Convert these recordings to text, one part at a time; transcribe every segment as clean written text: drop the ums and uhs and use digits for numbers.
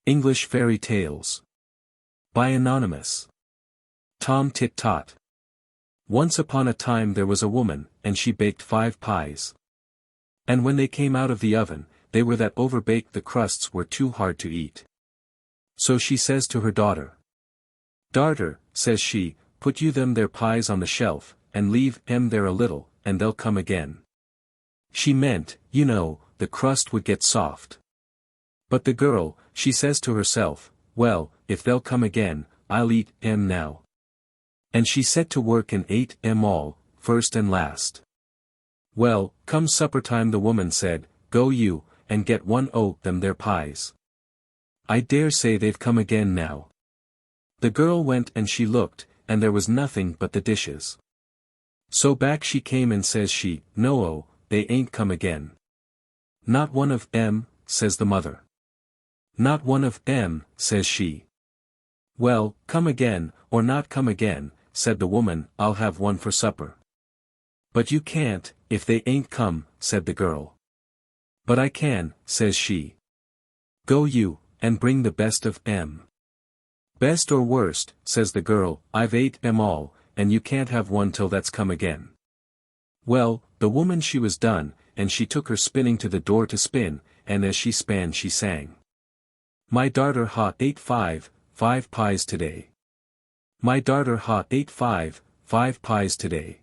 English Fairy Tales. By Anonymous. Tom Tit Tot. Once upon a time there was a woman, and she baked 5 pies. And when they came out of the oven, they were that overbaked the crusts were too hard to eat. So she says to her daughter. "Darter," says she, "put you them their pies on the shelf, and leave 'em there a little, and they'll come again." She meant, you know, the crust would get soft. But the girl, she says to herself, "Well, if they'll come again, I'll eat 'em now." And she set to work and ate 'em all, first and last. Well, come supper time the woman said, "Go you, and get one o' them their pies. I dare say they've come again now." The girl went and she looked, and there was nothing but the dishes. So back she came and says she, "No, they ain't come again." "Not one of 'em," says the mother. "Not one of 'em," says she. "Well, come again, or not come again," said the woman, "I'll have one for supper." "But you can't, if they ain't come," said the girl. "But I can," says she. "Go you, and bring the best of 'em." "Best or worst," says the girl, "I've ate 'em all, and you can't have one till that's come again." Well, the woman she was done, and she took her spinning to the door to spin, and as she span she sang. "My darter ate 5 pies today. My darter ate 5 pies today."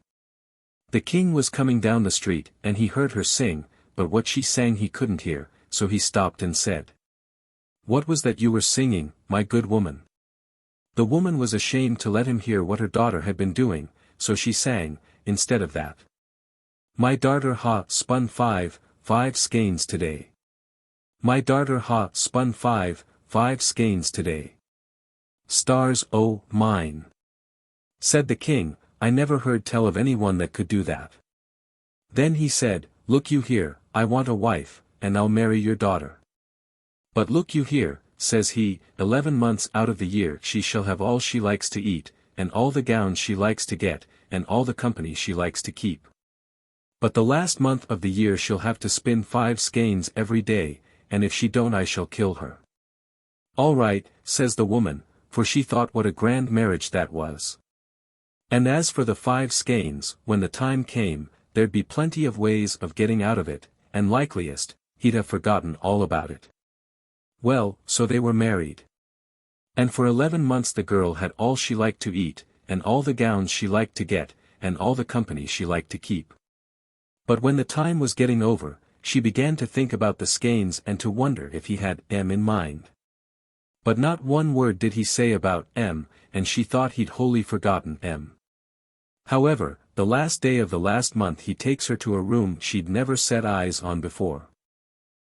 The king was coming down the street, and he heard her sing, but what she sang he couldn't hear, so he stopped and said, "What was that you were singing, my good woman?" The woman was ashamed to let him hear what her daughter had been doing, so she sang, instead of that. "My darter spun 5 skeins today. My darter spun 5 skeins today." "Stars o' mine," said the king, "I never heard tell of anyone that could do that." Then he said, "Look you here, I want a wife, and I'll marry your daughter. But look you here," says he, 11 months out of the year she shall have all she likes to eat, and all the gowns she likes to get, and all the company she likes to keep. But the last month of the year she'll have to spin 5 skeins every day, and if she don't I shall kill her." "All right," says the woman, for she thought what a grand marriage that was. And as for the 5 skeins, when the time came, there'd be plenty of ways of getting out of it, and likeliest, he'd have forgotten all about it. Well, so they were married. And for 11 months the girl had all she liked to eat, and all the gowns she liked to get, and all the company she liked to keep. But when the time was getting over, she began to think about the skeins and to wonder if he had 'em in mind. But not one word did he say about 'em, and she thought he'd wholly forgotten 'em. However, the last day of the last month he takes her to a room she'd never set eyes on before.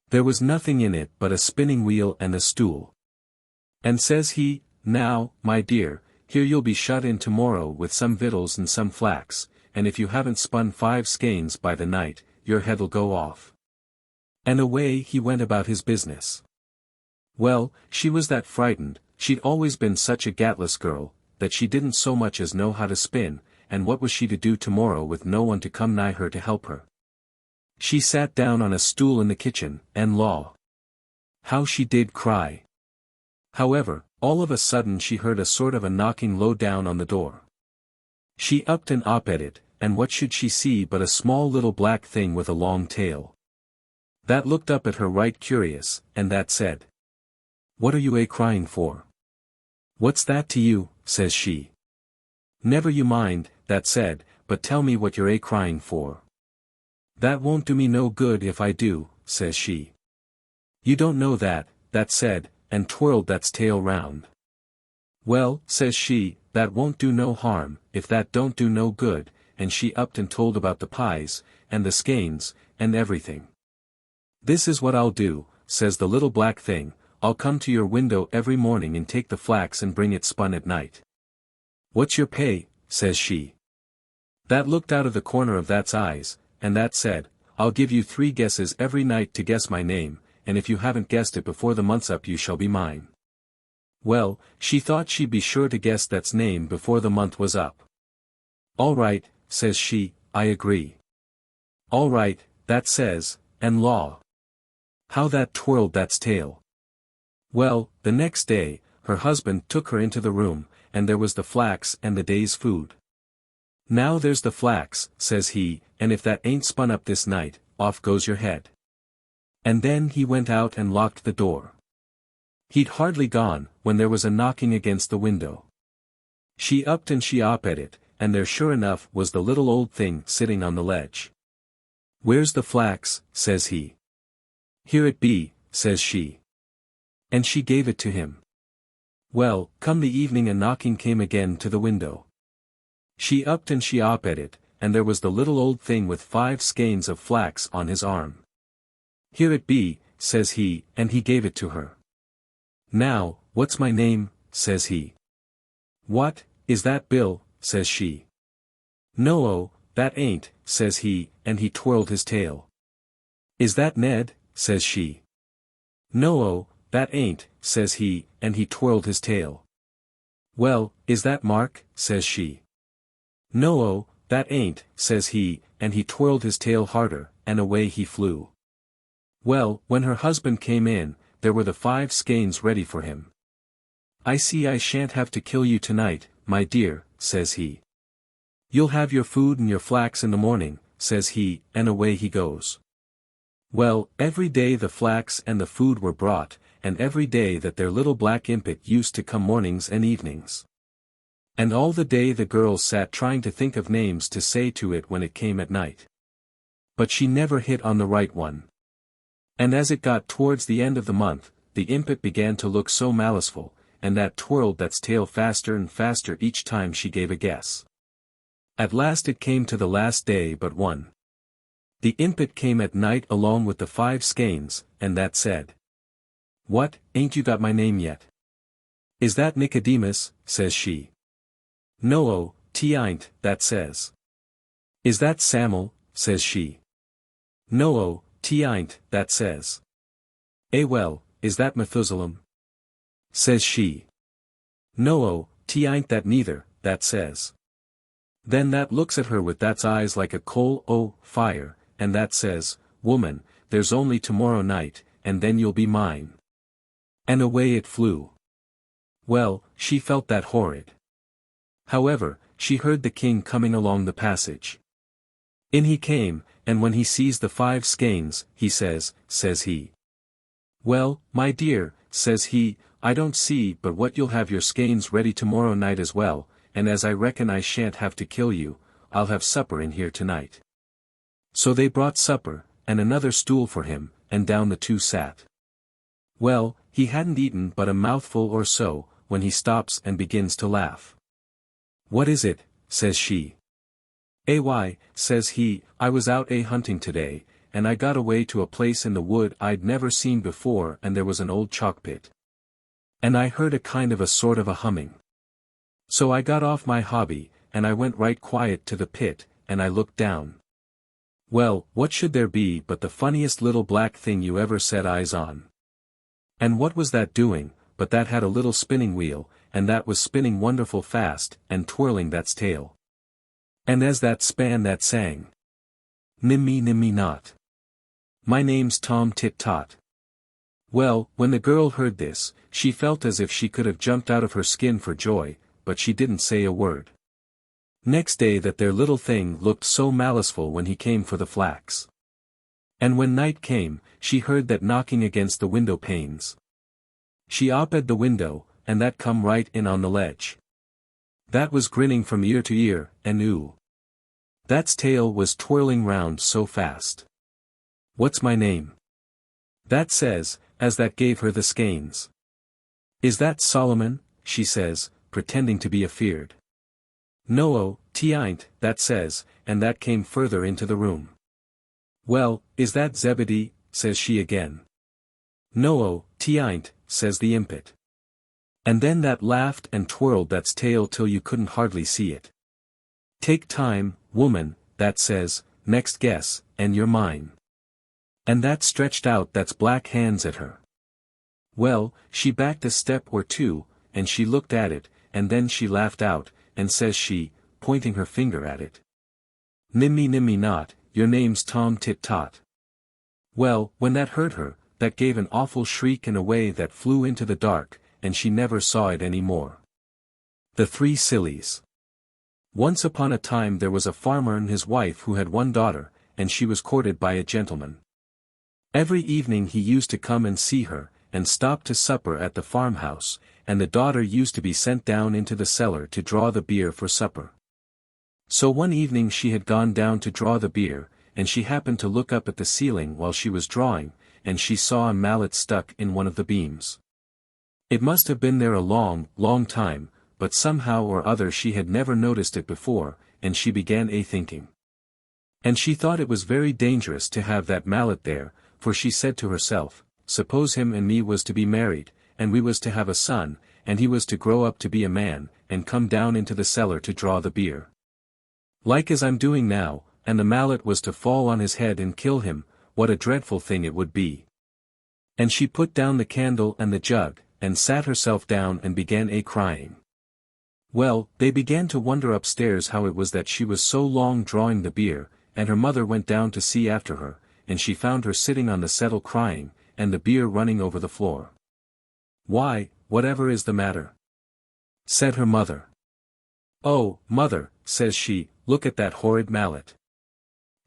There was nothing in it but a spinning wheel and a stool. And says he, "Now, my dear, here you'll be shut in tomorrow with some victuals and some flax, and if you haven't spun 5 skeins by the night, your head'll go off." And away he went about his business. Well, she was that frightened, she'd always been such a gatless girl, that she didn't so much as know how to spin, and what was she to do tomorrow with no one to come nigh her to help her? She sat down on a stool in the kitchen, and law! How she did cry! However, all of a sudden she heard a sort of a knocking low down on the door. She upped and op at it, and what should she see but a small little black thing with a long tail. That looked up at her right curious, and that said, "What are you crying for?" "What's that to you?" says she. "Never you mind," that said, "but tell me what you're crying for." "That won't do me no good if I do," says she. "You don't know that," that said, and twirled that's tail round. "Well," says she, "that won't do no harm, if that don't do no good," and she upped and told about the pies, and the skeins, and everything. "This is what I'll do," says the little black thing, "I'll come to your window every morning and take the flax and bring it spun at night." "What's your pay?" says she. That looked out of the corner of that's eyes, and that said, "I'll give you 3 guesses every night to guess my name, and if you haven't guessed it before the month's up you shall be mine." Well, she thought she'd be sure to guess that's name before the month was up. "All right," says she, "I agree." "All right," that says, and law! How that twirled that's tail! Well, the next day, her husband took her into the room, and there was the flax and the day's food. "Now there's the flax," says he, "and if that ain't spun up this night, off goes your head." And then he went out and locked the door. He'd hardly gone, when there was a knocking against the window. She upped and she op at it, and there sure enough was the little old thing sitting on the ledge. "Where's the flax?" says he. "Here it be," says she. And she gave it to him. Well, come the evening a knocking came again to the window. She upped and she op at it, and there was the little old thing with 5 skeins of flax on his arm. "Here it be," says he, and he gave it to her. "Now, what's my name?" says he. "What, is that Bill?" says she. "No, that ain't," says he, and he twirled his tail. "Is that Ned?" says she. "No, that ain't," says he, and he twirled his tail. "Well, is that Mark?" says she. "No, that ain't," says he, and he twirled his tail harder, and away he flew. Well, when her husband came in, there were the 5 skeins ready for him. "I see I shan't have to kill you tonight, my dear," says he. "You'll have your food and your flax in the morning," says he, and away he goes. Well, every day the flax and the food were brought, and every day that their little black impet used to come mornings and evenings. And all the day the girl sat trying to think of names to say to it when it came at night. But she never hit on the right one. And as it got towards the end of the month, the impet began to look so maliceful, and that twirled that's tail faster and faster each time she gave a guess. At last it came to the last day but one. The impet came at night along with the 5 skeins, and that said, "What, ain't you got my name yet?" "Is that Nicodemus?" says she. "No, 'tain't, that says. "Is that Samuel?" says she. "No, 'tain't, that says. Well, is that Methuselah?" says she. "No, 'tain't that neither, that says." Then that looks at her with that's eyes like a coal o' fire, and that says, "Woman, there's only tomorrow night, and then you'll be mine." And away it flew. Well, she felt that horrid. However, she heard the king coming along the passage. In he came, and when he sees the 5 skeins, he says he. "Well, my dear," says he, "I don't see but what you'll have your skeins ready tomorrow night as well, and as I reckon I shan't have to kill you, I'll have supper in here tonight." So they brought supper, and another stool for him, and down the 2 sat. Well, he hadn't eaten but a mouthful or so, when he stops and begins to laugh. "What is it?" says she. "Why," says he, "I was out hunting today, and I got away to a place in the wood I'd never seen before, and there was an old chalk pit. And I heard a kind of a sort of a humming. So I got off my hobby, and I went right quiet to the pit, and I looked down. Well, what should there be but the funniest little black thing you ever set eyes on. And what was that doing, but that had a little spinning wheel, and that was spinning wonderful fast, and twirling that's tail. And as that span that sang, 'NIMMY, NIMMY, NOUGHT. My name's Tom Tit Tot.'" Well, when the girl heard this, she felt as if she could have jumped out of her skin for joy, but she didn't say a word. Next day that their little thing looked so maliceful when he came for the flax. And when night came, she heard that knocking against the window panes. She op-ed the window, and that come right in on the ledge. That was grinning from ear to ear, and ooh! That's tail was twirling round so fast. "What's my name?" that says, as that gave her the skeins. "Is that Solomon?" she says, pretending to be afeard. "No, 'tain't, that says, and that came further into the room. "Well, is that Zebedee?" says she again. "No, 'tain't, says the impet. And then that laughed and twirled that's tail till you couldn't hardly see it. "Take time, woman," that says, "next guess, and you're mine." And that stretched out that's black hands at her. Well, she backed a step or two, and she looked at it, and then she laughed out, and says she, pointing her finger at it, "Nimmy, nimmy, not, your name's Tom Tit Tot." Well, when that hurt her, that gave an awful shriek and away that flew into the dark, and she never saw it any more. The Three Sillies. Once upon a time there was a farmer and his wife who had one daughter, and she was courted by a gentleman. Every evening he used to come and see her, and stop to supper at the farmhouse, and the daughter used to be sent down into the cellar to draw the beer for supper. So one evening she had gone down to draw the beer, and she happened to look up at the ceiling while she was drawing, and she saw a mallet stuck in one of the beams. It must have been there a long, long time, but somehow or other she had never noticed it before, and she began thinking. And she thought it was very dangerous to have that mallet there, for she said to herself, suppose him and me was to be married, and we was to have a son, and he was to grow up to be a man, and come down into the cellar to draw the beer. Like as I'm doing now, and the mallet was to fall on his head and kill him, what a dreadful thing it would be. And she put down the candle and the jug, and sat herself down and began crying. Well, they began to wonder upstairs how it was that she was so long drawing the beer, and her mother went down to see after her, and she found her sitting on the settle crying, and the beer running over the floor. Why, whatever is the matter? Said her mother. Oh, mother, says she, look at that horrid mallet.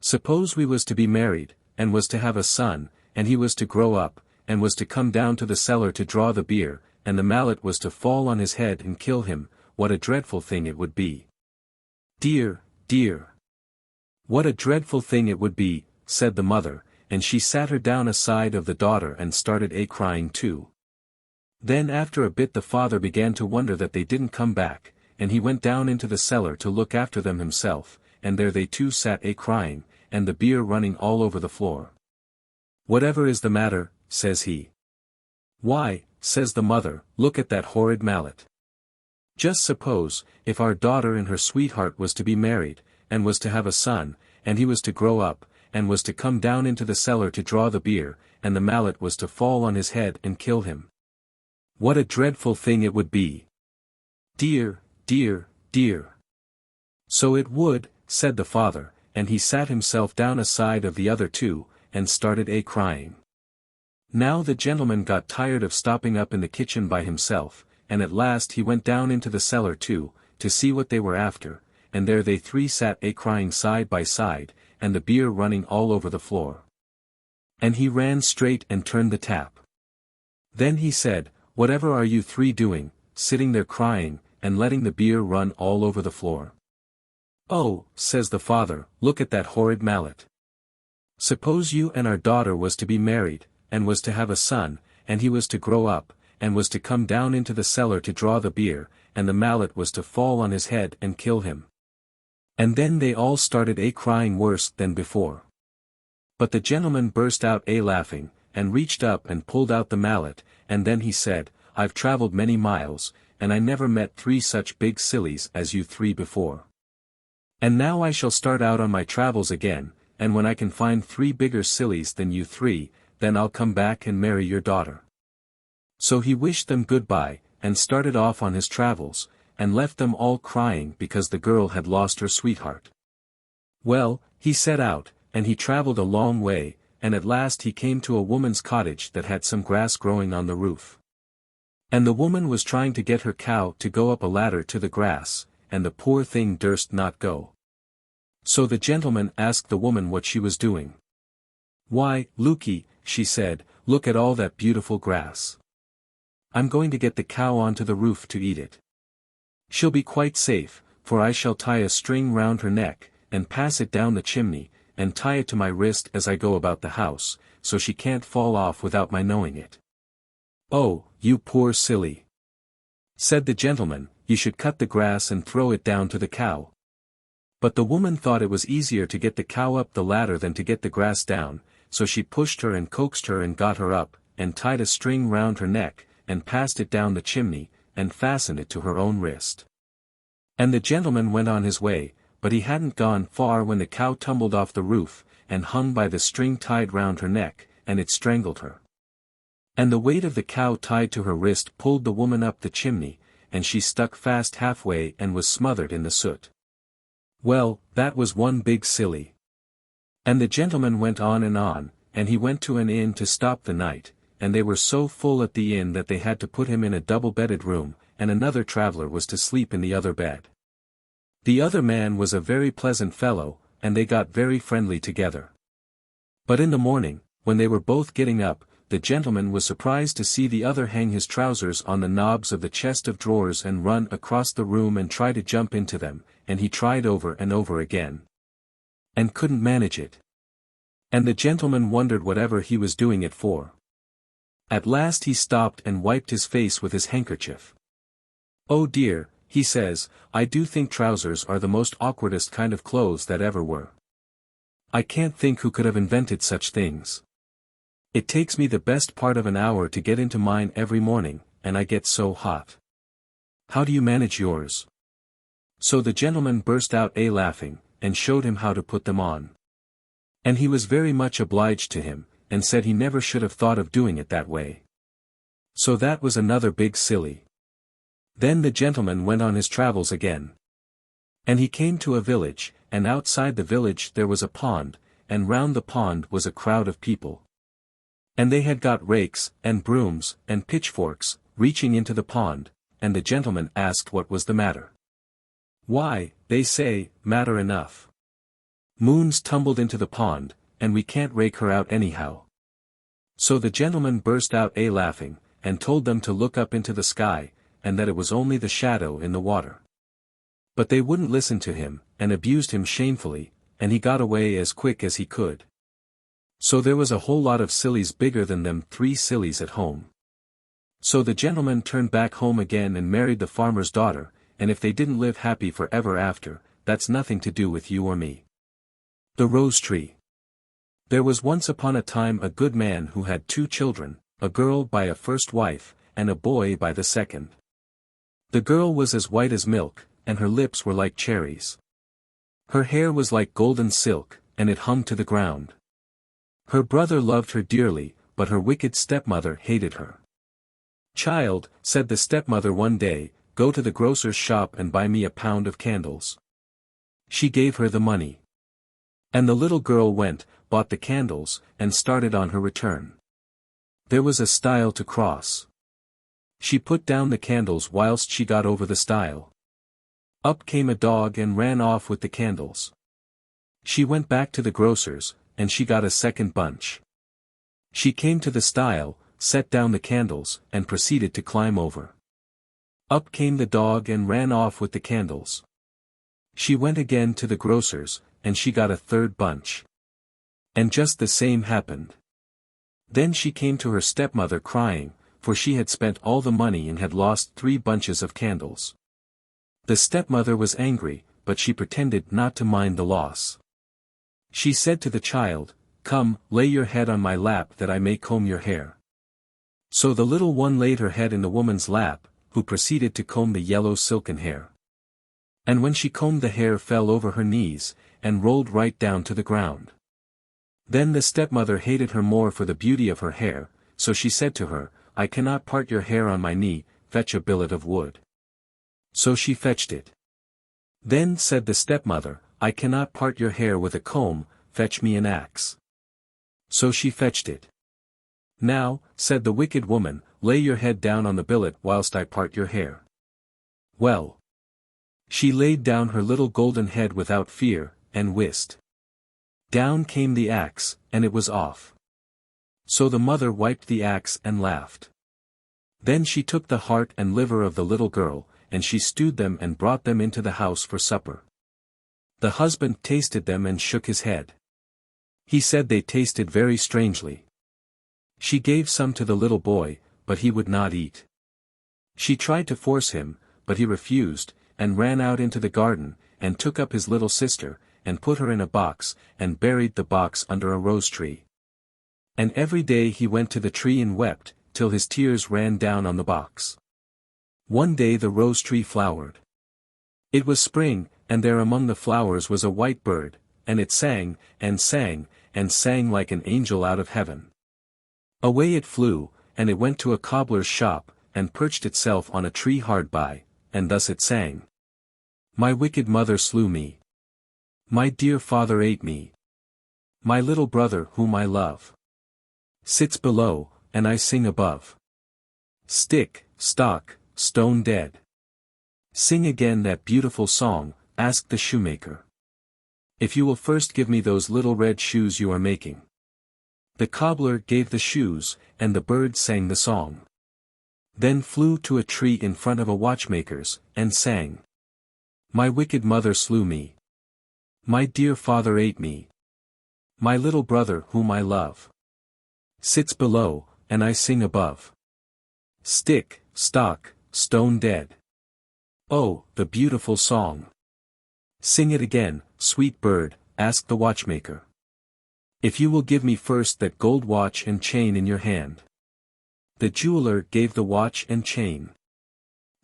Suppose we was to be married, and was to have a son, and he was to grow up, and was to come down to the cellar to draw the beer, and the mallet was to fall on his head and kill him, what a dreadful thing it would be. Dear, dear. What a dreadful thing it would be, said the mother, and she sat her down aside of the daughter and started crying too. Then after a bit the father began to wonder that they didn't come back, and he went down into the cellar to look after them himself, and there they too sat crying, and the beer running all over the floor. Whatever is the matter, says he. Why, says the mother, look at that horrid mallet. Just suppose, if our daughter and her sweetheart was to be married, and was to have a son, and he was to grow up, and was to come down into the cellar to draw the beer, and the mallet was to fall on his head and kill him. What a dreadful thing it would be. Dear, dear, dear. So it would, said the father, and he sat himself down aside of the other two, and started crying. Now the gentleman got tired of stopping up in the kitchen by himself, and at last he went down into the cellar too, to see what they were after, and there they three sat crying side by side, and the beer running all over the floor. And he ran straight and turned the tap. Then he said, whatever are you three doing, sitting there crying, and letting the beer run all over the floor? Oh, says the father, look at that horrid mallet. Suppose you and our daughter was to be married, and was to have a son, and he was to grow up, and was to come down into the cellar to draw the beer, and the mallet was to fall on his head and kill him. And then they all started crying worse than before. But the gentleman burst out laughing, and reached up and pulled out the mallet, and then he said, I've traveled many miles, and I never met three such big sillies as you three before. And now I shall start out on my travels again, and when I can find three bigger sillies than you three, then I'll come back and marry your daughter. So he wished them goodbye, and started off on his travels, and left them all crying because the girl had lost her sweetheart. Well, he set out, and he traveled a long way, and at last he came to a woman's cottage that had some grass growing on the roof. And the woman was trying to get her cow to go up a ladder to the grass, and the poor thing durst not go. So the gentleman asked the woman what she was doing. Why, Lukey, she said, look at all that beautiful grass. I'm going to get the cow onto the roof to eat it. She'll be quite safe, for I shall tie a string round her neck, and pass it down the chimney, and tie it to my wrist as I go about the house, so she can't fall off without my knowing it. Oh, you poor silly! Said the gentleman, you should cut the grass and throw it down to the cow. But the woman thought it was easier to get the cow up the ladder than to get the grass down, so she pushed her and coaxed her and got her up, and tied a string round her neck, and passed it down the chimney, and fastened it to her own wrist. And the gentleman went on his way, but he hadn't gone far when the cow tumbled off the roof, and hung by the string tied round her neck, and it strangled her. And the weight of the cow tied to her wrist pulled the woman up the chimney, and she stuck fast halfway and was smothered in the soot. Well, that was one big silly. And the gentleman went on, and he went to an inn to stop the night, and they were so full at the inn that they had to put him in a double-bedded room, and another traveler was to sleep in the other bed. The other man was a very pleasant fellow, and they got very friendly together. But in the morning, when they were both getting up, the gentleman was surprised to see the other hang his trousers on the knobs of the chest of drawers and run across the room and try to jump into them, and he tried over and over again, and couldn't manage it. And the gentleman wondered whatever he was doing it for. At last he stopped and wiped his face with his handkerchief. "Oh dear," he says, "I do think trousers are the most awkwardest kind of clothes that ever were. I can't think who could have invented such things. It takes me the best part of an hour to get into mine every morning, and I get so hot. How do you manage yours?" So the gentleman burst out laughing, and showed him how to put them on. And he was very much obliged to him, and said he never should have thought of doing it that way. So that was another big silly. Then the gentleman went on his travels again. And he came to a village, and outside the village there was a pond, and round the pond was a crowd of people. And they had got rakes, and brooms, and pitchforks, reaching into the pond, and the gentleman asked what was the matter. "Why, they say, matter enough. Moon's tumbled into the pond, and we can't rake her out anyhow." So the gentleman burst out laughing, and told them to look up into the sky, and that it was only the shadow in the water. But they wouldn't listen to him, and abused him shamefully, and he got away as quick as he could. So there was a whole lot of sillies bigger than them 3 sillies at home. So the gentleman turned back home again and married the farmer's daughter, and if they didn't live happy forever after, that's nothing to do with you or me. The Rose Tree. There was once upon a time a good man who had 2 children, a girl by a first wife, and a boy by the second. The girl was as white as milk, and her lips were like cherries. Her hair was like golden silk, and it hung to the ground. Her brother loved her dearly, but her wicked stepmother hated her. "Child," said the stepmother one day, "go to the grocer's shop and buy me a pound of candles." She gave her the money. And the little girl went, bought the candles, and started on her return. There was a stile to cross. She put down the candles whilst she got over the stile. Up came a dog and ran off with the candles. She went back to the grocer's, and she got a second bunch. She came to the stile, set down the candles, and proceeded to climb over. Up came the dog and ran off with the candles. She went again to the grocer's, and she got a third bunch. And just the same happened. Then she came to her stepmother crying, for she had spent all the money and had lost 3 bunches of candles. The stepmother was angry, but she pretended not to mind the loss. She said to the child, "Come, lay your head on my lap that I may comb your hair." So the little one laid her head in the woman's lap, who proceeded to comb the yellow silken hair. And when she combed, the hair fell over her knees, and rolled right down to the ground. Then the stepmother hated her more for the beauty of her hair, so she said to her, "I cannot part your hair on my knee, fetch a billet of wood." So she fetched it. Then said the stepmother, "I cannot part your hair with a comb, fetch me an axe." So she fetched it. "Now," said the wicked woman, "lay your head down on the billet whilst I part your hair." Well, she laid down her little golden head without fear, and whist. Down came the axe, and it was off. So the mother wiped the axe and laughed. Then she took the heart and liver of the little girl, and she stewed them and brought them into the house for supper. The husband tasted them and shook his head. He said they tasted very strangely. She gave some to the little boy, but he would not eat. She tried to force him, but he refused, and ran out into the garden, and took up his little sister, and put her in a box, and buried the box under a rose tree. And every day he went to the tree and wept, till his tears ran down on the box. One day the rose tree flowered. It was spring, and there among the flowers was a white bird, and it sang, and sang, and sang like an angel out of heaven. Away it flew, and it went to a cobbler's shop, and perched itself on a tree hard by, and thus it sang. My wicked mother slew me. My dear father ate me. My little brother whom I love sits below, and I sing above. Stick, stock, stone dead. Sing again that beautiful song, asked the shoemaker. If you will first give me those little red shoes you are making. The cobbler gave the shoes, and the bird sang the song. Then flew to a tree in front of a watchmaker's, and sang. My wicked mother slew me. My dear father ate me. My little brother whom I love sits below, and I sing above. Stick, stock, stone dead. Oh, the beautiful song. Sing it again, sweet bird, asked the watchmaker. If you will give me first that gold watch and chain in your hand. The jeweler gave the watch and chain.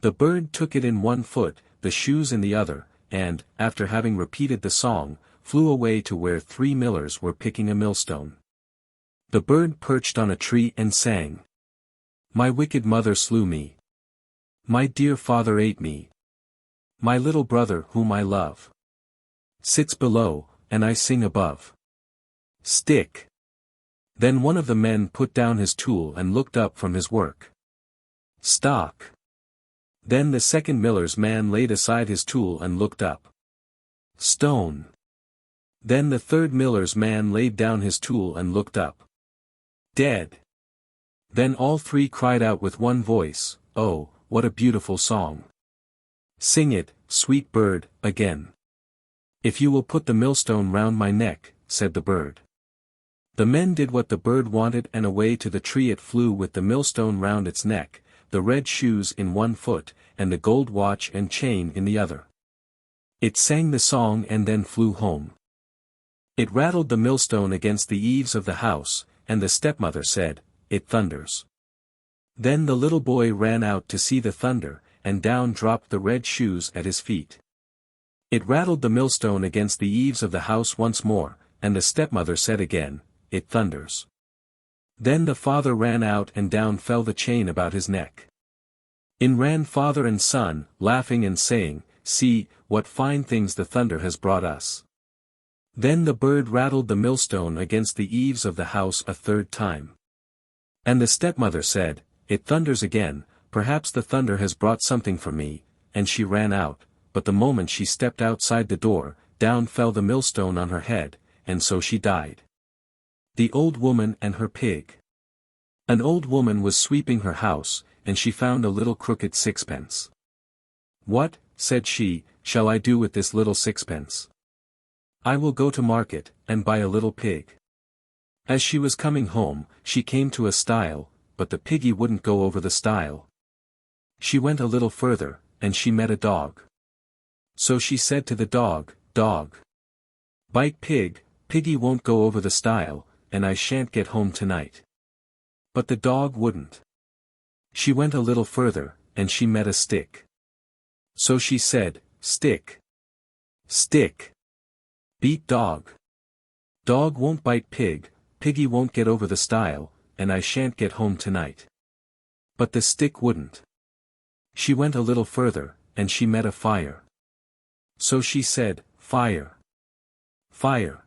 The bird took it in one foot, the shoes in the other, and, after having repeated the song, flew away to where 3 millers were picking a millstone. The bird perched on a tree and sang. My wicked mother slew me. My dear father ate me. My little brother whom I love sits below, and I sing above. Stick. Then one of the men put down his tool and looked up from his work. Stock. Then the second miller's man laid aside his tool and looked up. Stone. Then the third miller's man laid down his tool and looked up. Dead. Then all 3 cried out with one voice, oh, what a beautiful song. Sing it, sweet bird, again. If you will put the millstone round my neck, said the bird. The men did what the bird wanted, and away to the tree it flew with the millstone round its neck, the red shoes in one foot, and the gold watch and chain in the other. It sang the song and then flew home. It rattled the millstone against the eaves of the house, and the stepmother said, It thunders. Then the little boy ran out to see the thunder, and down dropped the red shoes at his feet. It rattled the millstone against the eaves of the house once more, and the stepmother said again, It thunders. Then the father ran out and down fell the chain about his neck. In ran father and son, laughing and saying, See, what fine things the thunder has brought us. Then the bird rattled the millstone against the eaves of the house a 3rd time. And the stepmother said, It thunders again, perhaps the thunder has brought something for me, and she ran out, but the moment she stepped outside the door, down fell the millstone on her head, and so she died. The old woman and her pig. An old woman was sweeping her house, and she found a little crooked sixpence. What, said she, shall I do with this little sixpence? I will go to market, and buy a little pig. As she was coming home, she came to a stile, but the piggy wouldn't go over the stile. She went a little further, and she met a dog. So she said to the dog, Dog. Bite pig, piggy won't go over the stile, and I shan't get home tonight. But the dog wouldn't. She went a little further, and she met a stick. So she said, Stick. Stick. Beat dog. Dog won't bite pig, piggy won't get over the stile, and I shan't get home tonight. But the stick wouldn't. She went a little further, and she met a fire. So she said, Fire. Fire.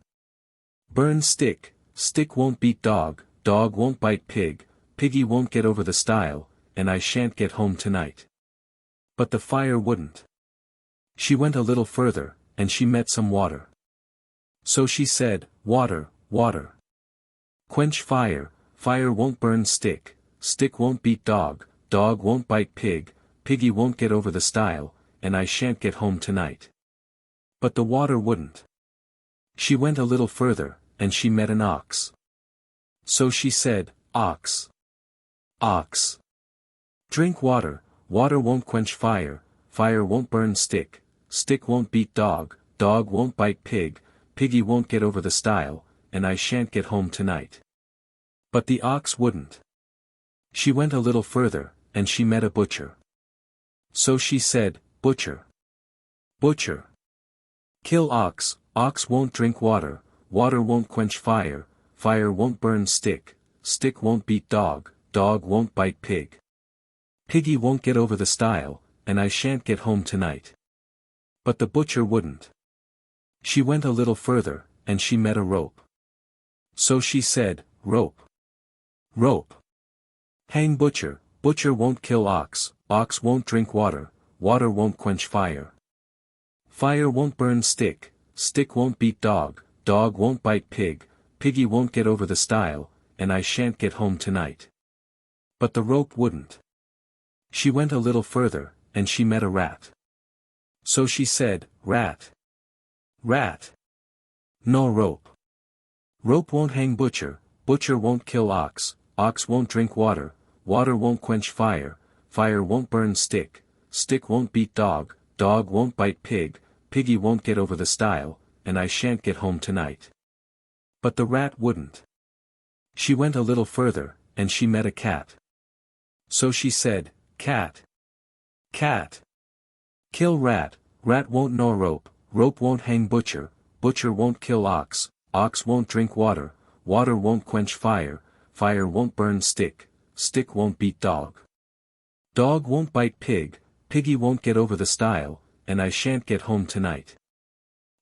Burn stick, stick won't beat dog, dog won't bite pig, piggy won't get over the stile, and I shan't get home tonight. But the fire wouldn't. She went a little further, and she met some water. So she said, Water, water. Quench fire, fire won't burn stick, stick won't beat dog, dog won't bite pig, piggy won't get over the stile, and I shan't get home tonight. But the water wouldn't. She went a little further, and she met an ox. So she said, Ox. Ox. Drink water, water won't quench fire, fire won't burn stick, stick won't beat dog, dog won't bite pig, piggy won't get over the stile, and I shan't get home tonight. But the ox wouldn't. She went a little further, and she met a butcher. So she said, Butcher. Butcher. Kill ox, ox won't drink water, water won't quench fire, fire won't burn stick, stick won't beat dog, dog won't bite pig. Piggy won't get over the stile, and I shan't get home tonight. But the butcher wouldn't. She went a little further, and she met a rope. So she said, Rope. Rope. Hang butcher, butcher won't kill ox, ox won't drink water, water won't quench fire. Fire won't burn stick, stick won't beat dog, dog won't bite pig, piggy won't get over the stile, and I shan't get home tonight. But the rope wouldn't. She went a little further, and she met a rat. So she said, Rat. Rat. No rope. Rope won't hang butcher, butcher won't kill ox, ox won't drink water, water won't quench fire, fire won't burn stick, stick won't beat dog, dog won't bite pig, piggy won't get over the stile, and I shan't get home tonight. But the rat wouldn't. She went a little further, and she met a cat. So she said, Cat. Cat. Kill rat, rat won't gnaw rope, rope won't hang butcher, butcher won't kill ox, ox won't drink water, water won't quench fire, fire won't burn stick, stick won't beat dog. Dog won't bite pig, piggy won't get over the stile, and I shan't get home tonight.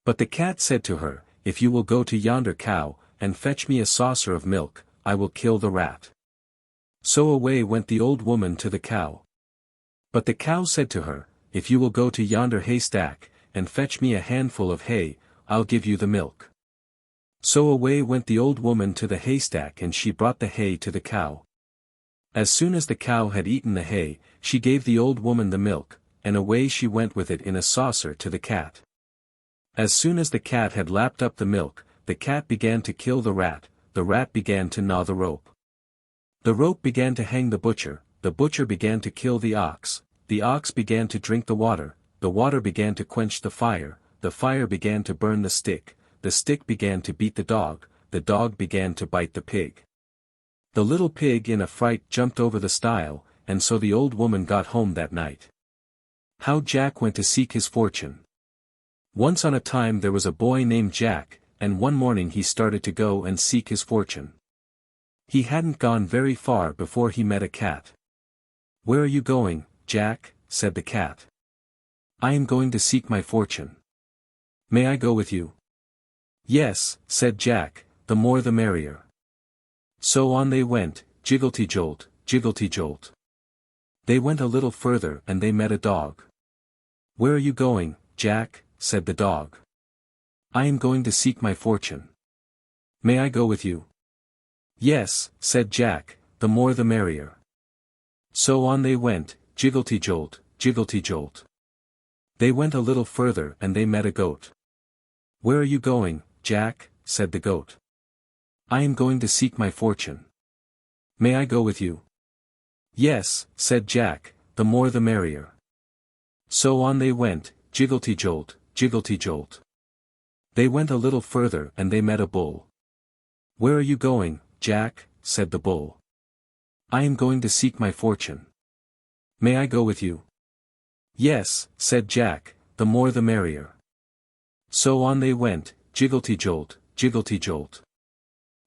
But the cat said to her, If you will go to yonder cow, and fetch me a saucer of milk, I will kill the rat. So away went the old woman to the cow. But the cow said to her, If you will go to yonder haystack, and fetch me a handful of hay, I'll give you the milk. So away went the old woman to the haystack and she brought the hay to the cow. As soon as the cow had eaten the hay, she gave the old woman the milk, and away she went with it in a saucer to the cat. As soon as the cat had lapped up the milk, the cat began to kill the rat began to gnaw the rope. The rope began to hang the butcher began to kill the ox began to drink the water began to quench the fire began to burn the stick began to beat the dog began to bite the pig. The little pig in a fright jumped over the stile, and so the old woman got home that night. How Jack went to seek his fortune. Once on a time there was a boy named Jack, and one morning he started to go and seek his fortune. He hadn't gone very far before he met a cat. "Where are you going, Jack?" said the cat. "I am going to seek my fortune. May I go with you?" "Yes," said Jack, "the more the merrier." So on they went, jiggelty-jolt, jiggelty-jolt. They went a little further and they met a dog. "Where are you going, Jack?" said the dog. "I am going to seek my fortune. May I go with you?" "Yes," said Jack, "the more the merrier." So on they went, jiggelty-jolt, jiggelty-jolt. They went a little further and they met a goat. "Where are you going, Jack?" said the goat. "I am going to seek my fortune. May I go with you?" "Yes," said Jack, "the more the merrier." So on they went, jiggelty-jolt, jiggelty-jolt. They went a little further and they met a bull. "Where are you going, Jack?" said the bull. "I am going to seek my fortune. May I go with you?" "Yes," said Jack, "the more the merrier." So on they went, jiggelty-jolt, jiggelty-jolt.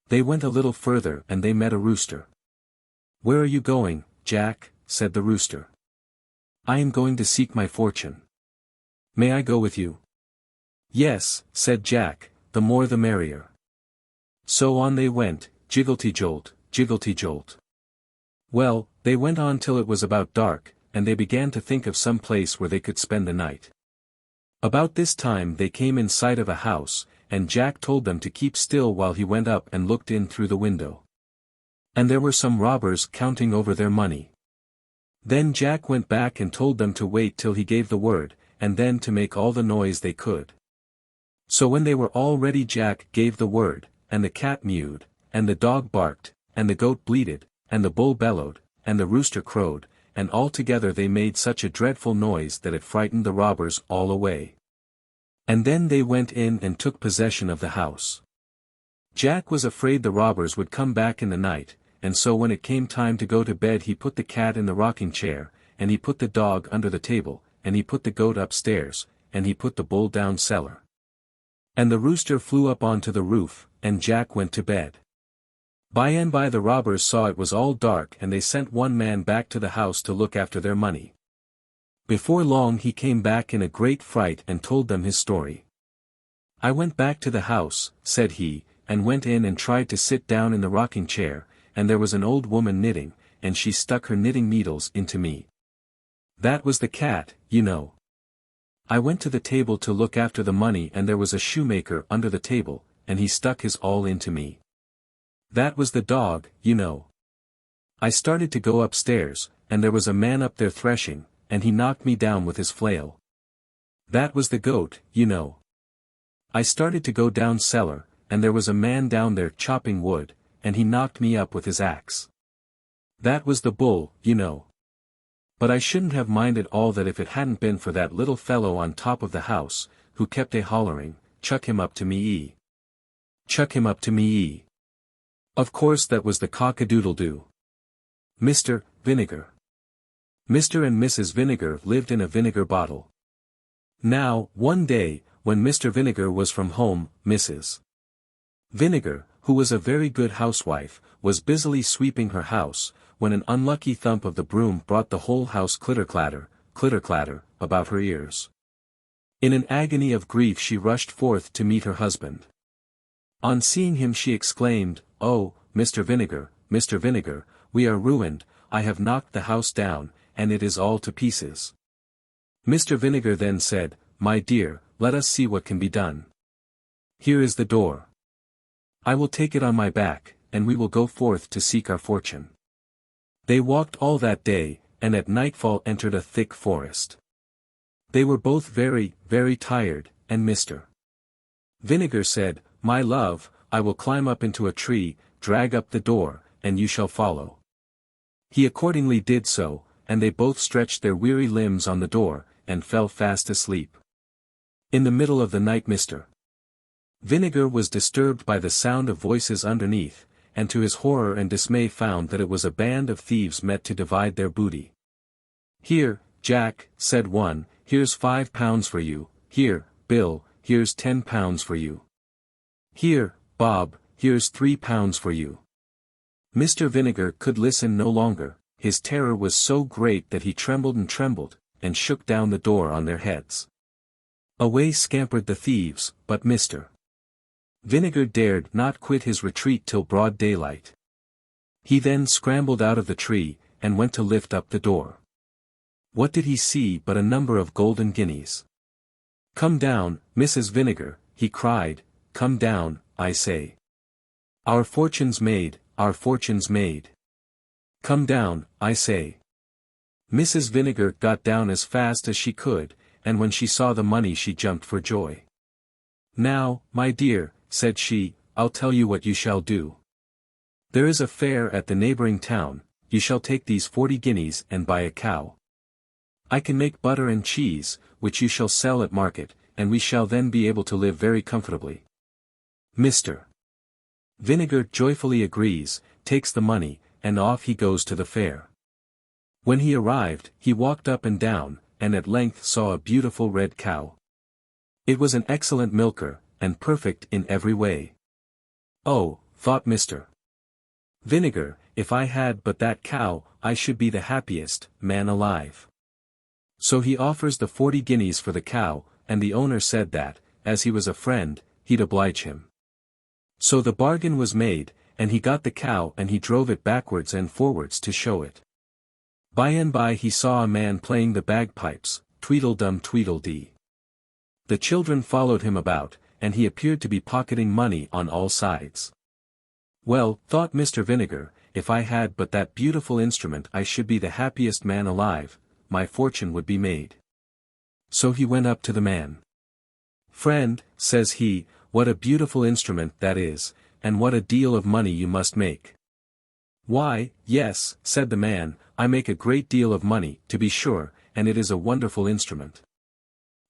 They went a little further and they met a rooster. "Where are you going, Jack?" said the rooster. "I am going to seek my fortune. May I go with you?" "Yes," said Jack, "the more the merrier." So on they went, jiggelty-jolt, jiggelty-jolt. Well, they went on till it was about dark, and they began to think of some place where they could spend the night. About this time they came in sight of a house, and Jack told them to keep still while he went up and looked in through the window. And there were some robbers counting over their money. Then Jack went back and told them to wait till he gave the word, and then to make all the noise they could. So when they were all ready Jack gave the word, and the cat mewed, and the dog barked, and the goat bleated, and the bull bellowed, and the rooster crowed, and all together they made such a dreadful noise that it frightened the robbers all away. And then they went in and took possession of the house. Jack was afraid the robbers would come back in the night, and so when it came time to go to bed he put the cat in the rocking chair, and he put the dog under the table, and he put the goat upstairs, and he put the bull down cellar. And the rooster flew up onto the roof, and Jack went to bed. By and by the robbers saw it was all dark and they sent one man back to the house to look after their money. Before long he came back in a great fright and told them his story. "I went back to the house," said he, "and went in and tried to sit down in the rocking chair, and there was an old woman knitting, and she stuck her knitting needles into me. That was the cat, you know. I went to the table to look after the money, and there was a shoemaker under the table, and he stuck his all into me. That was the dog, you know. I started to go upstairs, and there was a man up there threshing, and he knocked me down with his flail. That was the goat, you know. I started to go down cellar, and there was a man down there chopping wood, and he knocked me up with his axe. That was the bull, you know. But I shouldn't have minded all that if it hadn't been for that little fellow on top of the house, who kept a-hollering, "Chuck him up to me. Chuck him up to me." Of course that was the cock-a-doodle-doo. Mr. Vinegar. Mr. and Mrs. Vinegar lived in a vinegar bottle. Now, one day, when Mr. Vinegar was from home, Mrs. Vinegar, who was a very good housewife, was busily sweeping her house, when an unlucky thump of the broom brought the whole house clitter-clatter, about her ears. In an agony of grief she rushed forth to meet her husband. On seeing him she exclaimed, "Oh, Mr. Vinegar, we are ruined, I have knocked the house down, and it is all to pieces." Mr. Vinegar then said, "My dear, let us see what can be done. Here is the door. I will take it on my back, and we will go forth to seek our fortune." They walked all that day, and at nightfall entered a thick forest. They were both very, very tired, and Mr. Vinegar said, "My love, I will climb up into a tree, drag up the door, and you shall follow." He accordingly did so, and they both stretched their weary limbs on the door, and fell fast asleep. In the middle of the night Mr. Vinegar was disturbed by the sound of voices underneath, and to his horror and dismay found that it was a band of thieves met to divide their booty. "Here, Jack," said one, "here's £5 for you, here, Bill, here's £10 for you. Here, Bob, here's £3 for you." Mr. Vinegar could listen no longer, his terror was so great that he trembled, and shook down the door on their heads. Away scampered the thieves, but Mr. Vinegar dared not quit his retreat till broad daylight. He then scrambled out of the tree, and went to lift up the door. What did he see but a number of golden guineas? "Come down, Mrs. Vinegar," he cried, "come down, I say. Our fortune's made, our fortune's made. Come down, I say." Mrs. Vinegar got down as fast as she could, and when she saw the money she jumped for joy. "Now, my dear," said she, "I'll tell you what you shall do. There is a fair at the neighboring town, you shall take these 40 guineas and buy a cow. I can make butter and cheese, which you shall sell at market, and we shall then be able to live very comfortably." Mr. Vinegar joyfully agrees, takes the money, and off he goes to the fair. When he arrived, he walked up and down, and at length saw a beautiful red cow. It was an excellent milker, and perfect in every way. "Oh," thought Mr. Vinegar, "if I had but that cow, I should be the happiest man alive." So he offers the 40 guineas for the cow, and the owner said that, as he was a friend, he'd oblige him. So the bargain was made, and he got the cow and he drove it backwards and forwards to show it. By and by he saw a man playing the bagpipes, Tweedledum Tweedledee. The children followed him about, and he appeared to be pocketing money on all sides. "Well," thought Mr. Vinegar, "if I had but that beautiful instrument I should be the happiest man alive, my fortune would be made." So he went up to the man. "Friend," says he, "what a beautiful instrument that is, and what a deal of money you must make." "Why, yes," said the man, "I make a great deal of money, to be sure, and it is a wonderful instrument."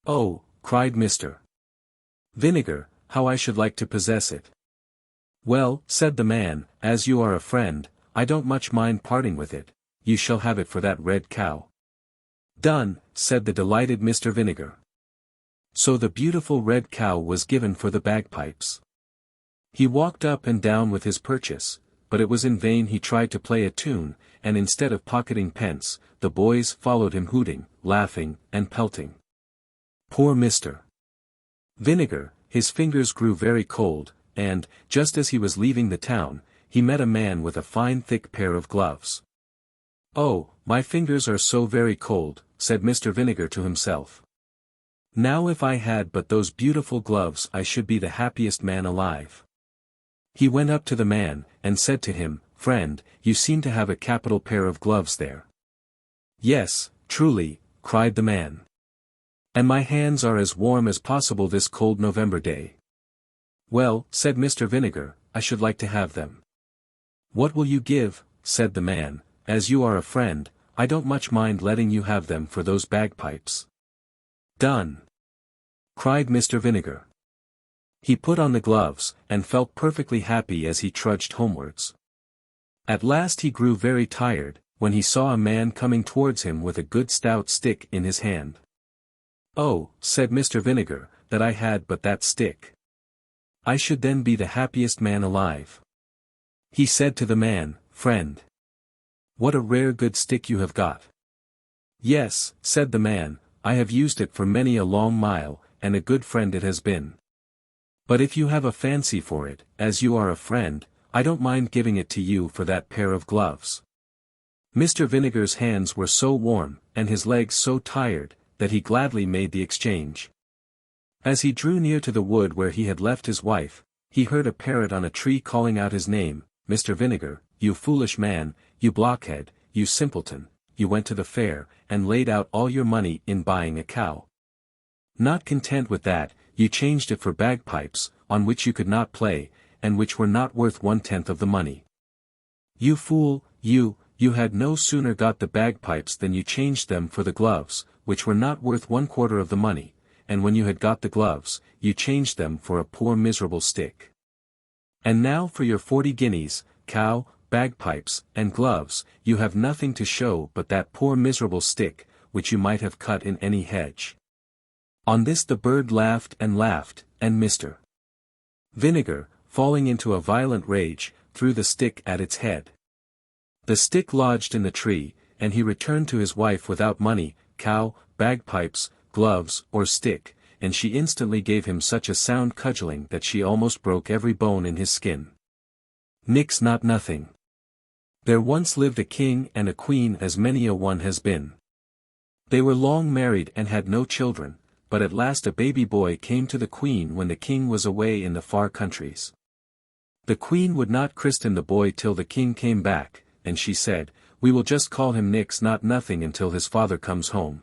"Oh," cried Mr. Vinegar, "how I should like to possess it." "Well," said the man, "as you are a friend, I don't much mind parting with it, you shall have it for that red cow." "Done," said the delighted Mr. Vinegar. So the beautiful red cow was given for the bagpipes. He walked up and down with his purchase, but it was in vain he tried to play a tune, and instead of pocketing pence, the boys followed him hooting, laughing, and pelting. Poor Mr. Vinegar, his fingers grew very cold, and, just as he was leaving the town, he met a man with a fine thick pair of gloves. "Oh, my fingers are so very cold," said Mr. Vinegar to himself. "Now if I had but those beautiful gloves I should be the happiest man alive." He went up to the man, and said to him, "Friend, you seem to have a capital pair of gloves there." "Yes, truly," cried the man. "And my hands are as warm as possible this cold November day." "Well," said Mr. Vinegar, "I should like to have them." "What will you give?" said the man. "As you are a friend, I don't much mind letting you have them for those bagpipes." "Done!" cried Mr. Vinegar. He put on the gloves, and felt perfectly happy as he trudged homewards. At last he grew very tired, when he saw a man coming towards him with a good stout stick in his hand. "Oh," said Mr. Vinegar, "that I had but that stick. I should then be the happiest man alive." He said to the man, "Friend, what a rare good stick you have got." "Yes," said the man, "I have used it for many a long mile, and a good friend it has been. But if you have a fancy for it, as you are a friend, I don't mind giving it to you for that pair of gloves." Mr. Vinegar's hands were so warm, and his legs so tired, that he gladly made the exchange. As he drew near to the wood where he had left his wife, he heard a parrot on a tree calling out his name, "Mr. Vinegar, you foolish man, you blockhead, you simpleton, you went to the fair, and laid out all your money in buying a cow. Not content with that, you changed it for bagpipes, on which you could not play, and which were not worth 1/10 of the money. You fool, you had no sooner got the bagpipes than you changed them for the gloves, which were not worth 1/4 of the money, and when you had got the gloves, you changed them for a poor miserable stick. And now for your 40 guineas, cow, bagpipes, and gloves, you have nothing to show but that poor miserable stick, which you might have cut in any hedge." On this the bird laughed, and Mr. Vinegar, falling into a violent rage, threw the stick at its head. The stick lodged in the tree, and he returned to his wife without money, cow, bagpipes, gloves, or stick, and she instantly gave him such a sound cudgelling that she almost broke every bone in his skin. Nix not nothing. There once lived a king and a queen, as many a one has been. They were long married and had no children, but at last a baby boy came to the queen when the king was away in the far countries. The queen would not christen the boy till the king came back, and she said, "We will just call him Nix not nothing until his father comes home."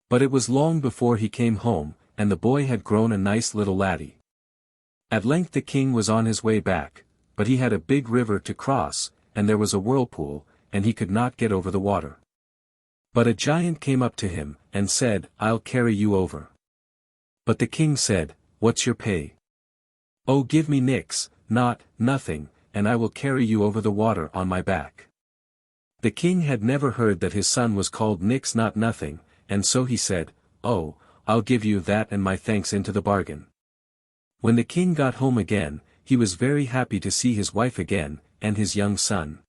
But it was long before he came home, and the boy had grown a nice little laddie. At length the king was on his way back, but he had a big river to cross, and there was a whirlpool, and he could not get over the water. But a giant came up to him, and said, "I'll carry you over." But the king said, "What's your pay?" "Oh, give me Nix, not nothing, and I will carry you over the water on my back." The king had never heard that his son was called Nix not nothing, and so he said, "Oh, I'll give you that and my thanks into the bargain." When the king got home again, he was very happy to see his wife again, and his young son.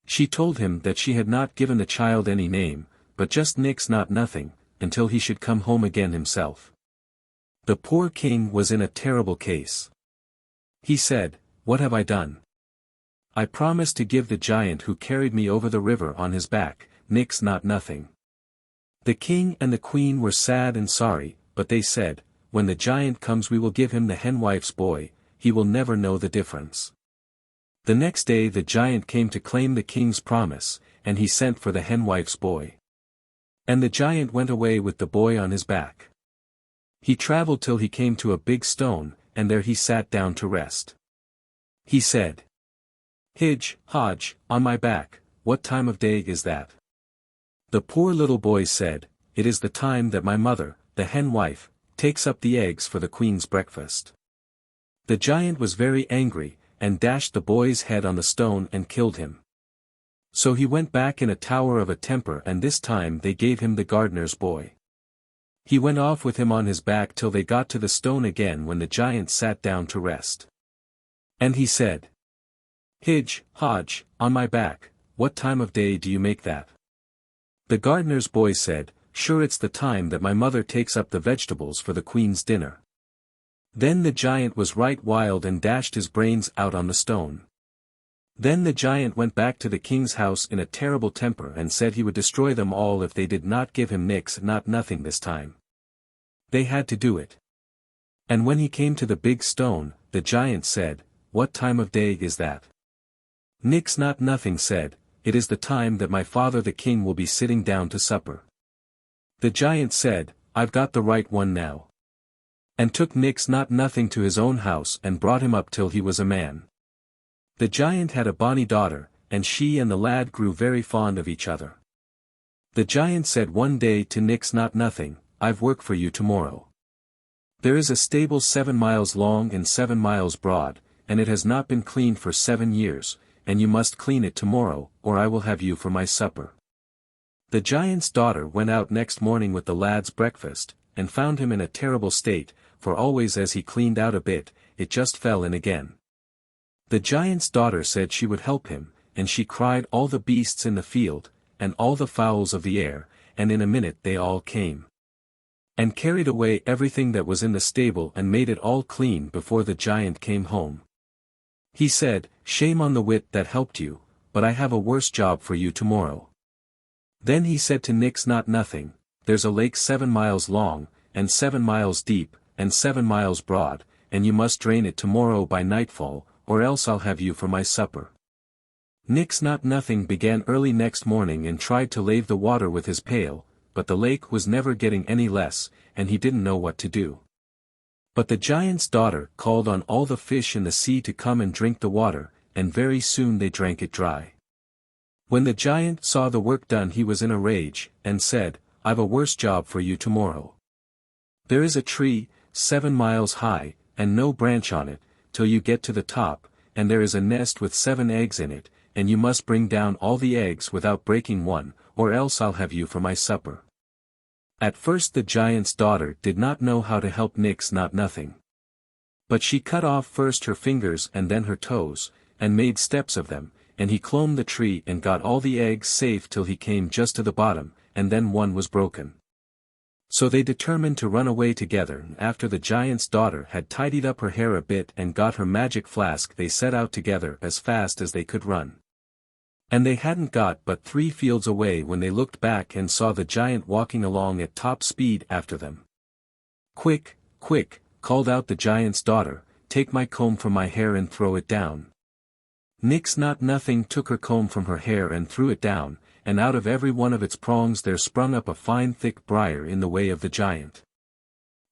She told him that she had not given the child any name, but just Nix not nothing, until he should come home again himself. The poor king was in a terrible case. He said, "What have I done? I promised to give the giant who carried me over the river on his back, Nix not nothing." The king and the queen were sad and sorry, but they said, "When the giant comes we will give him the henwife's boy, he will never know the difference." The next day the giant came to claim the king's promise, and he sent for the henwife's boy. And the giant went away with the boy on his back. He travelled till he came to a big stone, and there he sat down to rest. He said, Hodge, on my back, what time of day is that?" The poor little boy said, "It is the time that my mother, the henwife, takes up the eggs for the queen's breakfast." The giant was very angry, and dashed the boy's head on the stone and killed him. So he went back in a tower of a temper, and this time they gave him the gardener's boy. He went off with him on his back till they got to the stone again, when the giant sat down to rest. And he said, Hodge, on my back, what time of day do you make that?" The gardener's boy said, "Sure, it's the time that my mother takes up the vegetables for the queen's dinner." Then the giant was right wild and dashed his brains out on the stone. Then the giant went back to the king's house in a terrible temper and said he would destroy them all if they did not give him nothing this time. They had to do it. And when he came to the big stone, the giant said, "What time of day is that?" Nothing said, "It is the time that my father the king will be sitting down to supper." The giant said, "I've got the right one now." And took nothing to his own house and brought him up till he was a man. The giant had a bonny daughter, and she and the lad grew very fond of each other. The giant said one day to nothing, "I've work for you tomorrow. There is a stable 7 miles long and 7 miles broad, and it has not been cleaned for 7 years, and you must clean it tomorrow, or I will have you for my supper." The giant's daughter went out next morning with the lad's breakfast, and found him in a terrible state, for always as he cleaned out a bit, it just fell in again. The giant's daughter said she would help him, and she cried all the beasts in the field, and all the fowls of the air, and in a minute they all came and carried away everything that was in the stable and made it all clean before the giant came home. He said, "Shame on the wit that helped you, but I have a worse job for you tomorrow." Then he said to nothing, "There's a lake 7 miles long, and 7 miles deep, and 7 miles broad, and you must drain it tomorrow by nightfall, or else I'll have you for my supper." Nothing began early next morning and tried to lave the water with his pail, but the lake was never getting any less, and he didn't know what to do. But the giant's daughter called on all the fish in the sea to come and drink the water, and very soon they drank it dry. When the giant saw the work done he was in a rage, and said, "I've a worse job for you tomorrow. There is a tree, 7 miles high, and no branch on it, till you get to the top, and there is a nest with 7 eggs in it, and you must bring down all the eggs without breaking one, or else I'll have you for my supper." At first the giant's daughter did not know how to help nothing. But she cut off first her fingers and then her toes, and made steps of them, and he clomb the tree and got all the eggs safe till he came just to the bottom, and then one was broken. So they determined to run away together, and after the giant's daughter had tidied up her hair a bit and got her magic flask they set out together as fast as they could run. And they hadn't got but 3 fields away when they looked back and saw the giant walking along at top speed after them. "Quick, quick," called out the giant's daughter, "take my comb from my hair and throw it down." Nothing took her comb from her hair and threw it down, and out of every one of its prongs there sprung up a fine thick briar in the way of the giant.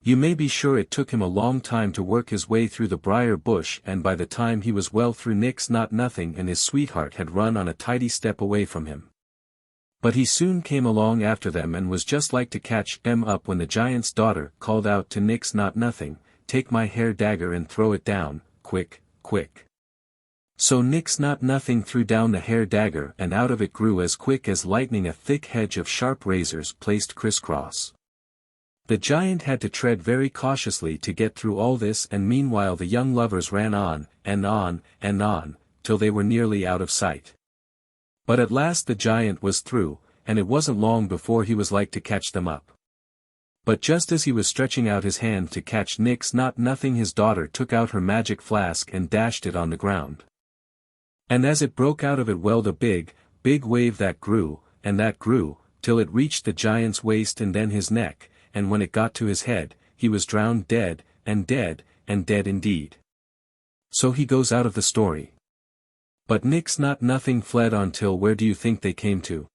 You may be sure it took him a long time to work his way through the briar bush, and by the time he was well through nothing and his sweetheart had run on a tidy step away from him. But he soon came along after them and was just like to catch them up when the giant's daughter called out to nothing, "Take my hair dagger and throw it down, quick, quick." So nothing threw down the hair dagger, and out of it grew as quick as lightning a thick hedge of sharp razors placed crisscross. The giant had to tread very cautiously to get through all this, and meanwhile the young lovers ran on, and on, and on, till they were nearly out of sight. But at last the giant was through, and it wasn't long before he was like to catch them up. But just as he was stretching out his hand to catch nothing his daughter took out her magic flask and dashed it on the ground. And as it broke out of it welled a big, big wave that grew, till it reached the giant's waist and then his neck, and when it got to his head, he was drowned dead, and dead, and dead indeed. So he goes out of the story. But nothing fled on till where do you think they came to?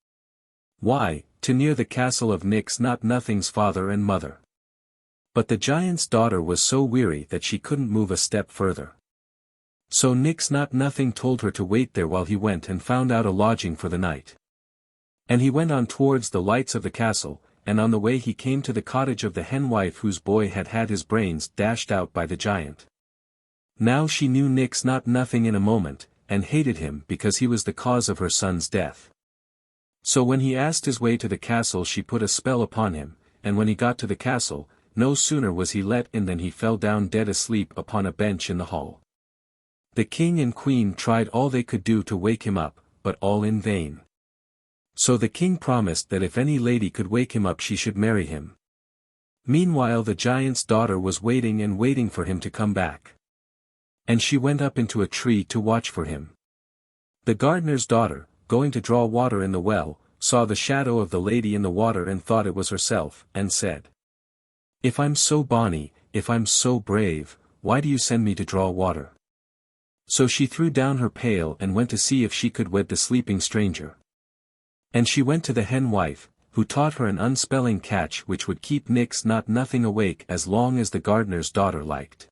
Why, to near the castle of nothing's father and mother. But the giant's daughter was so weary that she couldn't move a step further. So nothing told her to wait there while he went and found out a lodging for the night. And he went on towards the lights of the castle, and on the way he came to the cottage of the henwife whose boy had had his brains dashed out by the giant. Now she knew nothing in a moment, and hated him because he was the cause of her son's death. So when he asked his way to the castle she put a spell upon him, and when he got to the castle, no sooner was he let in than he fell down dead asleep upon a bench in the hall. The king and queen tried all they could do to wake him up, but all in vain. So the king promised that if any lady could wake him up she should marry him. Meanwhile the giant's daughter was waiting and waiting for him to come back. And she went up into a tree to watch for him. The gardener's daughter, going to draw water in the well, saw the shadow of the lady in the water and thought it was herself, and said, "If I'm so bonny, if I'm so brave, why do you send me to draw water?" So she threw down her pail and went to see if she could wed the sleeping stranger. And she went to the hen wife, who taught her an unspelling catch which would keep Nix Not Nothing awake as long as the gardener's daughter liked.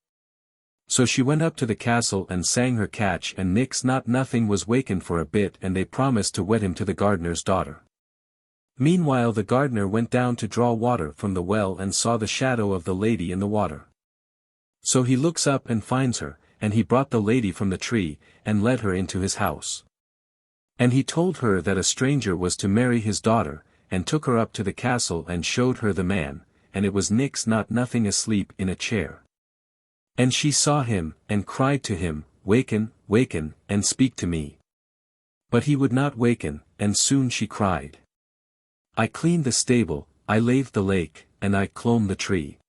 So she went up to the castle and sang her catch, and Nix Not Nothing was wakened for a bit, and they promised to wed him to the gardener's daughter. Meanwhile the gardener went down to draw water from the well and saw the shadow of the lady in the water. So he looks up and finds her, and he brought the lady from the tree, and led her into his house. And he told her that a stranger was to marry his daughter, and took her up to the castle and showed her the man, and it was Nix Not Nothing asleep in a chair. And she saw him, and cried to him, "Waken, waken, and speak to me." But he would not waken, and soon she cried, "I cleaned the stable, I laved the lake, and I clomb the tree.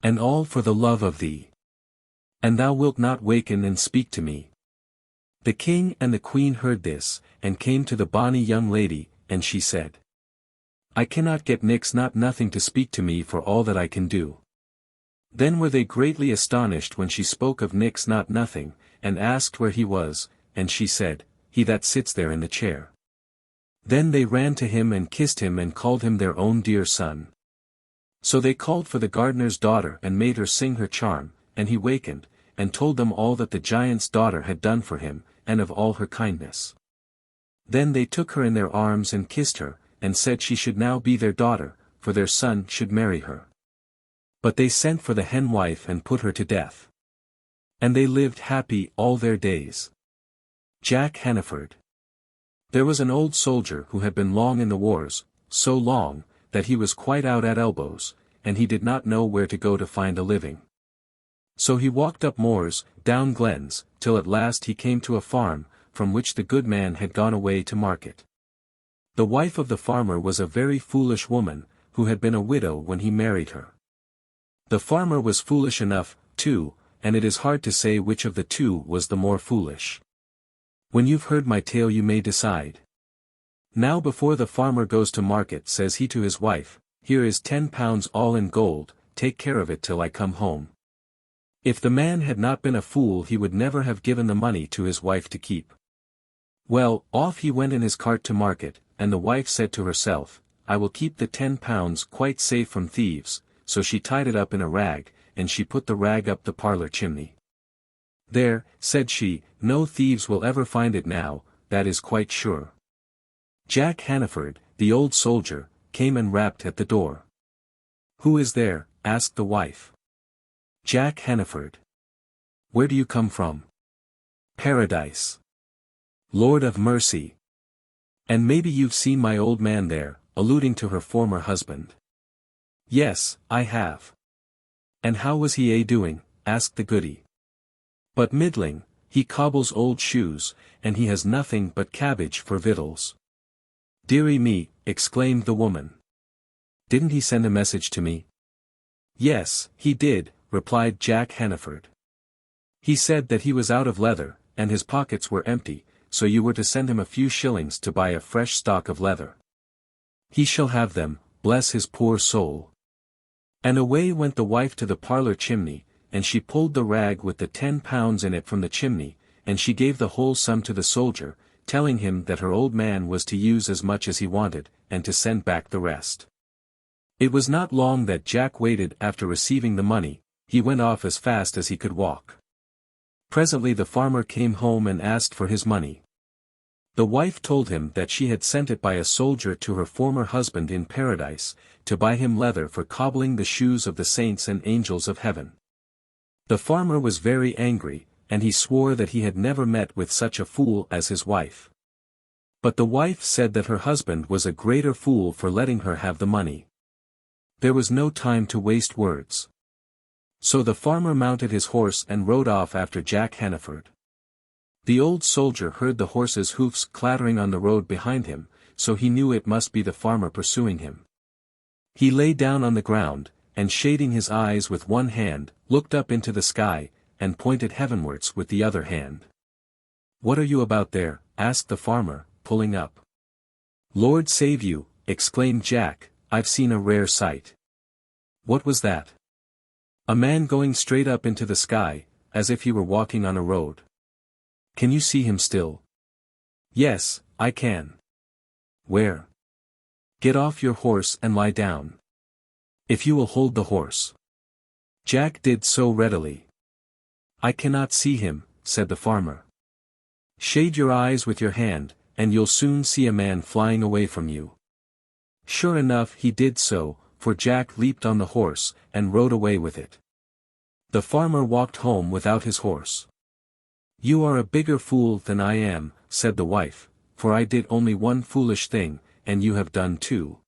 And all for the love of thee. And thou wilt not waken and speak to me." The king and the queen heard this, and came to the bonny young lady, and she said, "I cannot get Nix Not Nothing to speak to me for all that I can do." Then were they greatly astonished when she spoke of Nix Not Nothing, and asked where he was, and she said, "He that sits there in the chair." Then they ran to him and kissed him and called him their own dear son. So they called for the gardener's daughter and made her sing her charm, and he wakened, and told them all that the giant's daughter had done for him, and of all her kindness. Then they took her in their arms and kissed her, and said she should now be their daughter, for their son should marry her. But they sent for the hen wife and put her to death. And they lived happy all their days. Jack Hannaford. There was an old soldier who had been long in the wars, so long, that he was quite out at elbows, and he did not know where to go to find a living. So he walked up moors, down glens, till at last he came to a farm, from which the good man had gone away to market. The wife of the farmer was a very foolish woman, who had been a widow when he married her. The farmer was foolish enough, too, and it is hard to say which of the two was the more foolish. When you've heard my tale you may decide. Now before the farmer goes to market says he to his wife, "Here is 10 pounds all in gold, take care of it till I come home." If the man had not been a fool he would never have given the money to his wife to keep. Well, off he went in his cart to market, and the wife said to herself, "I will keep the 10 pounds quite safe from thieves," so she tied it up in a rag, and she put the rag up the parlor chimney. "There," said she, "no thieves will ever find it now, that is quite sure." Jack Hannaford, the old soldier, came and rapped at the door. "Who is there?" asked the wife. "Jack Hannaford." "Where do you come from?" "Paradise." "Lord of mercy. And maybe you've seen my old man there," alluding to her former husband. "Yes, I have." "And how was he doing?" asked the goody. "But middling, he cobbles old shoes, and he has nothing but cabbage for victuals." "Dearie me," exclaimed the woman. "Didn't he send a message to me?" "Yes, he did," replied Jack Hannaford. "He said that he was out of leather, and his pockets were empty, so you were to send him a few shillings to buy a fresh stock of leather. He shall have them, bless his poor soul." And away went the wife to the parlor chimney, and she pulled the rag with the 10 pounds in it from the chimney, and she gave the whole sum to the soldier, telling him that her old man was to use as much as he wanted, and to send back the rest. It was not long that Jack waited after receiving the money, he went off as fast as he could walk. Presently the farmer came home and asked for his money. The wife told him that she had sent it by a soldier to her former husband in paradise, to buy him leather for cobbling the shoes of the saints and angels of heaven. The farmer was very angry, and he swore that he had never met with such a fool as his wife. But the wife said that her husband was a greater fool for letting her have the money. There was no time to waste words. So the farmer mounted his horse and rode off after Jack Hannaford. The old soldier heard the horse's hoofs clattering on the road behind him, so he knew it must be the farmer pursuing him. He lay down on the ground, and shading his eyes with one hand, looked up into the sky, and pointed heavenwards with the other hand. "What are you about there?" asked the farmer, pulling up. "Lord save you," exclaimed Jack, "I've seen a rare sight." "What was that?" "A man going straight up into the sky, as if he were walking on a road." "Can you see him still?" "Yes, I can." "Where?" "Get off your horse and lie down. If you will hold the horse." Jack did so readily. "I cannot see him," said the farmer. "Shade your eyes with your hand, and you'll soon see a man flying away from you." Sure enough he did so, for Jack leaped on the horse, and rode away with it. The farmer walked home without his horse. "You are a bigger fool than I am," said the wife, "for I did only one foolish thing, and you have done two."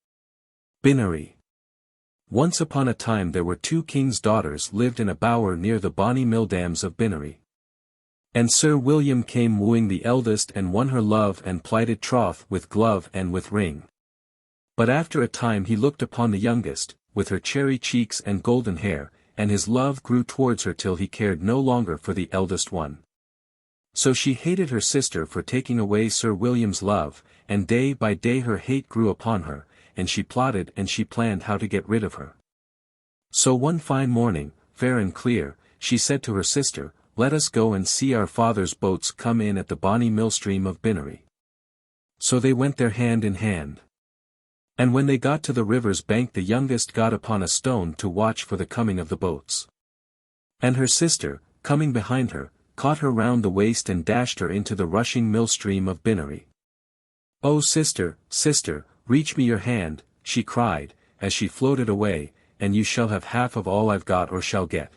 BINNORIE. Once upon a time there were two kings' daughters lived in a bower near the bonny mill dams of Binnorie. And Sir William came wooing the eldest and won her love and plighted troth with glove and with ring. But after a time he looked upon the youngest, with her cherry cheeks and golden hair, and his love grew towards her till he cared no longer for the eldest one. So she hated her sister for taking away Sir William's love, and day by day her hate grew upon her, and she plotted and she planned how to get rid of her. So one fine morning, fair and clear, she said to her sister, "Let us go and see our father's boats come in at the bonny millstream of Binnorie." So they went there hand in hand. And when they got to the river's bank the youngest got upon a stone to watch for the coming of the boats. And her sister, coming behind her, caught her round the waist and dashed her into the rushing millstream of Binnorie. "Oh sister, sister, reach me your hand," she cried, as she floated away, "and you shall have half of all I've got or shall get."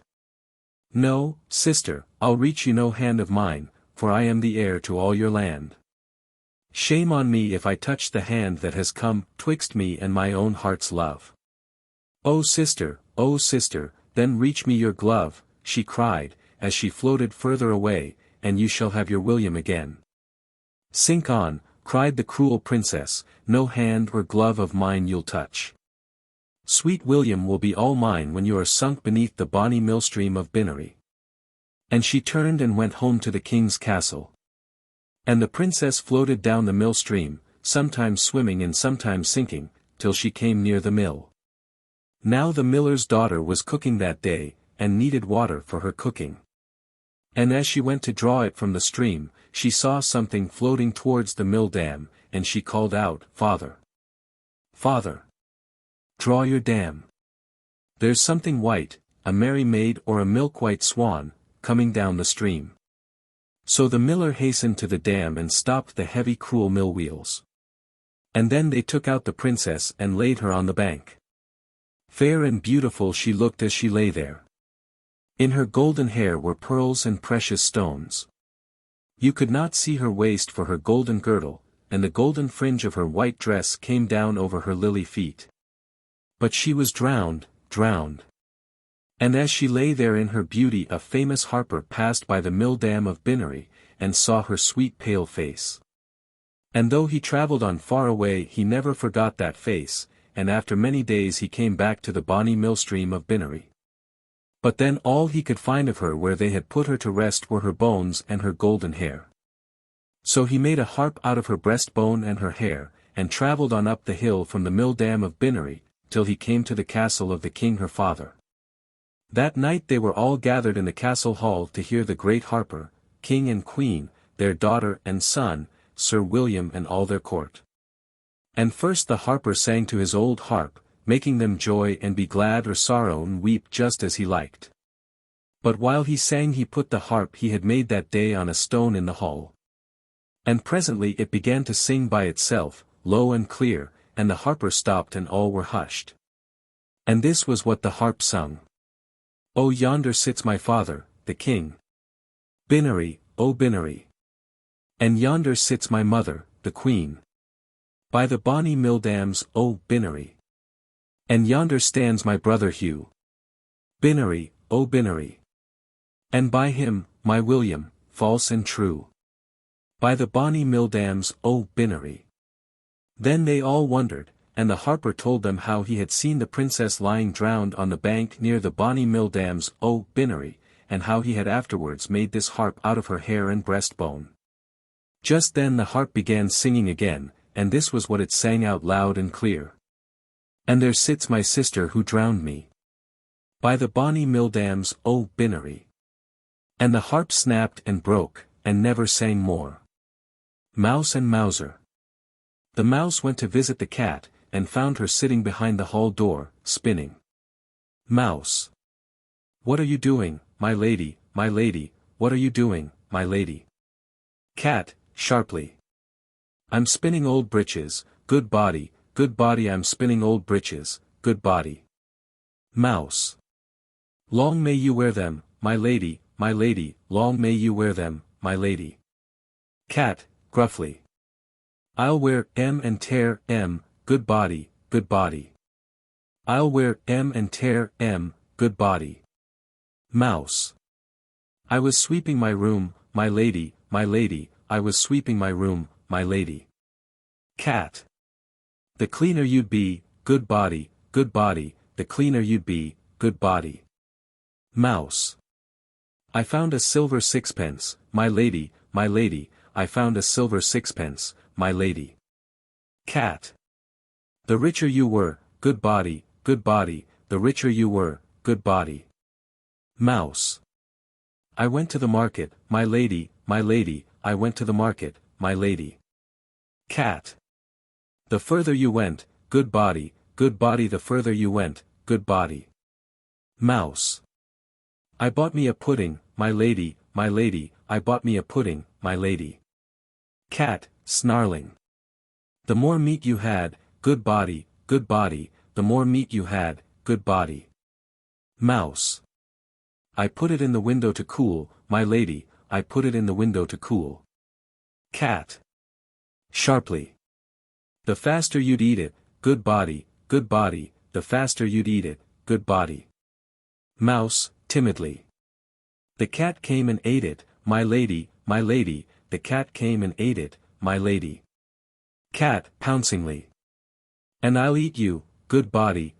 "No, sister, I'll reach you no hand of mine, for I am the heir to all your land. Shame on me if I touch the hand that has come 'twixt me and my own heart's love." Oh sister, then reach me your glove," she cried, as she floated further away, "and you shall have your William again." "Sink on," cried the cruel princess, "no hand or glove of mine you'll touch. Sweet William will be all mine when you are sunk beneath the bonny millstream of Binnorie." And she turned and went home to the king's castle. And the princess floated down the millstream, sometimes swimming and sometimes sinking, till she came near the mill. Now the miller's daughter was cooking that day, and needed water for her cooking. And as she went to draw it from the stream, she saw something floating towards the mill dam, and she called out, "Father! Father! Draw your dam. There's something white, a merry maid or a milk-white swan, coming down the stream." So the miller hastened to the dam and stopped the heavy cruel mill wheels. And then they took out the princess and laid her on the bank. Fair and beautiful she looked as she lay there. In her golden hair were pearls and precious stones. You could not see her waist for her golden girdle, and the golden fringe of her white dress came down over her lily feet. But she was drowned. And as she lay there in her beauty a famous harper passed by the mill dam of Binnorie, and saw her sweet pale face. And though he travelled on far away he never forgot that face, and after many days he came back to the bonny millstream of Binnorie. But then all he could find of her where they had put her to rest were her bones and her golden hair. So he made a harp out of her breastbone and her hair, and travelled on up the hill from the mill dam of Binnorie, till he came to the castle of the king her father. That night they were all gathered in the castle hall to hear the great harper, king and queen, their daughter and son, Sir William and all their court. And first the harper sang to his old harp, making them joy and be glad or sorrow and weep just as he liked. But while he sang he put the harp he had made that day on a stone in the hall. And presently it began to sing by itself, low and clear, and the harper stopped and all were hushed. And this was what the harp sung. "Oh yonder sits my father, the king. Binnorie, oh Binnorie. And yonder sits my mother, the queen. By the bonny mill dams, oh Binnorie. And yonder stands my brother Hugh. Binnorie, oh Binnorie. And by him, my William, false and true. By the bonny mill dams, oh Binnorie." Then they all wondered, and the harper told them how he had seen the princess lying drowned on the bank near the bonny mill dams, oh Binnorie, and how he had afterwards made this harp out of her hair and breastbone. Just then the harp began singing again, and this was what it sang out loud and clear. And there sits my sister who drowned me by the bonny mill dams, O BINNORIE. And the harp snapped and broke, and never sang more. Mouse and Mouser. The mouse went to visit the cat, and found her sitting behind the hall door, spinning. Mouse. What are you doing, my lady, what are you doing, my lady? Cat, sharply. I'm spinning old breeches, good body, I'm spinning old breeches, good body. Mouse. Long may you wear them, my lady, long may you wear them, my lady. Cat, gruffly. I'll wear 'em and tear 'em, good body, good body. I'll wear 'em and tear 'em, good body. Mouse. I was sweeping my room, my lady, I was sweeping my room, my lady. Cat. The cleaner you'd be, good body, the cleaner you'd be, good body. Mouse. I found a silver sixpence, my lady, I found a silver sixpence, my lady. Cat. The richer you were, good body, the richer you were, good body. Mouse. I went to the market, my lady, I went to the market, my lady. Cat. The further you went, good body, the further you went, good body. Mouse. I bought me a pudding, my lady, I bought me a pudding, my lady. Cat, snarling. The more meat you had, good body, the more meat you had, good body. Mouse. I put it in the window to cool, my lady, I put it in the window to cool. Cat. Sharply. The faster you'd eat it, good body, the faster you'd eat it, good body. Mouse, timidly. The cat came and ate it, my lady, the cat came and ate it, my lady. Cat, pouncingly. And I'll eat you, good body,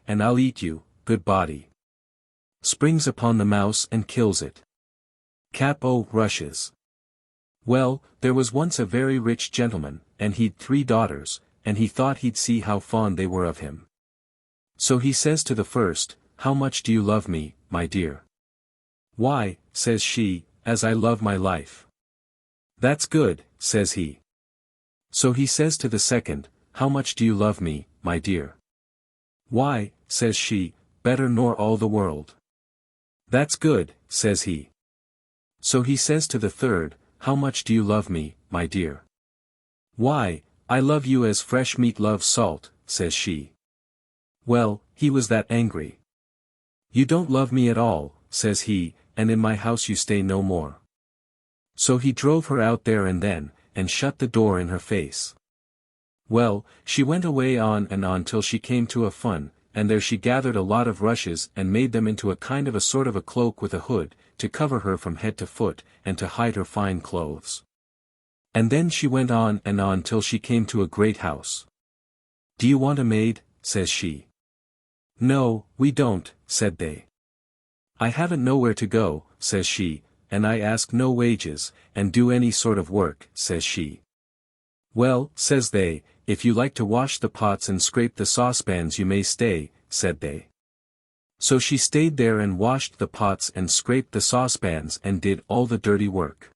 and I'll eat you, good body. Springs upon the mouse and kills it. Cap-o rushes. Well, there was once a very rich gentleman, and he'd 3 daughters, and he thought he'd see how fond they were of him. So he says to the first, "How much do you love me, my dear?" "Why," says she, "as I love my life." "That's good," says he. So he says to the second, "How much do you love me, my dear?" "Why," says she, "better nor all the world." "That's good," says he. So he says to the third, "How much do you love me, my dear?" "Why, I love you as fresh meat loves salt," says she. Well, he was that angry. "You don't love me at all," says he, "and in my house you stay no more." So he drove her out there and then, and shut the door in her face. Well, she went away on and on till she came to a fun, and there she gathered a lot of rushes and made them into a kind of a sort of a cloak with a hood, to cover her from head to foot, and to hide her fine clothes. And then she went on and on till she came to a great house. "Do you want a maid?" says she. "No, we don't," said they. "I haven't nowhere to go," says she, "and I ask no wages, and do any sort of work," says she. "Well," says they, "if you like to wash the pots and scrape the saucepans you may stay," said they. So she stayed there and washed the pots and scraped the saucepans and did all the dirty work.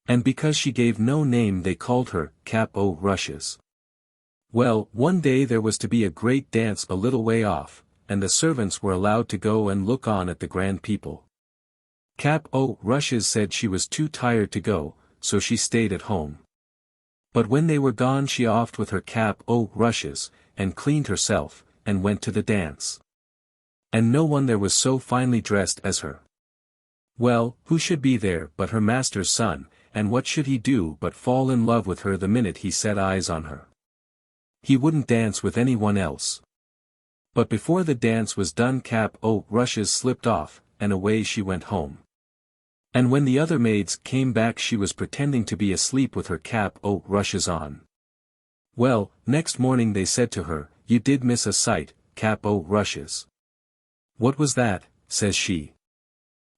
And because she gave no name they called her Cap-o-Rushes. Well, one day there was to be a great dance a little way off, and the servants were allowed to go and look on at the grand people. Cap-o-Rushes said she was too tired to go, so she stayed at home. But when they were gone she offed with her Cap-o-Rushes, and cleaned herself, and went to the dance. And no one there was so finely dressed as her. Well, who should be there but her master's son, and what should he do but fall in love with her the minute he set eyes on her. He wouldn't dance with anyone else. But before the dance was done Cap-o-Rushes slipped off, and away she went home. And when the other maids came back she was pretending to be asleep with her Cap-o-Rushes on. Well, next morning they said to her, "You did miss a sight, Cap-o-Rushes." "What was that?" says she.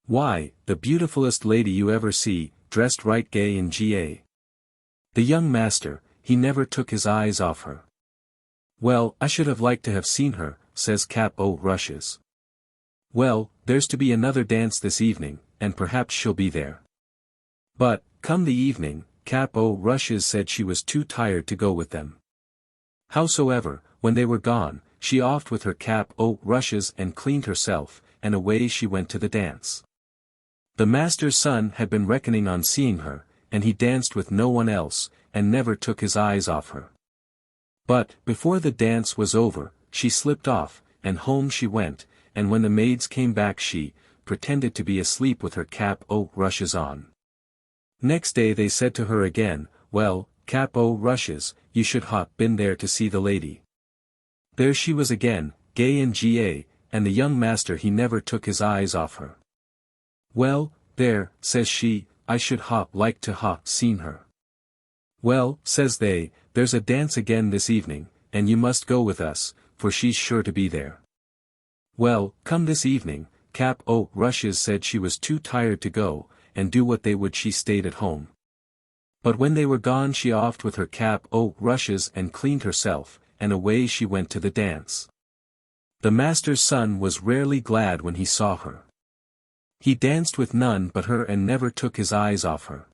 "Why, the beautifulest lady you ever see, dressed right gay in GA. The young master, he never took his eyes off her. Well, I should have liked to have seen her, says Cap O' Rushes. Well, there's to be another dance this evening, and perhaps she'll be there. But, come the evening, Cap O' Rushes said she was too tired to go with them. Howsoever, when they were gone, she offed with her Cap O' Rushes and cleaned herself, and away she went to the dance. The master's son had been reckoning on seeing her, and he danced with no one else, and never took his eyes off her. But, before the dance was over, she slipped off, and home she went, and when the maids came back she pretended to be asleep with her Cap O' Rushes on. Next day they said to her again, well, Cap O' Rushes, you should ha' been there to see the lady. There she was again, gay in GA, and the young master he never took his eyes off her. Well, there, says she, I should ha' liked to ha' seen her. Well, says they, there's a dance again this evening, and you must go with us, for she's sure to be there. Well, come this evening, Cap O' Rushes said she was too tired to go, and do what they would she stayed at home. But when they were gone she offed with her Cap O' Rushes and cleaned herself, and away she went to the dance. The master's son was rarely glad when he saw her. He danced with none but her and never took his eyes off her.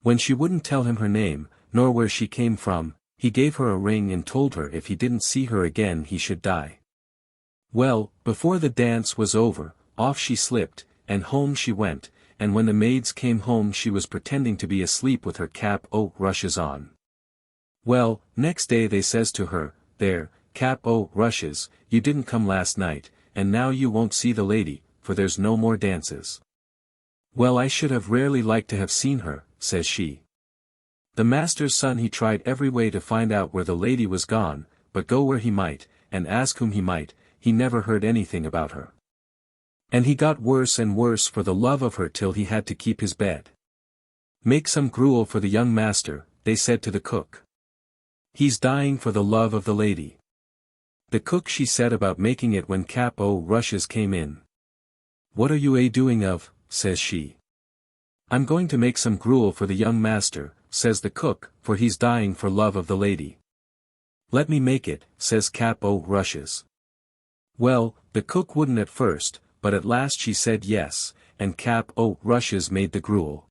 When she wouldn't tell him her name, nor where she came from, he gave her a ring and told her if he didn't see her again he should die. Well, before the dance was over, off she slipped, and home she went, and when the maids came home she was pretending to be asleep with her Cap O' Rushes on. Well, next day they says to her, there, Cap O' Rushes, you didn't come last night, and now you won't see the lady, for there's no more dances. Well, I should have rarely liked to have seen her, says she. The master's son he tried every way to find out where the lady was gone, but go where he might, and ask whom he might, he never heard anything about her. And he got worse and worse for the love of her till he had to keep his bed. Make some gruel for the young master, they said to the cook. He's dying for the love of the lady. The cook she said about making it when Cap O' Rushes came in. What are you doing of, says she. I'm going to make some gruel for the young master, says the cook, for he's dying for love of the lady. Let me make it, says Cap O' Rushes. Well, the cook wouldn't at first, but at last she said yes, and Cap O' Rushes made the gruel.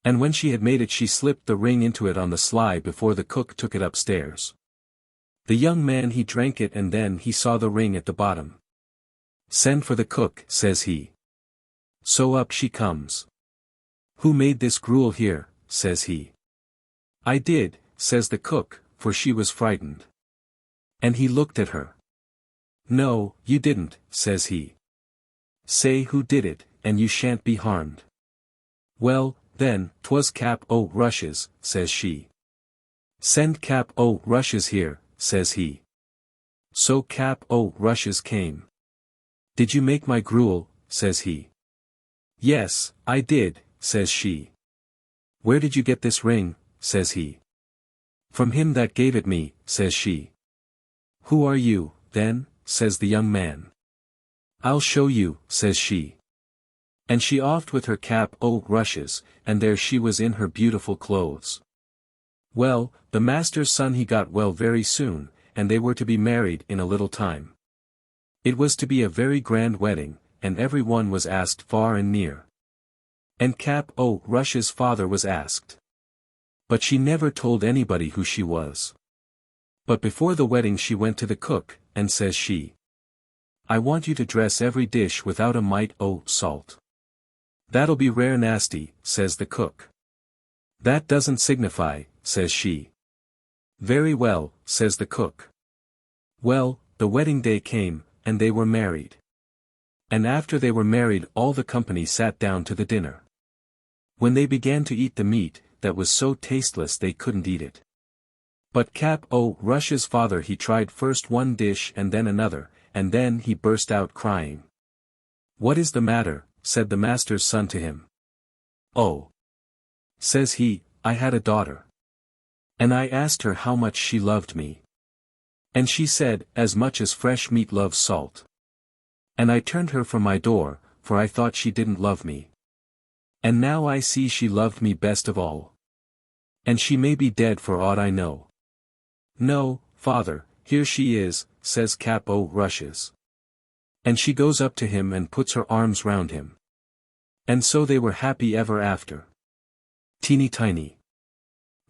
And when she had made it she slipped the ring into it on the sly before the cook took it upstairs. The young man he drank it and then he saw the ring at the bottom. Send for the cook, says he. So up she comes. Who made this gruel here, says he. I did, says the cook, for she was frightened. And he looked at her. No, you didn't, says he. Say who did it, and you shan't be harmed. Well, then, 'twas Cap O' Rushes, says she. Send Cap O' Rushes here, says he. So Cap O' Rushes came. Did you make my gruel, says he. Yes, I did, says she. Where did you get this ring, says he. From him that gave it me, says she. Who are you, then, says the young man. I'll show you, says she. And she offed with her Cap O' Rushes, and there she was in her beautiful clothes. Well, the master's son he got well very soon, and they were to be married in a little time. It was to be a very grand wedding, and every one was asked far and near. And Cap O' Rushes' father was asked. But she never told anybody who she was. But before the wedding she went to the cook, and says she. I want you to dress every dish without a mite o' salt. That'll be rare nasty, says the cook. That doesn't signify, says she. Very well, says the cook. Well, the wedding day came, and they were married. And after they were married all the company sat down to the dinner. When they began to eat the meat, that was so tasteless they couldn't eat it. But Cap O' Rushes' father he tried first one dish and then another, and then he burst out crying. What is the matter, said the master's son to him. Oh, says he, I had a daughter. And I asked her how much she loved me. And she said, as much as fresh meat loves salt. And I turned her from my door, for I thought she didn't love me. And now I see she loved me best of all. And she may be dead for aught I know. No, father, here she is, says Cap-O-Rushes. And she goes up to him and puts her arms round him. And so they were happy ever after. Teeny tiny.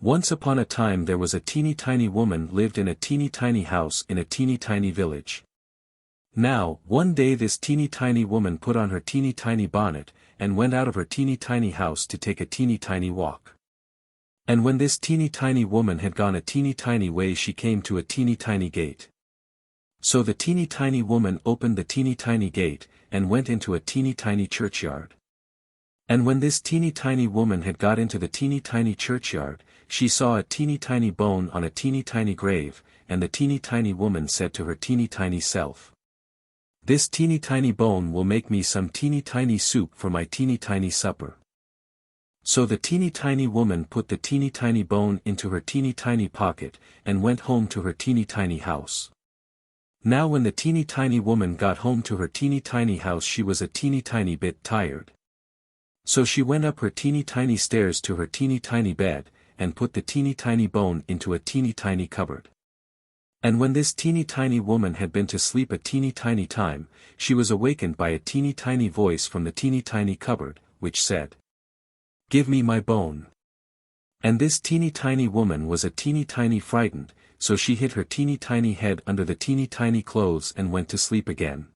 Once upon a time there was a teeny tiny woman lived in a teeny tiny house in a teeny tiny village. Now, one day this teeny tiny woman put on her teeny tiny bonnet, and went out of her teeny tiny house to take a teeny tiny walk. And when this teeny tiny woman had gone a teeny tiny way she came to a teeny tiny gate. So the teeny tiny woman opened the teeny tiny gate, and went into a teeny tiny churchyard. And when this teeny tiny woman had got into the teeny tiny churchyard, she saw a teeny tiny bone on a teeny tiny grave, and the teeny tiny woman said to her teeny tiny self, "This teeny tiny bone will make me some teeny tiny soup for my teeny tiny supper." So the teeny tiny woman put the teeny tiny bone into her teeny tiny pocket, and went home to her teeny tiny house. Now when the teeny tiny woman got home to her teeny tiny house she was a teeny tiny bit tired. So she went up her teeny tiny stairs to her teeny tiny bed, and put the teeny tiny bone into a teeny tiny cupboard. And when this teeny tiny woman had been to sleep a teeny tiny time, she was awakened by a teeny tiny voice from the teeny tiny cupboard, which said, "Give me my bone." And this teeny tiny woman was a teeny tiny frightened, so she hid her teeny tiny head under the teeny tiny clothes and went to sleep again.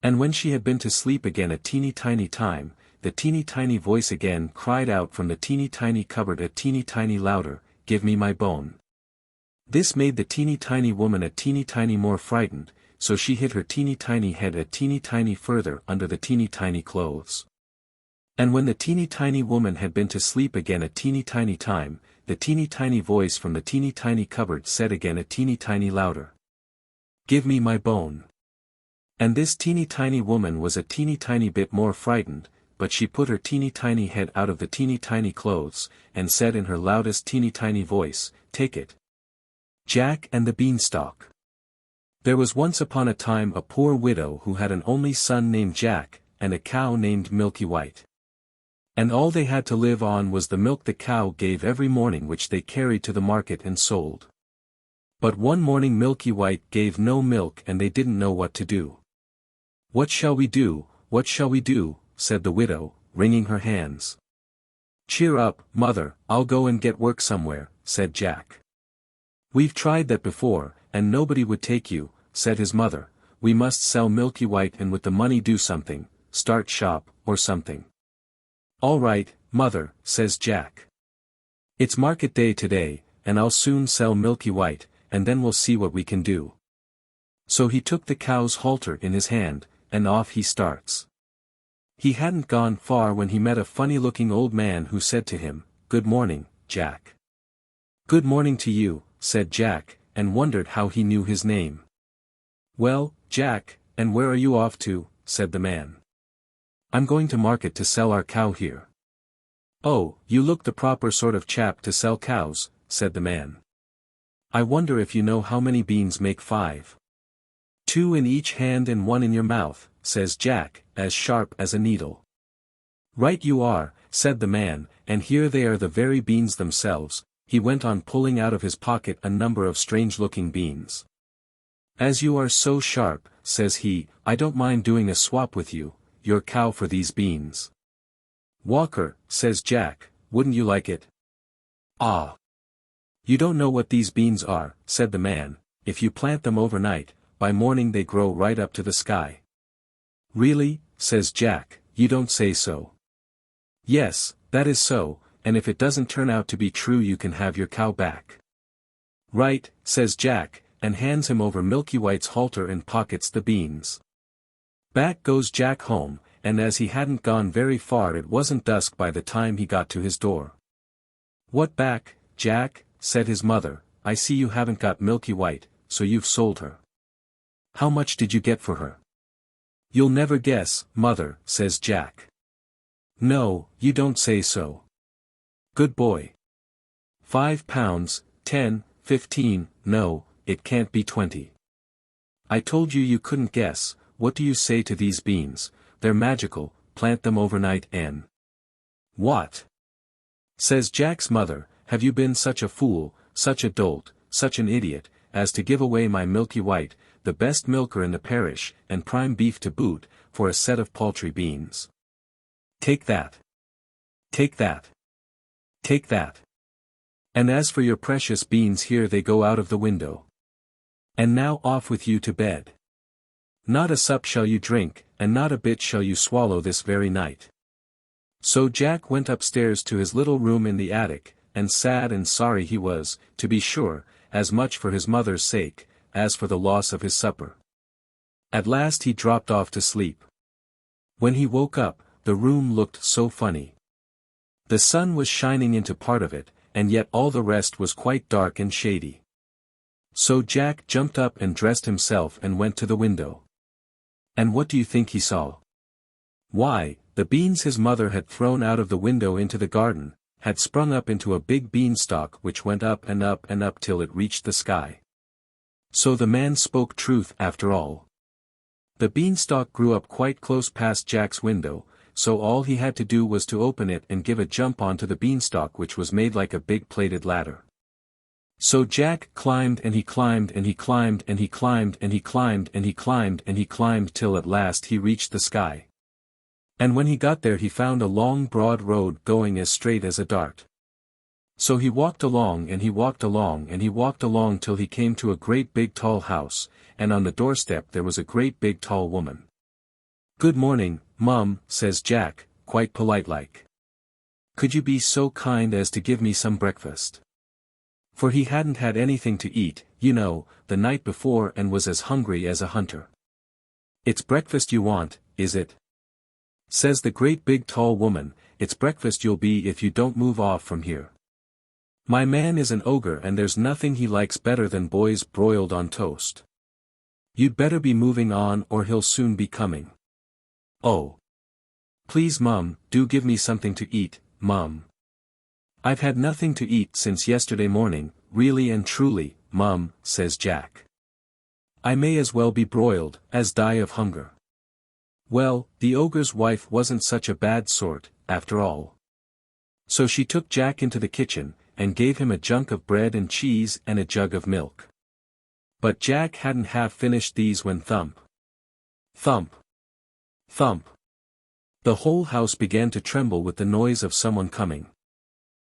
And when she had been to sleep again a teeny tiny time, the teeny tiny voice again cried out from the teeny tiny cupboard a teeny tiny louder, "Give me my bone." This made the teeny tiny woman a teeny tiny more frightened, so she hid her teeny tiny head a teeny tiny further under the teeny tiny clothes. And when the teeny tiny woman had been to sleep again a teeny tiny time, the teeny tiny voice from the teeny tiny cupboard said again a teeny tiny louder, "Give me my bone." And this teeny tiny woman was a teeny tiny bit more frightened, but she put her teeny tiny head out of the teeny tiny clothes, and said in her loudest teeny tiny voice, "Take it." Jack and the Beanstalk. There was once upon a time a poor widow who had an only son named Jack, and a cow named Milky White. And all they had to live on was the milk the cow gave every morning which they carried to the market and sold. But one morning Milky White gave no milk and they didn't know what to do. "What shall we do, what shall we do?" said the widow, wringing her hands. "Cheer up, mother, I'll go and get work somewhere," said Jack. "We've tried that before, and nobody would take you," said his mother. "We must sell Milky White and with the money do something, start shop, or something." "All right, mother," says Jack. "It's market day today, and I'll soon sell Milky White, and then we'll see what we can do." So he took the cow's halter in his hand, and off he starts. He hadn't gone far when he met a funny-looking old man who said to him, "Good morning, Jack." "Good morning to you," said Jack, and wondered how he knew his name. "Well, Jack, and where are you off to?" said the man. "I'm going to market to sell our cow here." "Oh, you look the proper sort of chap to sell cows," said the man. "I wonder if you know how many beans make 5. 2 in each hand and 1 in your mouth," says Jack, as sharp as a needle. "Right you are," said the man, "and here they are the very beans themselves." He went on pulling out of his pocket a number of strange-looking beans. "As you are so sharp," says he, "I don't mind doing a swap with you, your cow for these beans." "Walker," says Jack, "wouldn't you like it?" "Ah! You don't know what these beans are," said the man. "If you plant them overnight, by morning they grow right up to the sky." "Really?" says Jack, "you don't say so." "Yes, that is so, and if it doesn't turn out to be true you can have your cow back." "Right," says Jack, and hands him over Milky White's halter and pockets the beans. Back goes Jack home, and as he hadn't gone very far it wasn't dusk by the time he got to his door. "What back, Jack?" said his mother. "I see you haven't got Milky White, so you've sold her. How much did you get for her?" "You'll never guess, mother," says Jack. "No, you don't say so." "Good boy." £5, 10, 15, no, it can't be 20. "I told you couldn't guess. What do you say to these beans? They're magical, plant them overnight and "What?" says Jack's mother, "have you been such a fool, such a dolt, such an idiot, as to give away my milky white, the best milker in the parish, and prime beef to boot, for a set of paltry beans? Take that! Take that! Take that! And as for your precious beans, here they go out of the window. And now off with you to bed. Not a sup shall you drink, and not a bit shall you swallow this very night." So Jack went upstairs to his little room in the attic, and sad and sorry he was, to be sure, as much for his mother's sake, as for the loss of his supper. At last he dropped off to sleep. When he woke up, the room looked so funny. The sun was shining into part of it, and yet all the rest was quite dark and shady. So Jack jumped up and dressed himself and went to the window. And what do you think he saw? Why, the beans his mother had thrown out of the window into the garden, had sprung up into a big beanstalk which went up and up and up till it reached the sky. So the man spoke truth after all. The beanstalk grew up quite close past Jack's window, so all he had to do was to open it and give a jump onto the beanstalk, which was made like a big plated ladder. So Jack climbed and he climbed and he climbed and he climbed and he climbed and he climbed and he climbed till at last he reached the sky. And when he got there he found a long broad road going as straight as a dart. So he walked along and he walked along and he walked along till he came to a great big tall house, and on the doorstep there was a great big tall woman. "Good morning, Mum," says Jack, quite polite-like. "Could you be so kind as to give me some breakfast?" For he hadn't had anything to eat, you know, the night before, and was as hungry as a hunter. "It's breakfast you want, is it?" says the great big tall woman. "It's breakfast you'll be if you don't move off from here. My man is an ogre, and there's nothing he likes better than boys broiled on toast. You'd better be moving on or he'll soon be coming." "Oh. Please Mum, do give me something to eat, Mum. I've had nothing to eat since yesterday morning, really and truly, Mum," says Jack. "I may as well be broiled, as die of hunger." Well, the ogre's wife wasn't such a bad sort, after all. So she took Jack into the kitchen, and gave him a junk of bread and cheese and a jug of milk. But Jack hadn't half finished these when thump, thump, thump, the whole house began to tremble with the noise of someone coming.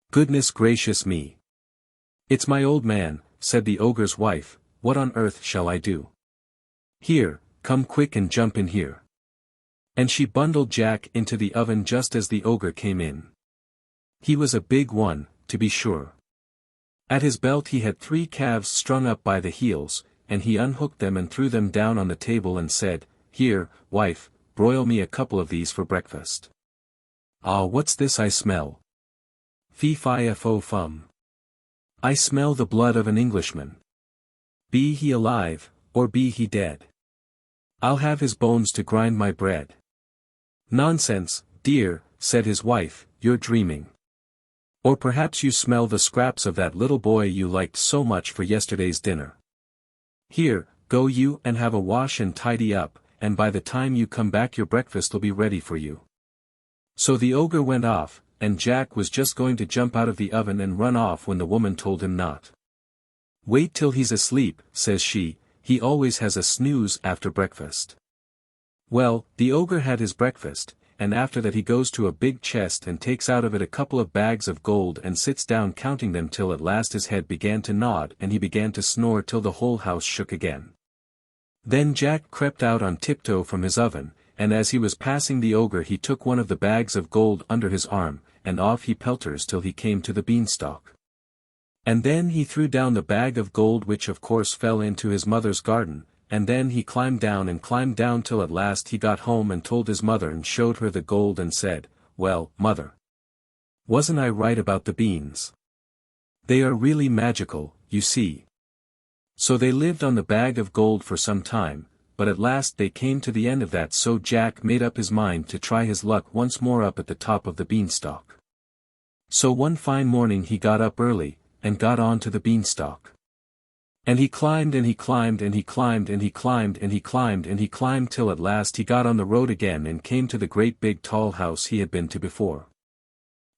"Goodness gracious me! It's my old man," said the ogre's wife. "What on earth shall I do? Here, come quick and jump in here." And she bundled Jack into the oven just as the ogre came in. He was a big one, to be sure. At his belt he had 3 calves strung up by the heels, and he unhooked them and threw them down on the table and said, "Here, wife, broil me a couple of these for breakfast." "Ah, what's this I smell? Fee-fi-fo-fum. I smell the blood of an Englishman. Be he alive, or be he dead. I'll have his bones to grind my bread." "Nonsense, dear," said his wife, "you're dreaming. Or perhaps you smell the scraps of that little boy you liked so much for yesterday's dinner. Here, go you and have a wash and tidy up, and by the time you come back your breakfast'll be ready for you." So the ogre went off, and Jack was just going to jump out of the oven and run off when the woman told him not. "Wait till he's asleep," says she, "he always has a snooze after breakfast." Well, the ogre had his breakfast, and after that he goes to a big chest and takes out of it a couple of bags of gold and sits down counting them till at last his head began to nod and he began to snore till the whole house shook again. Then Jack crept out on tiptoe from his oven, and as he was passing the ogre he took one of the bags of gold under his arm, and off he pelters till he came to the beanstalk. And then he threw down the bag of gold, which of course fell into his mother's garden, and then he climbed down till at last he got home and told his mother and showed her the gold and said, "Well, mother, wasn't I right about the beans? They are really magical, you see." So they lived on the bag of gold for some time, but at last they came to the end of that, so Jack made up his mind to try his luck once more up at the top of the beanstalk. So one fine morning he got up early, and got on to the beanstalk. And he climbed and he climbed and he climbed and he climbed and he climbed and he climbed till at last he got on the road again and came to the great big tall house he had been to before.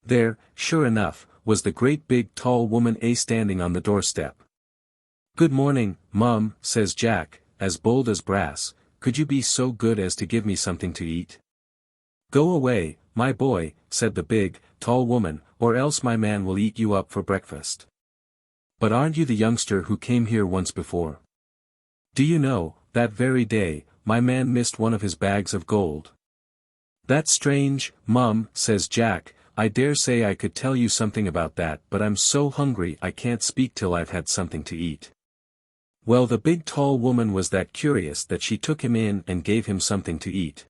There, sure enough, was the great big tall woman standing on the doorstep. "Good morning, Mum," says Jack, as bold as brass, "could you be so good as to give me something to eat?" "Go away, my boy," said the big, tall woman, "or else my man will eat you up for breakfast. But aren't you the youngster who came here once before? Do you know, that very day, my man missed one of his bags of gold." "That's strange, Mum," says Jack, "I dare say I could tell you something about that, but I'm so hungry I can't speak till I've had something to eat." Well, the big tall woman was that curious that she took him in and gave him something to eat.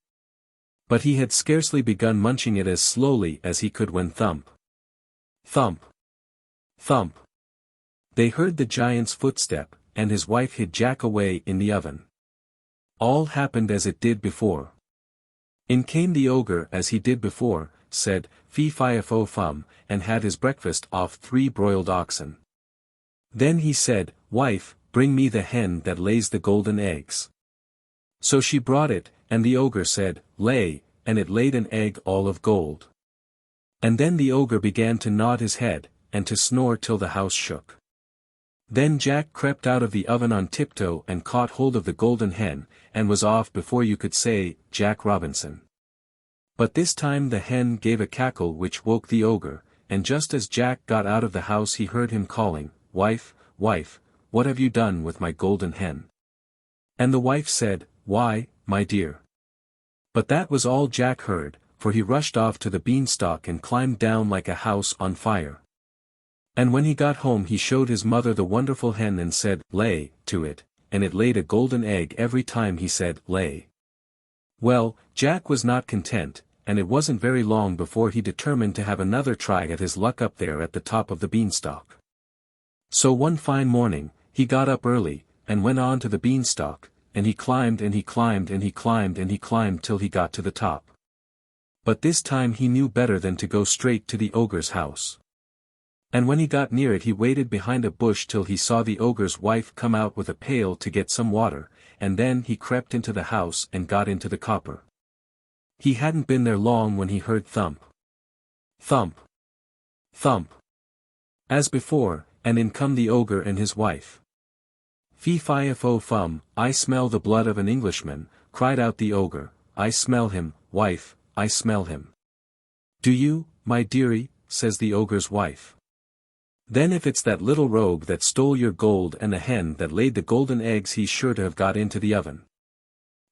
But he had scarcely begun munching it as slowly as he could when thump, thump, thump. They heard the giant's footstep, and his wife hid Jack away in the oven. All happened as it did before. In came the ogre as he did before, said, "Fee-fi-fo-fum," and had his breakfast off 3 broiled oxen. Then he said, "Wife, bring me the hen that lays the golden eggs." So she brought it, and the ogre said, "Lay," and it laid an egg all of gold. And then the ogre began to nod his head, and to snore till the house shook. Then Jack crept out of the oven on tiptoe and caught hold of the golden hen, and was off before you could say, Jack Robinson. But this time the hen gave a cackle which woke the ogre, and just as Jack got out of the house he heard him calling, "Wife, wife, what have you done with my golden hen?" And the wife said, "Why, my dear." But that was all Jack heard, for he rushed off to the beanstalk and climbed down like a house on fire. And when he got home he showed his mother the wonderful hen and said, "Lay," to it, and it laid a golden egg every time he said, "Lay." Well, Jack was not content, and it wasn't very long before he determined to have another try at his luck up there at the top of the beanstalk. So one fine morning, he got up early, and went on to the beanstalk, and he climbed and he climbed and he climbed and he climbed till he got to the top. But this time he knew better than to go straight to the ogre's house. And when he got near it he waited behind a bush till he saw the ogre's wife come out with a pail to get some water, and then he crept into the house and got into the copper. He hadn't been there long when he heard thump, thump, thump, as before, and in come the ogre and his wife. "Fee-fi-fo-fum, I smell the blood of an Englishman," cried out the ogre, "I smell him, wife, I smell him." "Do you, my dearie?" says the ogre's wife. "Then if it's that little rogue that stole your gold and the hen that laid the golden eggs he's sure to have got into the oven."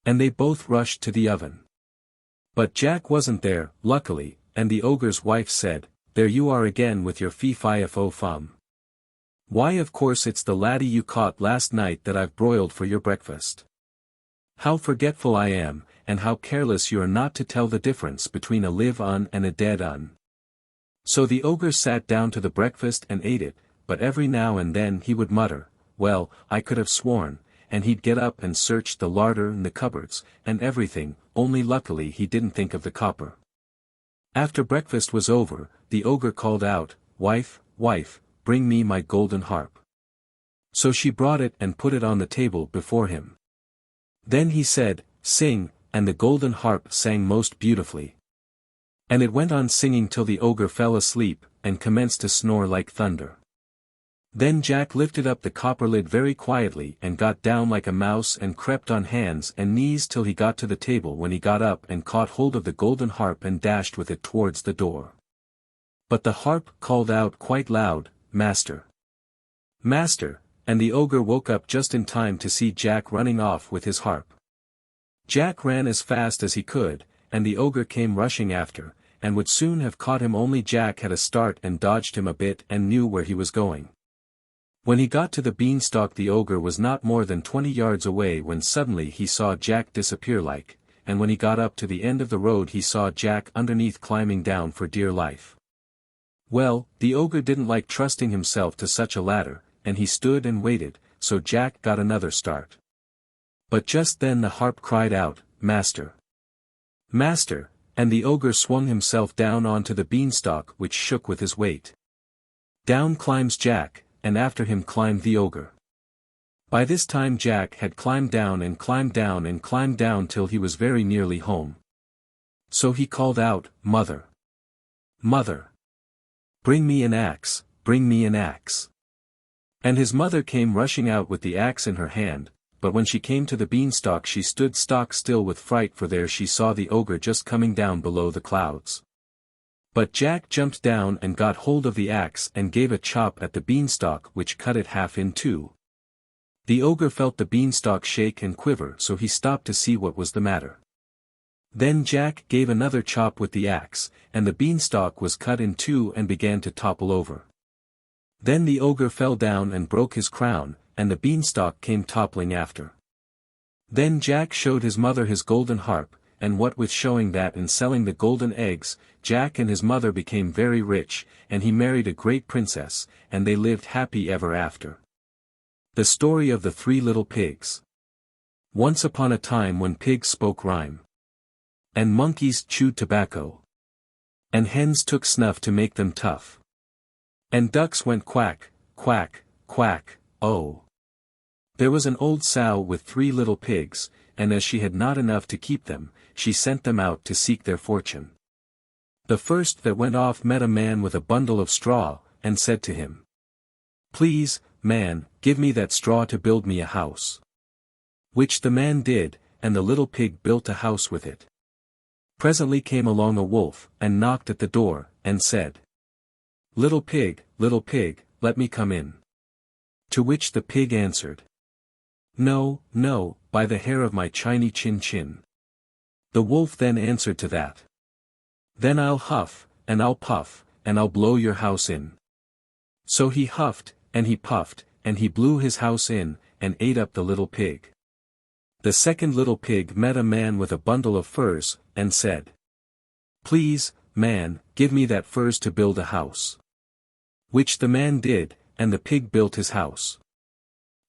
And they both rushed to the oven. But Jack wasn't there, luckily, and the ogre's wife said, "There you are again with your fee-fi-fo-fum. Why of course it's the laddie you caught last night that I've broiled for your breakfast. How forgetful I am, and how careless you are not to tell the difference between a live-un and a dead-un." So the ogre sat down to the breakfast and ate it, but every now and then he would mutter, "Well, I could have sworn," and he'd get up and search the larder and the cupboards, and everything, only luckily he didn't think of the copper. After breakfast was over, the ogre called out, "Wife, wife, bring me my golden harp." So she brought it and put it on the table before him. Then he said, "Sing," and the golden harp sang most beautifully. And it went on singing till the ogre fell asleep, and commenced to snore like thunder. Then Jack lifted up the copper lid very quietly and got down like a mouse and crept on hands and knees till he got to the table, when he got up and caught hold of the golden harp and dashed with it towards the door. But the harp called out quite loud, "Master! Master!" and the ogre woke up just in time to see Jack running off with his harp. Jack ran as fast as he could, and the ogre came rushing after, and would soon have caught him, only Jack had a start and dodged him a bit and knew where he was going. When he got to the beanstalk the ogre was not more than 20 yards away when suddenly he saw Jack disappear like, and when he got up to the end of the road he saw Jack underneath climbing down for dear life. Well, the ogre didn't like trusting himself to such a ladder, and he stood and waited, so Jack got another start. But just then the harp cried out, "Master! Master!" and the ogre swung himself down onto the beanstalk, which shook with his weight. Down climbs Jack, and after him climbed the ogre. By this time Jack had climbed down and climbed down and climbed down till he was very nearly home. So he called out, "Mother! Mother! Bring me an axe, bring me an axe. And his mother came rushing out with the axe in her hand, but when she came to the beanstalk she stood stock still with fright, for there she saw the ogre just coming down below the clouds. But Jack jumped down and got hold of the axe and gave a chop at the beanstalk which cut it half in two. The ogre felt the beanstalk shake and quiver, so he stopped to see what was the matter. Then Jack gave another chop with the axe, and the beanstalk was cut in two and began to topple over. Then the ogre fell down and broke his crown, and the beanstalk came toppling after. Then Jack showed his mother his golden harp, and what with showing that and selling the golden eggs, Jack and his mother became very rich, and he married a great princess, and they lived happy ever after. The story of the three little pigs. Once upon a time when pigs spoke rhyme, and monkeys chewed tobacco, and hens took snuff to make them tough, and ducks went quack, quack, quack, oh. There was an old sow with three little pigs, and as she had not enough to keep them, she sent them out to seek their fortune. The first that went off met a man with a bundle of straw, and said to him, "Please, man, give me that straw to build me a house." Which the man did, and the little pig built a house with it. Presently came along a wolf, and knocked at the door, and said, little pig, let me come in." To which the pig answered, "No, no, by the hair of my chiny chin chin." The wolf then answered to that, "Then I'll huff, and I'll puff, and I'll blow your house in." So he huffed, and he puffed, and he blew his house in, and ate up the little pig. The second little pig met a man with a bundle of furs, and said, "Please, man, give me that furs to build a house." Which the man did, and the pig built his house.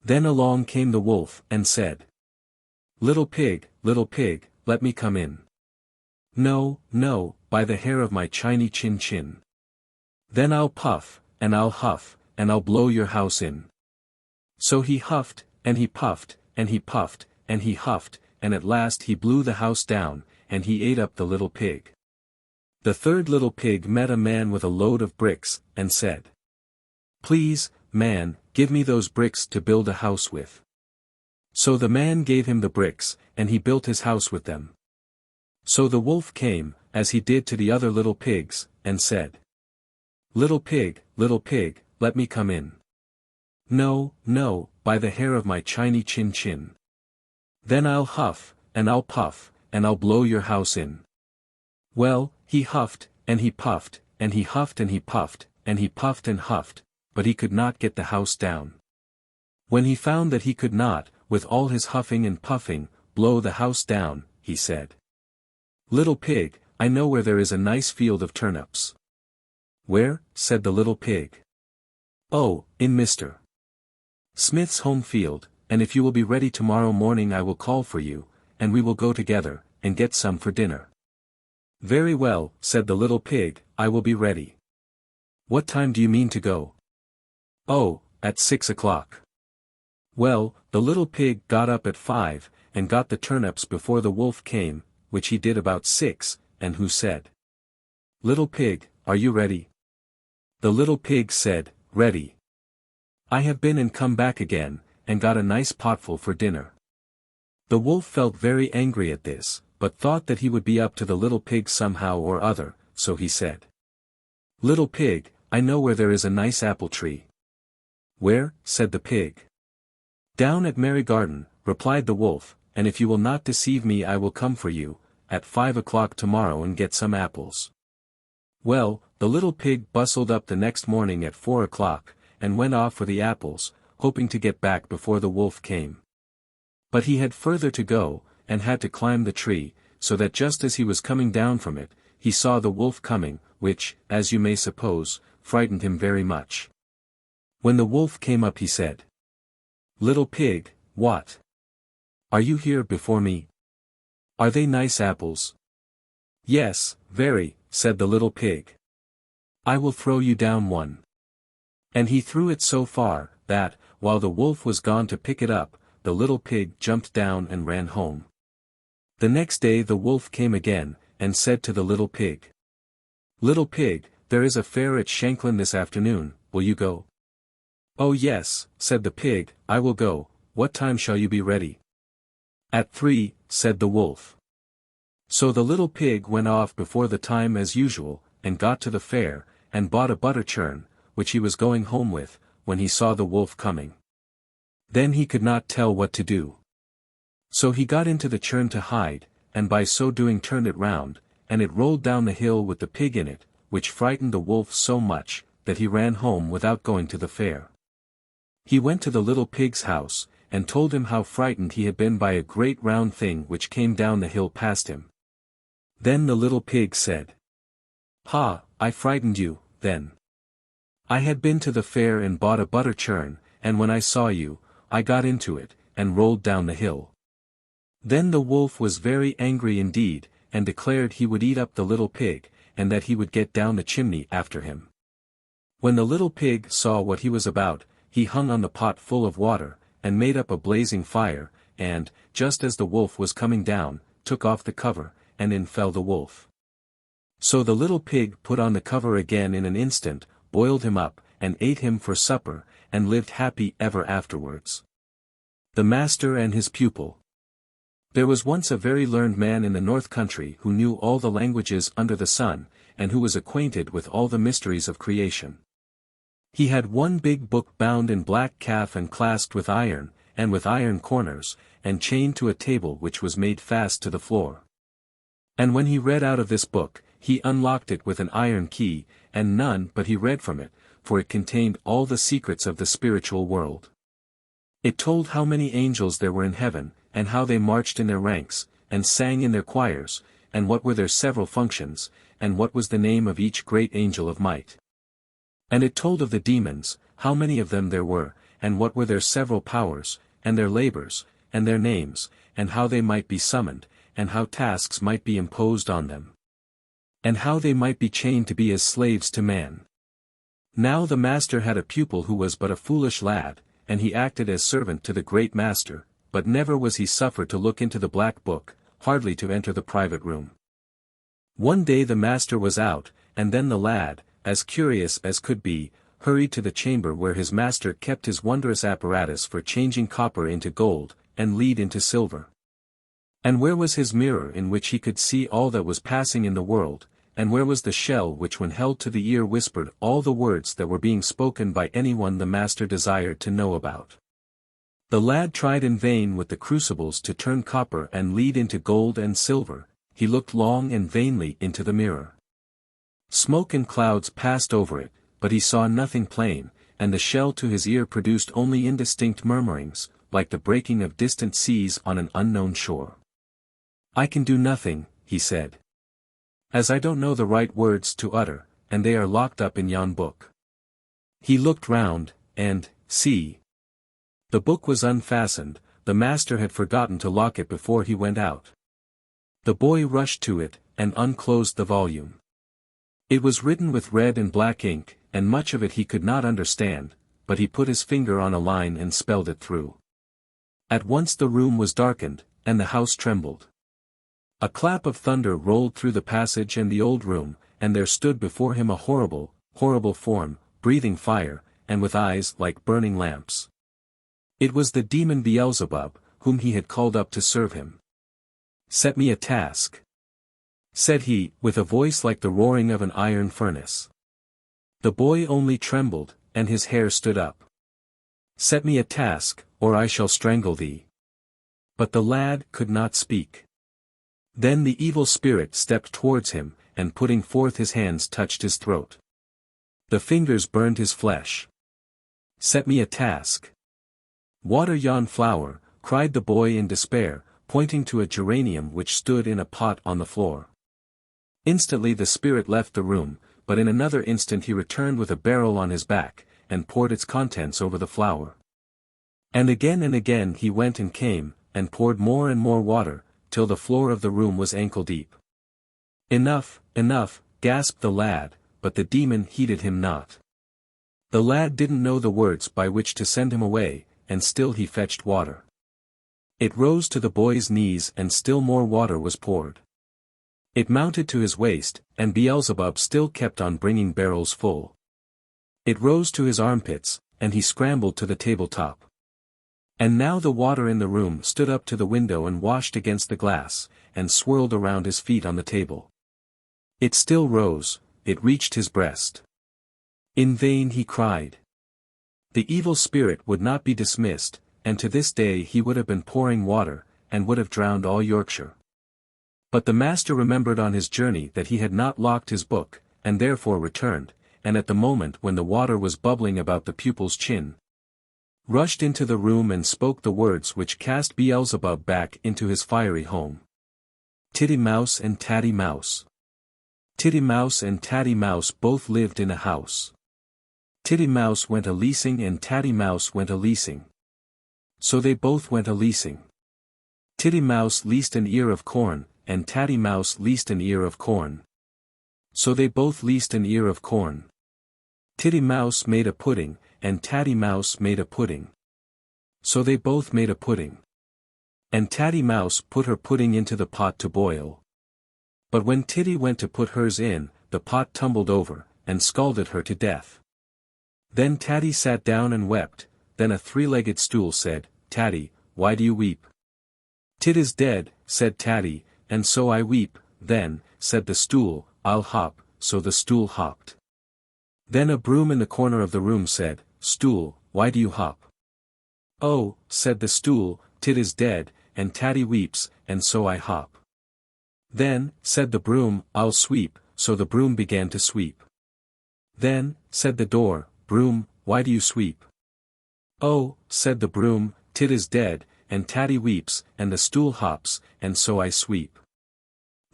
Then along came the wolf, and said, little pig, let me come in." "No, no, by the hair of my chiny chin chin." "Then I'll puff, and I'll huff, and I'll blow your house in." So he huffed, and he puffed, and he puffed, and he huffed, and at last he blew the house down, and he ate up the little pig. The third little pig met a man with a load of bricks, and said, "Please, man, give me those bricks to build a house with." So the man gave him the bricks, and he built his house with them. So the wolf came, as he did to the other little pigs, and said, little pig, let me come in." "No, no, by the hair of my chiny chin chin." "Then I'll huff, and I'll puff, and I'll blow your house in." Well, he huffed, and he puffed, and he huffed and he puffed, and he puffed and huffed, but he could not get the house down. When he found that he could not, with all his huffing and puffing, blow the house down, he said, "Little pig, I know where there is a nice field of turnips." "Where?" said the little pig. "Oh, in Mr. Smith's home field, and if you will be ready tomorrow morning I will call for you, and we will go together, and get some for dinner." "Very well," said the little pig, "I will be ready." "What time do you mean to go?" "Oh, at 6 o'clock. Well, the little pig got up at 5, and got the turnips before the wolf came, which he did about 6, and who said, "Little pig, are you ready?" The little pig said, "Ready. I have been and come back again, and got a nice potful for dinner." The wolf felt very angry at this, but thought that he would be up to the little pig somehow or other, so he said, "Little pig, I know where there is a nice apple tree." "Where?" said the pig. "Down at Merry Garden," replied the wolf, "and if you will not deceive me I will come for you, at 5 o'clock tomorrow and get some apples." Well, the little pig bustled up the next morning at 4 o'clock, and went off for the apples, hoping to get back before the wolf came. But he had further to go, and had to climb the tree, so that just as he was coming down from it, he saw the wolf coming, which, as you may suppose, frightened him very much. When the wolf came up he said, "Little pig, what? Are you here before me? Are they nice apples?" "Yes, very," said the little pig. "I will throw you down one." And he threw it so far, that, while the wolf was gone to pick it up, the little pig jumped down and ran home. The next day the wolf came again, and said to the little pig, "Little pig, there is a fair at Shanklin this afternoon, will you go? Oh yes, said the pig, I will go. What time shall you be ready? At 3, said the wolf. So the little pig went off before the time as usual, and got to the fair, and bought a butter churn, which he was going home with, when he saw the wolf coming. Then he could not tell what to do. So he got into the churn to hide, and by so doing turned it round, and it rolled down the hill with the pig in it, which frightened the wolf so much, that he ran home without going to the fair. He went to the little pig's house, and told him how frightened he had been by a great round thing which came down the hill past him. Then the little pig said, "Ha, I frightened you, then. I had been to the fair and bought a butter churn, and when I saw you, I got into it, and rolled down the hill." Then the wolf was very angry indeed, and declared he would eat up the little pig, and that he would get down the chimney after him. When the little pig saw what he was about, he hung on the pot full of water, and made up a blazing fire, and, just as the wolf was coming down, took off the cover, and in fell the wolf. So the little pig put on the cover again in an instant, boiled him up, and ate him for supper, and lived happy ever afterwards. The Master and his Pupil. There was once a very learned man in the north country who knew all the languages under the sun, and who was acquainted with all the mysteries of creation. He had one big book bound in black calf and clasped with iron, and with iron corners, and chained to a table which was made fast to the floor. And when he read out of this book, he unlocked it with an iron key, and none but he read from it, for it contained all the secrets of the spiritual world. It told how many angels there were in heaven, and how they marched in their ranks, and sang in their choirs, and what were their several functions, and what was the name of each great angel of might. And it told of the demons, how many of them there were, and what were their several powers, and their labors, and their names, and how they might be summoned, and how tasks might be imposed on them, and how they might be chained to be as slaves to man. Now the master had a pupil who was but a foolish lad, and he acted as servant to the great master, but never was he suffered to look into the black book, hardly to enter the private room. One day the master was out, and then the lad, as curious as could be, hurried to the chamber where his master kept his wondrous apparatus for changing copper into gold, and lead into silver. And where was his mirror in which he could see all that was passing in the world, and where was the shell which when held to the ear whispered all the words that were being spoken by anyone the master desired to know about? The lad tried in vain with the crucibles to turn copper and lead into gold and silver. He looked long and vainly into the mirror. Smoke and clouds passed over it, but he saw nothing plain, and the shell to his ear produced only indistinct murmurings, like the breaking of distant seas on an unknown shore. "I can do nothing," he said, "as I don't know the right words to utter, and they are locked up in yon book." He looked round, and, see! The book was unfastened. The master had forgotten to lock it before he went out. The boy rushed to it, and unclosed the volume. It was written with red and black ink, and much of it he could not understand, but he put his finger on a line and spelled it through. At once the room was darkened, and the house trembled. A clap of thunder rolled through the passage and the old room, and there stood before him a horrible, horrible form, breathing fire, and with eyes like burning lamps. It was the demon Beelzebub, whom he had called up to serve him. "Set me a task," said he, with a voice like the roaring of an iron furnace. The boy only trembled, and his hair stood up. "Set me a task, or I shall strangle thee." But the lad could not speak. Then the evil spirit stepped towards him, and putting forth his hands touched his throat. The fingers burned his flesh. "Set me a task." "Water yon flower," cried the boy in despair, pointing to a geranium which stood in a pot on the floor. Instantly the spirit left the room, but in another instant he returned with a barrel on his back, and poured its contents over the flower. And again he went and came, and poured more and more water, till the floor of the room was ankle deep. "Enough, enough," gasped the lad, but the demon heeded him not. The lad didn't know the words by which to send him away, and still he fetched water. It rose to the boy's knees and still more water was poured. It mounted to his waist, and Beelzebub still kept on bringing barrels full. It rose to his armpits, and he scrambled to the tabletop. And now the water in the room stood up to the window and washed against the glass, and swirled around his feet on the table. It still rose, it reached his breast. In vain he cried. The evil spirit would not be dismissed, and to this day he would have been pouring water, and would have drowned all Yorkshire. But the master remembered on his journey that he had not locked his book, and therefore returned, and at the moment when the water was bubbling about the pupil's chin, rushed into the room and spoke the words which cast Beelzebub back into his fiery home. Titty Mouse and Tatty Mouse. Titty Mouse and Tatty Mouse both lived in a house. Titty Mouse went a-leasing and Tatty Mouse went a-leasing. So they both went a-leasing. Titty Mouse leased an ear of corn, and Tatty Mouse leased an ear of corn. So they both leased an ear of corn. Titty Mouse made a pudding, and Tatty Mouse made a pudding. So they both made a pudding. And Tatty Mouse put her pudding into the pot to boil. But when Titty went to put hers in, the pot tumbled over, and scalded her to death. Then Tatty sat down and wept, then a three-legged stool said, "Tatty, why do you weep?" "Tit is dead," said Tatty, "and so I weep." Then, said the stool, "I'll hop," so the stool hopped. Then a broom in the corner of the room said, "Stool, why do you hop?" "Oh," said the stool, "Tit is dead, and Tatty weeps, and so I hop." Then, said the broom, "I'll sweep," so the broom began to sweep. Then, said the door, "Broom, why do you sweep?" "Oh," said the broom, "Tit is dead, and Tatty weeps, and the stool hops, and so I sweep."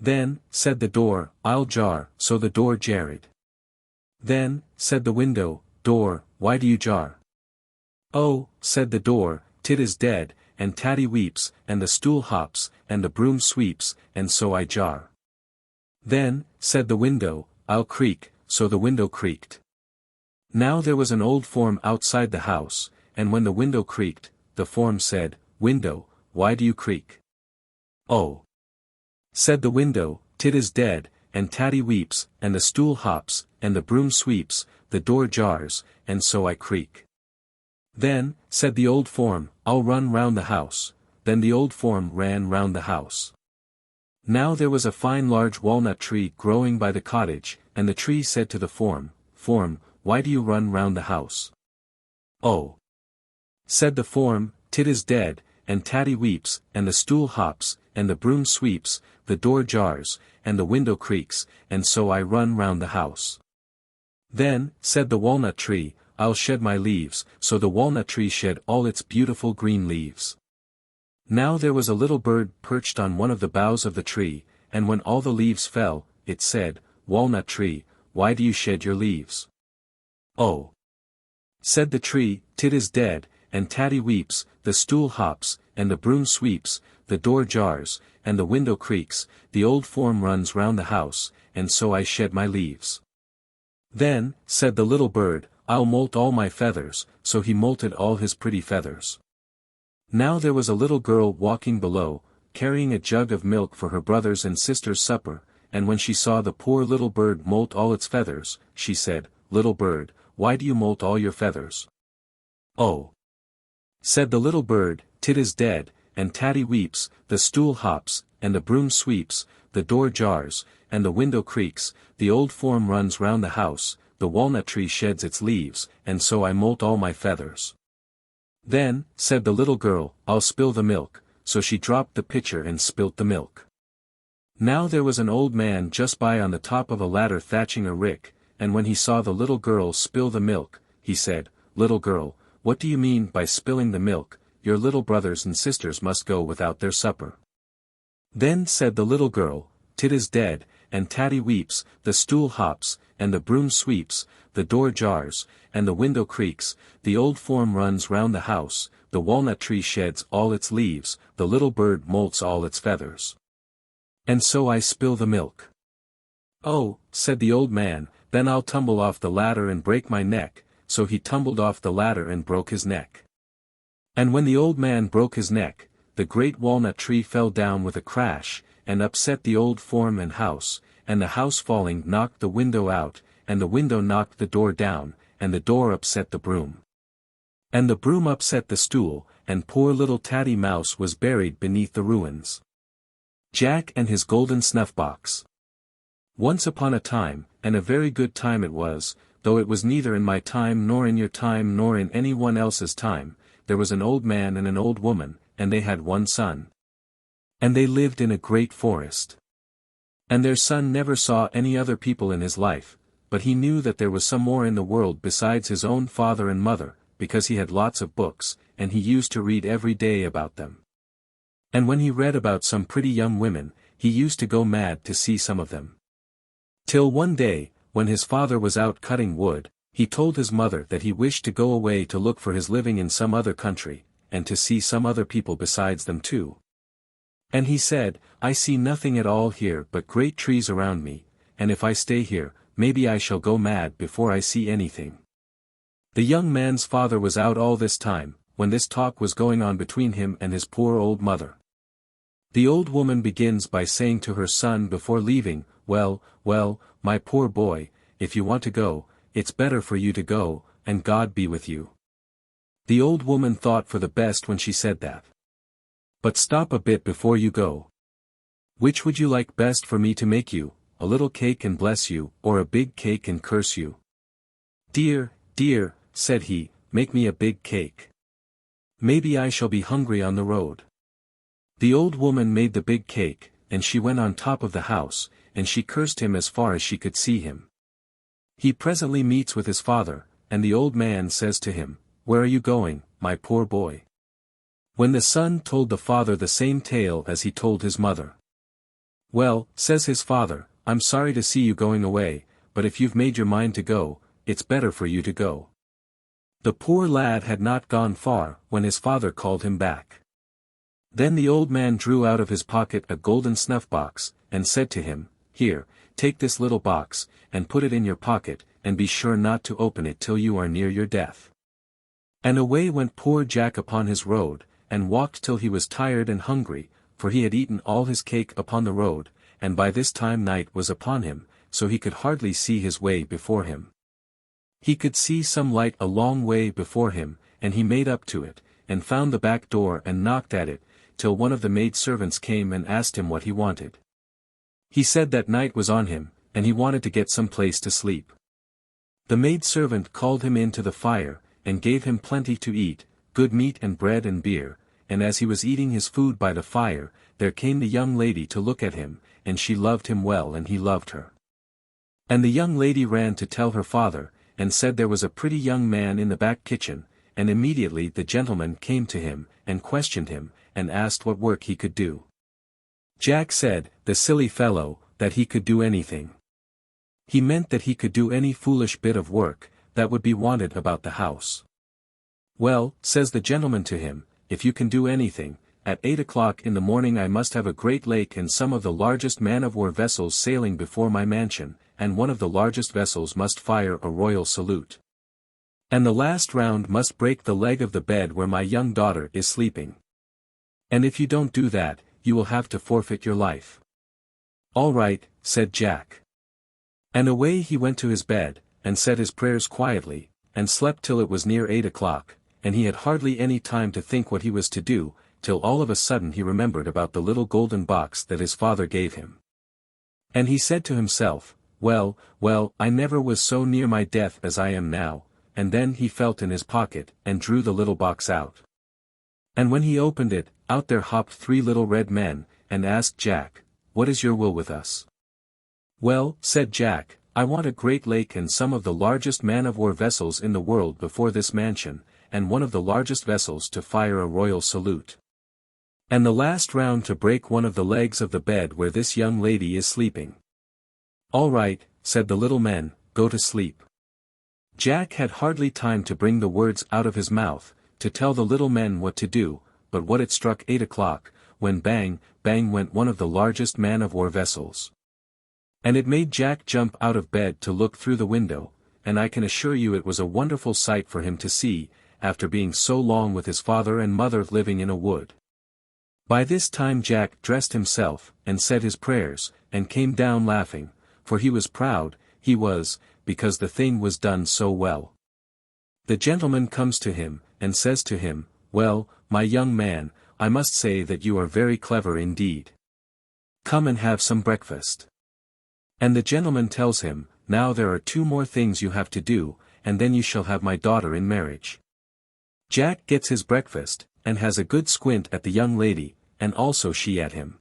Then, said the door, "I'll jar," so the door jarred. Then, said the window, "Door, why do you jar?" "Oh," said the door, "Tit is dead, and Tatty weeps, and the stool hops, and the broom sweeps, and so I jar." Then, said the window, "I'll creak," so the window creaked. Now there was an old form outside the house, and when the window creaked, the form said, "Window, why do you creak?" "Oh," said the window, "Tit is dead, and Tatty weeps, and the stool hops, and the broom sweeps, the door jars, and so I creak." Then, said the old form, "I'll run round the house." Then the old form ran round the house. Now there was a fine large walnut tree growing by the cottage, and the tree said to the form, "Form, why do you run round the house?" "Oh," said the form, "Tit is dead, and Tatty weeps, and the stool hops, and the broom sweeps, the door jars, and the window creaks, and so I run round the house." Then, said the walnut tree, "I'll shed my leaves," so the walnut tree shed all its beautiful green leaves. Now there was a little bird perched on one of the boughs of the tree, and when all the leaves fell, it said, "Walnut tree, why do you shed your leaves?" "Oh," said the tree, "Tit is dead, and Tatty weeps, the stool hops, and the broom sweeps, the door jars, and the window creaks, the old form runs round the house, and so I shed my leaves." Then, said the little bird, "I'll molt all my feathers," so he molted all his pretty feathers. Now there was a little girl walking below, carrying a jug of milk for her brothers and sisters' supper, and when she saw the poor little bird molt all its feathers, she said, "Little bird, why do you molt all your feathers?" "Oh," said the little bird, "Tit is dead, and Tatty weeps, the stool hops, and the broom sweeps, the door jars, and the window creaks, the old form runs round the house, the walnut tree sheds its leaves, and so I molt all my feathers." Then, said the little girl, "I'll spill the milk," so she dropped the pitcher and spilt the milk. Now there was an old man just by on the top of a ladder thatching a rick, and when he saw the little girl spill the milk, he said, "Little girl, what do you mean by spilling the milk? Your little brothers and sisters must go without their supper." Then said the little girl, "Tit is dead, and Tatty weeps, the stool hops, and the broom sweeps, the door jars, and the window creaks, the old form runs round the house, the walnut tree sheds all its leaves, the little bird molts all its feathers. And so I spill the milk." "Oh," said the old man, "then I'll tumble off the ladder and break my neck," so he tumbled off the ladder and broke his neck. And when the old man broke his neck, the great walnut tree fell down with a crash, and upset the old form and house, and the house falling knocked the window out, and the window knocked the door down, and the door upset the broom. And the broom upset the stool, and poor little Tatty Mouse was buried beneath the ruins. Jack and his golden snuff-box. Once upon a time, and a very good time it was, though it was neither in my time nor in your time nor in anyone else's time, there was an old man and an old woman, and they had one son. And they lived in a great forest. And their son never saw any other people in his life, but he knew that there was some more in the world besides his own father and mother, because he had lots of books, and he used to read every day about them. And when he read about some pretty young women, he used to go mad to see some of them. Till one day, when his father was out cutting wood, he told his mother that he wished to go away to look for his living in some other country, and to see some other people besides them too. And he said, I see nothing at all here but great trees around me, and if I stay here, maybe I shall go mad before I see anything. The young man's father was out all this time, when this talk was going on between him and his poor old mother. The old woman begins by saying to her son before leaving, well, my poor boy, if you want to go, it's better for you to go, and God be with you. The old woman thought for the best when she said that. But stop a bit before you go. Which would you like best for me to make you, a little cake and bless you, or a big cake and curse you? Dear, said he, make me a big cake. Maybe I shall be hungry on the road. The old woman made the big cake, and she went on top of the house, and she cursed him as far as she could see him. He presently meets with his father, and the old man says to him, Where are you going, my poor boy? When the son told the father the same tale as he told his mother. Well, says his father, I'm sorry to see you going away, but if you've made your mind to go, it's better for you to go. The poor lad had not gone far, when his father called him back. Then the old man drew out of his pocket a golden snuff-box, and said to him, Here, take this little box, and put it in your pocket, and be sure not to open it till you are near your death. And away went poor Jack upon his road, and walked till he was tired and hungry, for he had eaten all his cake upon the road, and by this time night was upon him, so he could hardly see his way before him. He could see some light a long way before him, and he made up to it, and found the back door and knocked at it, till one of the maid-servants came and asked him what he wanted. He said that night was on him, and he wanted to get some place to sleep. The maid-servant called him in to the fire, and gave him plenty to eat, good meat and bread and beer, and as he was eating his food by the fire, there came the young lady to look at him, and she loved him well and he loved her. And the young lady ran to tell her father, and said there was a pretty young man in the back kitchen, and immediately the gentleman came to him, and questioned him, and asked what work he could do. Jack said, the silly fellow, that he could do anything. He meant that he could do any foolish bit of work, that would be wanted about the house. Well, says the gentleman to him, if you can do anything, at 8 o'clock in the morning I must have a great lake and some of the largest man-of-war vessels sailing before my mansion, and one of the largest vessels must fire a royal salute. And the last round must break the leg of the bed where my young daughter is sleeping. And if you don't do that, you will have to forfeit your life. All right, said Jack. And away he went to his bed, and said his prayers quietly, and slept till it was near 8 o'clock, and he had hardly any time to think what he was to do, till all of a sudden he remembered about the little golden box that his father gave him. And he said to himself, well, I never was so near my death as I am now, and then he felt in his pocket, and drew the little box out. And when he opened it, out there hopped 3 little red men, and asked Jack, what is your will with us? Well, said Jack, I want a great lake and some of the largest man-of-war vessels in the world before this mansion, and one of the largest vessels to fire a royal salute. And the last round to break one of the legs of the bed where this young lady is sleeping. All right, said the little men, go to sleep. Jack had hardly time to bring the words out of his mouth, to tell the little men what to do, but what it struck 8 o'clock, when bang, bang went one of the largest man-of-war vessels. And it made Jack jump out of bed to look through the window, and I can assure you it was a wonderful sight for him to see, after being so long with his father and mother living in a wood. By this time Jack dressed himself, and said his prayers, and came down laughing, for he was proud, he was, because the thing was done so well. The gentleman comes to him, and says to him, "Well, my young man, I must say that you are very clever indeed. Come and have some breakfast." And the gentleman tells him, "Now there are 2 more things you have to do, and then you shall have my daughter in marriage." Jack gets his breakfast, and has a good squint at the young lady, and also she at him.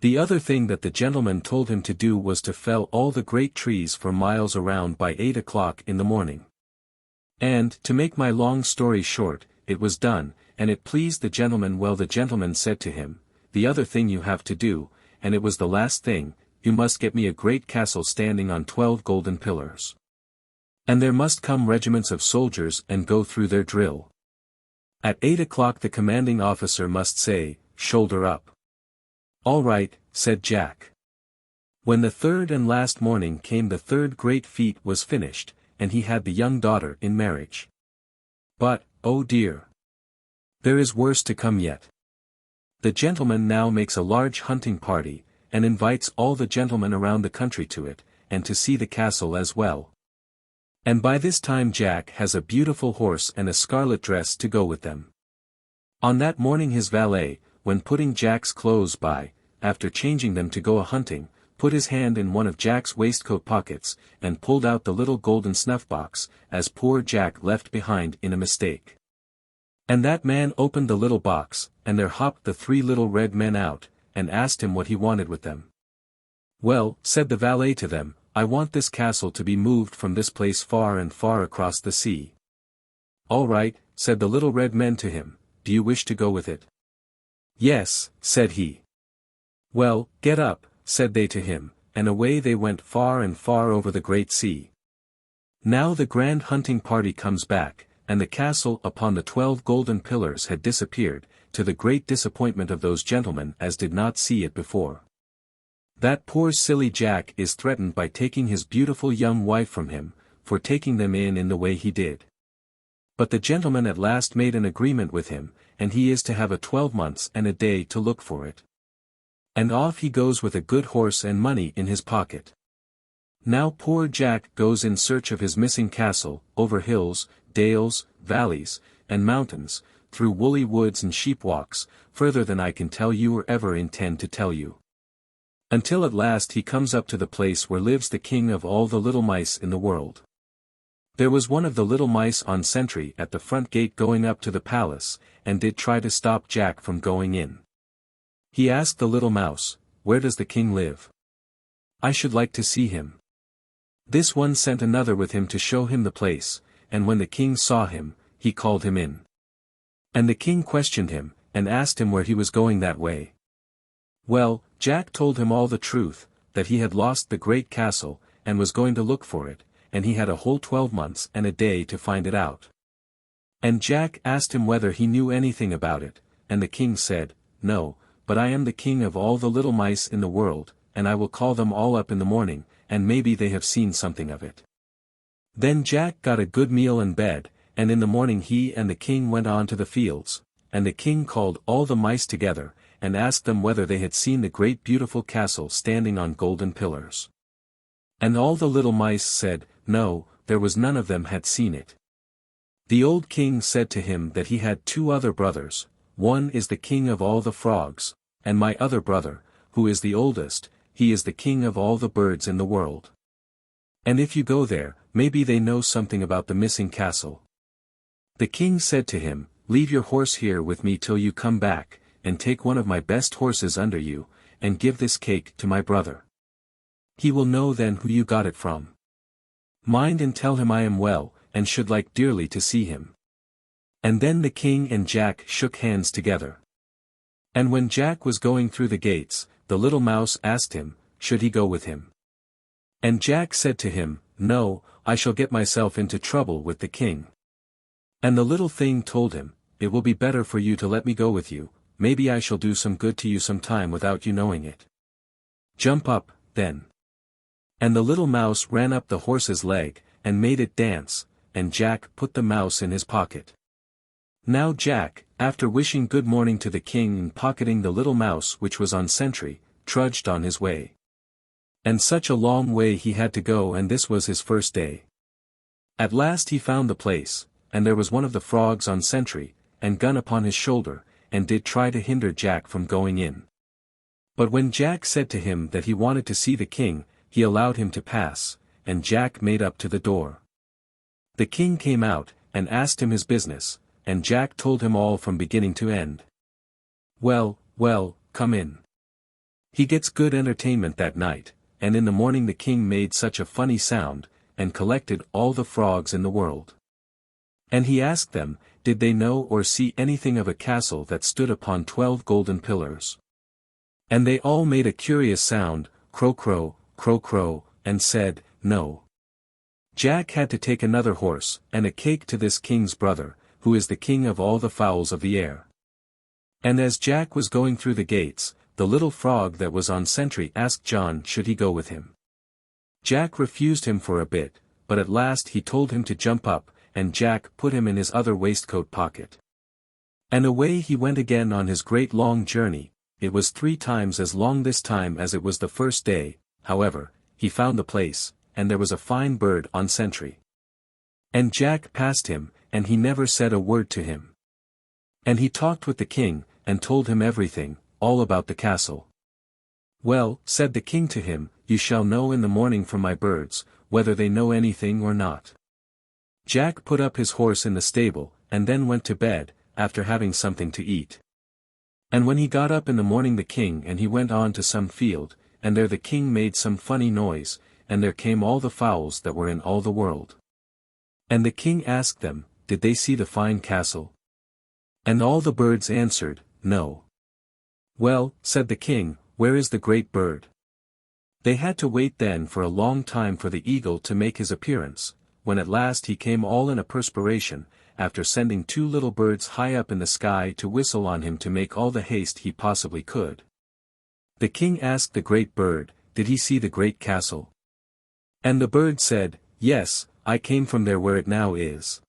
The other thing that the gentleman told him to do was to fell all the great trees for miles around by 8 o'clock in the morning. And, to make my long story short, it was done, and it pleased the gentleman. Well, the gentleman said to him, "The other thing you have to do, and it was the last thing, you must get me a great castle standing on 12 golden pillars. And there must come regiments of soldiers and go through their drill. At 8 o'clock the commanding officer must say, 'Shoulder up.'" "All right," said Jack. When the 3rd and last morning came, the 3rd great feat was finished, and he had the young daughter in marriage. But, oh dear! There is worse to come yet. The gentleman now makes a large hunting party, and invites all the gentlemen around the country to it, and to see the castle as well. And by this time Jack has a beautiful horse and a scarlet dress to go with them. On that morning his valet, when putting Jack's clothes by, after changing them to go a-hunting, put his hand in one of Jack's waistcoat pockets, and pulled out the little golden snuff-box, as poor Jack left behind in a mistake. And that man opened the little box, and there hopped the 3 little red men out, and asked him what he wanted with them. "Well," said the valet to them, "I want this castle to be moved from this place far and far across the sea." "All right," said the little red men to him, "do you wish to go with it?" "Yes," said he. "Well, get up," said they to him, and away they went far and far over the great sea. Now the grand hunting party comes back, and the castle upon the 12 golden pillars had disappeared, to the great disappointment of those gentlemen as did not see it before. That poor silly Jack is threatened by taking his beautiful young wife from him, for taking them in the way he did. But the gentleman at last made an agreement with him, and he is to have a 12 months and a day to look for it. And off he goes with a good horse and money in his pocket. Now poor Jack goes in search of his missing castle, over hills, dales, valleys, and mountains, through woolly woods and sheep walks, further than I can tell you or ever intend to tell you. Until at last he comes up to the place where lives the king of all the little mice in the world. There was one of the little mice on sentry at the front gate going up to the palace, and did try to stop Jack from going in. He asked the little mouse, "Where does the king live? I should like to see him." This one sent another with him to show him the place, and when the king saw him, he called him in. And the king questioned him, and asked him where he was going that way. Well, Jack told him all the truth, that he had lost the great castle, and was going to look for it, and he had a whole 12 months and a day to find it out. And Jack asked him whether he knew anything about it, and the king said, "No, but I am the king of all the little mice in the world, and I will call them all up in the morning, and maybe they have seen something of it." Then Jack got a good meal and bed, and in the morning he and the king went on to the fields, and the king called all the mice together, and asked them whether they had seen the great beautiful castle standing on golden pillars. And all the little mice said, no, there was none of them had seen it. The old king said to him that he had 2 other brothers, one is the king of all the frogs, and my other brother, who is the oldest, he is the king of all the birds in the world. And if you go there, maybe they know something about the missing castle. The king said to him, "Leave your horse here with me till you come back, and take one of my best horses under you, and give this cake to my brother. He will know then who you got it from. Mind and tell him I am well, and should like dearly to see him." And then the king and Jack shook hands together. And when Jack was going through the gates, the little mouse asked him, should he go with him? And Jack said to him, "No, I shall get myself into trouble with the king." And the little thing told him, "It will be better for you to let me go with you, maybe I shall do some good to you sometime without you knowing it. Jump up, then." And the little mouse ran up the horse's leg, and made it dance, and Jack put the mouse in his pocket. Now Jack, after wishing good morning to the king and pocketing the little mouse which was on sentry, trudged on his way. And such a long way he had to go, and this was his first day. At last he found the place, and there was one of the frogs on sentry, and gun upon his shoulder, and did try to hinder Jack from going in. But when Jack said to him that he wanted to see the king, he allowed him to pass, and Jack made up to the door. The king came out, and asked him his business, and Jack told him all from beginning to end. Well, well, come in. He gets good entertainment that night, and in the morning the king made such a funny sound, and collected all the frogs in the world. And he asked them, did they know or see anything of a castle that stood upon 12 golden pillars? And they all made a curious sound, crow crow, crow crow, and said, no. Jack had to take another horse, and a cake to this king's brother, who is the king of all the fowls of the air. And as Jack was going through the gates, the little frog that was on sentry asked John should he go with him. Jack refused him for a bit, but at last he told him to jump up, and Jack put him in his other waistcoat pocket. And away he went again on his great long journey. It was 3 times as long this time as it was the first day. However, he found the place, and there was a fine bird on sentry. And Jack passed him, and he never said a word to him. And he talked with the king, and told him everything, all about the castle. Well, said the king to him, you shall know in the morning from my birds, whether they know anything or not. Jack put up his horse in the stable, and then went to bed, after having something to eat. And when he got up in the morning the king and he went on to some field, and there the king made some funny noise, and there came all the fowls that were in all the world. And the king asked them, did they see the fine castle? And all the birds answered, no. Well, said the king, where is the great bird? They had to wait then for a long time for the eagle to make his appearance, when at last he came all in a perspiration, after sending 2 little birds high up in the sky to whistle on him to make all the haste he possibly could. The king asked the great bird, did he see the great castle? And the bird said, yes, I came from there where it now is.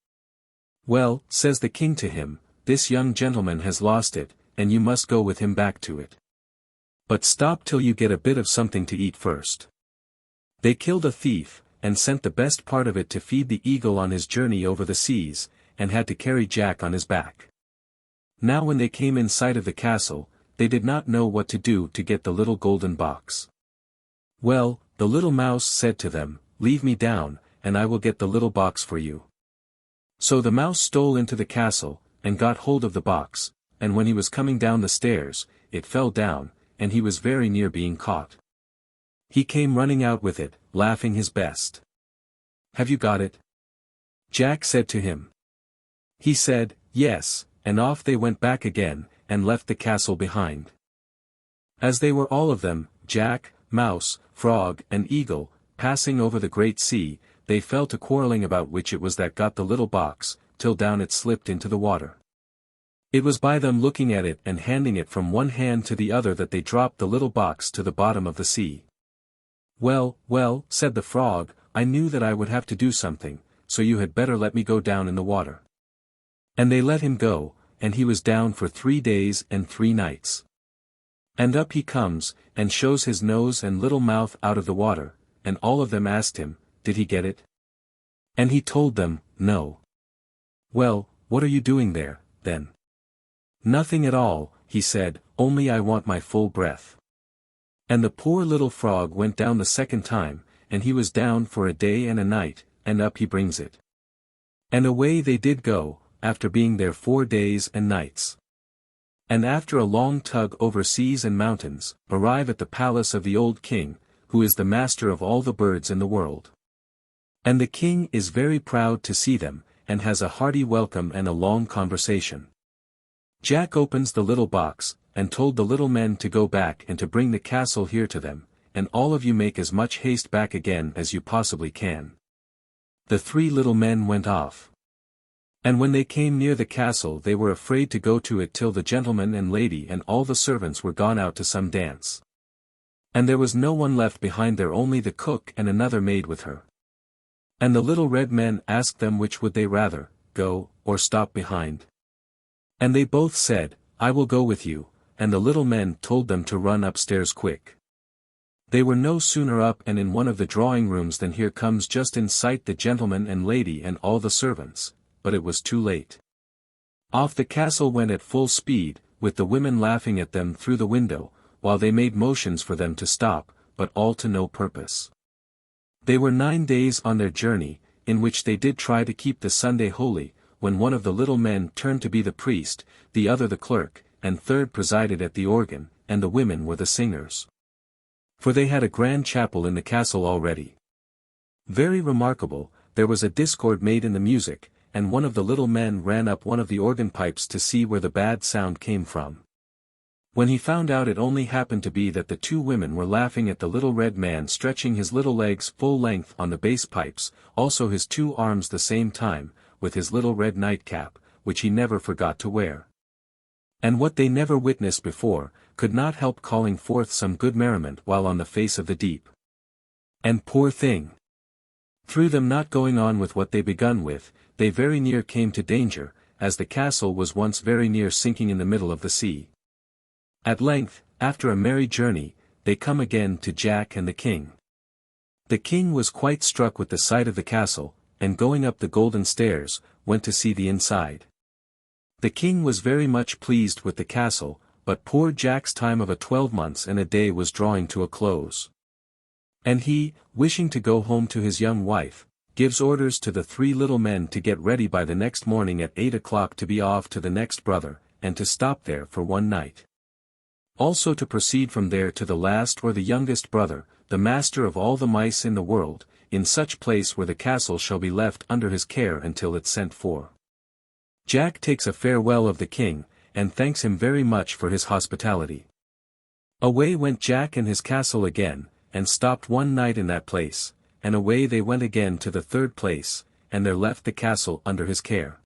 Well, says the king to him, this young gentleman has lost it, and you must go with him back to it. But stop till you get a bit of something to eat first. They killed a thief, and sent the best part of it to feed the eagle on his journey over the seas, and had to carry Jack on his back. Now when they came in sight of the castle, they did not know what to do to get the little golden box. Well, the little mouse said to them, leave me down, and I will get the little box for you. So the mouse stole into the castle, and got hold of the box, and when he was coming down the stairs, it fell down, and he was very near being caught. He came running out with it, laughing his best. Have you got it? Jack said to him. He said, yes, and off they went back again, and left the castle behind. As they were all of them, Jack, mouse, frog, and eagle, passing over the great sea, they fell to quarreling about which it was that got the little box, till down it slipped into the water. It was by them looking at it and handing it from one hand to the other that they dropped the little box to the bottom of the sea. Well, well, said the frog, I knew that I would have to do something, so you had better let me go down in the water. And they let him go, and he was down for 3 days and 3 nights. And up he comes, and shows his nose and little mouth out of the water, and all of them asked him, did he get it? And he told them, no. Well, what are you doing there, then? Nothing at all, he said, only I want my full breath. And the poor little frog went down the second time, and he was down for a day and a night, and up he brings it. And away they did go, after being there 4 days and nights. And after a long tug over seas and mountains, arrive at the palace of the old king, who is the master of all the birds in the world. And the king is very proud to see them, and has a hearty welcome and a long conversation. Jack opens the little box, and told the little men to go back and to bring the castle here to them, and all of you make as much haste back again as you possibly can. The 3 little men went off. And when they came near the castle they were afraid to go to it till the gentleman and lady and all the servants were gone out to some dance. And there was no one left behind there, only the cook and another maid with her. And the little red men asked them which would they rather, go, or stop behind. And they both said, "I will go with you," and the little men told them to run upstairs quick. They were no sooner up and in one of the drawing rooms than here comes just in sight the gentleman and lady and all the servants, but it was too late. Off the castle went at full speed, with the women laughing at them through the window, while they made motions for them to stop, but all to no purpose. They were 9 days on their journey, in which they did try to keep the Sunday holy, when one of the little men turned to be the priest, the other the clerk, and third presided at the organ, and the women were the singers. For they had a grand chapel in the castle already. Very remarkable, there was a discord made in the music, and one of the little men ran up one of the organ pipes to see where the bad sound came from. When he found out, it only happened to be that the 2 women were laughing at the little red man stretching his little legs full length on the bass pipes, also his 2 arms the same time, with his little red nightcap, which he never forgot to wear. And what they never witnessed before, could not help calling forth some good merriment while on the face of the deep. And poor thing! Through them not going on with what they begun with, they very near came to danger, as the castle was once very near sinking in the middle of the sea. At length, after a merry journey, they come again to Jack and the king. The king was quite struck with the sight of the castle, and going up the golden stairs, went to see the inside. The king was very much pleased with the castle, but poor Jack's time of 12 months and a day was drawing to a close. And he, wishing to go home to his young wife, gives orders to the 3 little men to get ready by the next morning at 8 o'clock to be off to the next brother, and to stop there for one night. Also to proceed from there to the last or the youngest brother, the master of all the mice in the world, in such place where the castle shall be left under his care until it's sent for. Jack takes a farewell of the king, and thanks him very much for his hospitality. Away went Jack and his castle again, and stopped one night in that place, and away they went again to the 3rd place, and there left the castle under his care.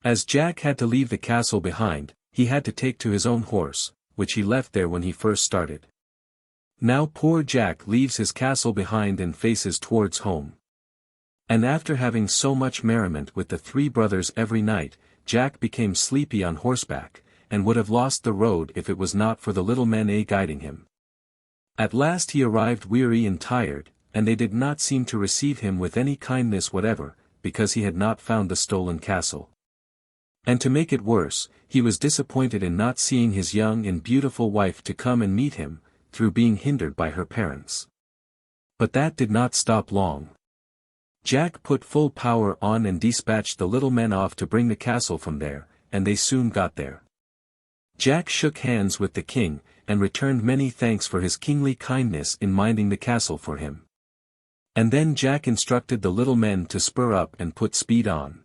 As Jack had to leave the castle behind, he had to take to his own horse, which he left there when he first started. Now poor Jack leaves his castle behind and faces towards home. And after having so much merriment with the 3 brothers every night, Jack became sleepy on horseback, and would have lost the road if it was not for the little men guiding him. At last he arrived weary and tired, and they did not seem to receive him with any kindness whatever, because he had not found the stolen castle. And to make it worse, he was disappointed in not seeing his young and beautiful wife to come and meet him, through being hindered by her parents. But that did not stop long. Jack put full power on and dispatched the little men off to bring the castle from there, and they soon got there. Jack shook hands with the king, and returned many thanks for his kingly kindness in minding the castle for him. And then Jack instructed the little men to spur up and put speed on.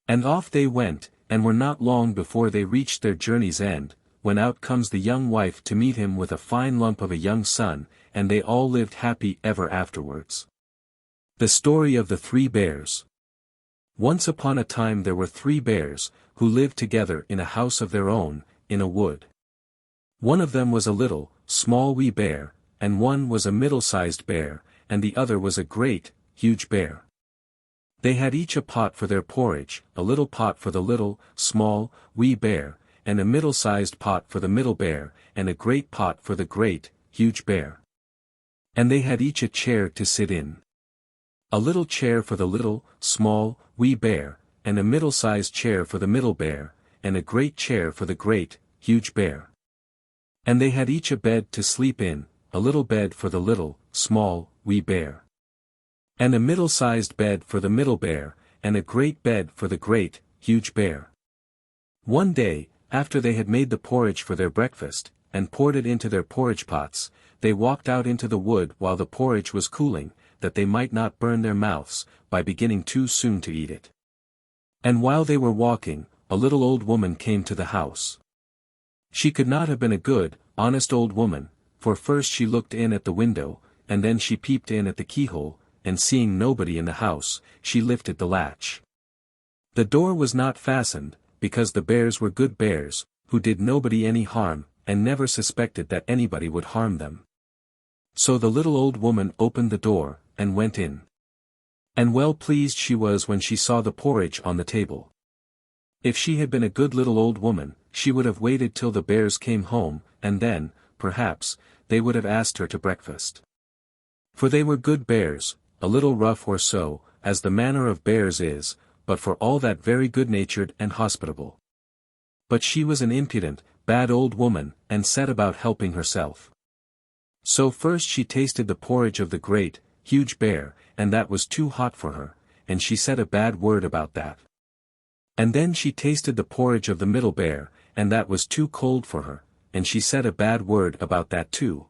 And off they went, and were not long before they reached their journey's end, when out comes the young wife to meet him with a fine lump of a young son, and they all lived happy ever afterwards. The story of the 3 bears. Once upon a time there were 3 bears, who lived together in a house of their own, in a wood. One of them was a little, small wee bear, and one was a middle-sized bear, and the other was a great, huge bear. They had each a pot for their porridge, a little pot for the little, small, wee bear, and a middle-sized pot for the middle bear, and a great pot for the great, huge bear. And they had each a chair to sit in. A little chair for the little, small, wee bear, and a middle-sized chair for the middle bear, and a great chair for the great, huge bear. And they had each a bed to sleep in, a little bed for the little, small, wee bear. And a middle-sized bed for the middle bear, and a great bed for the great, huge bear. One day, after they had made the porridge for their breakfast, and poured it into their porridge pots, they walked out into the wood while the porridge was cooling, that they might not burn their mouths, by beginning too soon to eat it. And while they were walking, a little old woman came to the house. She could not have been a good, honest old woman, for first she looked in at the window, and then she peeped in at the keyhole, and seeing nobody in the house, she lifted the latch. The door was not fastened, because the bears were good bears, who did nobody any harm, and never suspected that anybody would harm them. So the little old woman opened the door, and went in. And well pleased she was when she saw the porridge on the table. If she had been a good little old woman, she would have waited till the bears came home, and then, perhaps, they would have asked her to breakfast. For they were good bears, a little rough or so, as the manner of bears is, but for all that very good-natured and hospitable. But she was an impudent, bad old woman, and set about helping herself. So first she tasted the porridge of the great, huge bear, and that was too hot for her, and she said a bad word about that. And then she tasted the porridge of the middle bear, and that was too cold for her, and she said a bad word about that too.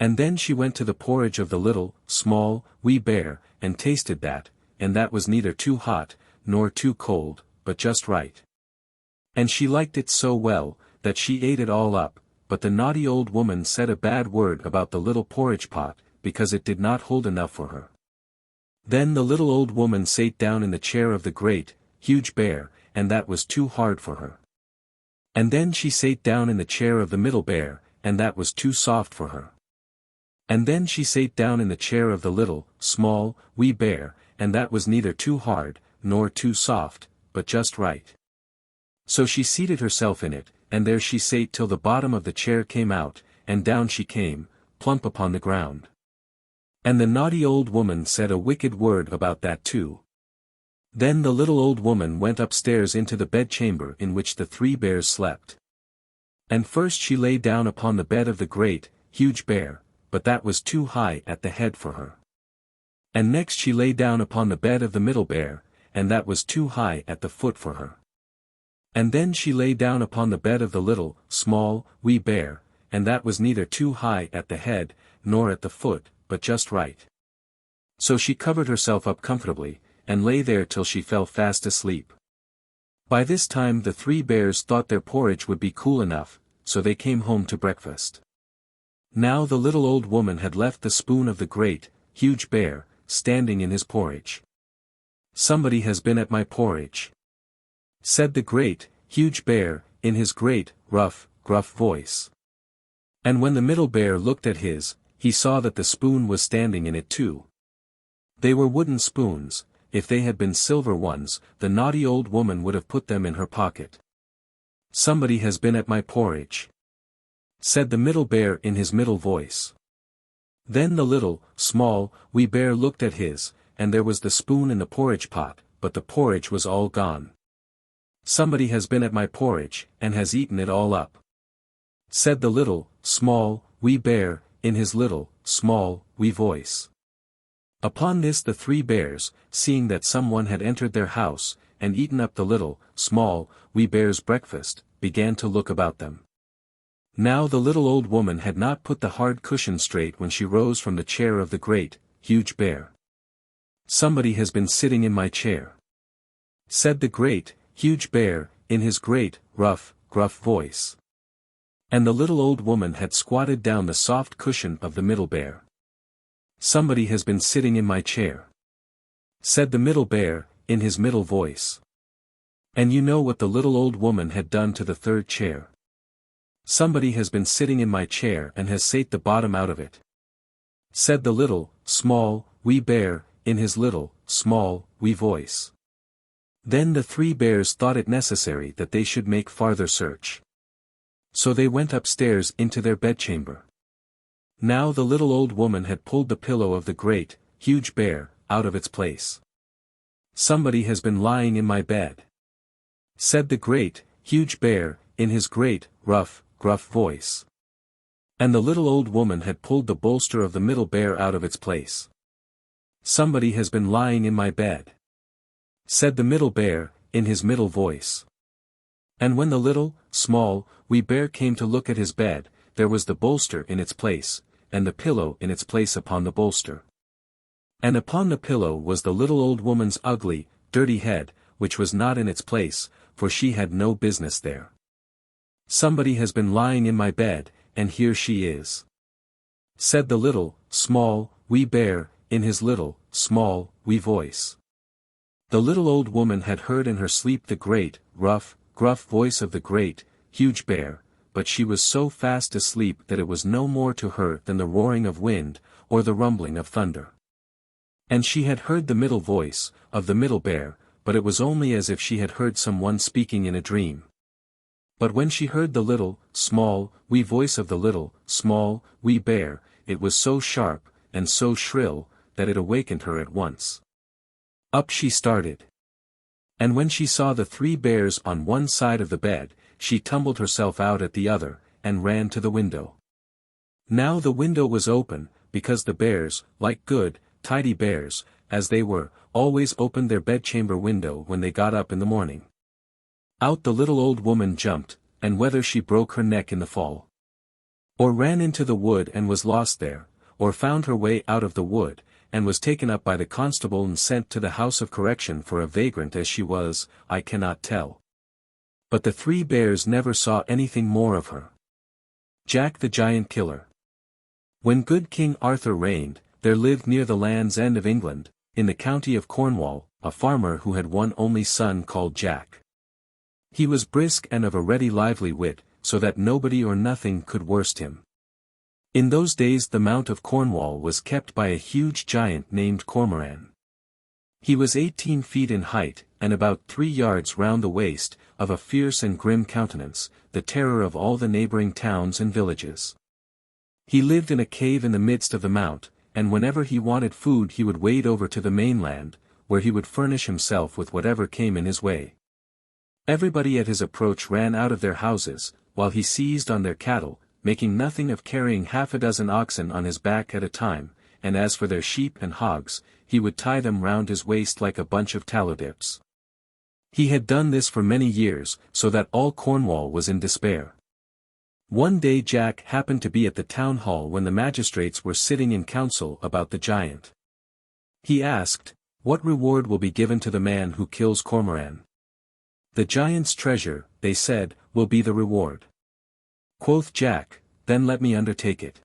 And then she went to the porridge of the little, small, wee bear, and tasted that, and that was neither too hot, nor too cold, but just right. And she liked it so well, that she ate it all up, but the naughty old woman said a bad word about the little porridge pot, because it did not hold enough for her. Then the little old woman sate down in the chair of the great, huge bear, and that was too hard for her. And then she sate down in the chair of the middle bear, and that was too soft for her. And then she sate down in the chair of the little, small, wee bear, and that was neither too hard, nor too soft, but just right. So she seated herself in it, and there she sate till the bottom of the chair came out, and down she came, plump upon the ground. And the naughty old woman said a wicked word about that too. Then the little old woman went upstairs into the bedchamber in which the three bears slept. And first she lay down upon the bed of the great, huge bear, but that was too high at the head for her. And next she lay down upon the bed of the middle bear, and that was too high at the foot for her. And then she lay down upon the bed of the little, small, wee bear, and that was neither too high at the head, nor at the foot, but just right. So she covered herself up comfortably, and lay there till she fell fast asleep. By this time the three bears thought their porridge would be cool enough, so they came home to breakfast. Now the little old woman had left the spoon of the great, huge bear, standing in his porridge. "Somebody has been at my porridge," said the great, huge bear, in his great, rough, gruff voice. And when the middle bear looked at his, he saw that the spoon was standing in it too. They were wooden spoons. If they had been silver ones, the naughty old woman would have put them in her pocket. "Somebody has been at my porridge," said the middle bear in his middle voice. Then the little, small, wee bear looked at his, and there was the spoon in the porridge pot, but the porridge was all gone. "Somebody has been at my porridge, and has eaten it all up," said the little, small, wee bear, in his little, small, wee voice. Upon this the three bears, seeing that someone had entered their house, and eaten up the little, small, wee bear's breakfast, began to look about them. Now the little old woman had not put the hard cushion straight when she rose from the chair of the great, huge bear. "Somebody has been sitting in my chair," said the great, huge bear, in his great, rough, gruff voice. And the little old woman had squatted down the soft cushion of the middle bear. "Somebody has been sitting in my chair," said the middle bear, in his middle voice. And you know what the little old woman had done to the third chair. "Somebody has been sitting in my chair and has sate the bottom out of it," said the little, small, wee bear, in his little, small, wee voice. Then the three bears thought it necessary that they should make farther search. So they went upstairs into their bedchamber. Now the little old woman had pulled the pillow of the great, huge bear, out of its place. "Somebody has been lying in my bed," said the great, huge bear, in his great, rough, gruff voice. And the little old woman had pulled the bolster of the middle bear out of its place. "Somebody has been lying in my bed," said the middle bear, in his middle voice. And when the little, small, wee bear came to look at his bed, there was the bolster in its place, and the pillow in its place upon the bolster. And upon the pillow was the little old woman's ugly, dirty head, which was not in its place, for she had no business there. "Somebody has been lying in my bed, and here she is," said the little, small, wee bear, in his little, small, wee voice. The little old woman had heard in her sleep the great, rough, gruff voice of the great, huge bear, but she was so fast asleep that it was no more to her than the roaring of wind, or the rumbling of thunder. And she had heard the middle voice, of the middle bear, but it was only as if she had heard someone speaking in a dream. But when she heard the little, small, wee voice of the little, small, wee bear, it was so sharp, and so shrill, that it awakened her at once. Up she started. And when she saw the 3 bears on one side of the bed, she tumbled herself out at the other, and ran to the window. Now the window was open, because the bears, like good, tidy bears, as they were, always opened their bedchamber window when they got up in the morning. Out the little old woman jumped, and whether she broke her neck in the fall, or ran into the wood and was lost there, or found her way out of the wood, and was taken up by the constable and sent to the house of correction for a vagrant as she was, I cannot tell. But the 3 bears never saw anything more of her. Jack the Giant Killer. When good King Arthur reigned, there lived near the Land's End of England, in the county of Cornwall, a farmer who had one only son called Jack. He was brisk and of a ready lively wit, so that nobody or nothing could worst him. In those days the Mount of Cornwall was kept by a huge giant named Cormoran. He was 18 feet in height, and about 3 yards round the waist, of a fierce and grim countenance, the terror of all the neighbouring towns and villages. He lived in a cave in the midst of the mount, and whenever he wanted food he would wade over to the mainland, where he would furnish himself with whatever came in his way. Everybody at his approach ran out of their houses, while he seized on their cattle, making nothing of carrying 6 oxen on his back at a time, and as for their sheep and hogs, he would tie them round his waist like a bunch of tallow dips. He had done this for many years, so that all Cornwall was in despair. One day Jack happened to be at the town hall when the magistrates were sitting in council about the giant. He asked, "What reward will be given to the man who kills Cormoran?" "The giant's treasure," they said, "will be the reward." Quoth Jack, "Then let me undertake it."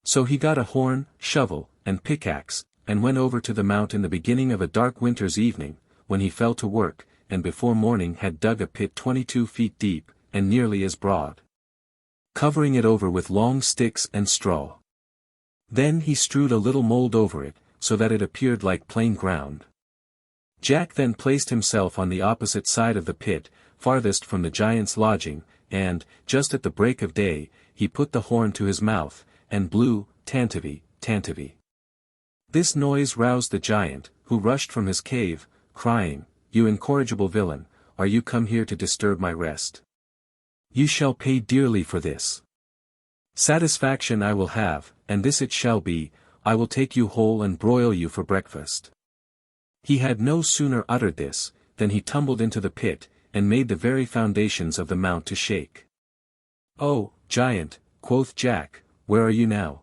So he got a horn, shovel, and pickaxe, and went over to the mount in the beginning of a dark winter's evening, when he fell to work, and before morning had dug a pit 22 feet deep, and nearly as broad, covering it over with long sticks and straw. Then he strewed a little mold over it, so that it appeared like plain ground. Jack then placed himself on the opposite side of the pit, farthest from the giant's lodging, and, just at the break of day, he put the horn to his mouth, and blew, tantivy, tantivy. This noise roused the giant, who rushed from his cave, crying, "You incorrigible villain, are you come here to disturb my rest? You shall pay dearly for this. Satisfaction I will have, and this it shall be, I will take you whole and broil you for breakfast." He had no sooner uttered this, than he tumbled into the pit, and made the very foundations of the mount to shake. "Oh, giant," quoth Jack, "where are you now?"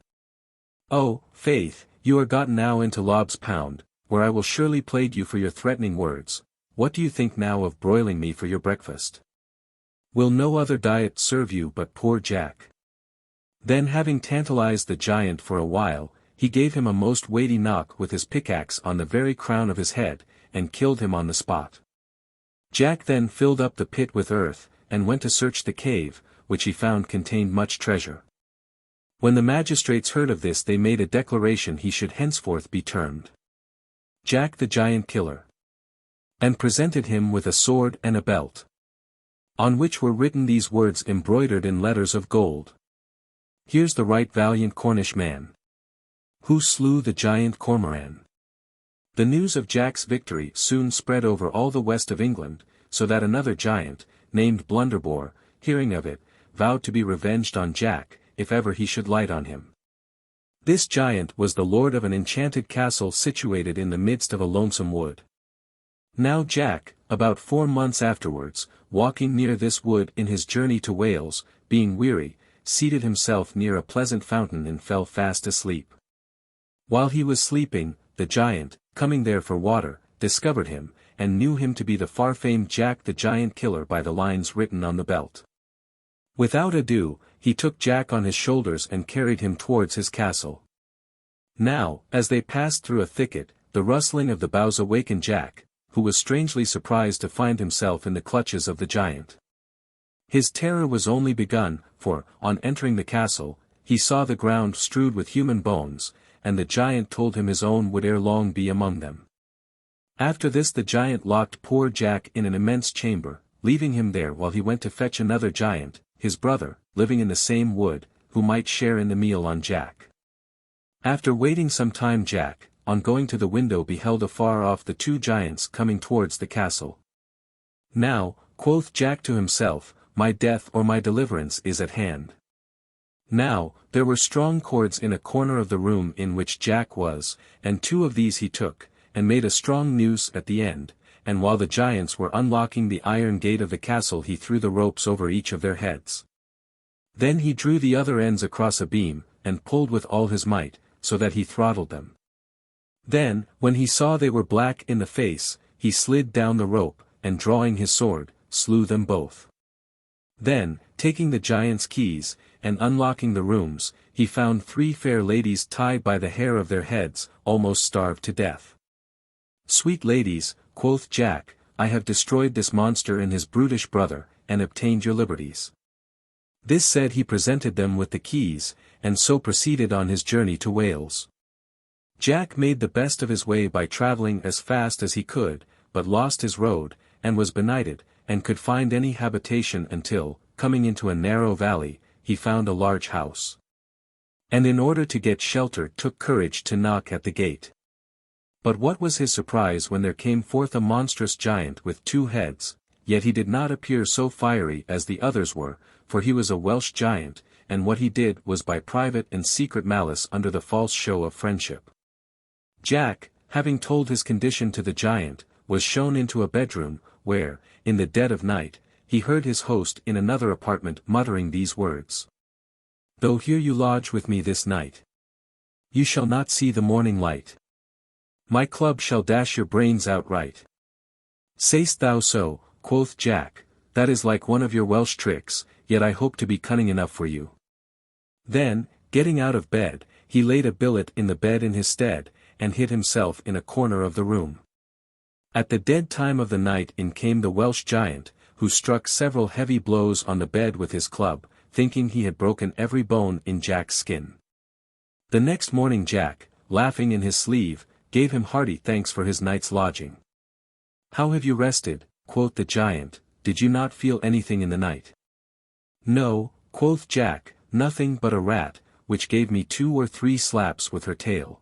"Oh, faith, you are got now into Lob's Pound, where I will surely plague you for your threatening words. What do you think now of broiling me for your breakfast? Will no other diet serve you but poor Jack?" Then having tantalized the giant for a while, he gave him a most weighty knock with his pickaxe on the very crown of his head, and killed him on the spot. Jack then filled up the pit with earth, and went to search the cave, which he found contained much treasure. When the magistrates heard of this they made a declaration he should henceforth be termed Jack the Giant Killer, and presented him with a sword and a belt, on which were written these words embroidered in letters of gold: "Here's the right valiant Cornish man, who slew the giant Cormoran." The news of Jack's victory soon spread over all the west of England, so that another giant, named Blunderbore, hearing of it, vowed to be revenged on Jack, if ever he should light on him. This giant was the lord of an enchanted castle situated in the midst of a lonesome wood. Now Jack, about 4 months afterwards, walking near this wood in his journey to Wales, being weary, seated himself near a pleasant fountain and fell fast asleep. While he was sleeping, the giant, coming there for water, discovered him, and knew him to be the far-famed Jack the Giant Killer by the lines written on the belt. Without ado, he took Jack on his shoulders and carried him towards his castle. Now, as they passed through a thicket, the rustling of the boughs awakened Jack, who was strangely surprised to find himself in the clutches of the giant. His terror was only begun, for, on entering the castle, he saw the ground strewed with human bones, and the giant told him his own would ere long be among them. After this the giant locked poor Jack in an immense chamber, leaving him there while he went to fetch another giant, his brother, living in the same wood, who might share in the meal on Jack. After waiting some time Jack, on going to the window beheld afar off the two giants coming towards the castle. Now, quoth Jack to himself, my death or my deliverance is at hand. Now, there were strong cords in a corner of the room in which Jack was, and two of these he took, and made a strong noose at the end, and while the giants were unlocking the iron gate of the castle he threw the ropes over each of their heads. Then he drew the other ends across a beam, and pulled with all his might, so that he throttled them. Then, when he saw they were black in the face, he slid down the rope, and drawing his sword, slew them both. Then, taking the giant's keys, and unlocking the rooms, he found 3 fair ladies tied by the hair of their heads, almost starved to death. Sweet ladies, quoth Jack, I have destroyed this monster and his brutish brother, and obtained your liberties. This said he presented them with the keys, and so proceeded on his journey to Wales. Jack made the best of his way by travelling as fast as he could, but lost his road, and was benighted, and could find any habitation until, coming into a narrow valley, he found a large house. And in order to get shelter took courage to knock at the gate. But what was his surprise when there came forth a monstrous giant with 2 heads, yet he did not appear so fiery as the others were, for he was a Welsh giant, and what he did was by private and secret malice under the false show of friendship. Jack, having told his condition to the giant, was shown into a bedroom, where, in the dead of night, he heard his host in another apartment muttering these words. Though here you lodge with me this night, you shall not see the morning light. My club shall dash your brains outright. Say'st thou so, quoth Jack, that is like one of your Welsh tricks, yet I hope to be cunning enough for you. Then, getting out of bed, he laid a billet in the bed in his stead, and hid himself in a corner of the room. At the dead time of the night in came the Welsh giant, who struck several heavy blows on the bed with his club, thinking he had broken every bone in Jack's skin. The next morning Jack, laughing in his sleeve, gave him hearty thanks for his night's lodging. How have you rested, quoth the giant, did you not feel anything in the night? No, quoth Jack, nothing but a rat, which gave me 2 or 3 slaps with her tail.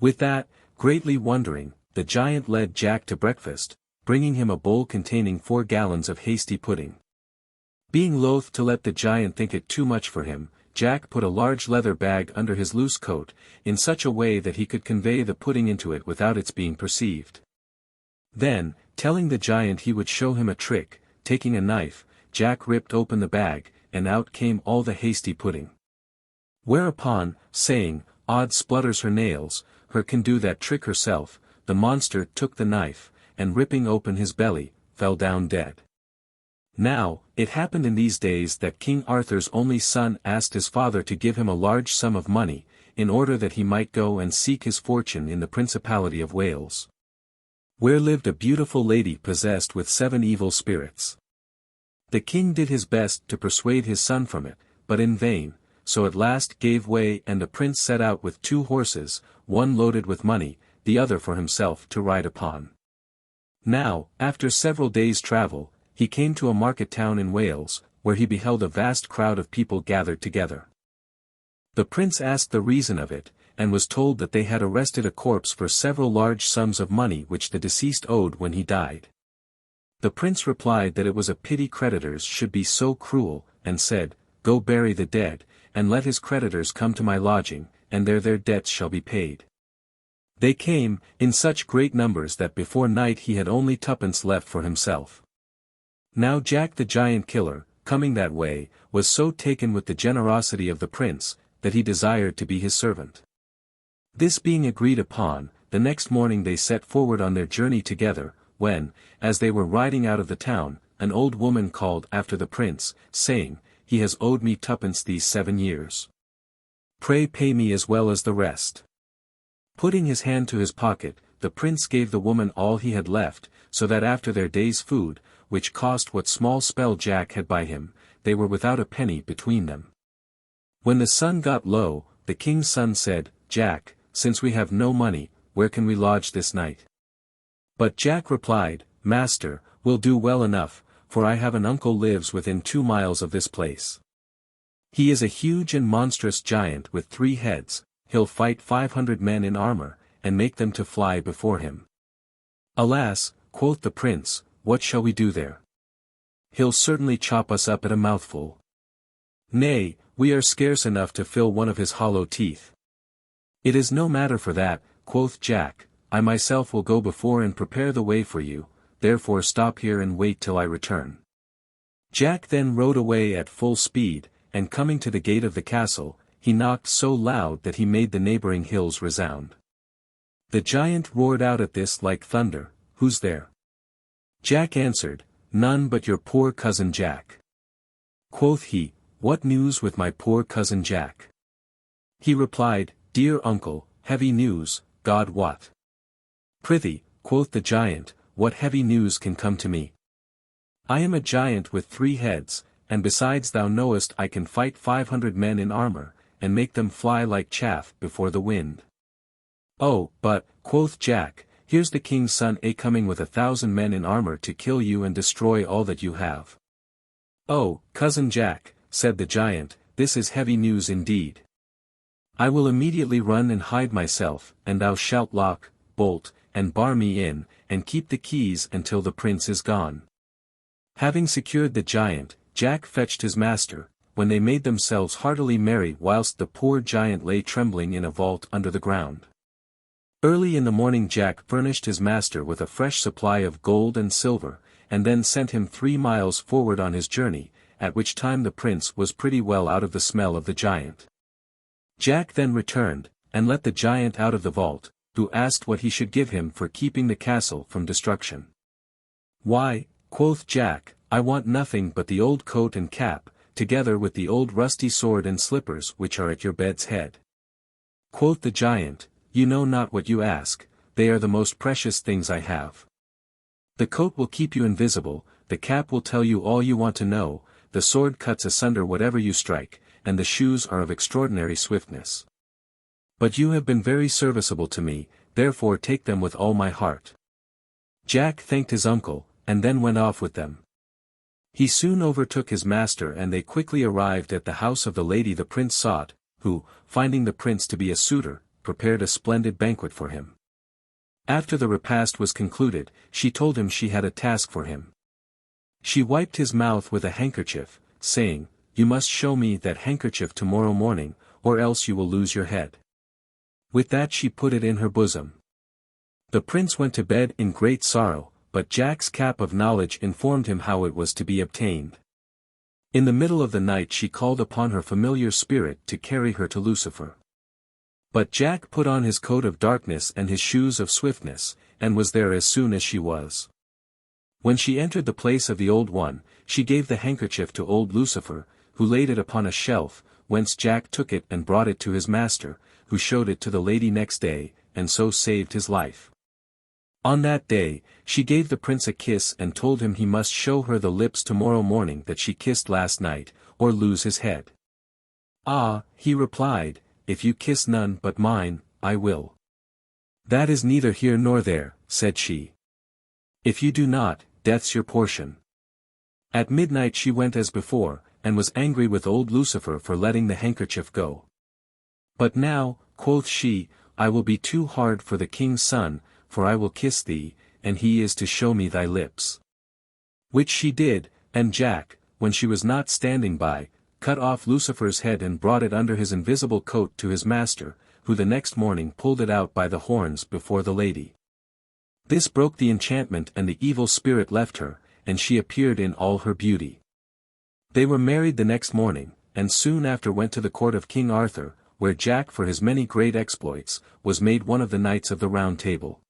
With that, greatly wondering, the giant led Jack to breakfast, bringing him a bowl containing 4 gallons of hasty pudding. Being loath to let the giant think it too much for him, Jack put a large leather bag under his loose coat, in such a way that he could convey the pudding into it without its being perceived. Then, telling the giant he would show him a trick, taking a knife, Jack ripped open the bag, and out came all the hasty pudding. Whereupon, saying, Odd splutters her nails, her can do that trick herself, the monster took the knife, and ripping open his belly, fell down dead. Now, it happened in these days that King Arthur's only son asked his father to give him a large sum of money, in order that he might go and seek his fortune in the Principality of Wales, where lived a beautiful lady possessed with 7 evil spirits. The king did his best to persuade his son from it, but in vain, so at last gave way and the prince set out with 2 horses, one loaded with money, the other for himself to ride upon. Now, after several days' travel, he came to a market town in Wales, where he beheld a vast crowd of people gathered together. The prince asked the reason of it, and was told that they had arrested a corpse for several large sums of money which the deceased owed when he died. The prince replied that it was a pity creditors should be so cruel, and said, Go bury the dead, and let his creditors come to my lodging, and there their debts shall be paid. They came, in such great numbers that before night he had only 2pence left for himself. Now Jack the giant killer, coming that way, was so taken with the generosity of the prince, that he desired to be his servant. This being agreed upon, the next morning they set forward on their journey together, when, as they were riding out of the town, an old woman called after the prince, saying, He has owed me 2pence these 7 years. Pray pay me as well as the rest. Putting his hand to his pocket, the prince gave the woman all he had left, so that after their day's food, which cost what small spell Jack had by him, they were without a penny between them. When the sun got low, the king's son said, Jack, since we have no money, where can we lodge this night? But Jack replied, "Master, will do well enough, for I have an uncle lives within 2 miles of this place. He is a huge and monstrous giant with 3 heads, he'll fight 500 men in armor, and make them to fly before him." "Alas," quoth the prince, "what shall we do there? He'll certainly chop us up at a mouthful. Nay, we are scarce enough to fill one of his hollow teeth." "It is no matter for that," quoth Jack, "I myself will go before and prepare the way for you, therefore stop here and wait till I return." Jack then rode away at full speed, and coming to the gate of the castle, he knocked so loud that he made the neighboring hills resound. The giant roared out at this like thunder, "Who's there?" Jack answered, "None but your poor cousin Jack." Quoth he, "What news with my poor cousin Jack?" He replied, "Dear uncle, heavy news, God wot." "Prithee," quoth the giant, "what heavy news can come to me? I am a giant with 3 heads, and besides thou knowest I can fight 500 men in armor, and make them fly like chaff before the wind." "Oh, but," quoth Jack, "here's the king's son coming with 1,000 men in armor to kill you and destroy all that you have." "Oh, cousin Jack," said the giant, "this is heavy news indeed. I will immediately run and hide myself, and thou shalt lock, bolt, and bar me in, and keep the keys until the prince is gone." Having secured the giant, Jack fetched his master, when they made themselves heartily merry whilst the poor giant lay trembling in a vault under the ground. Early in the morning Jack furnished his master with a fresh supply of gold and silver, and then sent him 3 miles forward on his journey, at which time the prince was pretty well out of the smell of the giant. Jack then returned, and let the giant out of the vault, who asked what he should give him for keeping the castle from destruction. "Why," quoth Jack, "I want nothing but the old coat and cap, together with the old rusty sword and slippers which are at your bed's head." Quoth the giant, "You know not what you ask, they are the most precious things I have. The coat will keep you invisible, the cap will tell you all you want to know, the sword cuts asunder whatever you strike, and the shoes are of extraordinary swiftness. But you have been very serviceable to me, therefore take them with all my heart." Jack thanked his uncle, and then went off with them. He soon overtook his master and they quickly arrived at the house of the lady the prince sought, who, finding the prince to be a suitor, prepared a splendid banquet for him. After the repast was concluded, she told him she had a task for him. She wiped his mouth with a handkerchief, saying, "You must show me that handkerchief tomorrow morning, or else you will lose your head." With that she put it in her bosom. The prince went to bed in great sorrow, but Jack's cap of knowledge informed him how it was to be obtained. In the middle of the night she called upon her familiar spirit to carry her to Lucifer. But Jack put on his coat of darkness and his shoes of swiftness, and was there as soon as she was. When she entered the place of the old one, she gave the handkerchief to old Lucifer, who laid it upon a shelf, whence Jack took it and brought it to his master, who showed it to the lady next day, and so saved his life. On that day, she gave the prince a kiss and told him he must show her the lips tomorrow morning that she kissed last night, or lose his head. "Ah," he replied, "if you kiss none but mine, I will." "That is neither here nor there," said she. "If you do not, death's your portion." At midnight she went as before, and was angry with old Lucifer for letting the handkerchief go. "But now," quoth she, "I will be too hard for the king's son, for I will kiss thee, and he is to show me thy lips." Which she did, and Jack, when she was not standing by, cut off Lucifer's head and brought it under his invisible coat to his master, who the next morning pulled it out by the horns before the lady. This broke the enchantment and the evil spirit left her, and she appeared in all her beauty. They were married the next morning, and soon after went to the court of King Arthur, where Jack for his many great exploits, was made one of the knights of the Round Table.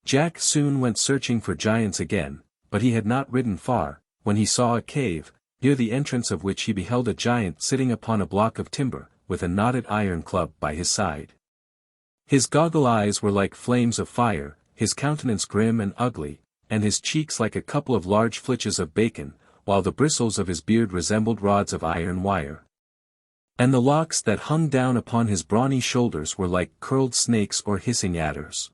Jack soon went searching for giants again, but he had not ridden far, when he saw a cave, near the entrance of which he beheld a giant sitting upon a block of timber, with a knotted iron club by his side. His goggle eyes were like flames of fire, his countenance grim and ugly, and his cheeks like a couple of large flitches of bacon, while the bristles of his beard resembled rods of iron wire. And the locks that hung down upon his brawny shoulders were like curled snakes or hissing adders.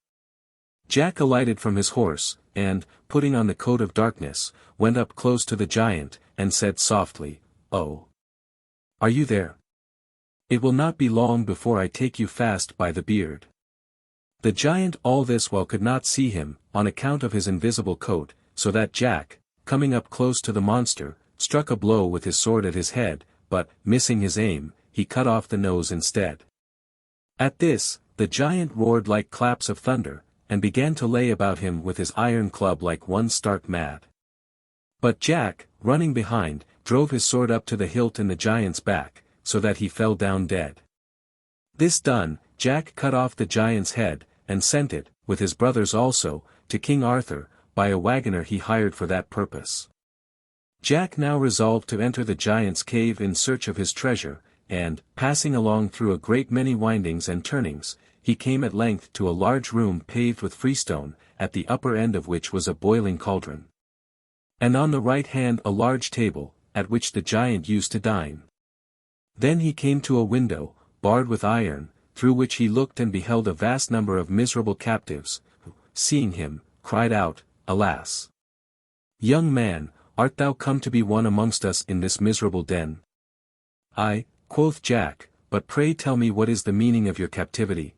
Jack alighted from his horse, and, putting on the coat of darkness, went up close to the giant, and said softly, "Oh! Are you there? It will not be long before I take you fast by the beard." The giant all this while could not see him, on account of his invisible coat, so that Jack, coming up close to the monster, struck a blow with his sword at his head, but, missing his aim, he cut off the nose instead. At this, the giant roared like claps of thunder, and began to lay about him with his iron club like one stark mad. But Jack, running behind, drove his sword up to the hilt in the giant's back, so that he fell down dead. This done, Jack cut off the giant's head, and sent it, with his brothers also, to King Arthur, by a wagoner he hired for that purpose. Jack now resolved to enter the giant's cave in search of his treasure, and, passing along through a great many windings and turnings, he came at length to a large room paved with freestone, at the upper end of which was a boiling cauldron. And on the right hand a large table, at which the giant used to dine. Then he came to a window, barred with iron, through which he looked and beheld a vast number of miserable captives, who, seeing him, cried out, "Alas! Young man, art thou come to be one amongst us in this miserable den?" "Aye," quoth Jack, "but pray tell me what is the meaning of your captivity?"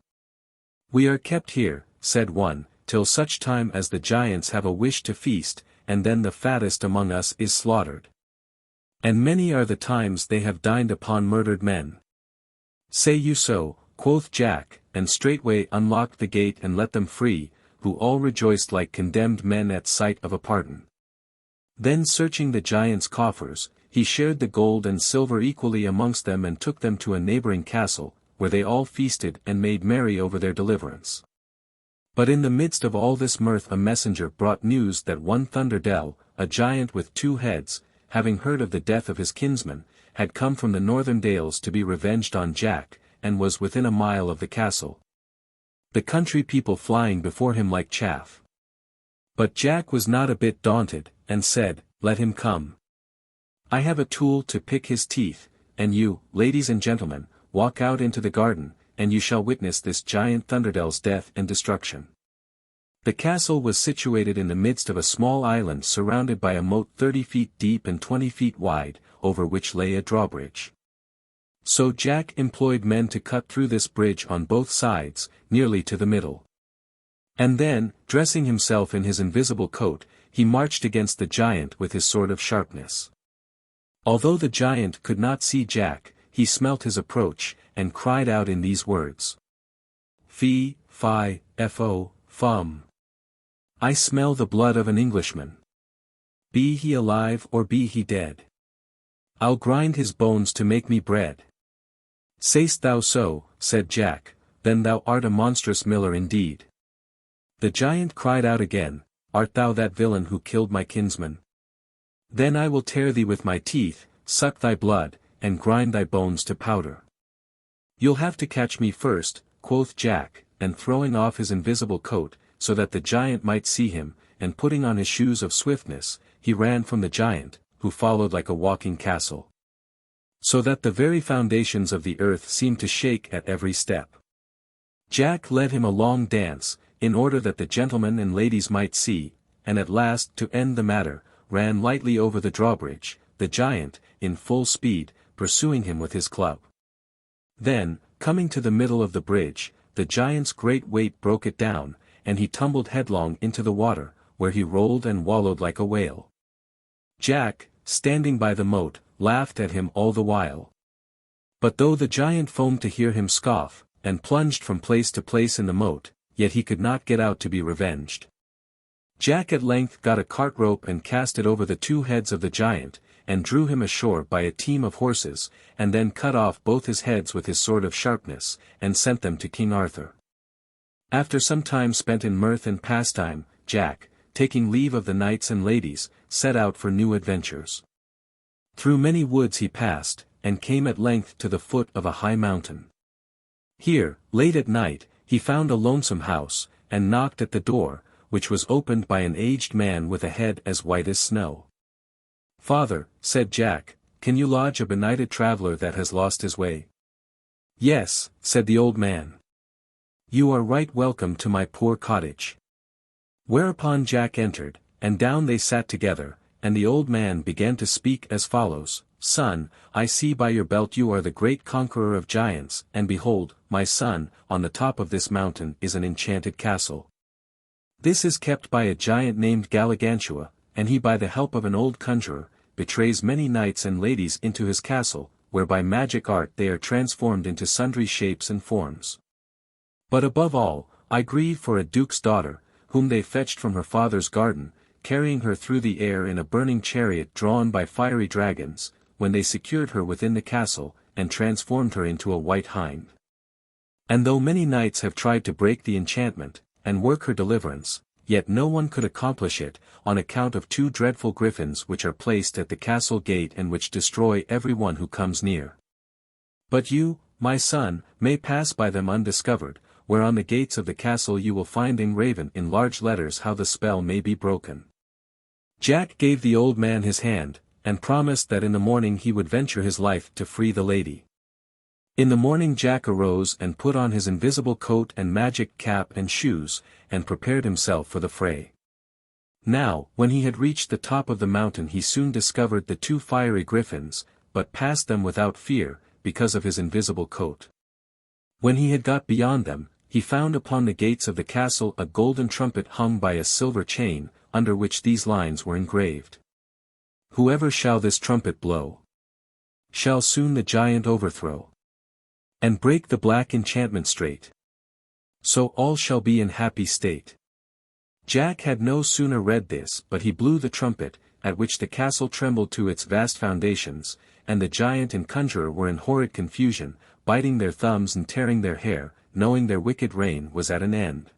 "We are kept here," said one, "till such time as the giants have a wish to feast, and then the fattest among us is slaughtered. And many are the times they have dined upon murdered men." "Say you so," quoth Jack, and straightway unlocked the gate and let them free, who all rejoiced like condemned men at sight of a pardon. Then searching the giant's coffers, he shared the gold and silver equally amongst them and took them to a neighboring castle, where they all feasted and made merry over their deliverance. But in the midst of all this mirth a messenger brought news that one Thunderdell, a giant with 2 heads, having heard of the death of his kinsman, had come from the northern dales to be revenged on Jack, and was within a mile of the castle. The country people flying before him like chaff. But Jack was not a bit daunted, and said, "Let him come. I have a tool to pick his teeth, and you, ladies and gentlemen, walk out into the garden, and you shall witness this giant Thunderdell's death and destruction." The castle was situated in the midst of a small island surrounded by a moat 30 feet deep and 20 feet wide, over which lay a drawbridge. So Jack employed men to cut through this bridge on both sides, nearly to the middle. And then, dressing himself in his invisible coat, he marched against the giant with his sword of sharpness. Although the giant could not see Jack, he smelt his approach, and cried out in these words: "Fee, fi, fo, fum. I smell the blood of an Englishman. Be he alive or be he dead, I'll grind his bones to make me bread." "Say'st thou so," said Jack, "then thou art a monstrous miller indeed." The giant cried out again, "Art thou that villain who killed my kinsman? Then I will tear thee with my teeth, suck thy blood, and grind thy bones to powder." "You'll have to catch me first," quoth Jack, and throwing off his invisible coat, so that the giant might see him, and putting on his shoes of swiftness, he ran from the giant, who followed like a walking castle. So that the very foundations of the earth seemed to shake at every step. Jack led him a long dance, in order that the gentlemen and ladies might see, and at last, to end the matter, ran lightly over the drawbridge, the giant, in full speed, pursuing him with his club. Then, coming to the middle of the bridge, the giant's great weight broke it down, and he tumbled headlong into the water, where he rolled and wallowed like a whale. Jack, standing by the moat, laughed at him all the while. But though the giant foamed to hear him scoff, and plunged from place to place in the moat, yet he could not get out to be revenged. Jack at length got a cart rope and cast it over the 2 heads of the giant, and drew him ashore by a team of horses, and then cut off both his heads with his sword of sharpness, and sent them to King Arthur. After some time spent in mirth and pastime, Jack, taking leave of the knights and ladies, set out for new adventures. Through many woods he passed, and came at length to the foot of a high mountain. Here, late at night, he found a lonesome house, and knocked at the door, which was opened by an aged man with a head as white as snow. "Father," said Jack, "can you lodge a benighted traveler that has lost his way?" "Yes," said the old man. "You are right welcome to my poor cottage. Whereupon Jack entered, and down they sat together, and the old man began to speak as follows: Son, I see by your belt you are the great conqueror of giants, and behold, my son, on the top of this mountain is an enchanted castle. This is kept by a giant named Galligantua, and he by the help of an old conjurer, betrays many knights and ladies into his castle, where by magic art they are transformed into sundry shapes and forms. But above all, I grieve for a duke's daughter, whom they fetched from her father's garden, carrying her through the air in a burning chariot drawn by fiery dragons, when they secured her within the castle, and transformed her into a white hind. And though many knights have tried to break the enchantment, and work her deliverance, yet no one could accomplish it, on account of two dreadful griffins which are placed at the castle gate and which destroy every one who comes near. But you, my son, may pass by them undiscovered, where on the gates of the castle you will find engraven in large letters how the spell may be broken. Jack gave the old man his hand, and promised that in the morning he would venture his life to free the lady. In the morning Jack arose and put on his invisible coat and magic cap and shoes, and prepared himself for the fray. Now, when he had reached the top of the mountain he soon discovered the two fiery griffins, but passed them without fear, because of his invisible coat. When he had got beyond them, he found upon the gates of the castle a golden trumpet hung by a silver chain, under which these lines were engraved. Whoever shall this trumpet blow, shall soon the giant overthrow, and break the black enchantment straight. So all shall be in happy state. Jack had no sooner read this but he blew the trumpet, at which the castle trembled to its vast foundations, and the giant and conjurer were in horrid confusion, biting their thumbs and tearing their hair, knowing their wicked reign was at an end.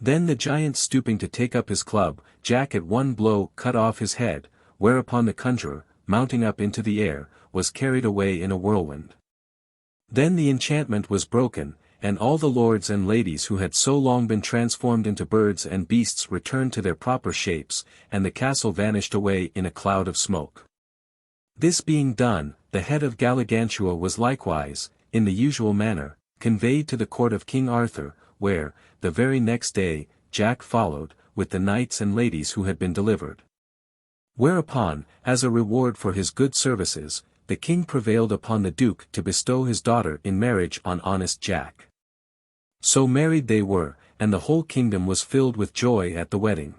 Then the giant stooping to take up his club, Jack at one blow cut off his head, whereupon the conjurer, mounting up into the air, was carried away in a whirlwind. Then the enchantment was broken, and all the lords and ladies who had so long been transformed into birds and beasts returned to their proper shapes, and the castle vanished away in a cloud of smoke. This being done, the head of Galligantua was likewise, in the usual manner, conveyed to the court of King Arthur, where, the very next day, Jack followed, with the knights and ladies who had been delivered. Whereupon, as a reward for his good services, the king prevailed upon the duke to bestow his daughter in marriage on honest Jack. So married they were, and the whole kingdom was filled with joy at the wedding.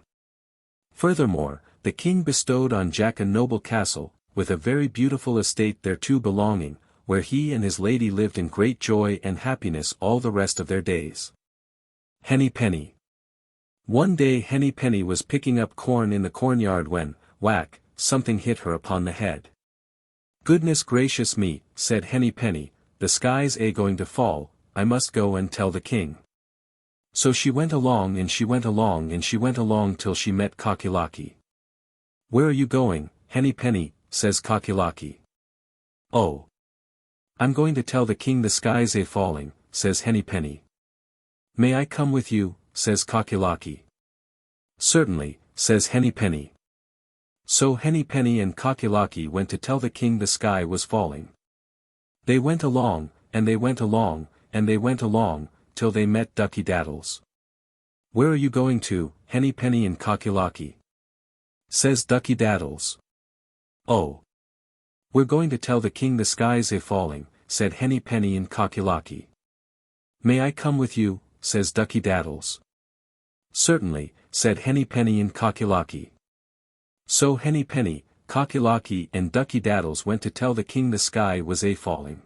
Furthermore, the king bestowed on Jack a noble castle, with a very beautiful estate thereto belonging, where he and his lady lived in great joy and happiness all the rest of their days. Henny-Penny. One day Henny-Penny was picking up corn in the cornyard when, whack, something hit her upon the head. "Goodness gracious me," said Henny-Penny, "the sky's going to fall, I must go and tell the king." So she went along and she went along and she went along till she met Cocky-Locky. "Where are you going, Henny-Penny?" says Cocky-Locky. "Oh, I'm going to tell the king the sky's falling," says Henny-Penny. "May I come with you?" says Cocky-Locky. "Certainly," says Henny-Penny. So Henny-Penny and Cocky-Locky went to tell the king the sky was falling. They went along, and they went along, and they went along, till they met Ducky-Daddles. "Where are you going to, Henny-Penny and Cocky-Locky?" says Ducky-Daddles. "Oh, we're going to tell the king the sky's falling," said Henny-Penny and Cocky-Locky. "May I come with you?" says Ducky-Daddles. "Certainly," said Henny-Penny and Cocky-Locky. So Henny-Penny, Cocky-Locky and Ducky-Daddles went to tell the king the sky was falling.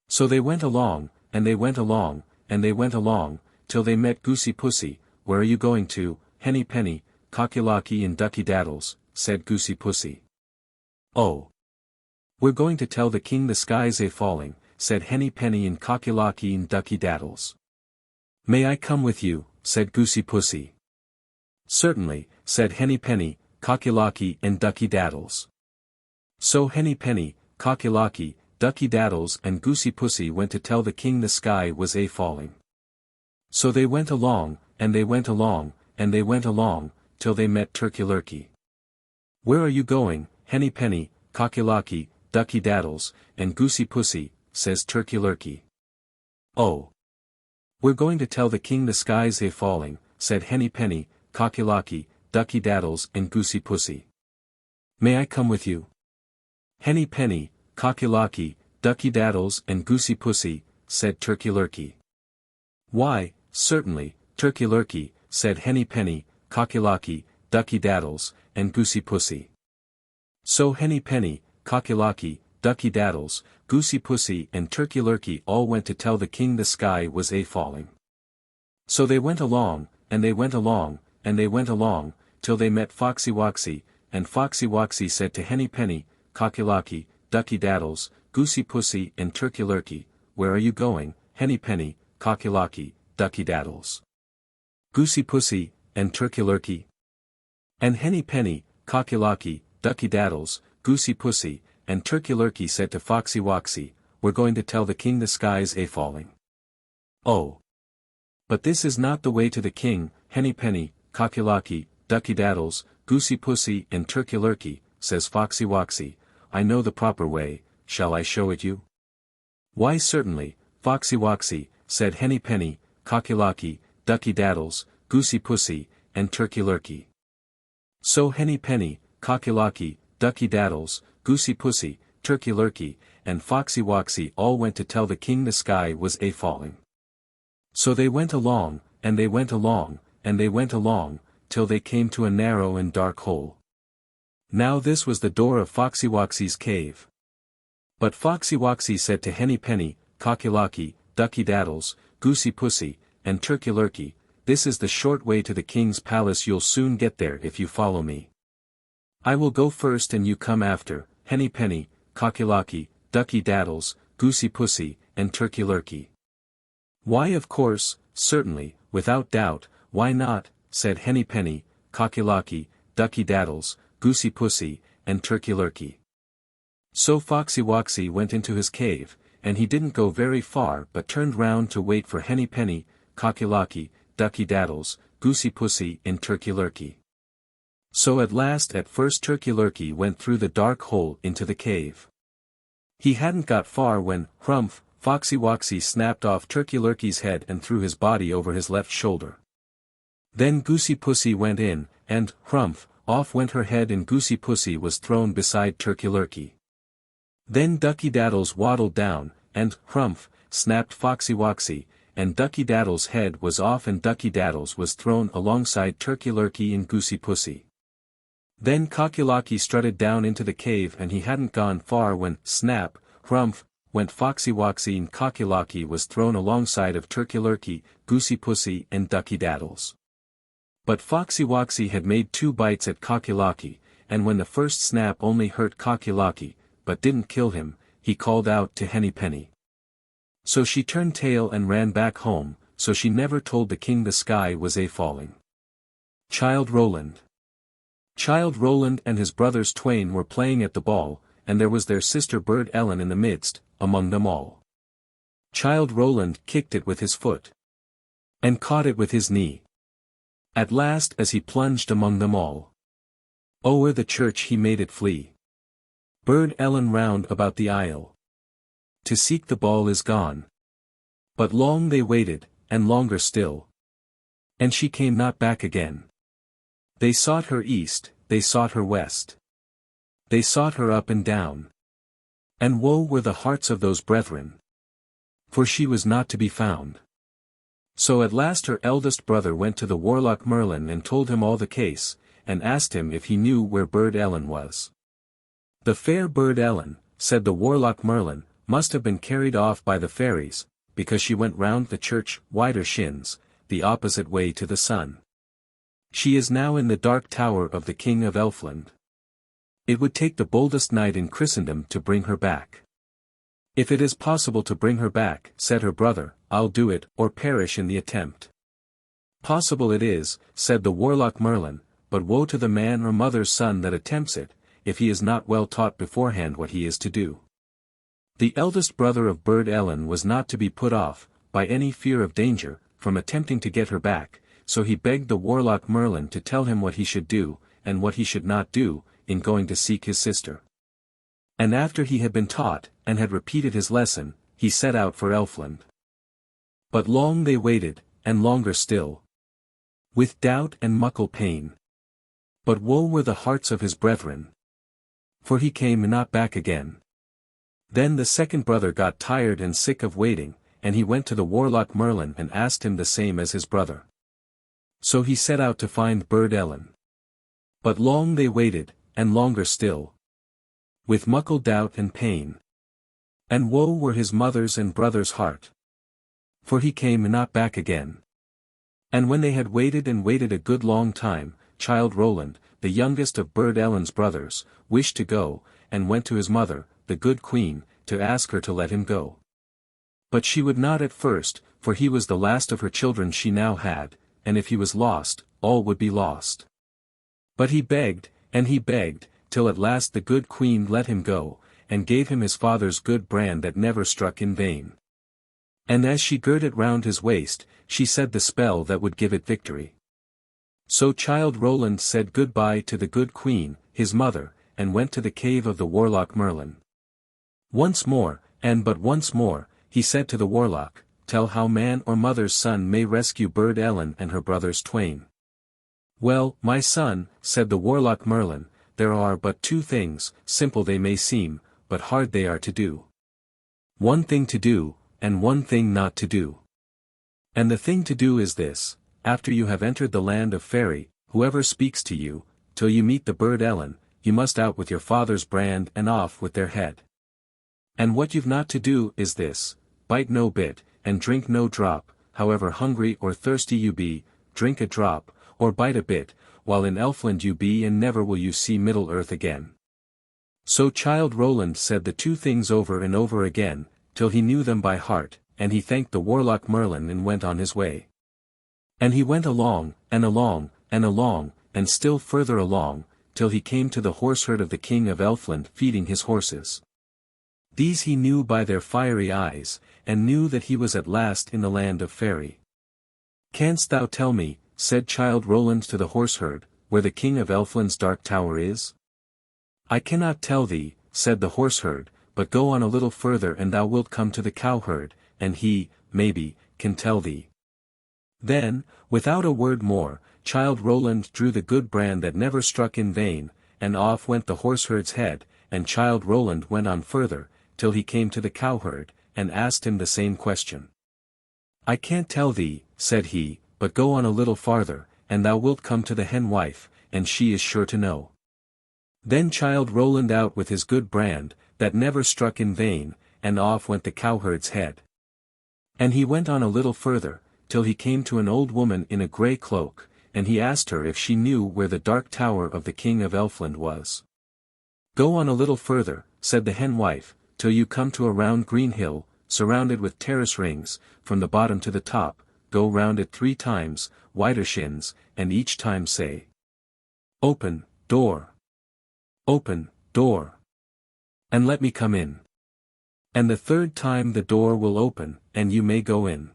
So they went along, and they went along, and they went along, till they met Goosey-Pussy. "Where are you going to, Henny-Penny, Cocky-Locky and Ducky-Daddles?" said Goosey-Pussy. "Oh, we're going to tell the king the sky's falling," said Henny-Penny and Cocky-Locky and Ducky-Daddles. "May I come with you?" said Goosey-Pussy. "Certainly," said Henny-Penny, Cocky-Locky and Ducky-Daddles. So Henny-Penny, Cocky-Locky, Ducky-Daddles and Goosey-Pussy went to tell the king the sky was falling. So they went along, and they went along, and they went along, till they met Turkey-Lurkey. "Where are you going, Henny-Penny, Cocky-Locky, Ducky-Daddles, and Goosey-Pussy?" says Turkey-Lurkey. "Oh, we're going to tell the king the sky's falling," said Henny-Penny, Cocky-Locky, Ducky-Daddles and Goosey-Pussy. May I come with you? Henny-Penny, Cocky-Locky, Ducky-Daddles and Goosey-Pussy, said Turkey-Lurkey. Why, certainly, Turkey-Lurkey, said Henny-Penny, Cocky-Locky, Ducky-Daddles, and Goosey-Pussy. So Henny-Penny, Cocky-Locky, Ducky-Daddles, Goosey-Pussy and Turkey-Lurkey all went to tell the king the sky was a-falling. So they went along, and they went along, and they went along, till they met Foxy-Woxy, and Foxy-Woxy said to Henny-Penny, Cocky-Locky, Ducky-Daddles, Goosey-Pussy and Turkey-Lurkey, where are you going, Henny-Penny, Cocky-Locky, Ducky-Daddles, Goosey-Pussy, and Turkey-Lurkey? And Henny-Penny, Cocky-Locky, Ducky-Daddles, Goosey-Pussy, and Turkey-Lurkey said to Foxy-Woxy, we're going to tell the king the sky's a-falling. Oh! But this is not the way to the king, Henny-Penny, Cocky-Locky, Ducky-Daddles, Goosey-Pussy and Turkey-Lurkey, says Foxy-Woxy, I know the proper way, shall I show it you? Why certainly, Foxy-Woxy, said Henny-Penny, Cocky-Locky, Ducky-Daddles, Goosey-Pussy, and Turkey-Lurkey. So Henny-Penny, Cocky-Locky, Ducky-Daddles, Goosey-Pussy, Turkey-Lurkey, and Foxy-Woxy all went to tell the king the sky was a-falling. So they went along, and they went along, and they went along, till they came to a narrow and dark hole. Now this was the door of Foxy-Woxy's cave. But Foxy-Woxy said to Henny-Penny, Cocky-Locky, Ducky-Daddles, Goosey-Pussy, and Turkey-Lurkey, this is the short way to the king's palace, you'll soon get there if you follow me. I will go first and you come after, Henny-Penny, Cocky-Locky, Ducky-Daddles, Goosey-Pussy, and Turkey-Lurkey. Why of course, certainly, without doubt, why not, said Henny-Penny, Cocky-Locky, Ducky-Daddles, Goosey-Pussy, and Turkey-Lurkey. So Foxy-Woxy went into his cave, and he didn't go very far but turned round to wait for Henny-Penny, Cocky-Locky, Ducky-Daddles, Goosey-Pussy and Turkey-Lurkey. So at first Turkey-Lurkey went through the dark hole into the cave. He hadn't got far when, hrumph, Foxy-Woxy snapped off Turkey-Lurkey's head and threw his body over his left shoulder. Then Goosey-Pussy went in, and, hrumph, off went her head and Goosey-Pussy was thrown beside Turkey-Lurkey. Then Ducky-Daddles waddled down, and, hrumph, snapped Foxy-Woxy, and Ducky-Daddles' head was off and Ducky-Daddles was thrown alongside Turkey-Lurkey and Goosey-Pussy. Then Cocky-Locky strutted down into the cave and he hadn't gone far when, snap, hrumph, went Foxy-Woxy and Cocky-Locky was thrown alongside of Turkey-Lurkey, Goosey-Pussy and Ducky-Daddles. But Foxy-Woxy had made 2 bites at Cocky-Locky, and when the first snap only hurt Cocky-Locky, but didn't kill him, he called out to Henny-Penny. So she turned tail and ran back home, so she never told the king the sky was a-falling. Childe Roland. Childe Roland and his brothers twain were playing at the ball, and there was their sister bird Ellen in the midst, among them all. Childe Roland kicked it with his foot, and caught it with his knee. At last as he plunged among them all, o'er the church he made it flee. Bird Ellen round about the aisle, to seek the ball is gone. But long they waited, and longer still, and she came not back again. They sought her east, they sought her west, they sought her up and down. And woe were the hearts of those brethren, for she was not to be found. So at last her eldest brother went to the warlock Merlin and told him all the case, and asked him if he knew where Bird Ellen was. The fair Bird Ellen, said the warlock Merlin, must have been carried off by the fairies, because she went round the church, wider shins, the opposite way to the sun. She is now in the dark tower of the king of Elfland. It would take the boldest knight in Christendom to bring her back. If it is possible to bring her back, said her brother, I'll do it, or perish in the attempt. Possible it is, said the warlock Merlin, but woe to the man or mother's son that attempts it, if he is not well taught beforehand what he is to do. The eldest brother of Bird Ellen was not to be put off, by any fear of danger, from attempting to get her back, so he begged the warlock Merlin to tell him what he should do, and what he should not do, in going to seek his sister. And after he had been taught, and had repeated his lesson, he set out for Elfland. But long they waited, and longer still. with doubt and muckle pain. But woe were the hearts of his brethren, for he came not back again. Then the second brother got tired and sick of waiting, and he went to the warlock Merlin and asked him the same as his brother. So he set out to find Burd Ellen. But long they waited, and longer still, with muckle doubt and pain. And woe were his mother's and brother's heart, for he came not back again. And when they had waited and waited a good long time, Childe Roland, the youngest of Burd Ellen's brothers, wished to go, and went to his mother, the good queen, to ask her to let him go. But she would not at first, for he was the last of her children she now had, and if he was lost, all would be lost. But he begged, till at last the good queen let him go, and gave him his father's good brand that never struck in vain. And as she girt it round his waist, she said the spell that would give it victory. So Childe Roland said good-bye to the good queen, his mother, and went to the cave of the warlock Merlin. Once more, and but once more, he said to the warlock, "Tell how man or mother's son may rescue Burd Ellen and her brothers twain." "Well, my son," said the warlock Merlin, "there are but two things, simple they may seem, but hard they are to do. One thing to do, and one thing not to do. And the thing to do is this: after you have entered the land of Faery, whoever speaks to you, till you meet the Burd Ellen, you must out with your father's brand and off with their head. And what you've not to do is this: bite no bit, and drink no drop, however hungry or thirsty you be, drink a drop, or bite a bit, while in Elfland you be, and never will you see Middle-earth again." So Childe Roland said the two things over and over again, till he knew them by heart, and he thanked the warlock Merlin and went on his way. And he went along, and along, and along, and still further along, till he came to the horseherd of the king of Elfland feeding his horses. These he knew by their fiery eyes, and knew that he was at last in the land of Faery. "Canst thou tell me," said Childe Roland to the horseherd, "where the king of Elfland's dark tower is?" "I cannot tell thee," said the horseherd, "but go on a little further and thou wilt come to the cowherd, and he, maybe, can tell thee." Then, without a word more, Childe Roland drew the good brand that never struck in vain, and off went the horseherd's head, and Childe Roland went on further, till he came to the cowherd, and asked him the same question. "I can't tell thee," said he, "but go on a little farther, and thou wilt come to the hen-wife, and she is sure to know." Then Childe Roland out with his good brand, that never struck in vain, and off went the cowherd's head. And he went on a little further, till he came to an old woman in a grey cloak, and he asked her if she knew where the dark tower of the king of Elfland was. "Go on a little further," said the hen-wife, "till you come to a round green hill, surrounded with terrace rings, from the bottom to the top, go round it 3 times, widershins, and each time say, 'Open, door. Open, door. And let me come in.' And the 3rd time the door will open, and you may go in."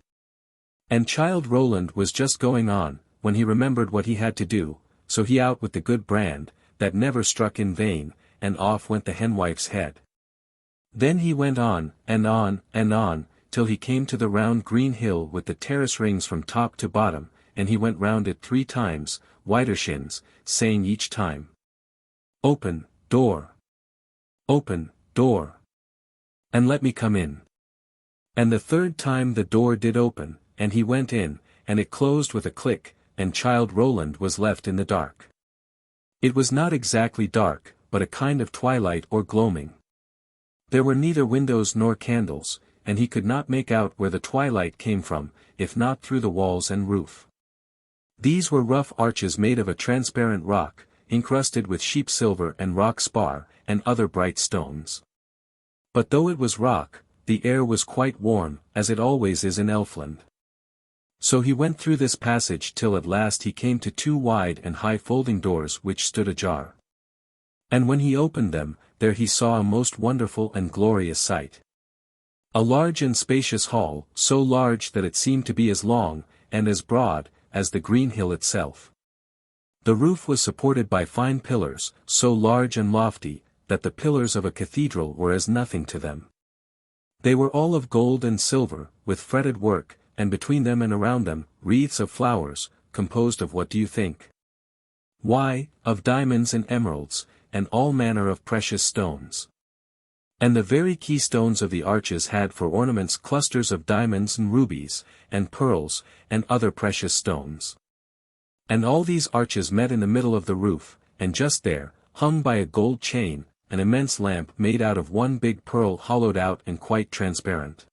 And Childe Roland was just going on, when he remembered what he had to do, so he out with the good brand, that never struck in vain, and off went the henwife's head. Then he went on, and on, and on, till he came to the round green hill with the terrace rings from top to bottom, and he went round it 3 times, widershins, saying each time, "Open, door. Open, door. And let me come in." And the 3rd time the door did open, and he went in, and it closed with a click, and Childe Roland was left in the dark. It was not exactly dark, but a kind of twilight or gloaming. There were neither windows nor candles, and he could not make out where the twilight came from, if not through the walls and roof. These were rough arches made of a transparent rock, encrusted with sheep silver and rock spar, and other bright stones. But though it was rock, the air was quite warm, as it always is in Elfland. So he went through this passage till at last he came to 2 wide and high folding doors which stood ajar. And when he opened them, there he saw a most wonderful and glorious sight. A large and spacious hall, so large that it seemed to be as long, and as broad, as the green hill itself. The roof was supported by fine pillars, so large and lofty, that the pillars of a cathedral were as nothing to them. They were all of gold and silver, with fretted work, and between them and around them, wreaths of flowers, composed of what do you think? Why, of diamonds and emeralds, and all manner of precious stones. And the very keystones of the arches had for ornaments clusters of diamonds and rubies, and pearls, and other precious stones. And all these arches met in the middle of the roof, and just there, hung by a gold chain, an immense lamp made out of one big pearl hollowed out and quite transparent.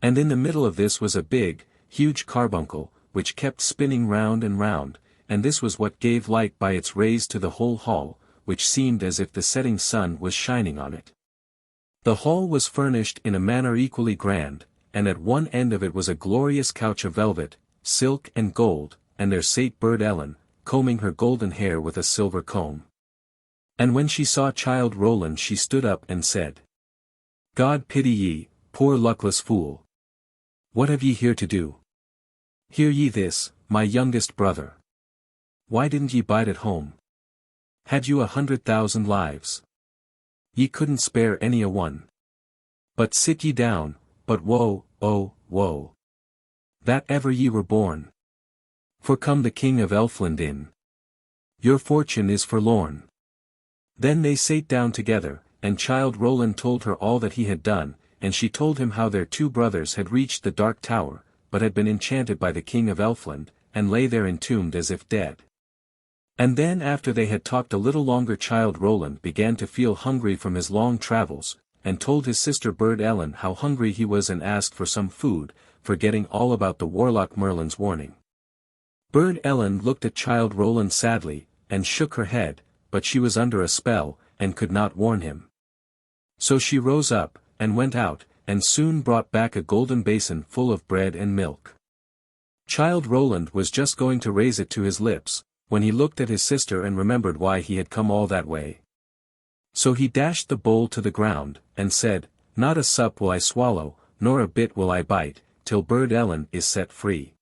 And in the middle of this was a big, huge carbuncle, which kept spinning round and round, and this was what gave light by its rays to the whole hall, which seemed as if the setting sun was shining on it. The hall was furnished in a manner equally grand, and at one end of it was a glorious couch of velvet, silk and gold, and there sate Burd Ellen, combing her golden hair with a silver comb. And when she saw Childe Roland she stood up and said, God pity ye, poor luckless fool. What have ye here to do? Hear ye this, my youngest brother. Why didn't ye bide at home? Had you 100,000 lives? Ye couldn't spare any a one. But sit ye down, but woe, oh, woe. That ever ye were born. For come the King of Elfland in. Your fortune is forlorn. Then they sate down together, and Childe Roland told her all that he had done, and she told him how their two brothers had reached the Dark Tower, but had been enchanted by the King of Elfland, and lay there entombed as if dead. And then after they had talked a little longer Childe Roland began to feel hungry from his long travels, and told his sister Burd Ellen how hungry he was and asked for some food, forgetting all about the warlock Merlin's warning. Burd Ellen looked at Childe Roland sadly, and shook her head, but she was under a spell, and could not warn him. So she rose up, and went out, and soon brought back a golden basin full of bread and milk. Childe Roland was just going to raise it to his lips, when he looked at his sister and remembered why he had come all that way. So he dashed the bowl to the ground, and said, Not a sup will I swallow, nor a bit will I bite, till Burd Ellen is set free.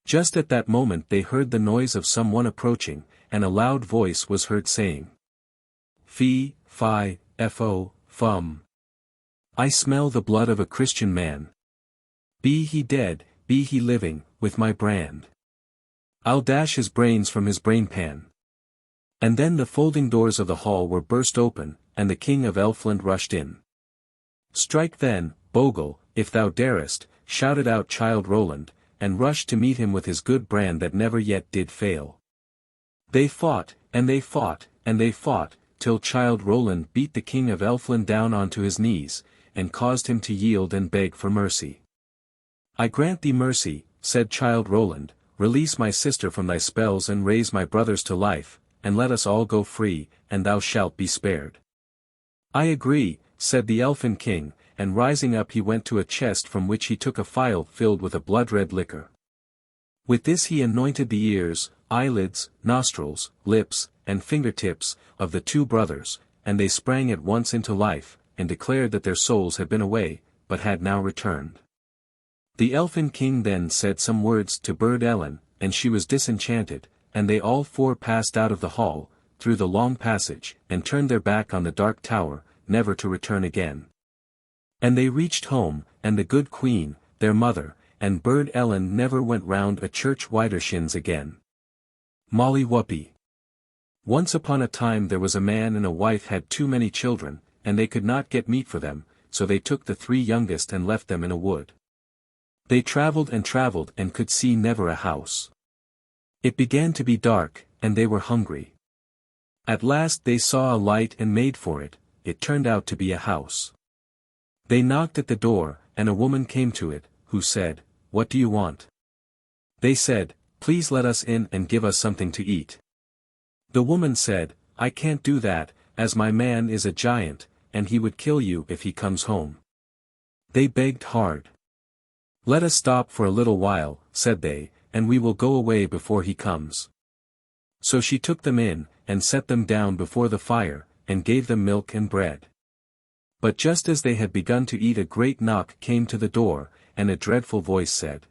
Just at that moment they heard the noise of some one approaching, and a loud voice was heard saying, Fee, fi, fo, fum. I smell the blood of a Christian man. Be he dead, be he living, with my brand. I'll dash his brains from his brain-pan. And then the folding doors of the hall were burst open, and the King of Elfland rushed in. Strike then, Bogle, if thou darest, shouted out Childe Roland, and rushed to meet him with his good brand that never yet did fail. They fought, and they fought, and they fought, till Childe Roland beat the King of Elfland down onto his knees, and caused him to yield and beg for mercy. I grant thee mercy, said Childe Roland, release my sister from thy spells and raise my brothers to life, and let us all go free, and thou shalt be spared. I agree, said the Elfin King, and rising up he went to a chest from which he took a phial filled with a blood-red liquor. With this he anointed the ears, eyelids, nostrils, lips, and fingertips, of the two brothers, and they sprang at once into life, and declared that their souls had been away, but had now returned. The Elfin King then said some words to Burd Ellen, and she was disenchanted, and they all four passed out of the hall, through the long passage, and turned their back on the Dark Tower, never to return again. And they reached home, and the good Queen, their mother, and Burd Ellen never went round a church Widershins again. Molly Whuppie. Once upon a time there was a man and a wife had too many children, and they could not get meat for them, so they took the three youngest and left them in a wood. They travelled and could see never a house. It began to be dark, and they were hungry. At last they saw a light and made for it. It turned out to be a house. They knocked at the door, and a woman came to it, who said, What do you want? They said, Please let us in and give us something to eat. The woman said, I can't do that, as my man is a giant, and he would kill you if he comes home. They begged hard. Let us stop for a little while, said they, and we will go away before he comes. So she took them in, and set them down before the fire, and gave them milk and bread. But just as they had begun to eat a great knock came to the door, and a dreadful voice said,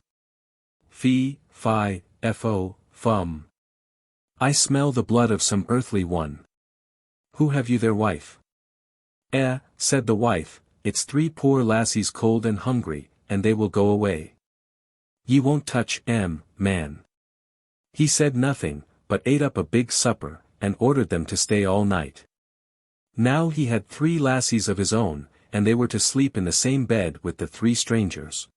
Fee, fi, fo, fum. I smell the blood of some earthly one. Who have you there, wife? Said the wife, it's three poor lassies cold and hungry, and they will go away. Ye won't touch man. He said nothing, but ate up a big supper, and ordered them to stay all night. Now he had 3 lassies of his own, and they were to sleep in the same bed with the 3 strangers.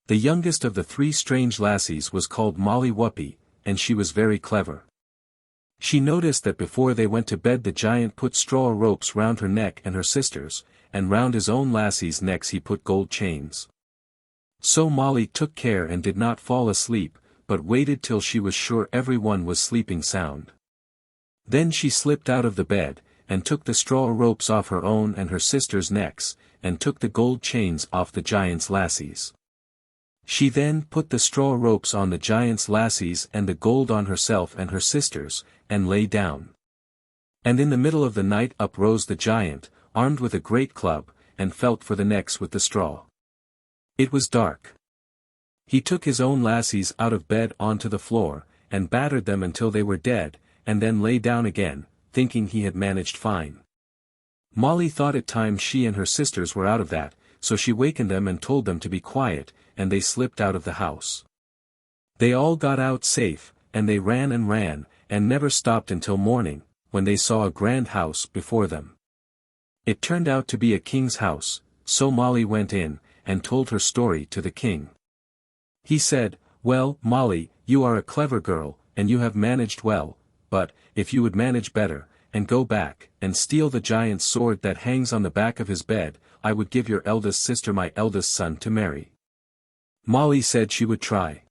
The youngest of the 3 strange lassies was called Molly Whuppie, and she was very clever. She noticed that before they went to bed the giant put straw ropes round her neck and her sisters', and round his own lassies' necks he put gold chains. So Molly took care and did not fall asleep, but waited till she was sure everyone was sleeping sound. Then she slipped out of the bed, and took the straw ropes off her own and her sisters' necks, and took the gold chains off the giant's lassies. She then put the straw ropes on the giant's lassies and the gold on herself and her sisters, and lay down. And in the middle of the night up rose the giant, armed with a great club, and felt for the necks with the straw. It was dark. He took his own lassies out of bed onto the floor, and battered them until they were dead, and then lay down again, thinking he had managed fine. Molly thought at times she and her sisters were out of that, so she wakened them and told them to be quiet, and they slipped out of the house. They all got out safe, and they ran, and never stopped until morning, when they saw a grand house before them. It turned out to be a king's house, so Molly went in, and told her story to the king. He said, "Well, Molly, you are a clever girl, and you have managed well, but, if you would manage better, and go back, and steal the giant's sword that hangs on the back of his bed, I would give your eldest sister my eldest son to marry." Molly said she would try.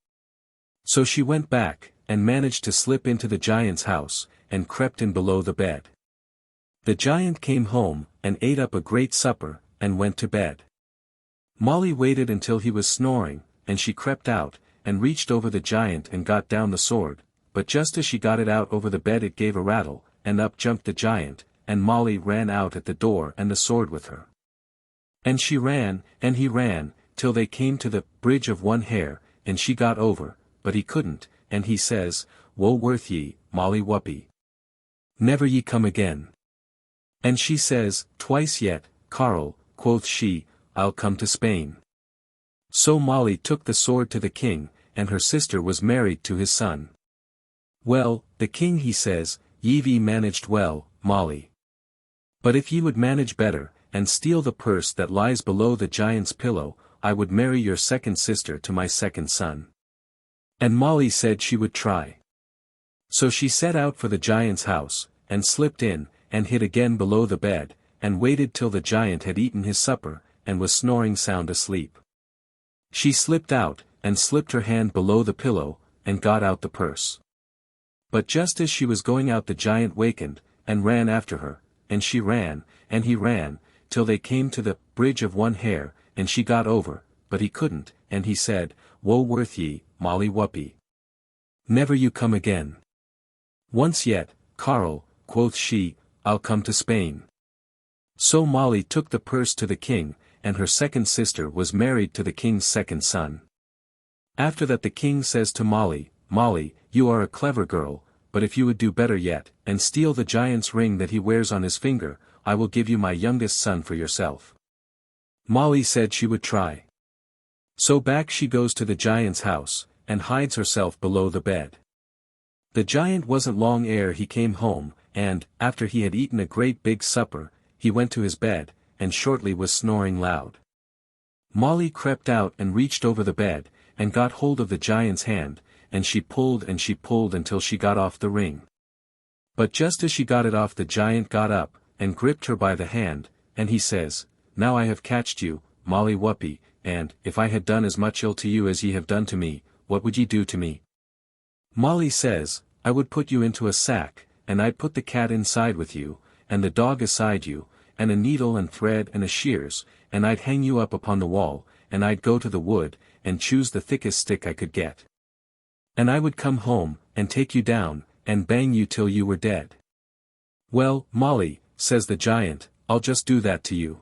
So she went back, and managed to slip into the giant's house, and crept in below the bed. The giant came home, and ate up a great supper, and went to bed. Molly waited until he was snoring, and she crept out, and reached over the giant and got down the sword, but just as she got it out over the bed it gave a rattle, and up jumped the giant, and Molly ran out at the door and the sword with her. And she ran, and he ran, till they came to the bridge of 1 hair, and she got over, but he couldn't, and he says, "Woe worth ye, Molly Whuppie. Never ye come again." And she says, "Twice yet, Carl," quoth she, "I'll come to Spain." So Molly took the sword to the king, and her sister was married to his son. "Well, the king he says, ye've managed well, Molly. But if ye would manage better, and steal the purse that lies below the giant's pillow, I would marry your second sister to my second son." And Molly said she would try. So she set out for the giant's house, and slipped in, and hid again below the bed, and waited till the giant had eaten his supper, and was snoring sound asleep. She slipped out, and slipped her hand below the pillow, and got out the purse. But just as she was going out the giant wakened, and ran after her, and she ran, and he ran, till they came to the bridge of 1 hair, and she got over, but he couldn't, and he said, "Woe worth ye, Molly Whuppie. Never you come again." "Once yet, Carl," quoth she, "I'll come to Spain." So Molly took the purse to the king, and her second sister was married to the king's second son. After that the king says to Molly, "Molly, you are a clever girl, but if you would do better yet, and steal the giant's ring that he wears on his finger, I will give you my youngest son for yourself." Molly said she would try. So back she goes to the giant's house, and hides herself below the bed. The giant wasn't long ere he came home, and, after he had eaten a great big supper, he went to his bed, and shortly was snoring loud. Molly crept out and reached over the bed, and got hold of the giant's hand, and she pulled until she got off the ring. But just as she got it off the giant got up, and gripped her by the hand, and he says, "Now I have catched you, Molly Whuppie, and, if I had done as much ill to you as ye have done to me, what would ye do to me?" Molly says, "I would put you into a sack, and I'd put the cat inside with you, and the dog aside you, and a needle and thread and a shears, and I'd hang you up upon the wall, and I'd go to the wood, and choose the thickest stick I could get. And I would come home, and take you down, and bang you till you were dead." "Well, Molly," says the giant, "I'll just do that to you."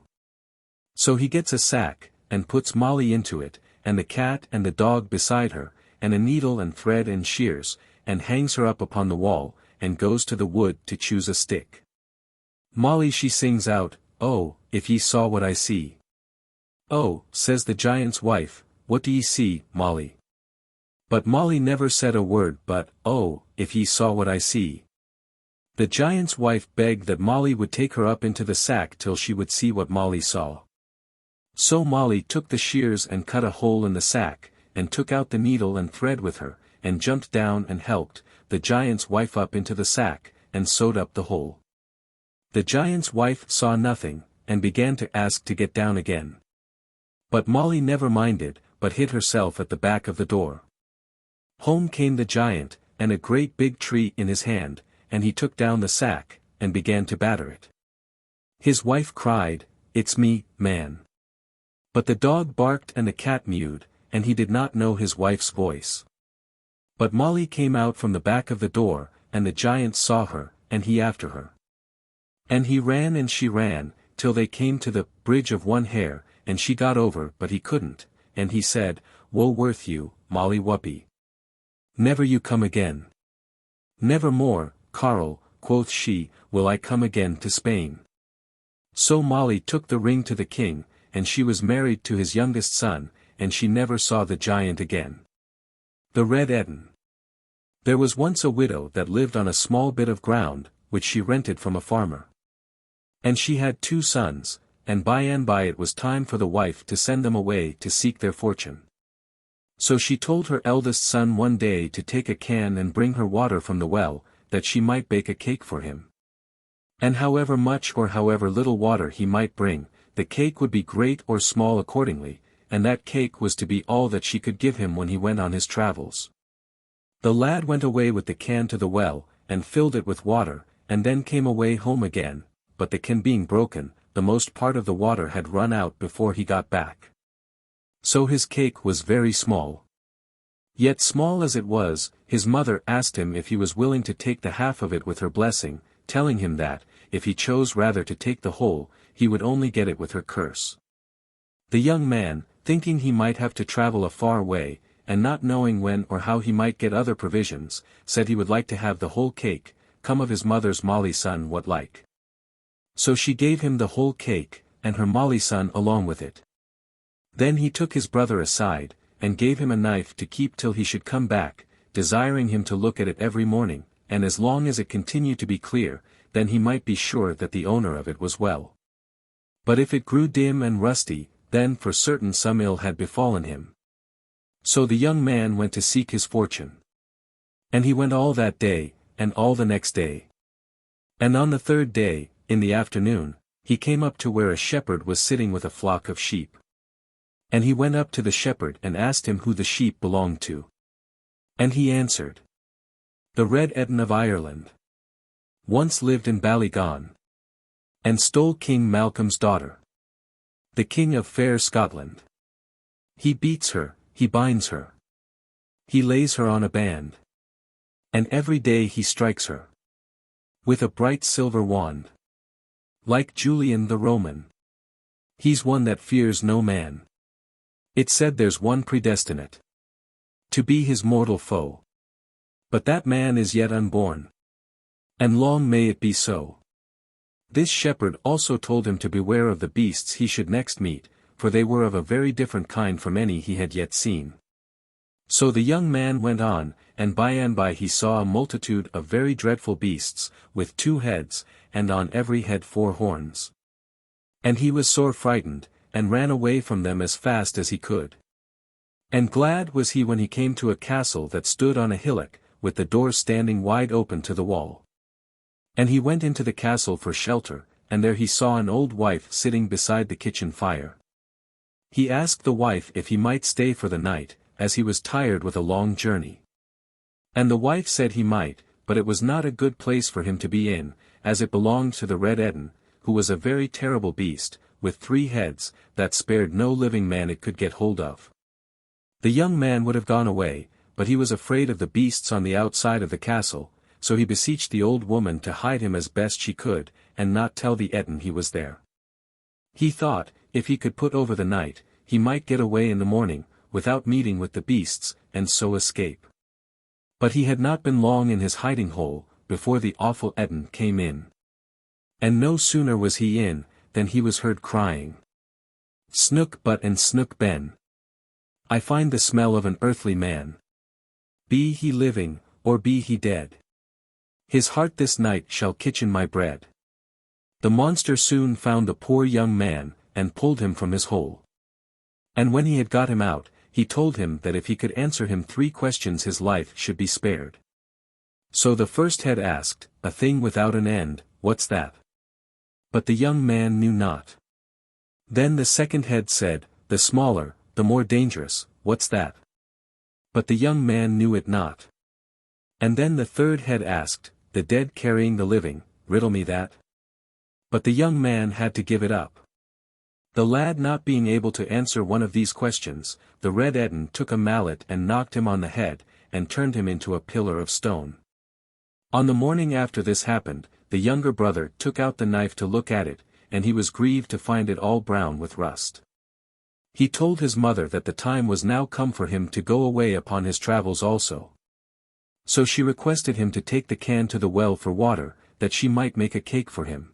So he gets a sack, and puts Molly into it, and the cat and the dog beside her, and a needle and thread and shears, and hangs her up upon the wall, and goes to the wood to choose a stick. Molly she sings out, "Oh, if ye saw what I see." "Oh," says the giant's wife, "what do ye see, Molly?" But Molly never said a word but, "Oh, if ye saw what I see." The giant's wife begged that Molly would take her up into the sack till she would see what Molly saw. So Molly took the shears and cut a hole in the sack, and took out the needle and thread with her, and jumped down and helped the giant's wife up into the sack, and sewed up the hole. The giant's wife saw nothing, and began to ask to get down again. But Molly never minded, but hid herself at the back of the door. Home came the giant, and a great big tree in his hand, and he took down the sack, and began to batter it. His wife cried, "It's me, man." But the dog barked and the cat mewed, and he did not know his wife's voice. But Molly came out from the back of the door, and the giant saw her, and he after her. And he ran and she ran, till they came to the bridge of one hair, and she got over but he couldn't, and he said, "Woe worth you, Molly Whuppie. Never you come again." "Never more, Carl," quoth she, "will I come again to Spain." So Molly took the ring to the king, and she was married to his youngest son, and she never saw the giant again. The Red Ettin. There was once a widow that lived on a small bit of ground, which she rented from a farmer. And she had 2 sons, and by it was time for the wife to send them away to seek their fortune. So she told her eldest son one day to take a can and bring her water from the well, that she might bake a cake for him. And however much or however little water he might bring, the cake would be great or small accordingly, and that cake was to be all that she could give him when he went on his travels. The lad went away with the can to the well, and filled it with water, and then came away home again, but the can being broken, the most part of the water had run out before he got back. So his cake was very small. Yet small as it was, his mother asked him if he was willing to take the half of it with her blessing, telling him that, if he chose rather to take the whole, he would only get it with her curse. The young man, thinking he might have to travel a far way, and not knowing when or how he might get other provisions, said he would like to have the whole cake, come of his mother's Molly son what like. So she gave him the whole cake, and her Molly son along with it. Then he took his brother aside, and gave him a knife to keep till he should come back, desiring him to look at it every morning, and as long as it continued to be clear, then he might be sure that the owner of it was well. But if it grew dim and rusty, then for certain some ill had befallen him. So the young man went to seek his fortune. And he went all that day, and all the next day. And on the 3rd day, in the afternoon, he came up to where a shepherd was sitting with a flock of sheep. And he went up to the shepherd and asked him who the sheep belonged to. And he answered, "The Red Ettin of Ireland. Once lived in Ballygon. And stole King Malcolm's daughter. The king of fair Scotland. He beats her, he binds her. He lays her on a band. And every day he strikes her. With a bright silver wand. Like Julian the Roman. He's one that fears no man. It said there's one predestinate. To be his mortal foe. But that man is yet unborn. And long may it be so." This shepherd also told him to beware of the beasts he should next meet, for they were of a very different kind from any he had yet seen. So the young man went on, and by he saw a multitude of very dreadful beasts, with 2 heads, and on every head 4 horns. And he was sore frightened, and ran away from them as fast as he could. And glad was he when he came to a castle that stood on a hillock, with the door standing wide open to the wall. And he went into the castle for shelter, and there he saw an old wife sitting beside the kitchen fire. He asked the wife if he might stay for the night, as he was tired with a long journey. And the wife said he might, but it was not a good place for him to be in, as it belonged to the Red Ettin, who was a very terrible beast, with 3 heads, that spared no living man it could get hold of. The young man would have gone away, but he was afraid of the beasts on the outside of the castle, so he beseeched the old woman to hide him as best she could, and not tell the Ettin he was there. He thought, if he could put over the night, he might get away in the morning, without meeting with the beasts, and so escape. But he had not been long in his hiding hole, before the awful Ettin came in. And no sooner was he in, than he was heard crying, "Snook but and snook ben. I find the smell of an earthly man. Be he living, or be he dead. His heart this night shall kitchen my bread. The monster soon found the poor young man, and pulled him from his hole. And when he had got him out, he told him that if he could answer him 3 questions his life should be spared. So the first head asked, "A thing without an end, what's that?" But the young man knew not. Then the second head said, "The smaller, the more dangerous, what's that?" But the young man knew it not. And then the third head asked, "The dead carrying the living, riddle me that?" But the young man had to give it up. The lad not being able to answer one of these questions, the red Ettin took a mallet and knocked him on the head, and turned him into a pillar of stone. On the morning after this happened, the younger brother took out the knife to look at it, and he was grieved to find it all brown with rust. He told his mother that the time was now come for him to go away upon his travels also. So she requested him to take the can to the well for water, that she might make a cake for him.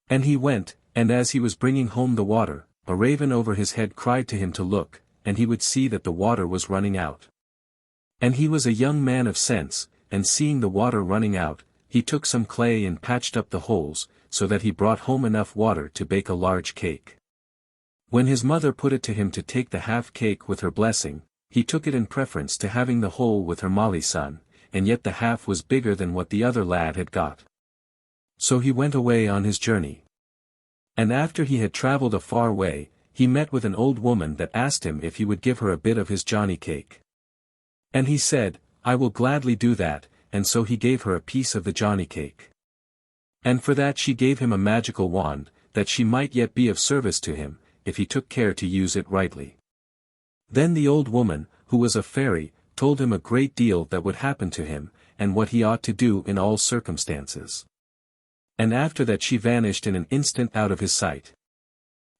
And he went, and as he was bringing home the water, a raven over his head cried to him to look, and he would see that the water was running out. And he was a young man of sense, and seeing the water running out, he took some clay and patched up the holes, so that he brought home enough water to bake a large cake. When his mother put it to him to take the half cake with her blessing, he took it in preference to having the whole with her Molly son, and yet the half was bigger than what the other lad had got. So he went away on his journey. And after he had travelled a far way, he met with an old woman that asked him if he would give her a bit of his Johnny cake. And he said, "I will gladly do that," and so he gave her a piece of the Johnny cake. And for that she gave him a magical wand, that she might yet be of service to him, if he took care to use it rightly. Then the old woman, who was a fairy, told him a great deal that would happen to him, and what he ought to do in all circumstances. And after that she vanished in an instant out of his sight.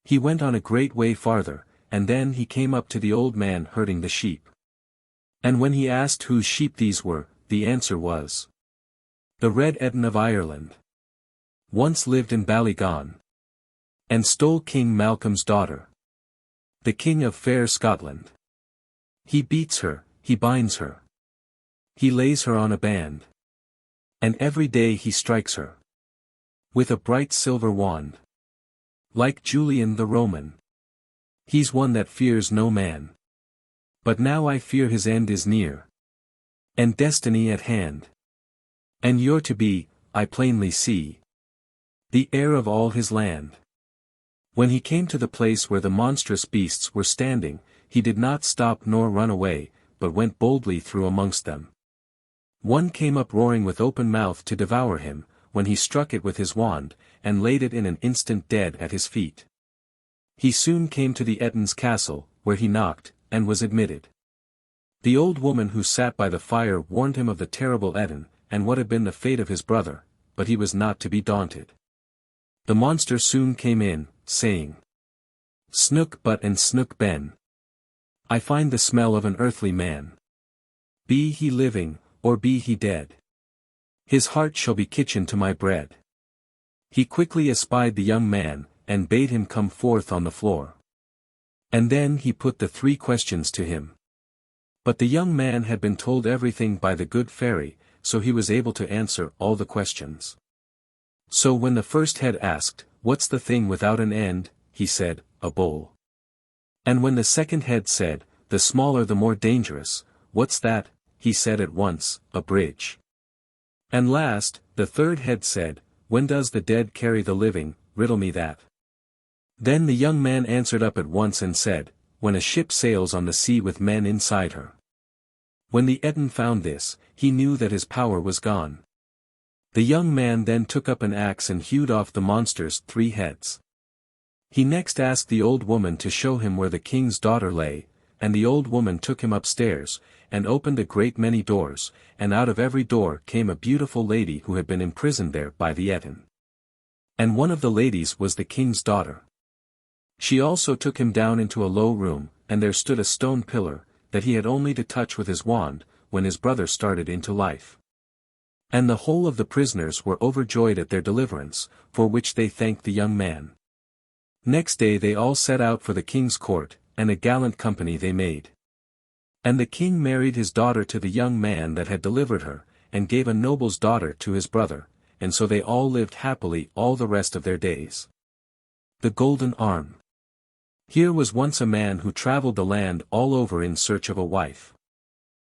He went on a great way farther, and then he came up to the old man herding the sheep. And when he asked whose sheep these were, the answer was, "The Red Ettin of Ireland. Once lived in Ballygon. And stole King Malcolm's daughter. The King of fair Scotland. He beats her, he binds her. He lays her on a band. And every day he strikes her. With a bright silver wand. Like Julian the Roman. He's one that fears no man. But now I fear his end is near. And destiny at hand. And you're to be, I plainly see, the heir of all his land." When he came to the place where the monstrous beasts were standing, he did not stop nor run away, but went boldly through amongst them. One came up roaring with open mouth to devour him, when he struck it with his wand, and laid it in an instant dead at his feet. He soon came to the Ettin's castle, where he knocked, and was admitted. The old woman who sat by the fire warned him of the terrible Ettin, and what had been the fate of his brother, but he was not to be daunted. The monster soon came in, saying, "Snook but and snook ben. I find the smell of an earthly man. Be he living, or be he dead. His heart shall be kitchen to my bread." He quickly espied the young man, and bade him come forth on the floor. And then he put the 3 questions to him. But the young man had been told everything by the good fairy, so he was able to answer all the questions. So when the first head asked, "What's the thing without an end?" he said, "A bowl." And when the second head said, "The smaller the more dangerous, what's that?" he said at once, "A bridge." And last, the third head said, "When does the dead carry the living, riddle me that?" Then the young man answered up at once and said, "When a ship sails on the sea with men inside her." When the Ettin found this, he knew that his power was gone. The young man then took up an axe and hewed off the monster's 3 heads. He next asked the old woman to show him where the king's daughter lay, and the old woman took him upstairs, and opened a great many doors, and out of every door came a beautiful lady who had been imprisoned there by the Ettin. And one of the ladies was the king's daughter. She also took him down into a low room, and there stood a stone pillar, that he had only to touch with his wand, when his brother started into life. And the whole of the prisoners were overjoyed at their deliverance, for which they thanked the young man. Next day they all set out for the king's court, and a gallant company they made. And the king married his daughter to the young man that had delivered her, and gave a noble's daughter to his brother, and so they all lived happily all the rest of their days. The Golden Arm. Here was once a man who traveled the land all over in search of a wife.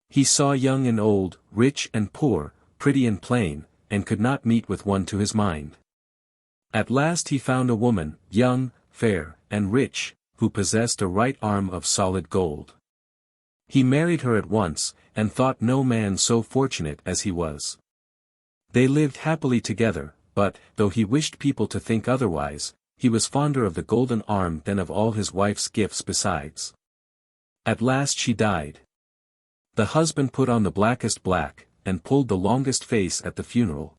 He saw young and old, rich and poor, pretty and plain, and could not meet with one to his mind. At last he found a woman, young, fair, and rich, who possessed a right arm of solid gold. He married her at once, and thought no man so fortunate as he was. They lived happily together, but, though he wished people to think otherwise, he was fonder of the golden arm than of all his wife's gifts besides. At last she died. The husband put on the blackest black, and pulled the longest face at the funeral.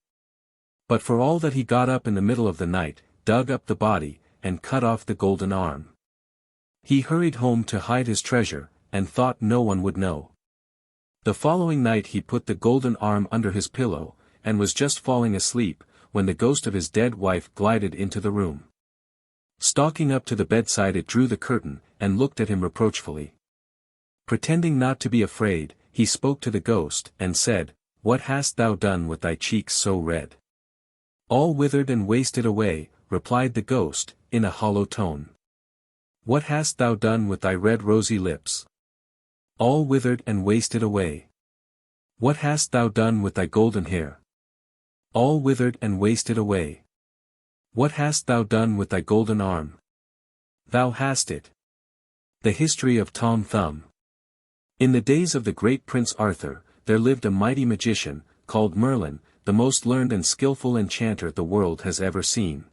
But for all that he got up in the middle of the night, dug up the body, and cut off the golden arm. He hurried home to hide his treasure, and thought no one would know. The following night he put the golden arm under his pillow, and was just falling asleep, when the ghost of his dead wife glided into the room. Stalking up to the bedside it drew the curtain, and looked at him reproachfully. Pretending not to be afraid, he spoke to the ghost, and said, "What hast thou done with thy cheeks so red?" "All withered and wasted away," replied the ghost, in a hollow tone. "What hast thou done with thy red rosy lips?" "All withered and wasted away." "What hast thou done with thy golden hair?" "All withered and wasted away." "What hast thou done with thy golden arm?" "Thou hast it." The History of Tom Thumb. In the days of the great Prince Arthur, there lived a mighty magician, called Merlin, the most learned and skillful enchanter the world has ever seen.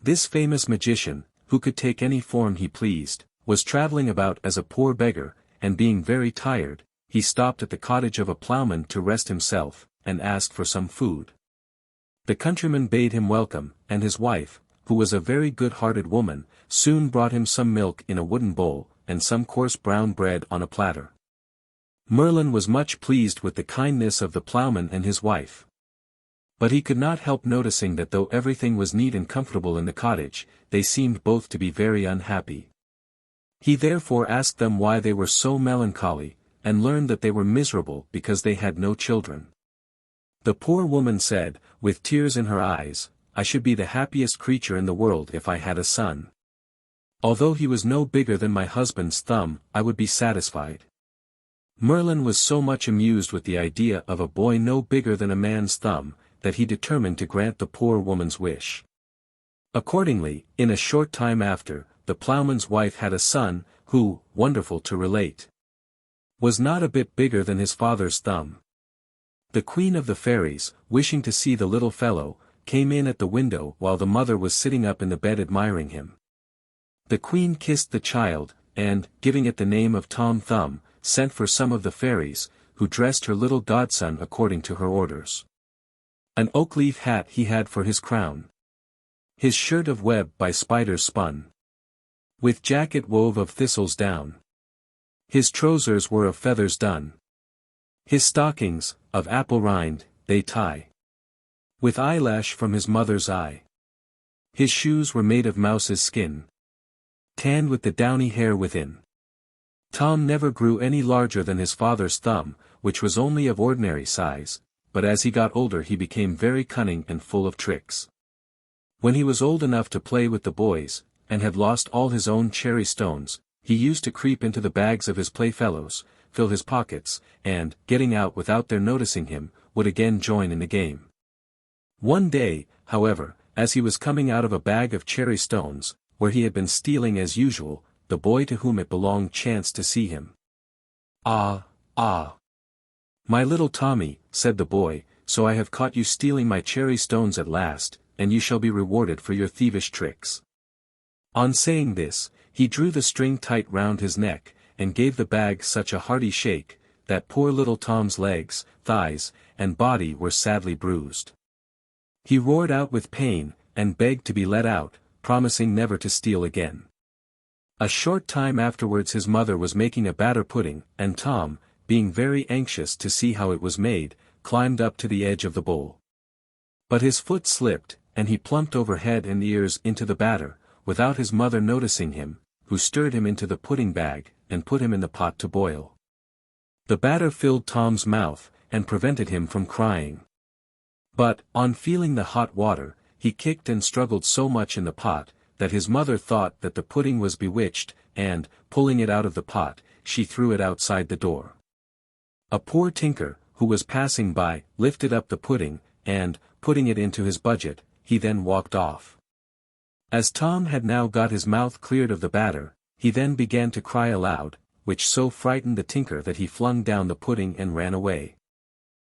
This famous magician, who could take any form he pleased, was traveling about as a poor beggar, and being very tired, he stopped at the cottage of a ploughman to rest himself, and asked for some food. The countryman bade him welcome, and his wife, who was a very good-hearted woman, soon brought him some milk in a wooden bowl, and some coarse brown bread on a platter. Merlin was much pleased with the kindness of the ploughman and his wife. But he could not help noticing that though everything was neat and comfortable in the cottage, they seemed both to be very unhappy. He therefore asked them why they were so melancholy, and learned that they were miserable because they had no children. The poor woman said, with tears in her eyes, "I should be the happiest creature in the world if I had a son. Although he was no bigger than my husband's thumb, I would be satisfied." Merlin was so much amused with the idea of a boy no bigger than a man's thumb, that he determined to grant the poor woman's wish. Accordingly, in a short time after, the ploughman's wife had a son, who, wonderful to relate, was not a bit bigger than his father's thumb. The queen of the fairies, wishing to see the little fellow, came in at the window while the mother was sitting up in the bed admiring him. The queen kissed the child, and, giving it the name of Tom Thumb, sent for some of the fairies, who dressed her little godson according to her orders. An oak leaf hat he had for his crown. His shirt of web by spiders spun, with jacket wove of thistles down. His trousers were of feathers done. His stockings, of apple rind, they tie, with eyelash from his mother's eye. His shoes were made of mouse's skin, tanned with the downy hair within. Tom never grew any larger than his father's thumb, which was only of ordinary size, but as he got older he became very cunning and full of tricks. When he was old enough to play with the boys, and had lost all his own cherry stones, he used to creep into the bags of his playfellows, fill his pockets, and, getting out without their noticing him, would again join in the game. One day, however, as he was coming out of a bag of cherry stones, where he had been stealing as usual, the boy to whom it belonged chanced to see him. "Ah, ah! My little Tommy," said the boy, "so I have caught you stealing my cherry stones at last, and you shall be rewarded for your thievish tricks." On saying this, he drew the string tight round his neck, and gave the bag such a hearty shake, that poor little Tom's legs, thighs, and body were sadly bruised. He roared out with pain, and begged to be let out, promising never to steal again. A short time afterwards his mother was making a batter pudding, and Tom, being very anxious to see how it was made, climbed up to the edge of the bowl. But his foot slipped, and he plumped over head and ears into the batter, without his mother noticing him, who stirred him into the pudding bag, and put him in the pot to boil. The batter filled Tom's mouth, and prevented him from crying. But, on feeling the hot water, he kicked and struggled so much in the pot, that his mother thought that the pudding was bewitched, and, pulling it out of the pot, she threw it outside the door. A poor tinker, who was passing by, lifted up the pudding, and, putting it into his budget, he then walked off. As Tom had now got his mouth cleared of the batter, he then began to cry aloud, which so frightened the tinker that he flung down the pudding and ran away.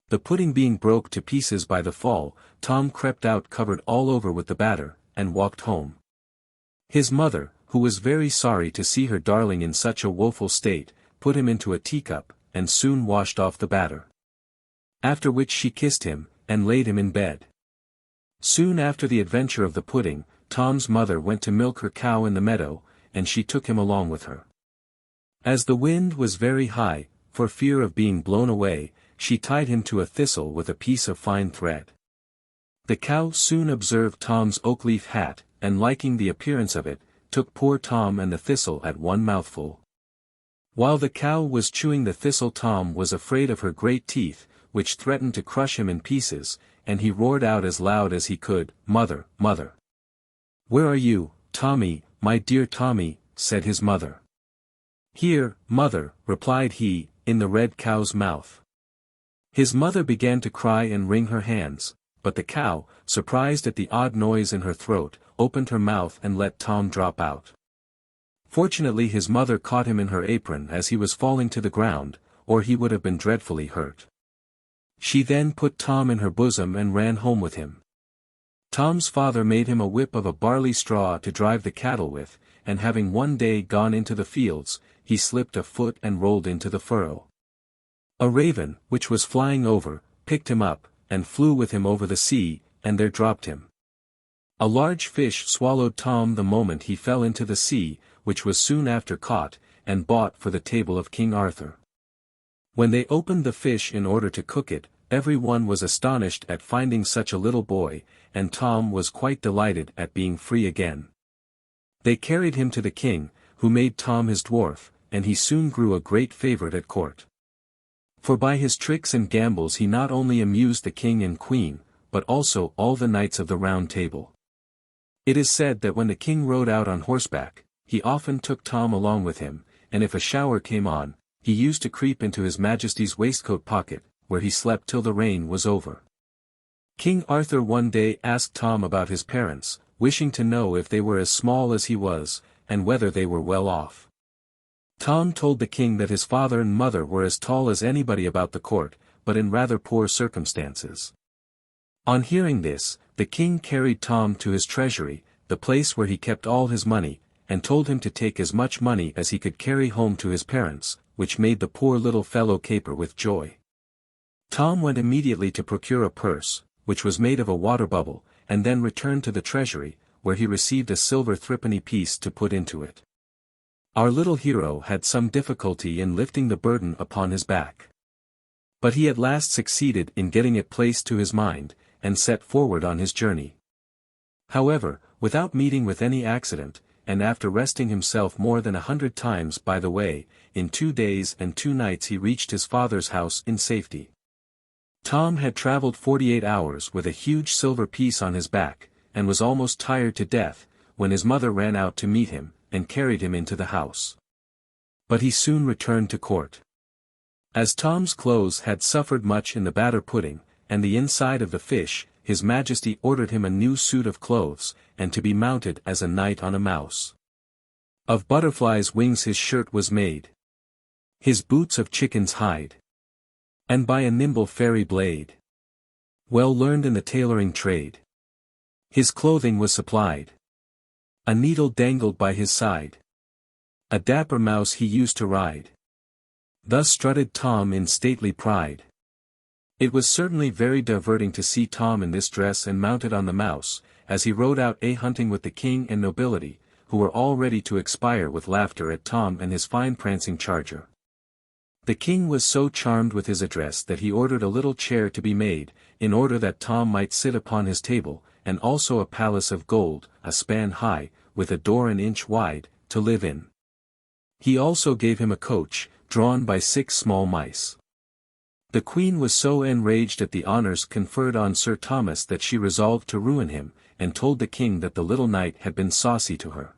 The pudding being broke to pieces by the fall, Tom crept out covered all over with the batter, and walked home. His mother, who was very sorry to see her darling in such a woeful state, put him into a teacup, and soon washed off the batter. After which she kissed him, and laid him in bed. Soon after the adventure of the pudding, Tom's mother went to milk her cow in the meadow, and she took him along with her. As the wind was very high, for fear of being blown away, she tied him to a thistle with a piece of fine thread. The cow soon observed Tom's oak-leaf hat, and liking the appearance of it, took poor Tom and the thistle at one mouthful. While the cow was chewing the thistle, Tom was afraid of her great teeth, which threatened to crush him in pieces, and he roared out as loud as he could, "Mother, mother! Where are you, Tommy, my dear Tommy?" said his mother. "Here, mother," replied he, in the red cow's mouth. His mother began to cry and wring her hands, but the cow, surprised at the odd noise in her throat, opened her mouth and let Tom drop out. Fortunately his mother caught him in her apron as he was falling to the ground, or he would have been dreadfully hurt. She then put Tom in her bosom and ran home with him. Tom's father made him a whip of a barley straw to drive the cattle with, and having one day gone into the fields, he slipped a foot and rolled into the furrow. A raven, which was flying over, picked him up, and flew with him over the sea, and there dropped him. A large fish swallowed Tom the moment he fell into the sea, which was soon after caught, and bought for the table of King Arthur. When they opened the fish in order to cook it, every one was astonished at finding such a little boy, and Tom was quite delighted at being free again. They carried him to the king, who made Tom his dwarf, and he soon grew a great favorite at court. For by his tricks and gambols he not only amused the king and queen, but also all the knights of the Round Table. It is said that when the king rode out on horseback, he often took Tom along with him, and if a shower came on, he used to creep into his Majesty's waistcoat pocket, where he slept till the rain was over. King Arthur one day asked Tom about his parents, wishing to know if they were as small as he was, and whether they were well off. Tom told the king that his father and mother were as tall as anybody about the court, but in rather poor circumstances. On hearing this, the king carried Tom to his treasury, the place where he kept all his money, and told him to take as much money as he could carry home to his parents, which made the poor little fellow caper with joy. Tom went immediately to procure a purse, which was made of a water bubble, and then returned to the treasury, where he received a silver threepenny piece to put into it. Our little hero had some difficulty in lifting the burden upon his back. But he at last succeeded in getting it placed to his mind, and set forward on his journey. However, without meeting with any accident, and after resting himself more than 100 times by the way, in 2 days and 2 nights he reached his father's house in safety. Tom had traveled 48 hours with a huge silver piece on his back, and was almost tired to death, when his mother ran out to meet him, and carried him into the house. But he soon returned to court. As Tom's clothes had suffered much in the batter pudding, and the inside of the fish, his Majesty ordered him a new suit of clothes, and to be mounted as a knight on a mouse. Of butterflies' wings his shirt was made, his boots of chicken's hide, and by a nimble fairy blade, well learned in the tailoring trade, his clothing was supplied. A needle dangled by his side, a dapper mouse he used to ride. Thus strutted Tom in stately pride. It was certainly very diverting to see Tom in this dress and mounted on the mouse, as he rode out a-hunting with the king and nobility, who were all ready to expire with laughter at Tom and his fine prancing charger. The king was so charmed with his address that he ordered a little chair to be made, in order that Tom might sit upon his table, and also a palace of gold, a span high, with a door an inch wide, to live in. He also gave him a coach, drawn by 6 small mice. The queen was so enraged at the honors conferred on Sir Thomas that she resolved to ruin him, and told the king that the little knight had been saucy to her.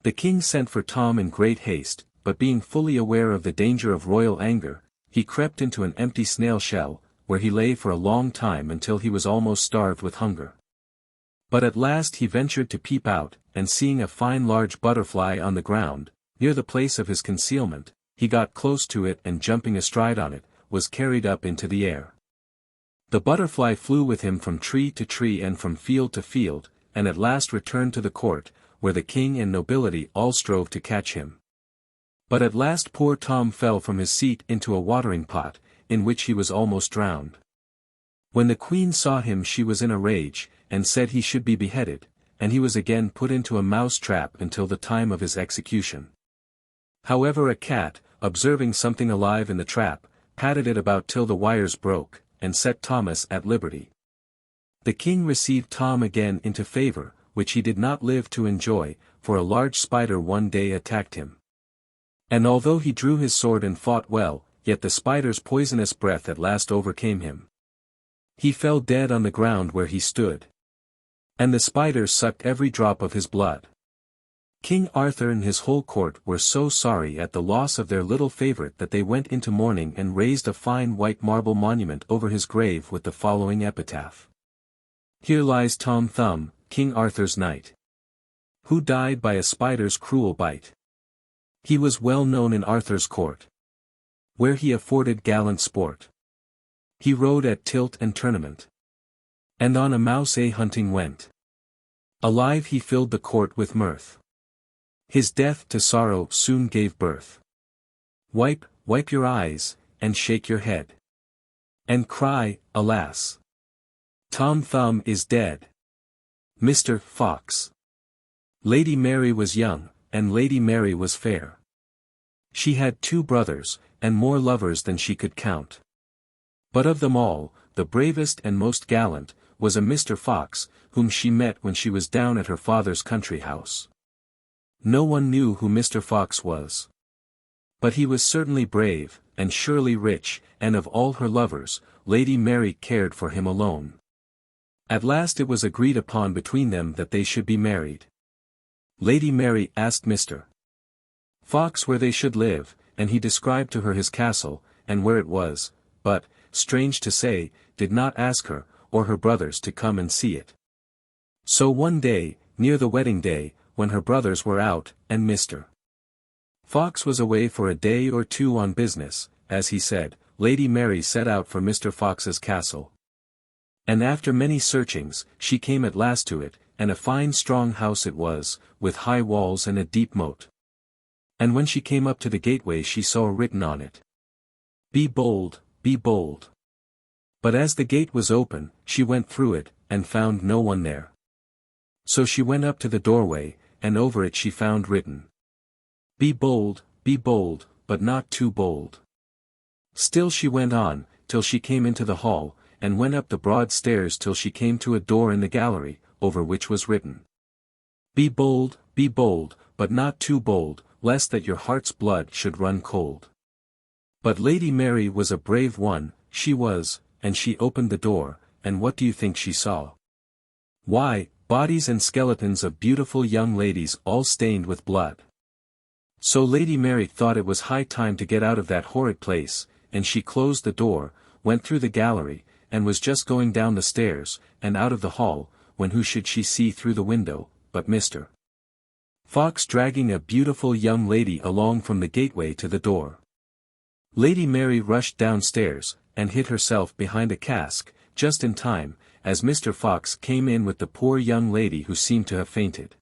The king sent for Tom in great haste, but being fully aware of the danger of royal anger, he crept into an empty snail shell, where he lay for a long time until he was almost starved with hunger. But at last he ventured to peep out, and seeing a fine large butterfly on the ground, near the place of his concealment, he got close to it and jumping astride on it, was carried up into the air. The butterfly flew with him from tree to tree and from field to field, and at last returned to the court, where the king and nobility all strove to catch him. But at last poor Tom fell from his seat into a watering pot, in which he was almost drowned. When the queen saw him she was in a rage, and said he should be beheaded, and he was again put into a mouse trap until the time of his execution. However, a cat, observing something alive in the trap, patted it about till the wires broke, and set Thomas at liberty. The king received Tom again into favor, which he did not live to enjoy, for a large spider one day attacked him. And although he drew his sword and fought well, yet the spider's poisonous breath at last overcame him. He fell dead on the ground where he stood. And the spider sucked every drop of his blood. King Arthur and his whole court were so sorry at the loss of their little favorite that they went into mourning and raised a fine white marble monument over his grave with the following epitaph. Here lies Tom Thumb, King Arthur's knight, who died by a spider's cruel bite. He was well known in Arthur's court, where he afforded gallant sport. He rode at tilt and tournament, and on a mouse hunting went. Alive he filled the court with mirth. His death to sorrow soon gave birth. Wipe your eyes, and shake your head, and cry, alas! Tom Thumb is dead. Mr. Fox. Lady Mary was young, and Lady Mary was fair. She had 2 brothers, and more lovers than she could count. But of them all, the bravest and most gallant, was a Mr. Fox, whom she met when she was down at her father's country house. No one knew who Mr. Fox was. But he was certainly brave, and surely rich, and of all her lovers, Lady Mary cared for him alone. At last it was agreed upon between them that they should be married. Lady Mary asked Mr. Fox where they should live, and he described to her his castle, and where it was, but, strange to say, did not ask her, or her brothers to come and see it. So one day, near the wedding day, when her brothers were out, and Mr. Fox was away for a day or 2 on business, as he said, Lady Mary set out for Mr. Fox's castle. And after many searchings, she came at last to it, and a fine strong house it was, with high walls and a deep moat. And when she came up to the gateway she saw written on it, "Be bold, be bold." But as the gate was open, she went through it, and found no one there. So she went up to the doorway, and over it she found written, be bold, but not too bold." Still she went on, till she came into the hall, and went up the broad stairs till she came to a door in the gallery, over which was written, be bold, but not too bold, lest that your heart's blood should run cold." But Lady Mary was a brave one, she was, and she opened the door, and what do you think she saw? Why, bodies and skeletons of beautiful young ladies all stained with blood. So Lady Mary thought it was high time to get out of that horrid place, and she closed the door, went through the gallery, and was just going down the stairs, and out of the hall, when who should she see through the window, but Mr. Fox dragging a beautiful young lady along from the gateway to the door. Lady Mary rushed downstairs, and hid herself behind a cask, just in time, as Mr. Fox came in with the poor young lady who seemed to have fainted.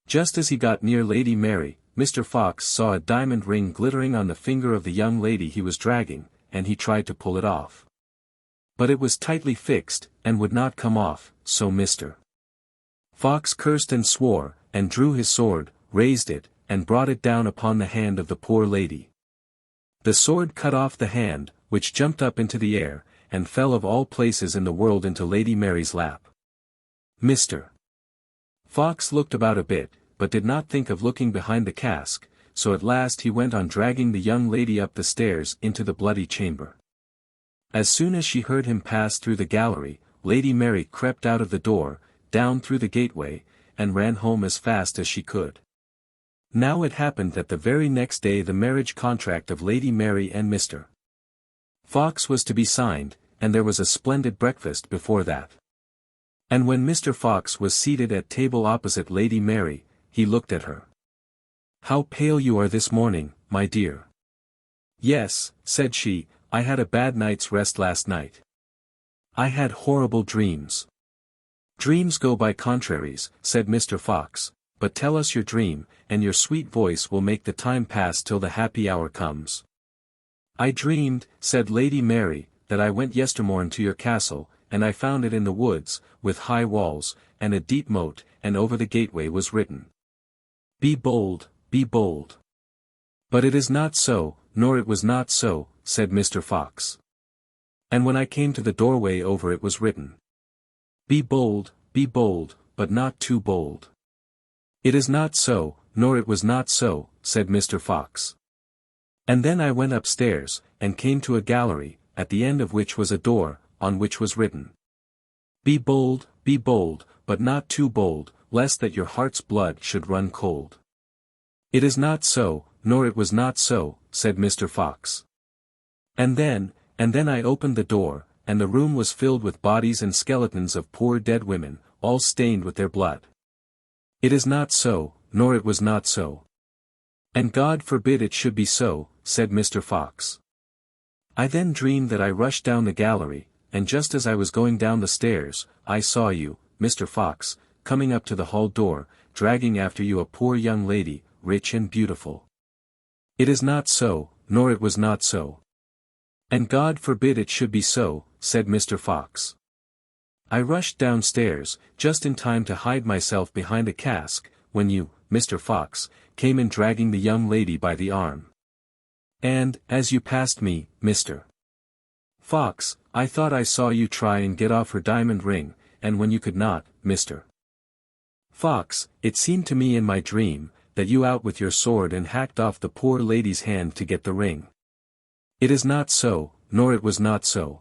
Just as he got near Lady Mary, Mr. Fox saw a diamond ring glittering on the finger of the young lady he was dragging, and he tried to pull it off. But it was tightly fixed, and would not come off, so Mr. Fox cursed and swore, and drew his sword, raised it, and brought it down upon the hand of the poor lady. The sword cut off the hand, which jumped up into the air, and fell of all places in the world into Lady Mary's lap. Mr. Fox looked about a bit, but did not think of looking behind the cask, so at last he went on dragging the young lady up the stairs into the bloody chamber. As soon as she heard him pass through the gallery, Lady Mary crept out of the door, down through the gateway, and ran home as fast as she could. Now it happened that the very next day the marriage contract of Lady Mary and Mr. Fox was to be signed, and there was a splendid breakfast before that. And when Mr. Fox was seated at table opposite Lady Mary, he looked at her. "How pale you are this morning, my dear." "Yes," said she, "I had a bad night's rest last night. I had horrible dreams." "Dreams go by contraries," said Mr. Fox, "but tell us your dream, and your sweet voice will make the time pass till the happy hour comes." "I dreamed," said Lady Mary, "that I went yestermorn to your castle, and I found it in the woods, with high walls, and a deep moat, and over the gateway was written, 'Be bold, be bold.' But it is not so, nor it was not so," said Mr. Fox. "And when I came to the doorway over it was written, 'Be bold, but not too bold.' It is not so, nor it was not so," said Mr. Fox. "And then I went upstairs, and came to a gallery, at the end of which was a door, on which was written, 'Be bold, but not too bold, lest that your heart's blood should run cold.' It is not so, nor it was not so," said Mr. Fox. And then I opened the door, and the room was filled with bodies and skeletons of poor dead women, all stained with their blood. It is not so, nor it was not so. And God forbid it should be so, said Mr. Fox. I then dreamed that I rushed down the gallery, and just as I was going down the stairs, I saw you, Mr. Fox, coming up to the hall door, dragging after you a poor young lady, rich and beautiful. It is not so, nor it was not so. And God forbid it should be so, said Mr. Fox. I rushed downstairs, just in time to hide myself behind a cask, when you, Mr. Fox, came in dragging the young lady by the arm. And, as you passed me, Mr. Fox, I thought I saw you try and get off her diamond ring, and when you could not, Mr. Fox, it seemed to me in my dream, that you out with your sword and hacked off the poor lady's hand to get the ring. It is not so, nor it was not so.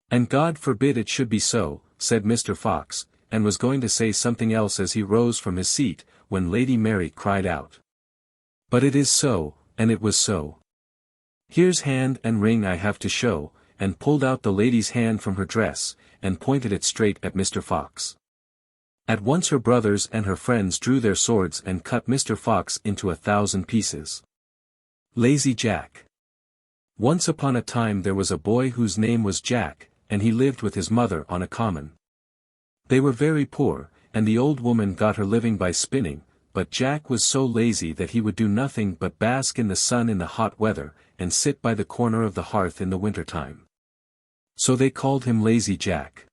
And God forbid it should be so, said Mr. Fox, and was going to say something else as he rose from his seat, when Lady Mary cried out. But it is so, and it was so. Here's hand and ring I have to show, and pulled out the lady's hand from her dress, and pointed it straight at Mr. Fox. At once her brothers and her friends drew their swords and cut Mr. Fox into 1,000 pieces. Lazy Jack. Once upon a time there was a boy whose name was Jack, and he lived with his mother on a common. They were very poor, and the old woman got her living by spinning, but Jack was so lazy that he would do nothing but bask in the sun in the hot weather, and sit by the corner of the hearth in the winter-time. So they called him Lazy Jack.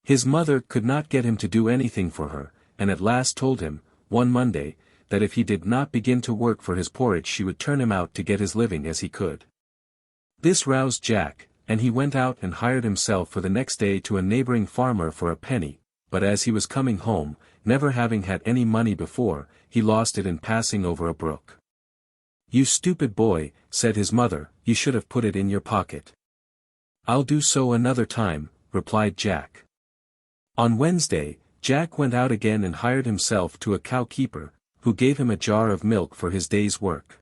His mother could not get him to do anything for her, and at last told him, one Monday, that if he did not begin to work for his porridge she would turn him out to get his living as he could. This roused Jack, and he went out and hired himself for the next day to a neighboring farmer for a penny, but as he was coming home, never having had any money before, he lost it in passing over a brook. You stupid boy, said his mother, you should have put it in your pocket. I'll do so another time, replied Jack. On Wednesday, Jack went out again and hired himself to a cow-keeper, who gave him a jar of milk for his day's work.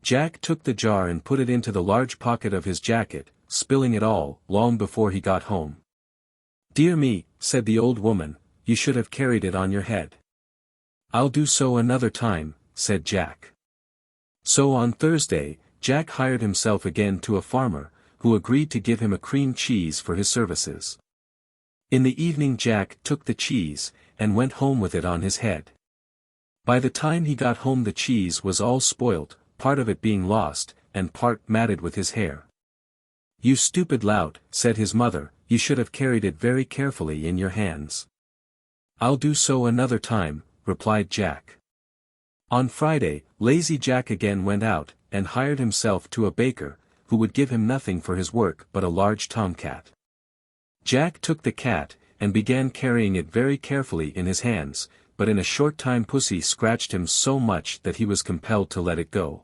Jack took the jar and put it into the large pocket of his jacket, spilling it all, long before he got home. Dear me, said the old woman, you should have carried it on your head. I'll do so another time, said Jack. So on Thursday, Jack hired himself again to a farmer, who agreed to give him a cream cheese for his services. In the evening Jack took the cheese, and went home with it on his head. By the time he got home the cheese was all spoilt, part of it being lost, and part matted with his hair. You stupid lout, said his mother, you should have carried it very carefully in your hands. I'll do so another time, replied Jack. On Friday, Lazy Jack again went out, and hired himself to a baker, who would give him nothing for his work but a large tomcat. Jack took the cat, and began carrying it very carefully in his hands, but in a short time pussy scratched him so much that he was compelled to let it go.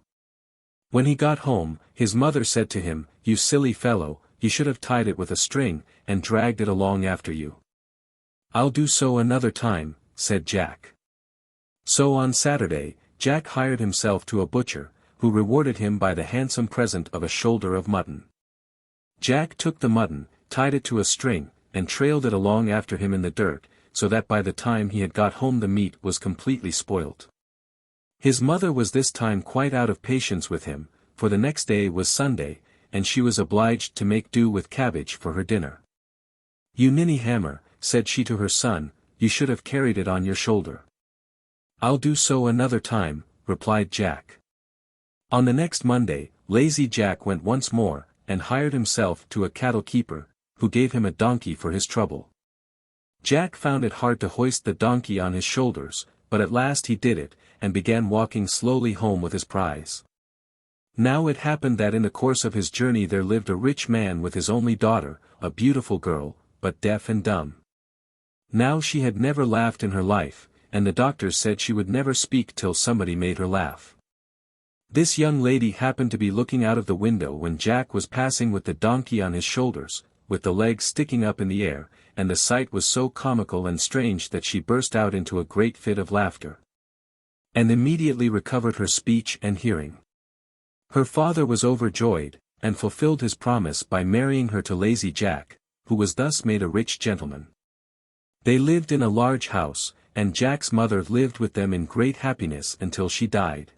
When he got home, his mother said to him, "You silly fellow, you should have tied it with a string, and dragged it along after you." "I'll do so another time," said Jack. So on Saturday, Jack hired himself to a butcher, who rewarded him by the handsome present of a shoulder of mutton. Jack took the mutton, tied it to a string, and trailed it along after him in the dirt, so that by the time he had got home the meat was completely spoilt. His mother was this time quite out of patience with him, for the next day was Sunday, and she was obliged to make do with cabbage for her dinner. "You ninny hammer," said she to her son, "you should have carried it on your shoulder." "I'll do so another time," replied Jack. On the next Monday, lazy Jack went once more, and hired himself to a cattle keeper, who gave him a donkey for his trouble. Jack found it hard to hoist the donkey on his shoulders, but at last he did it, and began walking slowly home with his prize. Now it happened that in the course of his journey there lived a rich man with his only daughter, a beautiful girl, but deaf and dumb. Now she had never laughed in her life, and the doctors said she would never speak till somebody made her laugh. This young lady happened to be looking out of the window when Jack was passing with the donkey on his shoulders, with the legs sticking up in the air, and the sight was so comical and strange that she burst out into a great fit of laughter, and immediately recovered her speech and hearing. Her father was overjoyed, and fulfilled his promise by marrying her to lazy Jack, who was thus made a rich gentleman. They lived in a large house, and Jack's mother lived with them in great happiness until she died.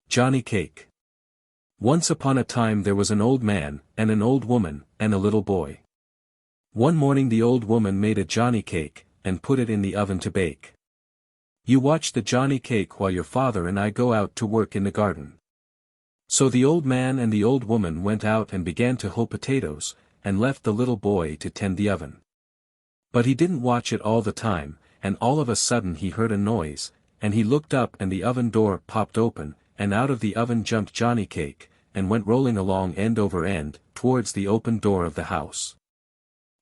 Johnny Cake. Once upon a time there was an old man, and an old woman, and a little boy. One morning the old woman made a Johnny cake, and put it in the oven to bake. "You watch the Johnny cake while your father and I go out to work in the garden." So the old man and the old woman went out and began to hoe potatoes, and left the little boy to tend the oven. But he didn't watch it all the time, and all of a sudden he heard a noise, and he looked up and the oven door popped open, and out of the oven jumped Johnny Cake, and went rolling along end over end, towards the open door of the house.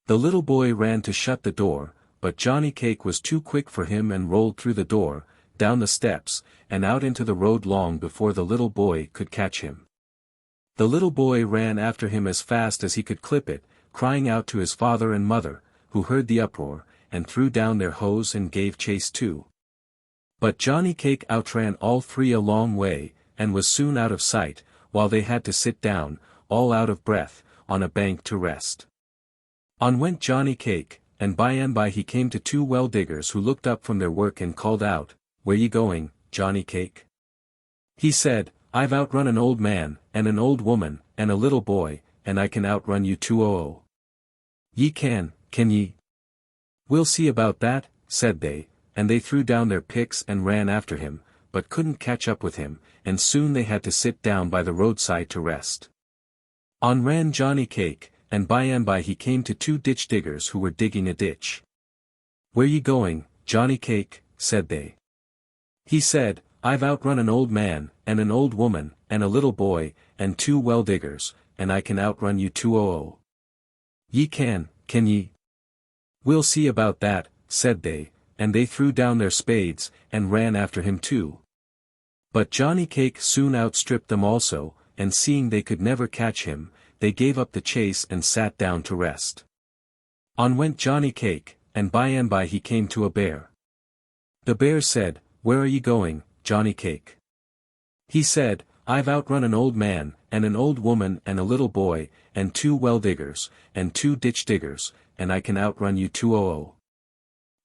The little boy ran to shut the door, but Johnny Cake was too quick for him and rolled through the door, down the steps, and out into the road long before the little boy could catch him. The little boy ran after him as fast as he could clip it, crying out to his father and mother, who heard the uproar, and threw down their hoes and gave chase too. But Johnny Cake outran all three a long way, and was soon out of sight, while they had to sit down, all out of breath, on a bank to rest. On went Johnny Cake, and by and by he came to two well-diggers who looked up from their work and called out, "Where ye going, Johnny Cake?" He said, "I've outrun an old man, and an old woman, and a little boy, and I can outrun you too." "Oh, ye can ye?" "We'll see about that," said they, and they threw down their picks and ran after him, but couldn't catch up with him, and soon they had to sit down by the roadside to rest. On ran Johnny Cake, and by he came to two ditch diggers who were digging a ditch. "Where ye going, Johnny Cake?" said they. He said, "I've outrun an old man, and an old woman, and a little boy, and two well diggers, and I can outrun you too." "Oh, ye can ye?" "We'll see about that," said they, and they threw down their spades, and ran after him too. But Johnny Cake soon outstripped them also, and seeing they could never catch him, they gave up the chase and sat down to rest. On went Johnny Cake, and by he came to a bear. The bear said, "Where are ye going, Johnny Cake?" He said, "I've outrun an old man, and an old woman and a little boy, and two well diggers, and two ditch diggers, and I can outrun you too." "Oh,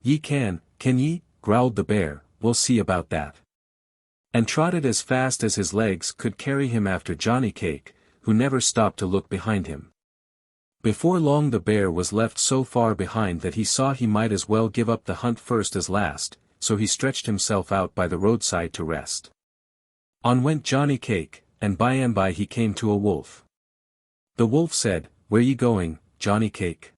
ye can ye?" growled the bear, "we'll see about that." And trotted as fast as his legs could carry him after Johnny Cake, who never stopped to look behind him. Before long the bear was left so far behind that he saw he might as well give up the hunt first as last, so he stretched himself out by the roadside to rest. On went Johnny Cake, and by he came to a wolf. The wolf said, "Where ye going, Johnny Cake?"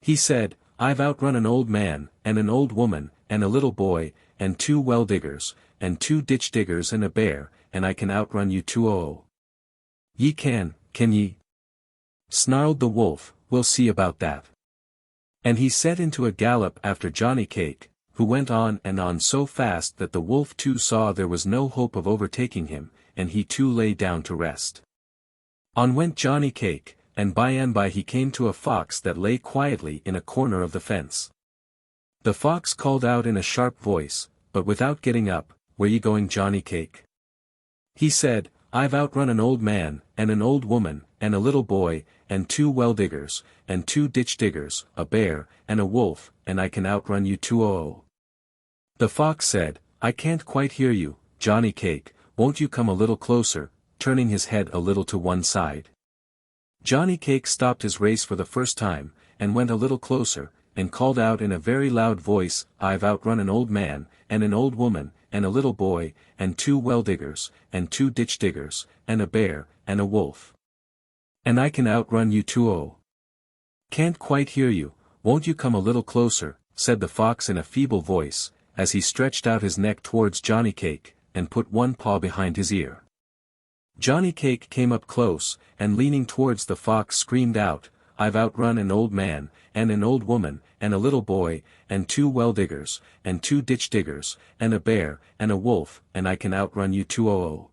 He said, "I've outrun an old man, and an old woman, and a little boy, and two well diggers, and two ditch diggers and a bear, and I can outrun you too." "Oh, ye can ye?" snarled the wolf, "we'll see about that." And he set into a gallop after Johnny Cake, who went on and on so fast that the wolf too saw there was no hope of overtaking him, and he too lay down to rest. On went Johnny Cake, and by and by he came to a fox that lay quietly in a corner of the fence. The fox called out in a sharp voice, but without getting up, "Where ye going, Johnny Cake?" He said, "I've outrun an old man, and an old woman, and a little boy, and 2 well diggers, and 2 ditch diggers, a bear, and a wolf, and I can outrun you too." Oh. The fox said, "I can't quite hear you, Johnny Cake, won't you come a little closer," turning his head a little to one side. Johnny Cake stopped his race for the first time, and went a little closer, and called out in a very loud voice, "I've outrun an old man, and an old woman, and a little boy, and 2 well diggers, and 2 ditch diggers, and a bear, and a wolf. And I can outrun you too." "Oh. Can't quite hear you, won't you come a little closer," said the fox in a feeble voice, as he stretched out his neck towards Johnny Cake, and put one paw behind his ear. Johnny Cake came up close, and leaning towards the fox screamed out, "I've outrun an old man, and an old woman, and a little boy, and 2 well diggers, and 2 ditch diggers, and a bear, and a wolf, and I can outrun you too." "Oh.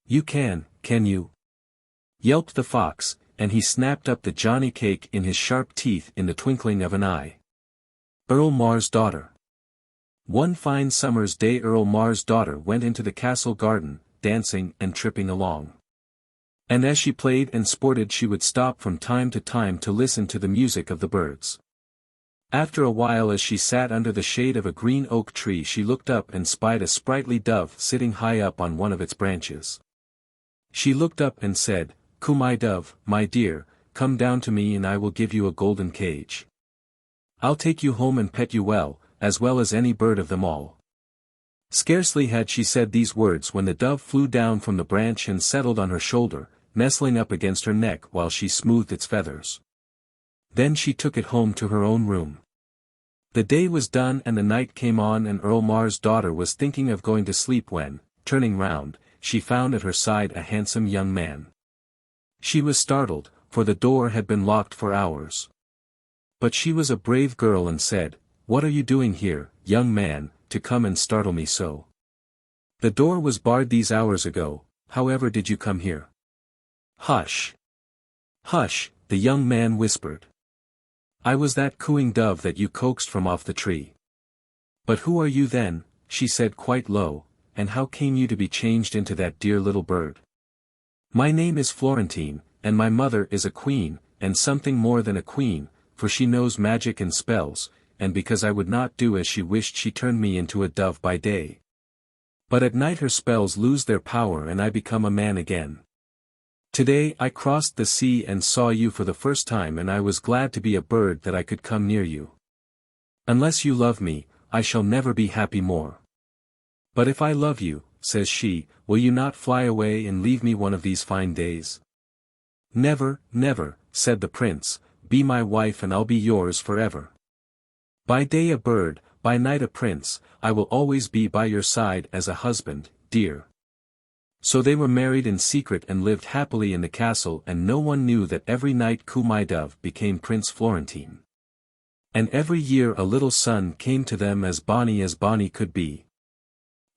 You can you?" yelped the fox, and he snapped up the Johnny Cake in his sharp teeth in the twinkling of an eye. Earl Mar's Daughter. One fine summer's day Earl Mar's daughter went into the castle garden, dancing and tripping along. And as she played and sported she would stop from time to time to listen to the music of the birds. After a while as she sat under the shade of a green oak tree she looked up and spied a sprightly dove sitting high up on one of its branches. She looked up and said, "Coo my dove, my dear, come down to me and I will give you a golden cage. I'll take you home and pet you well as any bird of them all." Scarcely had she said these words when the dove flew down from the branch and settled on her shoulder, nestling up against her neck while she smoothed its feathers. Then she took it home to her own room. The day was done and the night came on and Earl Mar's daughter was thinking of going to sleep when, turning round, she found at her side a handsome young man. She was startled, for the door had been locked for hours. But she was a brave girl and said, "What are you doing here, young man, to come and startle me so? The door was barred these hours ago, however did you come here?" "Hush! Hush!" the young man whispered. "I was that cooing dove that you coaxed from off the tree." "But who are you then?" she said quite low, "and how came you to be changed into that dear little bird?" "My name is Florentine, and my mother is a queen, and something more than a queen, for she knows magic and spells, and because I would not do as she wished she turned me into a dove by day. But at night her spells lose their power and I become a man again. Today I crossed the sea and saw you for the first time and I was glad to be a bird that I could come near you. Unless you love me, I shall never be happy more. But if I love you," says she, "will you not fly away and leave me one of these fine days?" "Never, never," said the prince, "be my wife and I'll be yours forever. By day a bird, by night a prince, I will always be by your side as a husband, dear." So they were married in secret and lived happily in the castle and no one knew that every night Coo my dove became Prince Florentine. And every year a little son came to them as bonny could be.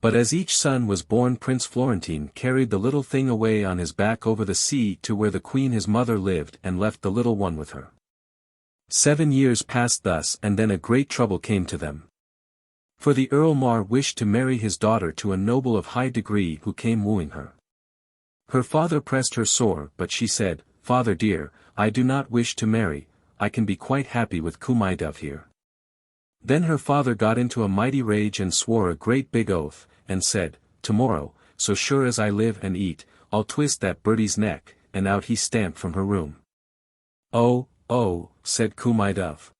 But as each son was born Prince Florentine carried the little thing away on his back over the sea to where the queen his mother lived and left the little one with her. 7 years passed thus and then a great trouble came to them. For the Earl Mar wished to marry his daughter to a noble of high degree who came wooing her. Her father pressed her sore but she said, "Father dear, I do not wish to marry, I can be quite happy with Coo my dove here." Then her father got into a mighty rage and swore a great big oath, and said, "Tomorrow, so sure as I live and eat, I'll twist that birdie's neck," and out he stamped from her room. "Oh, oh," said Coo my dove.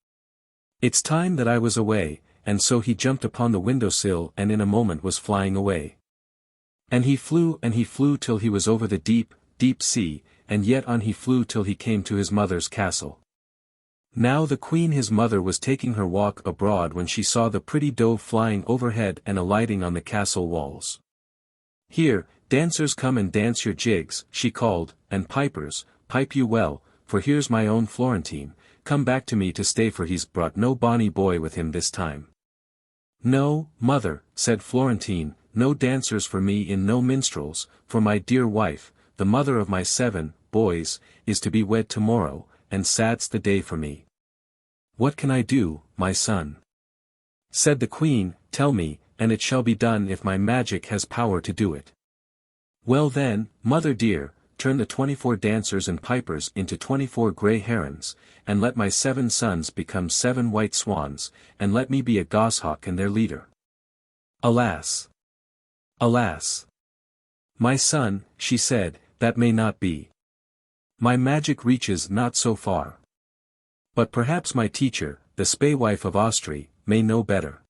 "It's time that I was away," and so he jumped upon the window-sill and in a moment was flying away. And he flew till he was over the deep, deep sea, and yet on he flew till he came to his mother's castle. Now the queen his mother was taking her walk abroad when she saw the pretty dove flying overhead and alighting on the castle walls. "Here, dancers come and dance your jigs," she called, "and pipers, pipe you well, for here's my own Florentine, come back to me to stay for he's brought no bonny boy with him this time." No, mother, said Florentine, no dancers for me and no minstrels, for my dear wife, the mother of my 7 boys, is to be wed tomorrow, and sad's the day for me. What can I do, my son? Said the queen, tell me, and it shall be done if my magic has power to do it. Well then, mother dear, turn the 24 dancers and pipers into 24 grey herons, and let my 7 sons become 7 white swans, and let me be a goshawk and their leader. Alas! Alas! My son, she said, that may not be. My magic reaches not so far. But perhaps my teacher, the spaewife of Austria, may know better.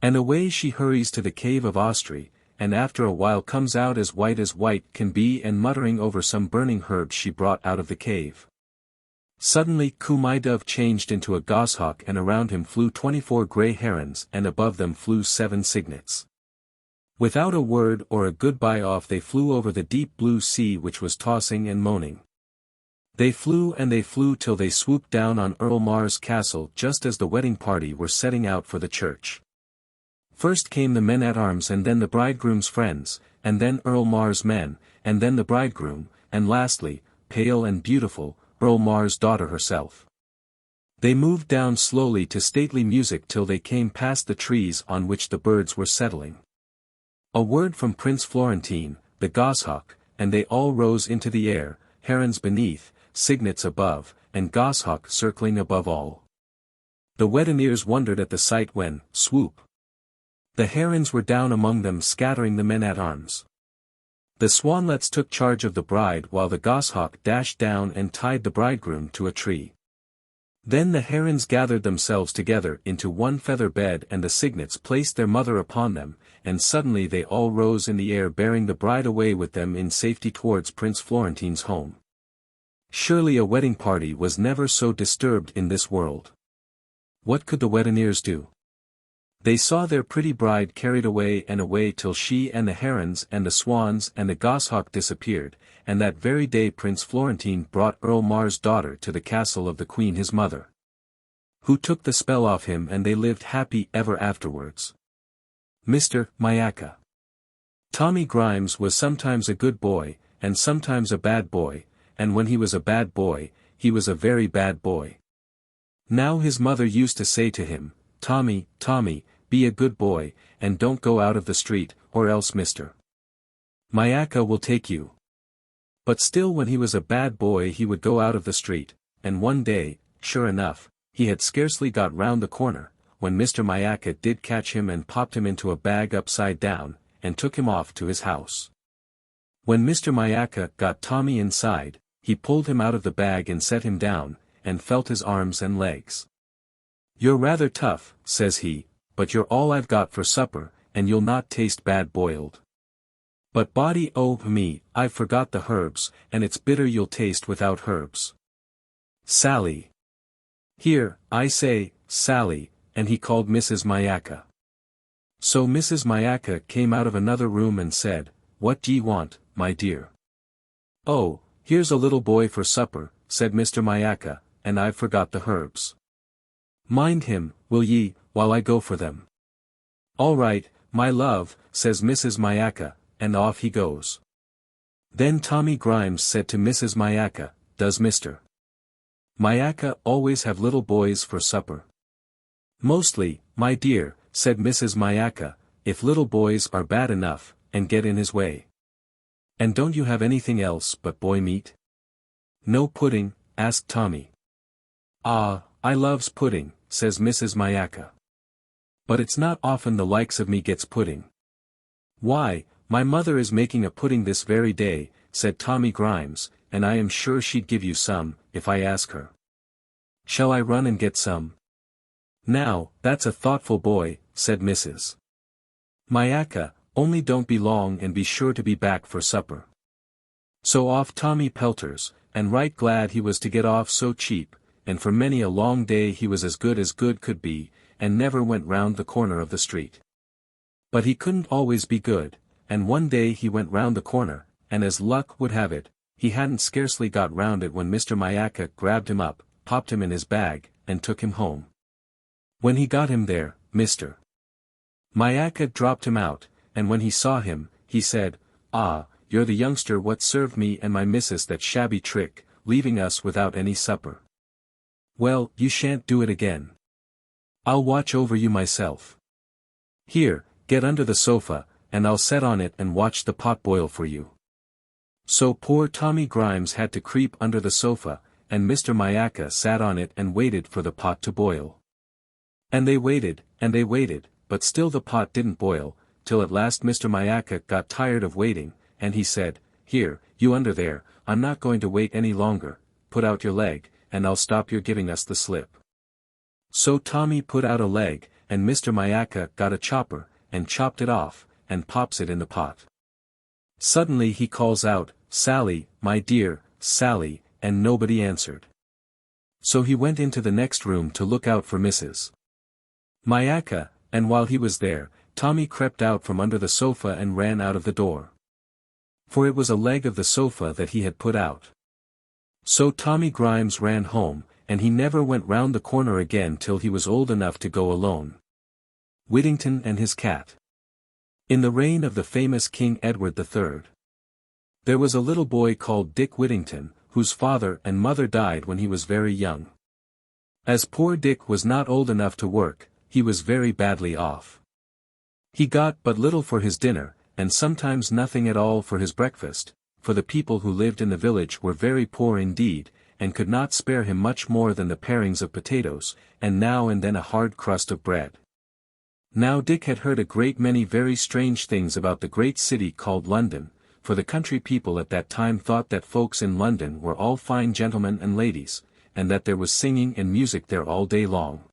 And away she hurries to the cave of Austria, and after a while comes out as white can be and muttering over some burning herbs she brought out of the cave. Suddenly my dove changed into a goshawk and around him flew 24 grey herons and above them flew 7 cygnets. Without a word or a goodbye off they flew over the deep blue sea which was tossing and moaning. They flew till they swooped down on Earl Mar's castle just as the wedding party were setting out for the church. First came the men-at-arms and then the bridegroom's friends, and then Earl Mar's men, and then the bridegroom, and lastly, pale and beautiful, Earl Mar's daughter herself. They moved down slowly to stately music till they came past the trees on which the birds were settling. A word from Prince Florentine, the goshawk, and they all rose into the air, herons beneath, cygnets above, and goshawk circling above all. The weddineers wondered at the sight when, swoop! The herons were down among them scattering the men-at-arms. The swanlets took charge of the bride while the goshawk dashed down and tied the bridegroom to a tree. Then the herons gathered themselves together into one feather bed and the cygnets placed their mother upon them, and suddenly they all rose in the air bearing the bride away with them in safety towards Prince Florentine's home. Surely a wedding party was never so disturbed in this world. What could the weddineers do? They saw their pretty bride carried away till she and the herons and the swans and the goshawk disappeared, and that very day Prince Florentine brought Earl Mar's daughter to the castle of the queen his mother, who took the spell off him and they lived happy ever afterwards. Mr. Myaka. Tommy Grimes was sometimes a good boy, and sometimes a bad boy, and when he was a bad boy, he was a very bad boy. Now his mother used to say to him, Tommy, Tommy, be a good boy, and don't go out of the street, or else Mr. Myaka will take you. But still when he was a bad boy he would go out of the street, and one day, sure enough, he had scarcely got round the corner, when Mr. Myaka did catch him and popped him into a bag upside down, and took him off to his house. When Mr. Myaka got Tommy inside, he pulled him out of the bag and set him down, and felt his arms and legs. You're rather tough, says he, but you're all I've got for supper, and you'll not taste bad boiled. But body oh me, I've forgot the herbs, and it's bitter you'll taste without herbs. Sally. Here, I say, Sally, and he called Mrs. Myaka. So Mrs. Myaka came out of another room and said, What d'ye want, my dear? Oh, here's a little boy for supper, said Mr. Myaka, and I've forgot the herbs. Mind him, will ye, while I go for them? All right, my love, says Mrs. Myaka, and off he goes. Then Tommy Grimes said to Mrs. Myaka, Does Mr. Myaka always have little boys for supper? Mostly, my dear, said Mrs. Myaka, if little boys are bad enough, and get in his way. And don't you have anything else but boy meat? No pudding? Asked Tommy. Ah, I loves pudding, says Mrs. Myaka. But it's not often the likes of me gets pudding. Why, my mother is making a pudding this very day, said Tommy Grimes, and I am sure she'd give you some, if I ask her. Shall I run and get some? Now, that's a thoughtful boy, said Mrs. Myaka, only don't be long and be sure to be back for supper. So off Tommy pelters, and right glad he was to get off so cheap, and for many a long day he was as good could be, and never went round the corner of the street. But he couldn't always be good, and one day he went round the corner, and as luck would have it, he hadn't scarcely got round it when Mr. Myaka grabbed him up, popped him in his bag, and took him home. When he got him there, Mr. Myaka dropped him out, and when he saw him, he said, "Ah, you're the youngster what served me and my missus that shabby trick, leaving us without any supper. Well, you shan't do it again. I'll watch over you myself. Here, get under the sofa, and I'll set on it and watch the pot boil for you." So poor Tommy Grimes had to creep under the sofa, and Mr. Myaka sat on it and waited for the pot to boil. And they waited, but still the pot didn't boil, till at last Mr. Myaka got tired of waiting, and he said, "Here, you under there, I'm not going to wait any longer, put out your leg, and I'll stop your giving us the slip." So Tommy put out a leg, and Mr. Myaka got a chopper, and chopped it off, and pops it in the pot. Suddenly he calls out, "Sally, my dear, Sally," and nobody answered. So he went into the next room to look out for Mrs. Myaka, and while he was there, Tommy crept out from under the sofa and ran out of the door. For it was a leg of the sofa that he had put out. So Tommy Grimes ran home, and he never went round the corner again till he was old enough to go alone. Whittington and his cat. In the reign of the famous King Edward III, there was a little boy called Dick Whittington, whose father and mother died when he was very young. As poor Dick was not old enough to work, he was very badly off. He got but little for his dinner, and sometimes nothing at all for his breakfast, for the people who lived in the village were very poor indeed, and could not spare him much more than the parings of potatoes, and now and then a hard crust of bread. Now Dick had heard a great many very strange things about the great city called London, for the country people at that time thought that folks in London were all fine gentlemen and ladies, and that there was singing and music there all day long.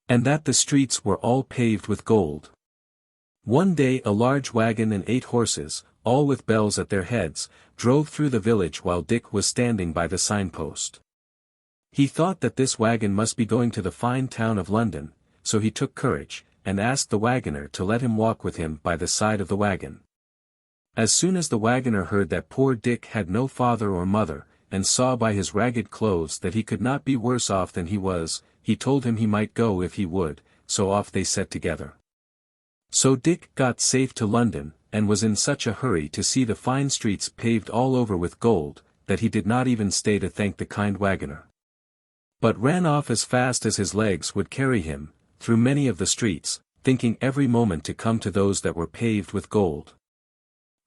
And that the streets were all paved with gold. One day a large wagon and 8 horses, all with bells at their heads, drove through the village while Dick was standing by the signpost. He thought that this wagon must be going to the fine town of London, so he took courage, and asked the wagoner to let him walk with him by the side of the wagon. As soon as the wagoner heard that poor Dick had no father or mother, and saw by his ragged clothes that he could not be worse off than he was, he told him he might go if he would, so off they set together. So Dick got safe to London, and was in such a hurry to see the fine streets paved all over with gold, that he did not even stay to thank the kind wagoner, but ran off as fast as his legs would carry him, through many of the streets, thinking every moment to come to those that were paved with gold.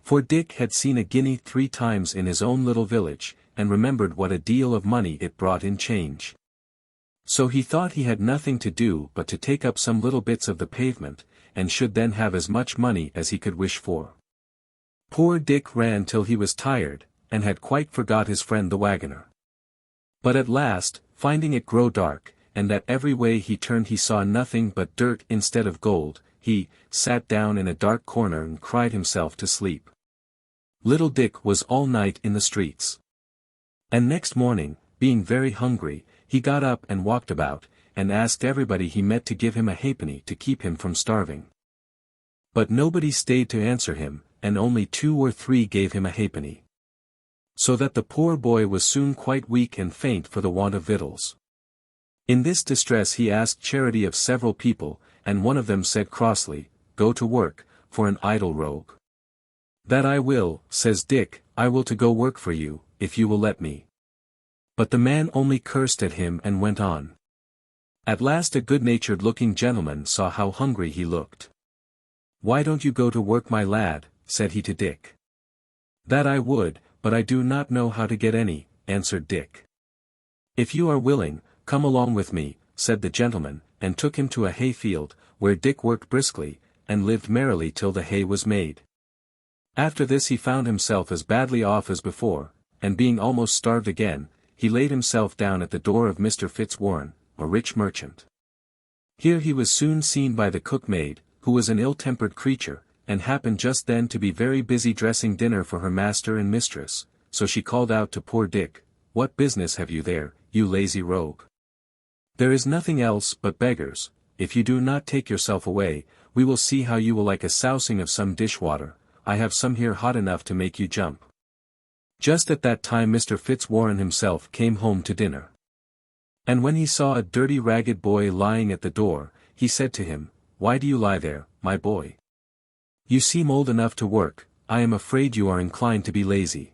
For Dick had seen a guinea 3 times in his own little village, and remembered what a deal of money it brought in change. So he thought he had nothing to do but to take up some little bits of the pavement, and should then have as much money as he could wish for. Poor Dick ran till he was tired, and had quite forgot his friend the wagoner. But at last, finding it grow dark, and that every way he turned he saw nothing but dirt instead of gold, he sat down in a dark corner and cried himself to sleep. Little Dick was all night in the streets. And next morning, being very hungry, he got up and walked about, and asked everybody he met to give him a halfpenny to keep him from starving. But nobody stayed to answer him, and only 2 or 3 gave him a halfpenny. So that the poor boy was soon quite weak and faint for the want of victuals. In this distress he asked charity of several people, and one of them said crossly, "Go to work, for an idle rogue." "That I will," says Dick, "I will to go work for you, if you will let me." But the man only cursed at him and went on. At last a good-natured looking gentleman saw how hungry he looked. "Why don't you go to work, my lad?" said he to Dick. "That I would, but I do not know how to get any," answered Dick. "If you are willing, come along with me," said the gentleman, and took him to a hay-field, where Dick worked briskly, and lived merrily till the hay was made. After this he found himself as badly off as before, and being almost starved again, he laid himself down at the door of Mr. Fitzwarren, a rich merchant. Here he was soon seen by the cook-maid, who was an ill-tempered creature, and happened just then to be very busy dressing dinner for her master and mistress, so she called out to poor Dick, "What business have you there, you lazy rogue? There is nothing else but beggars. If you do not take yourself away, we will see how you will like a sousing of some dishwater. I have some here hot enough to make you jump." Just at that time Mr. Fitzwarren himself came home to dinner. And when he saw a dirty ragged boy lying at the door, he said to him, "Why do you lie there, my boy. You seem old enough to work, I am afraid you are inclined to be lazy.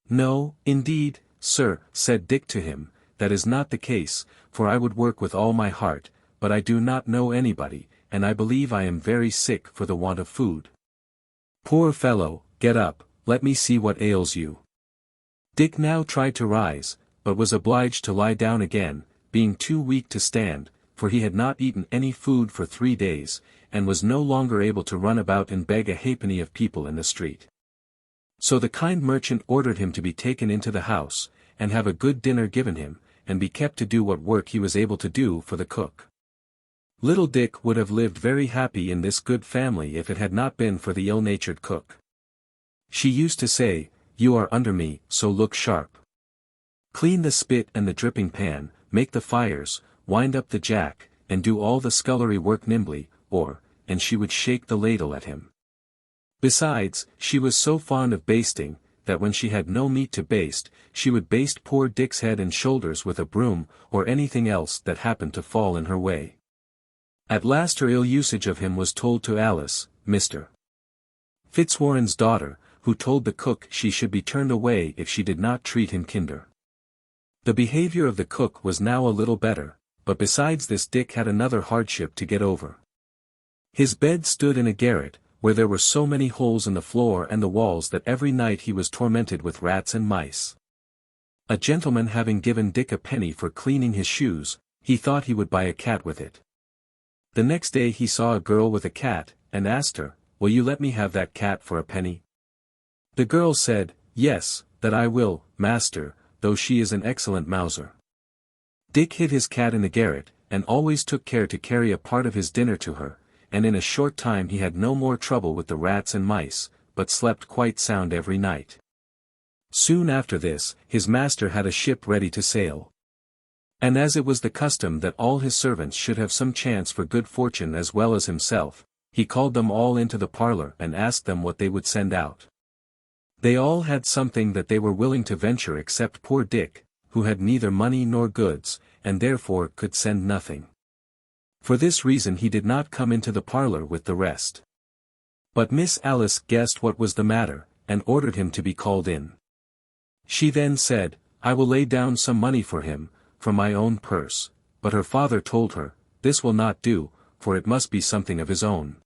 No, indeed, sir, said Dick to him, that is not the case, for I would work with all my heart, but I do not know anybody, and I believe I am very sick for the want of food. Poor fellow, get up, let me see what ails you. Dick now tried to rise, but was obliged to lie down again, being too weak to stand, for he had not eaten any food for 3 days, and was no longer able to run about and beg a halfpenny of people in the street. So the kind merchant ordered him to be taken into the house, and have a good dinner given him, and be kept to do what work he was able to do for the cook. Little Dick would have lived very happy in this good family if it had not been for the ill-natured cook. She used to say, "You are under me, so look sharp. Clean the spit and the dripping pan, make the fires, wind up the jack, and do all the scullery work nimbly, and she would shake the ladle at him. Besides, she was so fond of basting, that when she had no meat to baste, she would baste poor Dick's head and shoulders with a broom, or anything else that happened to fall in her way. At last her ill usage of him was told to Alice, Mr. Fitzwarren's daughter, who told the cook she should be turned away if she did not treat him kinder. The behavior of the cook was now a little better, but besides this Dick had another hardship to get over. His bed stood in a garret, where there were so many holes in the floor and the walls that every night he was tormented with rats and mice. A gentleman having given Dick a penny for cleaning his shoes, he thought he would buy a cat with it. The next day he saw a girl with a cat, and asked her, "Will you let me have that cat for a penny?" The girl said, "Yes, that I will, master, though she is an excellent mouser." Dick hid his cat in the garret, and always took care to carry a part of his dinner to her, and in a short time he had no more trouble with the rats and mice, but slept quite sound every night. Soon after this, his master had a ship ready to sail. And as it was the custom that all his servants should have some chance for good fortune as well as himself, he called them all into the parlor and asked them what they would send out. They all had something that they were willing to venture except poor Dick, who had neither money nor goods, and therefore could send nothing. For this reason he did not come into the parlor with the rest. But Miss Alice guessed what was the matter, and ordered him to be called in. She then said, "I will lay down some money for him, from my own purse," but her father told her, "This will not do, for it must be something of his own."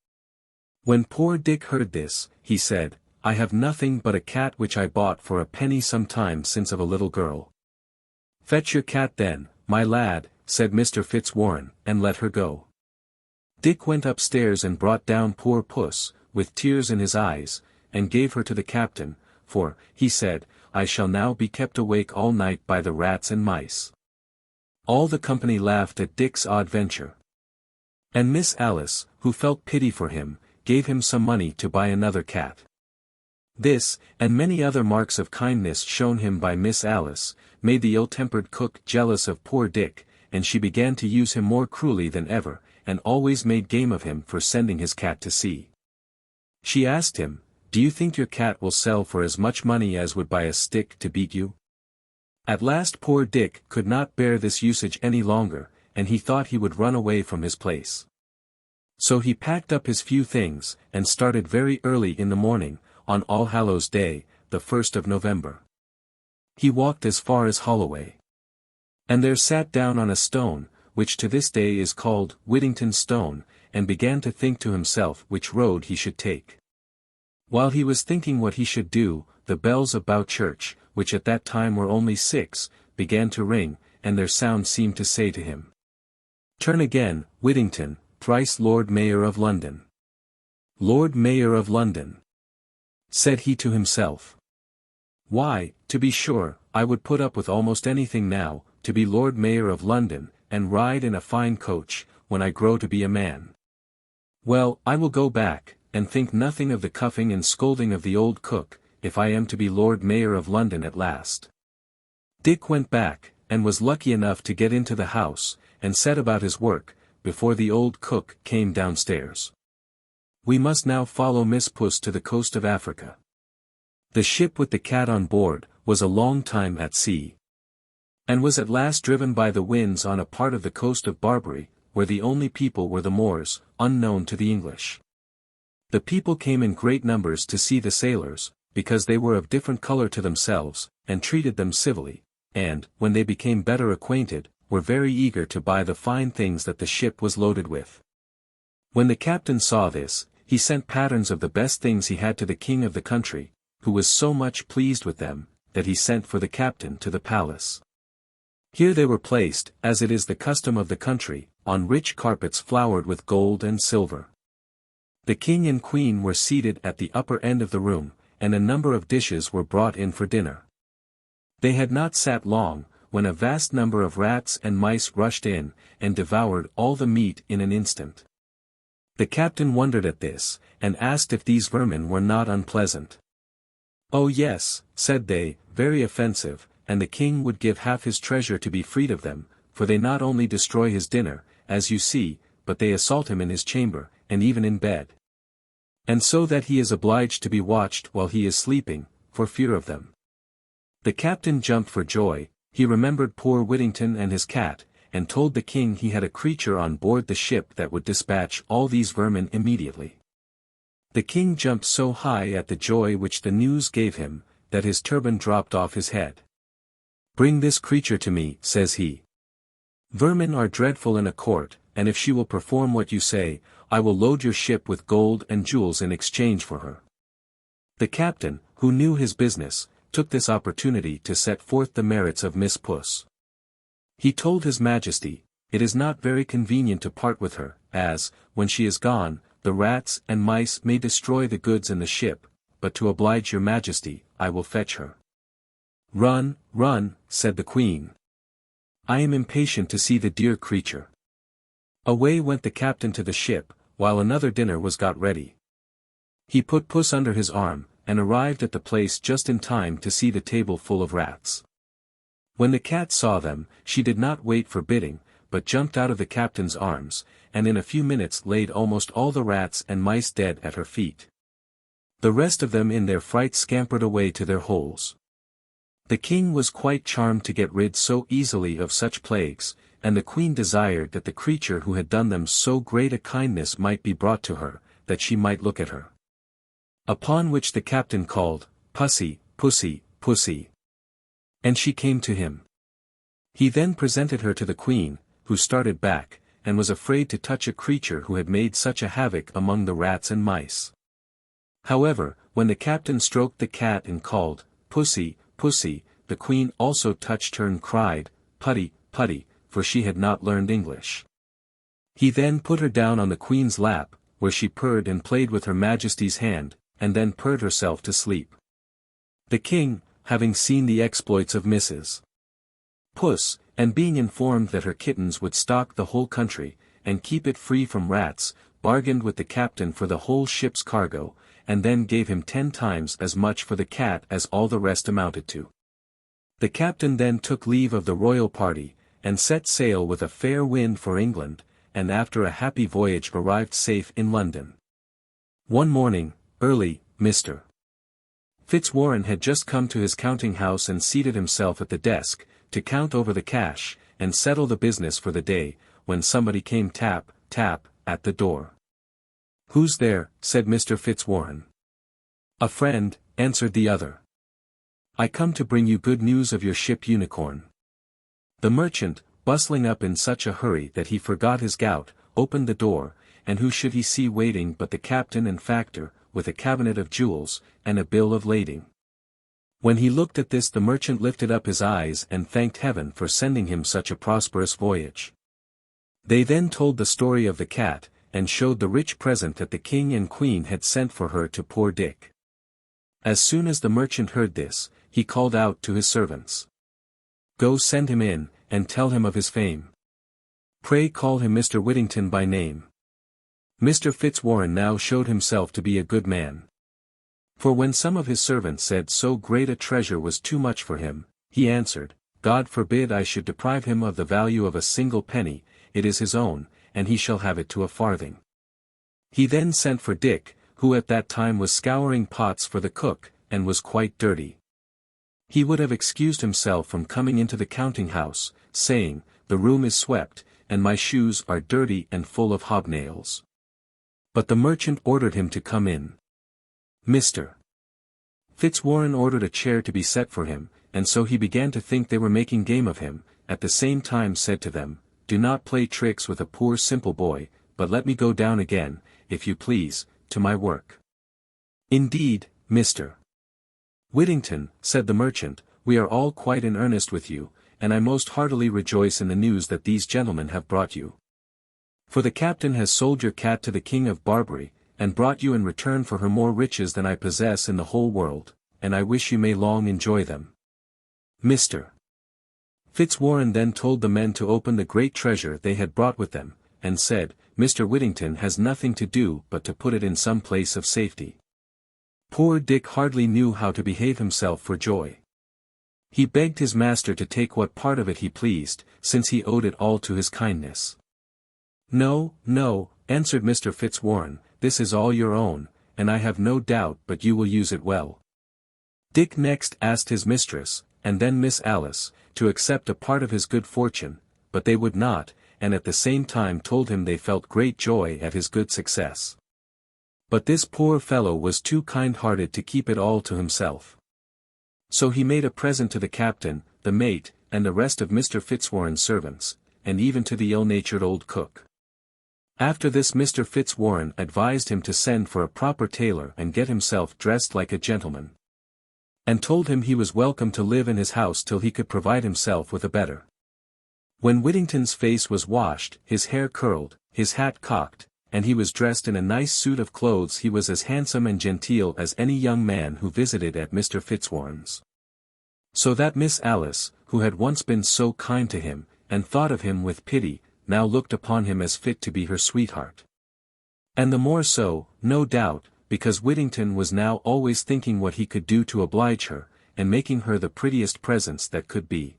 When poor Dick heard this, he said, "I have nothing but a cat which I bought for a penny some time since of a little girl." "Fetch your cat then, my lad," said Mr. Fitzwarren, "and let her go." Dick went upstairs and brought down poor Puss, with tears in his eyes, and gave her to the captain, for, he said, "I shall now be kept awake all night by the rats and mice." All the company laughed at Dick's odd venture. And Miss Alice, who felt pity for him, gave him some money to buy another cat. This, and many other marks of kindness shown him by Miss Alice, made the ill-tempered cook jealous of poor Dick, and she began to use him more cruelly than ever, and always made game of him for sending his cat to sea. She asked him, "Do you think your cat will sell for as much money as would buy a stick to beat you?" At last poor Dick could not bear this usage any longer, and he thought he would run away from his place. So he packed up his few things, and started very early in the morning, on All Hallows Day, the 1st of November. He walked as far as Holloway. And there sat down on a stone, which to this day is called Whittington Stone, and began to think to himself which road he should take. While he was thinking what he should do, the bells of Bow Church, which at that time were only 6, began to ring, and their sound seemed to say to him, "Turn again, Whittington, thrice Lord Mayor of London." "Lord Mayor of London," said he to himself. "Why, to be sure, I would put up with almost anything now, to be Lord Mayor of London, and ride in a fine coach, when I grow to be a man. Well, I will go back, and think nothing of the cuffing and scolding of the old cook, if I am to be Lord Mayor of London at last." Dick went back, and was lucky enough to get into the house, and set about his work, before the old cook came downstairs. We must now follow Miss Puss to the coast of Africa. The ship with the cat on board, was a long time at sea, and was at last driven by the winds on a part of the coast of Barbary, where the only people were the Moors, unknown to the English. The people came in great numbers to see the sailors, because they were of different color to themselves, and treated them civilly, and, when they became better acquainted, were very eager to buy the fine things that the ship was loaded with. When the captain saw this, he sent patterns of the best things he had to the king of the country, who was so much pleased with them, that he sent for the captain to the palace. Here they were placed, as it is the custom of the country, on rich carpets flowered with gold and silver. The king and queen were seated at the upper end of the room, and a number of dishes were brought in for dinner. They had not sat long, when a vast number of rats and mice rushed in, and devoured all the meat in an instant. The captain wondered at this, and asked if these vermin were not unpleasant. "Oh yes," said they, "very offensive, and the king would give half his treasure to be freed of them, for they not only destroy his dinner, as you see, but they assault him in his chamber, and even in bed. And so that he is obliged to be watched while he is sleeping, for fear of them." The captain jumped for joy. He remembered poor Whittington and his cat, and told the king he had a creature on board the ship that would dispatch all these vermin immediately. The king jumped so high at the joy which the news gave him, that his turban dropped off his head. "Bring this creature to me," says he. "Vermin are dreadful in a court, and if she will perform what you say, I will load your ship with gold and jewels in exchange for her." The captain, who knew his business, took this opportunity to set forth the merits of Miss Puss. He told his Majesty, "It is not very convenient to part with her, as, when she is gone, the rats and mice may destroy the goods in the ship, but to oblige your Majesty, I will fetch her." "Run, run," said the Queen. "I am impatient to see the dear creature." Away went the captain to the ship, while another dinner was got ready. He put Puss under his arm, and arrived at the place just in time to see the table full of rats. When the cat saw them, she did not wait for bidding, but jumped out of the captain's arms, and in a few minutes laid almost all the rats and mice dead at her feet. The rest of them in their fright scampered away to their holes. The king was quite charmed to get rid so easily of such plagues, and the queen desired that the creature who had done them so great a kindness might be brought to her, that she might look at her. Upon which the captain called, "Pussy, Pussy, Pussy." And she came to him. He then presented her to the queen, who started back, and was afraid to touch a creature who had made such a havoc among the rats and mice. However, when the captain stroked the cat and called, "Pussy, Pussy," the queen also touched her and cried, "Putty, Putty," for she had not learned English. He then put her down on the queen's lap, where she purred and played with her Majesty's hand, and then purred herself to sleep. The king, having seen the exploits of Mrs. Puss, and being informed that her kittens would stock the whole country, and keep it free from rats, bargained with the captain for the whole ship's cargo, and then gave him 10 times as much for the cat as all the rest amounted to. The captain then took leave of the royal party, and set sail with a fair wind for England, and after a happy voyage arrived safe in London. One morning, early, Mr. Fitzwarren had just come to his counting-house and seated himself at the desk, to count over the cash, and settle the business for the day, when somebody came tap, tap, at the door. "Who's there?" said Mr. Fitzwarren. "A friend," answered the other. "I come to bring you good news of your ship Unicorn." The merchant, bustling up in such a hurry that he forgot his gout, opened the door, and who should he see waiting but the captain and factor, with a cabinet of jewels, and a bill of lading. When he looked at this the merchant lifted up his eyes and thanked heaven for sending him such a prosperous voyage. They then told the story of the cat, and showed the rich present that the king and queen had sent for her to poor Dick. As soon as the merchant heard this, he called out to his servants, "Go send him in, and tell him of his fame. Pray call him Mr. Whittington by name." Mr. Fitzwarren now showed himself to be a good man. For when some of his servants said so great a treasure was too much for him, he answered, "God forbid I should deprive him of the value of a single penny, it is his own, and he shall have it to a farthing." He then sent for Dick, who at that time was scouring pots for the cook, and was quite dirty. He would have excused himself from coming into the counting-house, saying, "The room is swept, and my shoes are dirty and full of hobnails. But the merchant ordered him to come in. Mr. Fitzwarren ordered a chair to be set for him, and so he began to think they were making game of him, at the same time said to them, "Do not play tricks with a poor simple boy, but let me go down again, if you please, to my work." "Indeed, Mr. Whittington," said the merchant, "we are all quite in earnest with you, and I most heartily rejoice in the news that these gentlemen have brought you. For the captain has sold your cat to the King of Barbary, and brought you in return for her more riches than I possess in the whole world, and I wish you may long enjoy them." Mr. Fitzwarren then told the men to open the great treasure they had brought with them, and said, "Mr. Whittington has nothing to do but to put it in some place of safety." Poor Dick hardly knew how to behave himself for joy. He begged his master to take what part of it he pleased, since he owed it all to his kindness. "No, no," answered Mr. Fitzwarren, "this is all your own, and I have no doubt but you will use it well." Dick next asked his mistress, and then Miss Alice, to accept a part of his good fortune, but they would not, and at the same time told him they felt great joy at his good success. But this poor fellow was too kind-hearted to keep it all to himself. So he made a present to the captain, the mate, and the rest of Mr. Fitzwarren's servants, and even to the ill-natured old cook. After this Mr. Fitzwarren advised him to send for a proper tailor and get himself dressed like a gentleman. And told him he was welcome to live in his house till he could provide himself with a better. When Whittington's face was washed, his hair curled, his hat cocked, and he was dressed in a nice suit of clothes, he was as handsome and genteel as any young man who visited at Mr. Fitzwarren's. So that Miss Alice, who had once been so kind to him, and thought of him with pity, now looked upon him as fit to be her sweetheart. And the more so, no doubt, because Whittington was now always thinking what he could do to oblige her, and making her the prettiest presents that could be.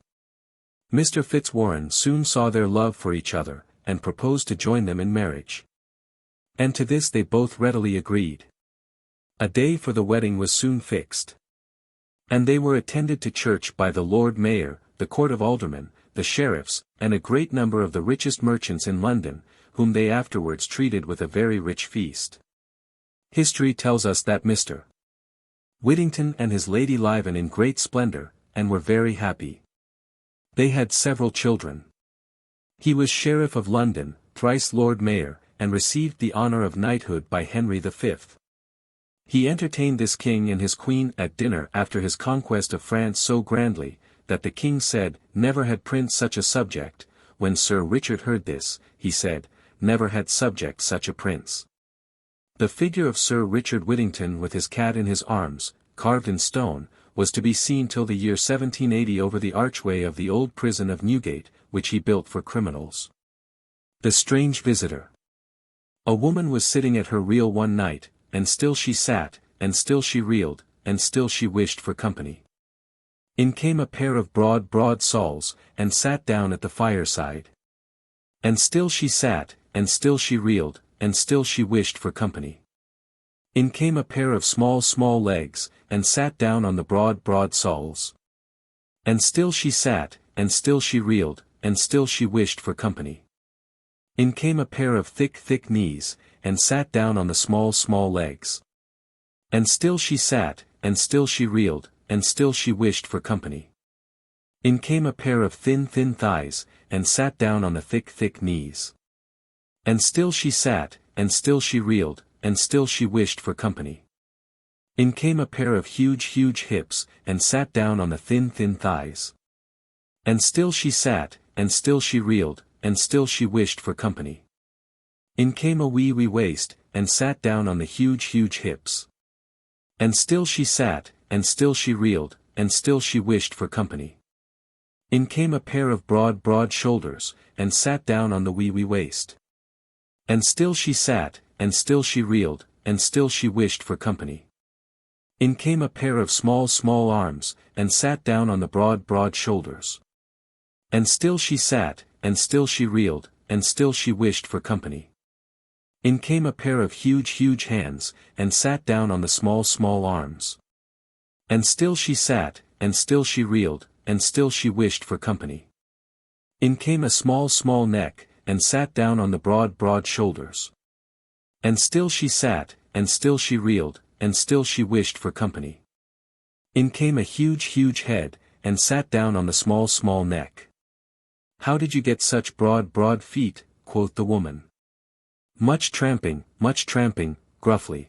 Mr. Fitzwarren soon saw their love for each other, and proposed to join them in marriage. And to this they both readily agreed. A day for the wedding was soon fixed. And they were attended to church by the Lord Mayor, the Court of Aldermen, the sheriffs, and a great number of the richest merchants in London, whom they afterwards treated with a very rich feast. History tells us that Mr. Whittington and his lady lived in great splendor, and were very happy. They had several children. He was Sheriff of London, thrice Lord Mayor, and received the honor of knighthood by Henry V. He entertained this king and his queen at dinner after his conquest of France so grandly, that the king said, never had prince such a subject. When Sir Richard heard this, he said, never had subject such a prince. The figure of Sir Richard Whittington with his cat in his arms, carved in stone, was to be seen till the year 1780 over the archway of the old prison of Newgate, which he built for criminals. The Strange Visitor. A woman was sitting at her reel one night, and still she sat, and still she reeled, and still she wished for company. In came a pair of broad soles, and sat down at the fireside. And still she sat, and still she reeled, and still she wished for company. In came a pair of small legs, and sat down on the broad soles. And still she sat, and still she reeled, and still she wished for company. In came a pair of thick knees, and sat down on the small legs. And still she sat, and still she reeled, and still she wished for company. In came a pair of thin thighs, and sat down on the thick knees. And still she sat, and still she reeled, and still she wished for company. In came a pair of huge hips, and sat down on the thin thighs. And still she sat, and still she reeled, and still she wished for company. In came a wee waist, and sat down on the huge hips. And still she sat, and still she reeled, and still she wished for company. In came a pair of broad shoulders, and sat down on the wee waist. And still she sat, and still she reeled, and still she wished for company. In came a pair of small arms, and sat down on the broad shoulders. And still she sat, and still she reeled, and still she wished for company. In came a pair of huge hands, and sat down on the small arms. And still she sat, and still she reeled, and still she wished for company. In came a small neck, and sat down on the broad shoulders. And still she sat, and still she reeled, and still she wished for company. In came a huge head, and sat down on the small neck. How did you get such broad feet, quoth the woman. Much tramping, gruffly.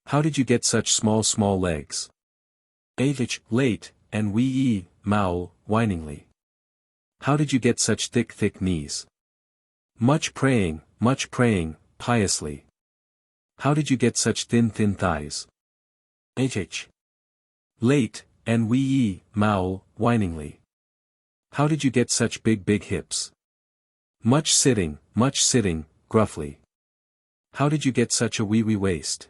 How did you get such small legs? Late, and wee mowl, whiningly. How did you get such thick knees? Much praying, piously. How did you get such thin thighs? Late, and wee mowl, whiningly. How did you get such big hips? Much sitting, gruffly. How did you get such a wee waist?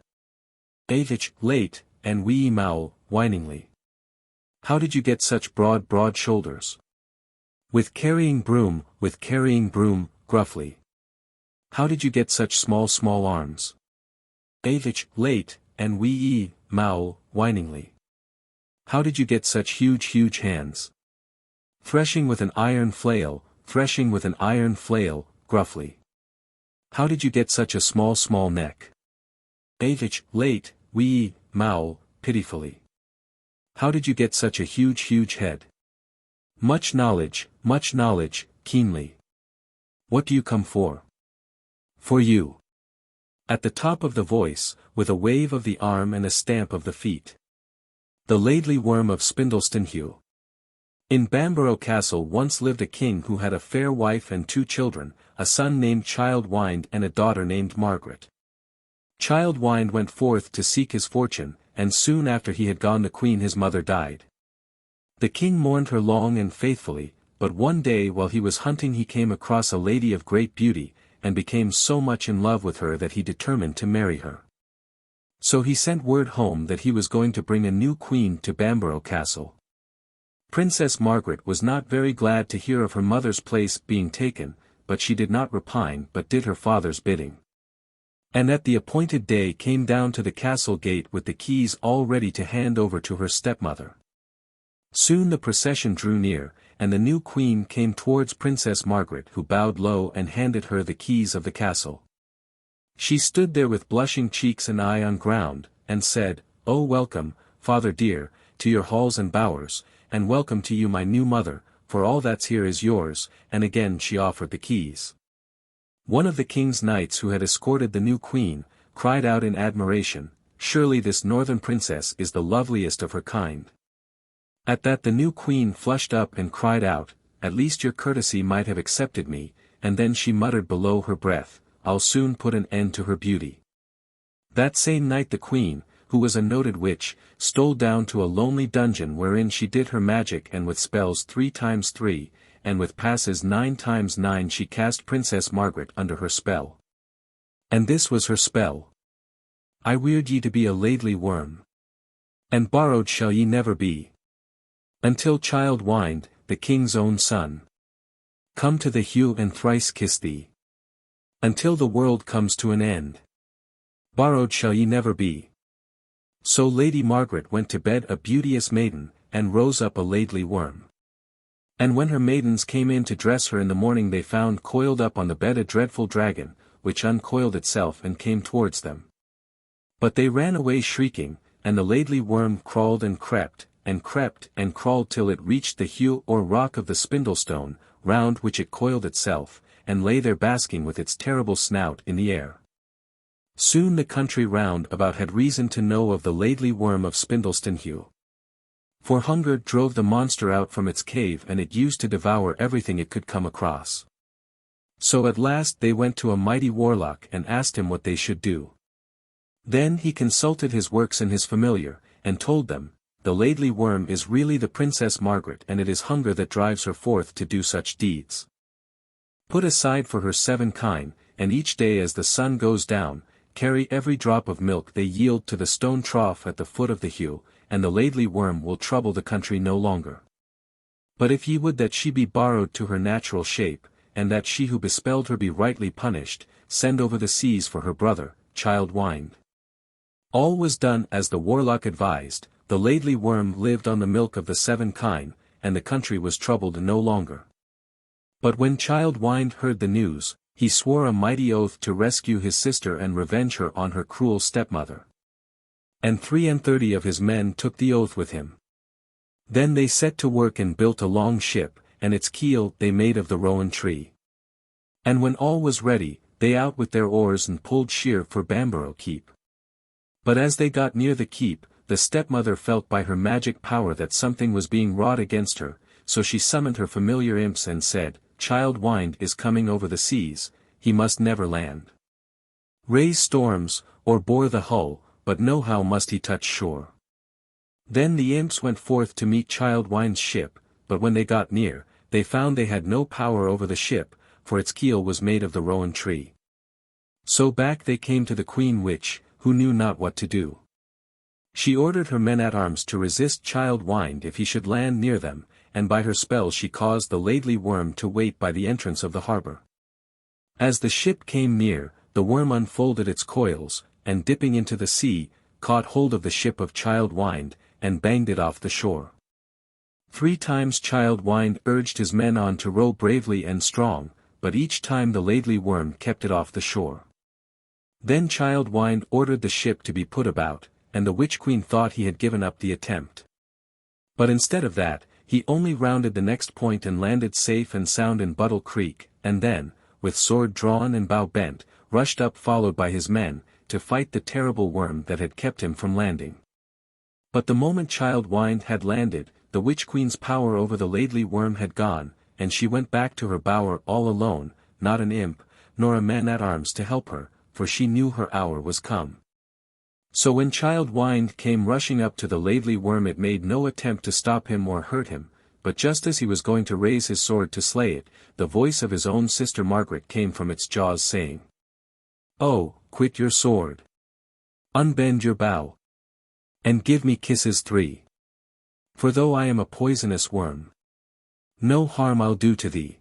Late, and wee mowl, whiningly. How did you get such broad shoulders? With carrying broom, gruffly. How did you get such small arms? Late, and wee mowl, whiningly. How did you get such huge hands? Threshing with an iron flail, gruffly. How did you get such a small neck? Late, wee mowl, pitifully. How did you get such a huge head? Much knowledge, keenly. What do you come for? For you. At the top of the voice, with a wave of the arm and a stamp of the feet. The Laidly Worm of Spindleston-Heugh. In Bamborough Castle once lived a king who had a fair wife and 2 children, a son named Childe and a daughter named Margaret. Childe went forth to seek his fortune, and soon after he had gone the queen his mother died. The king mourned her long and faithfully, but one day while he was hunting he came across a lady of great beauty, and became so much in love with her that he determined to marry her. So he sent word home that he was going to bring a new queen to Bamborough Castle. Princess Margaret was not very glad to hear of her mother's place being taken, but she did not repine but did her father's bidding. And at the appointed day came down to the castle gate with the keys all ready to hand over to her stepmother. Soon the procession drew near, and the new queen came towards Princess Margaret, who bowed low and handed her the keys of the castle. She stood there with blushing cheeks and eye on ground, and said, "Oh, welcome, father dear, to your halls and bowers, and welcome to you my new mother, for all that's here is yours," and again she offered the keys. One of the king's knights who had escorted the new queen, cried out in admiration, "Surely this northern princess is the loveliest of her kind." At that the new queen flushed up and cried out, "At least your courtesy might have accepted me," and then she muttered below her breath, "I'll soon put an end to her beauty." That same night the queen, who was a noted witch, stole down to a lonely dungeon wherein she did her magic, and with spells 3 times 3, and with passes 9 times 9 she cast Princess Margaret under her spell. And this was her spell. "I weird ye to be a laidly worm. And borrowed shall ye never be. Until Childe, the king's own son, come to the heugh and thrice kiss thee. Until the world comes to an end. Borrowed shall ye never be." So Lady Margaret went to bed a beauteous maiden, and rose up a laidly worm. And when her maidens came in to dress her in the morning they found coiled up on the bed a dreadful dragon, which uncoiled itself and came towards them. But they ran away shrieking, and the laidly worm crawled and crept, and crawled till it reached the heugh or rock of the Spindlestone, round which it coiled itself, and lay there basking with its terrible snout in the air. Soon the country round about had reason to know of the laidly worm of Spindleston-Heugh. For hunger drove the monster out from its cave, and it used to devour everything it could come across. So at last they went to a mighty warlock and asked him what they should do. Then he consulted his works and his familiar, and told them, "The laidly worm is really the Princess Margaret, and it is hunger that drives her forth to do such deeds. Put aside for her 7 kine, and each day as the sun goes down, carry every drop of milk they yield to the stone trough at the foot of the heugh, and the laidly worm will trouble the country no longer. But if ye would that she be borrowed to her natural shape, and that she who bespelled her be rightly punished, send over the seas for her brother, Childe." All was done as the warlock advised. The laidly worm lived on the milk of the 7 kine, and the country was troubled no longer. But when Childe heard the news, he swore a mighty oath to rescue his sister and revenge her on her cruel stepmother. And 33 of his men took the oath with him. Then they set to work and built a long ship, and its keel they made of the rowan tree. And when all was ready, they out with their oars and pulled sheer for Bamborough Keep. But as they got near the keep, the stepmother felt by her magic power that something was being wrought against her, so she summoned her familiar imps and said, Childe is coming over the seas, he must never land. Raise storms, or bore the hull, but nohow must he touch shore. Then the imps went forth to meet Childe's ship, but when they got near, they found they had no power over the ship, for its keel was made of the rowan tree. So back they came to the Queen Witch, who knew not what to do. She ordered her men-at-arms to resist Childe if he should land near them, and by her spell she caused the Laidly Worm to wait by the entrance of the harbour. As the ship came near, the worm unfolded its coils, and dipping into the sea, caught hold of the ship of Childe, and banged it off the shore. 3 times Childe urged his men on to row bravely and strong, but each time the Laidly Worm kept it off the shore. Then Childe ordered the ship to be put about, and the Witch Queen thought he had given up the attempt. But instead of that, he only rounded the next point and landed safe and sound in Buttle Creek, and then, with sword drawn and bow bent, rushed up followed by his men, to fight the terrible worm that had kept him from landing. But the moment Childe had landed, the Witch Queen's power over the Laidly Worm had gone, and she went back to her bower all alone, not an imp, nor a man-at-arms to help her, for she knew her hour was come. So when Childe came rushing up to the Laidly Worm, it made no attempt to stop him or hurt him, but just as he was going to raise his sword to slay it, the voice of his own sister Margaret came from its jaws saying, "Oh, quit your sword. Unbend your bow. And give me kisses 3. For though I am a poisonous worm, no harm I'll do to thee."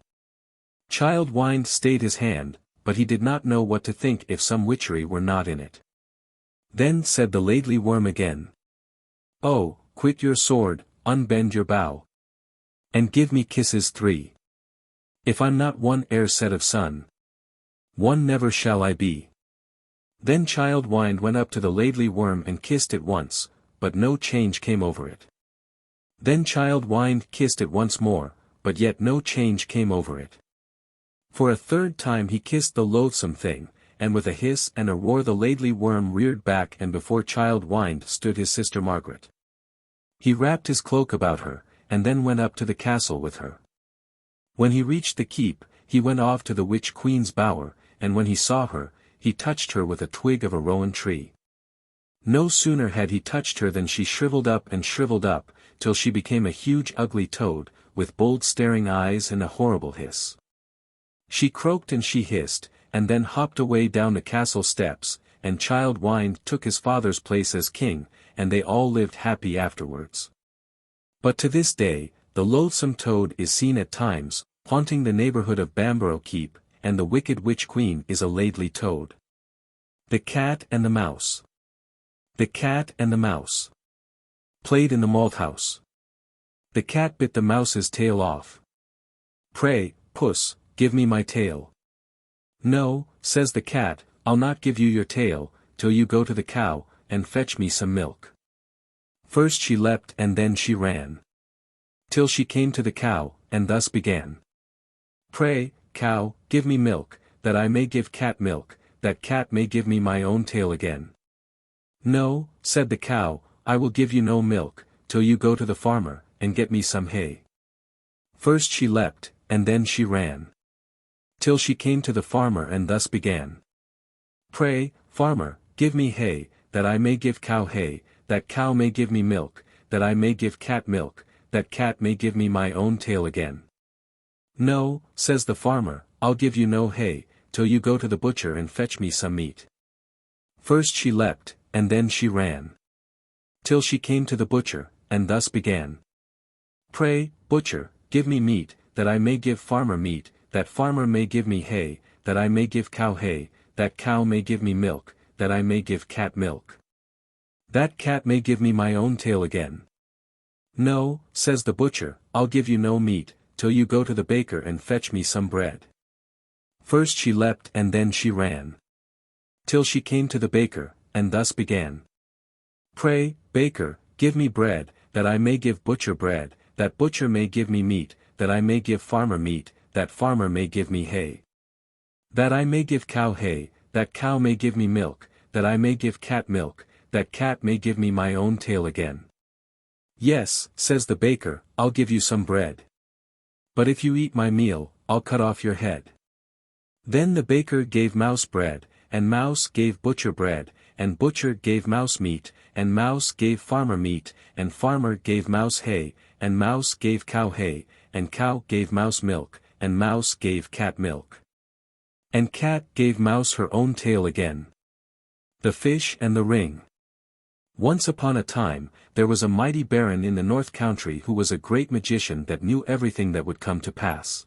Childe stayed his hand, but he did not know what to think if some witchery were not in it. Then said the Laidly Worm again, "Oh, quit your sword, unbend your bow. And give me kisses 3. If I'm not one ere set of sun, one never shall I be." Then Childe went up to the Laidly Worm and kissed it once, but no change came over it. Then Childe kissed it once more, but yet no change came over it. For a 3rd time he kissed the loathsome thing, and with a hiss and a roar the Laidly Worm reared back, and before Childe stood his sister Margaret. He wrapped his cloak about her, and then went up to the castle with her. When he reached the keep, he went off to the Witch Queen's bower, and when he saw her, he touched her with a twig of a rowan tree. No sooner had he touched her than she shriveled up, till she became a huge ugly toad, with bold staring eyes and a horrible hiss. She croaked and she hissed, and then hopped away down the castle steps, and Childe took his father's place as king, and they all lived happy afterwards. But to this day, the loathsome toad is seen at times, haunting the neighborhood of Bamborough Keep, and the wicked Witch Queen is a Laidly Toad. The Cat and the Mouse. The Cat and the Mouse played in the malthouse. The cat bit the mouse's tail off. "Pray, puss, give me my tail." "No," says the cat, "I'll not give you your tail, till you go to the cow, and fetch me some milk." First she leapt and then she ran, till she came to the cow, and thus began. "Pray, cow, give me milk, that I may give cat milk, that cat may give me my own tail again." "No," said the cow, "I will give you no milk, till you go to the farmer, and get me some hay." First she leapt, and then she ran, till she came to the farmer, and thus began. "Pray, farmer, give me hay, that I may give cow hay, that cow may give me milk, that I may give cat milk, that cat may give me my own tail again." "No," says the farmer, "I'll give you no hay, till you go to the butcher and fetch me some meat." First she leapt, and then she ran, till she came to the butcher, and thus began. "Pray, butcher, give me meat, that I may give farmer meat, that farmer may give me hay, that I may give cow hay, that cow may give me milk, that I may give cat milk. That cat may give me my own tail again." "No," says the butcher, "I'll give you no meat, till you go to the baker and fetch me some bread. First she leapt and then she ran, till she came to the baker, and thus began. Pray, baker, give me bread, that I may give butcher bread, that butcher may give me meat, that I may give farmer meat, that farmer may give me hay. That I may give cow hay, that cow may give me milk, that I may give cat milk, that cat may give me my own tail again. Yes, says the baker, I'll give you some bread. But if you eat my meal, I'll cut off your head. Then the baker gave mouse bread, and mouse gave butcher bread, and butcher gave mouse meat, and mouse gave farmer meat, and farmer gave mouse hay, and mouse gave cow hay, and cow gave mouse milk, and mouse gave cat milk. And cat gave mouse her own tail again. The fish and the ring. Once upon a time, there was a mighty baron in the north country who was a great magician that knew everything that would come to pass.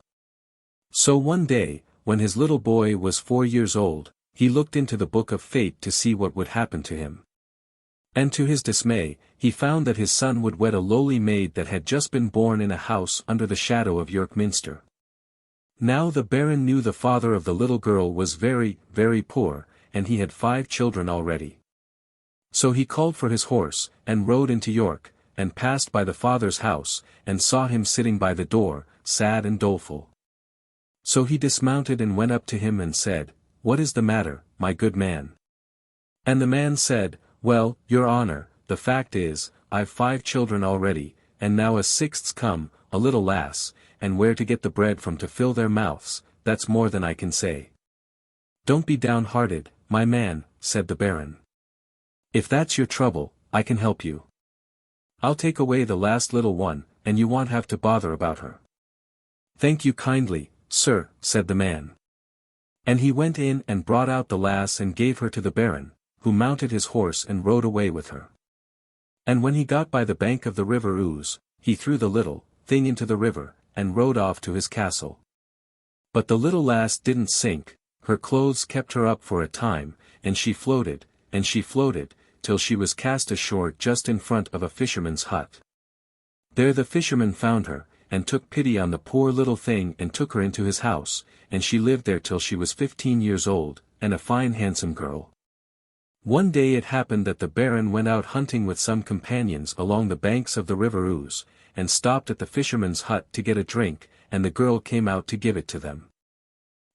So one day, when his little boy was 4 years old, he looked into the book of fate to see what would happen to him. And to his dismay, he found that his son would wed a lowly maid that had just been born in a house under the shadow of York Minster. Now the baron knew the father of the little girl was very, very poor, and he had 5 children already. So he called for his horse, and rode into York, and passed by the father's house, and saw him sitting by the door, sad and doleful. So he dismounted and went up to him and said, What is the matter, my good man? And the man said, Well, your honor, the fact is, I've 5 children already, and now a 6th's come, a little lass, and where to get the bread from to fill their mouths, that's more than I can say. Don't be downhearted, my man, said the baron. If that's your trouble, I can help you. I'll take away the last little one, and you won't have to bother about her. Thank you kindly, sir, said the man. And he went in and brought out the lass and gave her to the baron, who mounted his horse and rode away with her. And when he got by the bank of the river Ouse, he threw the little thing into the river, and rode off to his castle. But the little lass didn't sink, her clothes kept her up for a time, and she floated, till she was cast ashore just in front of a fisherman's hut. There the fisherman found her, and took pity on the poor little thing and took her into his house, and she lived there till she was 15 years old, and a fine handsome girl. One day it happened that the baron went out hunting with some companions along the banks of the river Ouse, and stopped at the fisherman's hut to get a drink, and the girl came out to give it to them.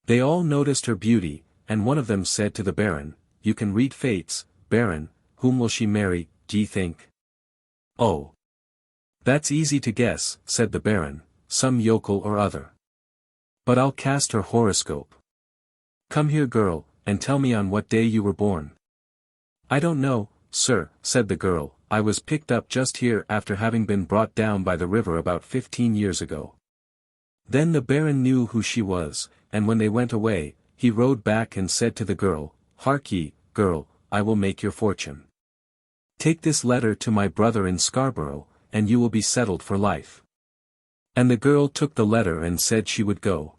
They all noticed her beauty, and one of them said to the baron, You can read fates, baron, whom will she marry, d'ye think? Oh. That's easy to guess, said the baron, some yokel or other. But I'll cast her horoscope. Come here girl, and tell me on what day you were born. I don't know, sir, said the girl, I was picked up just here after having been brought down by the river about 15 years ago. Then the baron knew who she was, and when they went away, he rode back and said to the girl, Hark ye, girl, I will make your fortune. Take this letter to my brother in Scarborough, and you will be settled for life. And the girl took the letter and said she would go.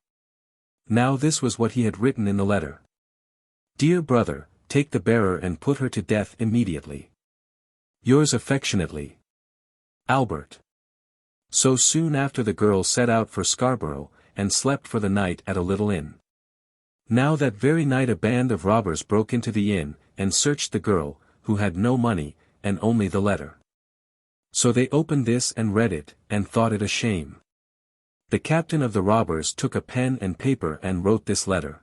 Now this was what he had written in the letter. Dear brother, take the bearer and put her to death immediately. Yours affectionately, Albert. So soon after the girl set out for Scarborough, and slept for the night at a little inn. Now that very night a band of robbers broke into the inn, and searched the girl, who had no money, and only the letter. So they opened this and read it, and thought it a shame. The captain of the robbers took a pen and paper and wrote this letter.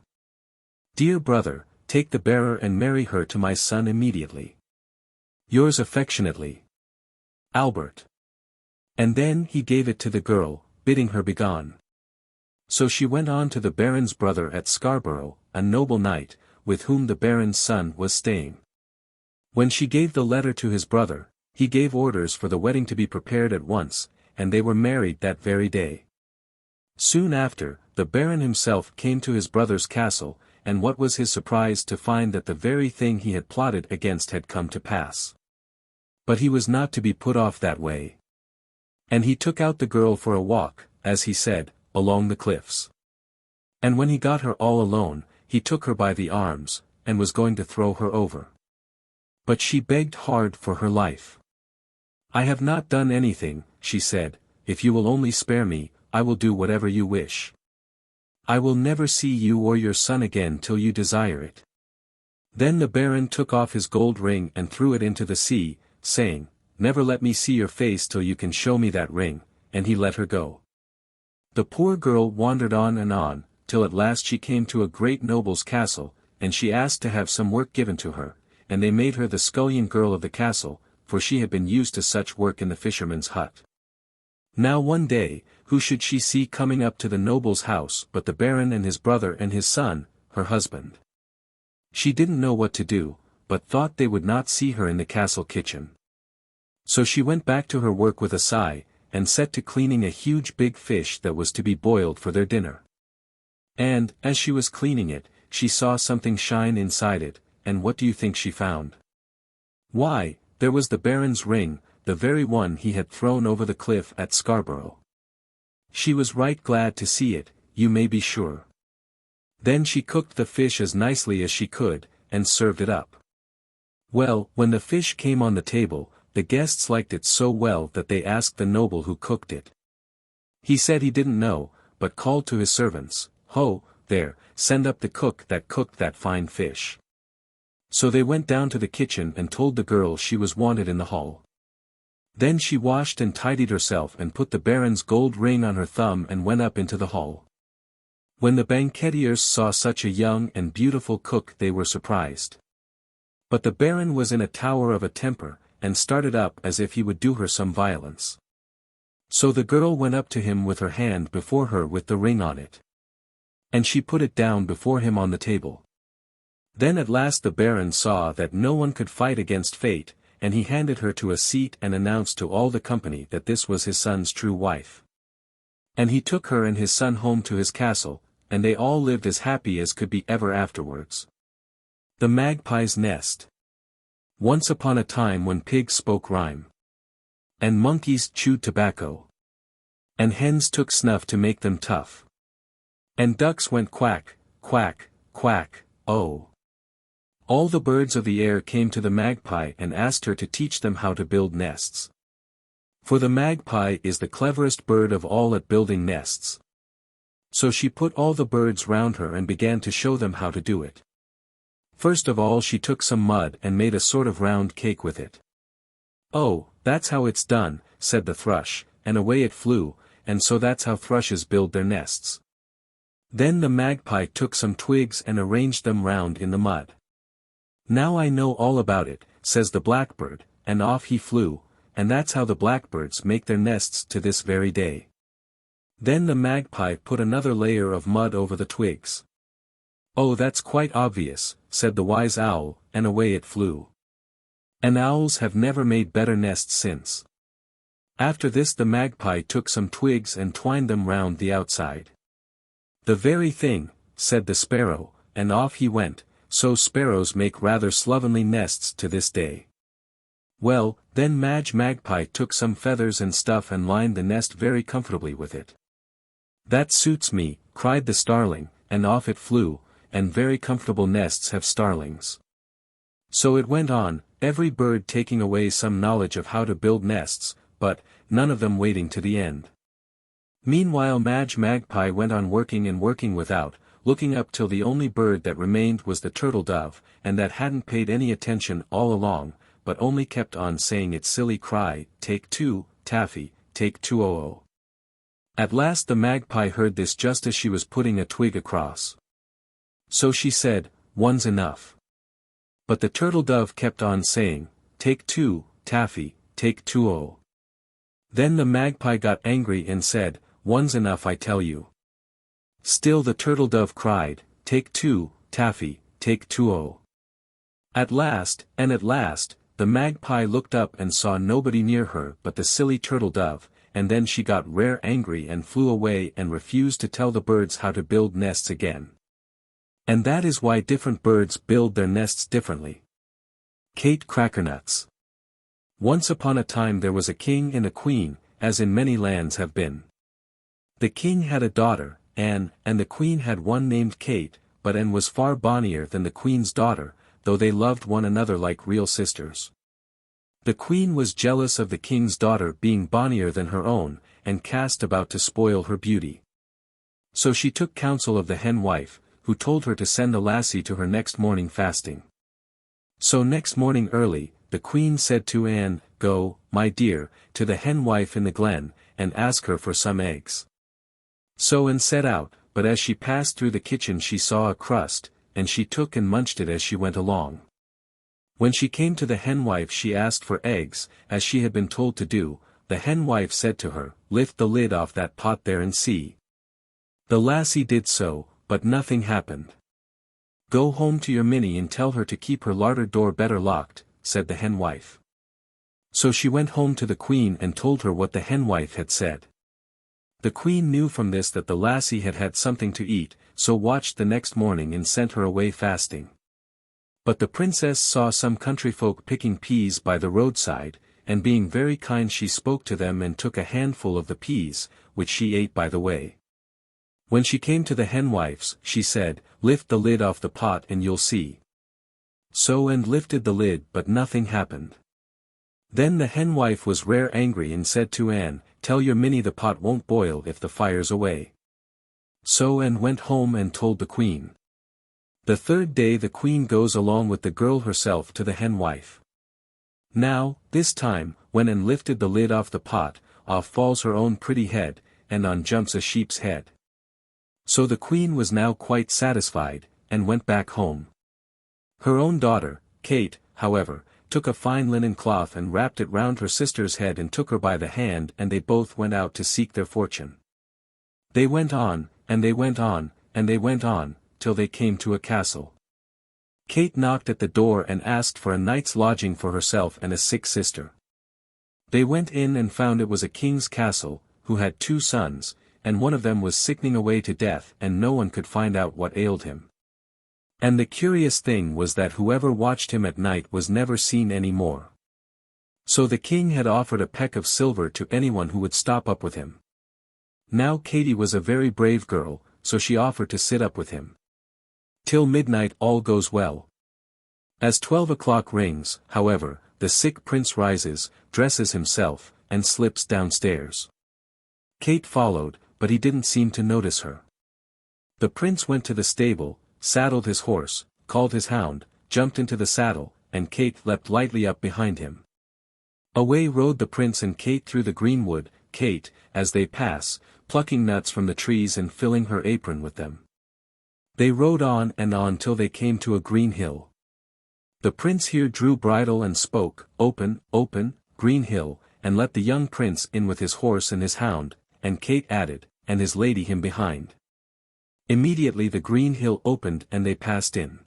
Dear brother, take the bearer and marry her to my son immediately. Yours affectionately, Albert. And then he gave it to the girl, bidding her begone. So she went on to the baron's brother at Scarborough, a noble knight, with whom the baron's son was staying. When she gave the letter to his brother, he gave orders for the wedding to be prepared at once, and they were married that very day. Soon after, the baron himself came to his brother's castle, and what was his surprise to find that the very thing he had plotted against had come to pass. But he was not to be put off that way. And he took out the girl for a walk, as he said, along the cliffs. And when he got her all alone, he took her by the arms, and was going to throw her over. But she begged hard for her life. I have not done anything, she said, if you will only spare me, I will do whatever you wish. I will never see you or your son again till you desire it." Then the Baron took off his gold ring and threw it into the sea, saying, "Never let me see your face till you can show me that ring," and he let her go. The poor girl wandered on, till at last she came to a great noble's castle, and she asked to have some work given to her, and they made her the scullion girl of the castle, for she had been used to such work in the fisherman's hut. Now one day, who should she see coming up to the noble's house but the Baron and his brother and his son, her husband. She didn't know what to do, but thought they would not see her in the castle kitchen. So she went back to her work with a sigh, and set to cleaning a huge big fish that was to be boiled for their dinner. And, as she was cleaning it, she saw something shine inside it, and what do you think she found? Why, there was the Baron's ring, the very one he had thrown over the cliff at Scarborough. She was right glad to see it, you may be sure. Then she cooked the fish as nicely as she could, and served it up. Well, when the fish came on the table, the guests liked it so well that they asked the noble who cooked it. He said he didn't know, but called to his servants, "Ho, there, send up the cook that cooked that fine fish." So they went down to the kitchen and told the girl she was wanted in the hall. Then she washed and tidied herself and put the Baron's gold ring on her thumb and went up into the hall. When the banquetiers saw such a young and beautiful cook they were surprised. But the Baron was in a tower of a temper, and started up as if he would do her some violence. So the girl went up to him with her hand before her with the ring on it. And she put it down before him on the table. Then at last the Baron saw that no one could fight against fate, and he handed her to a seat and announced to all the company that this was his son's true wife. And he took her and his son home to his castle, and they all lived as happy as could be ever afterwards. The Magpie's Nest. Once upon a time when pigs spoke rhyme, and monkeys chewed tobacco, and hens took snuff to make them tough, and ducks went quack, quack, quack, oh. All the birds of the air came to the magpie and asked her to teach them how to build nests. For the magpie is the cleverest bird of all at building nests. So she put all the birds round her and began to show them how to do it. First of all she took some mud and made a sort of round cake with it. "Oh, that's how it's done," said the thrush, and away it flew, and so that's how thrushes build their nests. Then the magpie took some twigs and arranged them round in the mud. "Now I know all about it," says the blackbird, and off he flew, and that's how the blackbirds make their nests to this very day. Then the magpie put another layer of mud over the twigs. "Oh, that's quite obvious," said the wise owl, and away it flew. And owls have never made better nests since. After this the magpie took some twigs and twined them round the outside. "The very thing," said the sparrow, and off he went, so sparrows make rather slovenly nests to this day. Well, then Madge Magpie took some feathers and stuff and lined the nest very comfortably with it. "That suits me," cried the starling, and off it flew, and very comfortable nests have starlings. So it went on, every bird taking away some knowledge of how to build nests, but none of them waiting to the end. Meanwhile Madge Magpie went on working and working without looking up till the only bird that remained was the turtle dove, and that hadn't paid any attention all along, but only kept on saying its silly cry, "Take two, Taffy, take two oh." At last the magpie heard this just as she was putting a twig across. So she said, "One's enough." But the turtle dove kept on saying, "Take two, Taffy, take two oh." Then the magpie got angry and said, "One's enough I tell you." Still the turtle dove cried, "Take two, Taffy, take two oh." At last, the magpie looked up and saw nobody near her but the silly turtle dove, and then she got rare angry and flew away and refused to tell the birds how to build nests again. And that is why different birds build their nests differently. Kate Crackernuts. Once upon a time there was a king and a queen, as in many lands have been. The king had a daughter, Anne, and the queen had one named Kate, but Anne was far bonnier than the queen's daughter, though they loved one another like real sisters. The queen was jealous of the king's daughter being bonnier than her own, and cast about to spoil her beauty. So she took counsel of the hen wife, who told her to send the lassie to her next morning fasting. So next morning early, the queen said to Anne, "Go, my dear, to the hen wife in the glen, and ask her for some eggs." So Anne set out, but as she passed through the kitchen she saw a crust, and she took and munched it as she went along. When she came to the hen wife she asked for eggs, as she had been told to do. The hen wife said to her, "Lift the lid off that pot there and see." The lassie did so, but nothing happened. "Go home to your Minnie and tell her to keep her larder door better locked," said the hen wife. So she went home to the queen and told her what the hen wife had said. The queen knew from this that the lassie had had something to eat, so watched the next morning and sent her away fasting. But the princess saw some country folk picking peas by the roadside, and being very kind she spoke to them and took a handful of the peas, which she ate by the way. When she came to the hen wife's, she said, "Lift the lid off the pot and you'll see." So and lifted the lid but nothing happened. Then the hen wife was rare angry and said to Anne, "Tell your Minnie the pot won't boil if the fire's away." So Anne went home and told the queen. The third day the queen goes along with the girl herself to the hen wife. Now, this time, when Anne lifted the lid off the pot, off falls her own pretty head, and on jumps a sheep's head. So the queen was now quite satisfied, and went back home. Her own daughter, Kate, however, took a fine linen cloth and wrapped it round her sister's head and took her by the hand, and they both went out to seek their fortune. They went on, and they went on, and they went on, till they came to a castle. Kate knocked at the door and asked for a night's lodging for herself and a sick sister. They went in and found it was a king's castle, who had 2 sons, and one of them was sickening away to death and no one could find out what ailed him. And the curious thing was that whoever watched him at night was never seen any more. So the king had offered a peck of silver to anyone who would stop up with him. Now Katie was a very brave girl, so she offered to sit up with him. Till midnight all goes well. As 12 o'clock rings, however, the sick prince rises, dresses himself, and slips downstairs. Kate followed, but he didn't seem to notice her. The prince went to the stable, saddled his horse, called his hound, jumped into the saddle, and Kate leapt lightly up behind him. Away rode the prince and Kate through the greenwood, Kate, as they pass, plucking nuts from the trees and filling her apron with them. They rode on and on till they came to a green hill. The prince here drew bridle and spoke, "Open, open, green hill," and let the young prince in with his horse and his hound, and Kate added, and his lady him behind. Immediately the green hill opened and they passed in.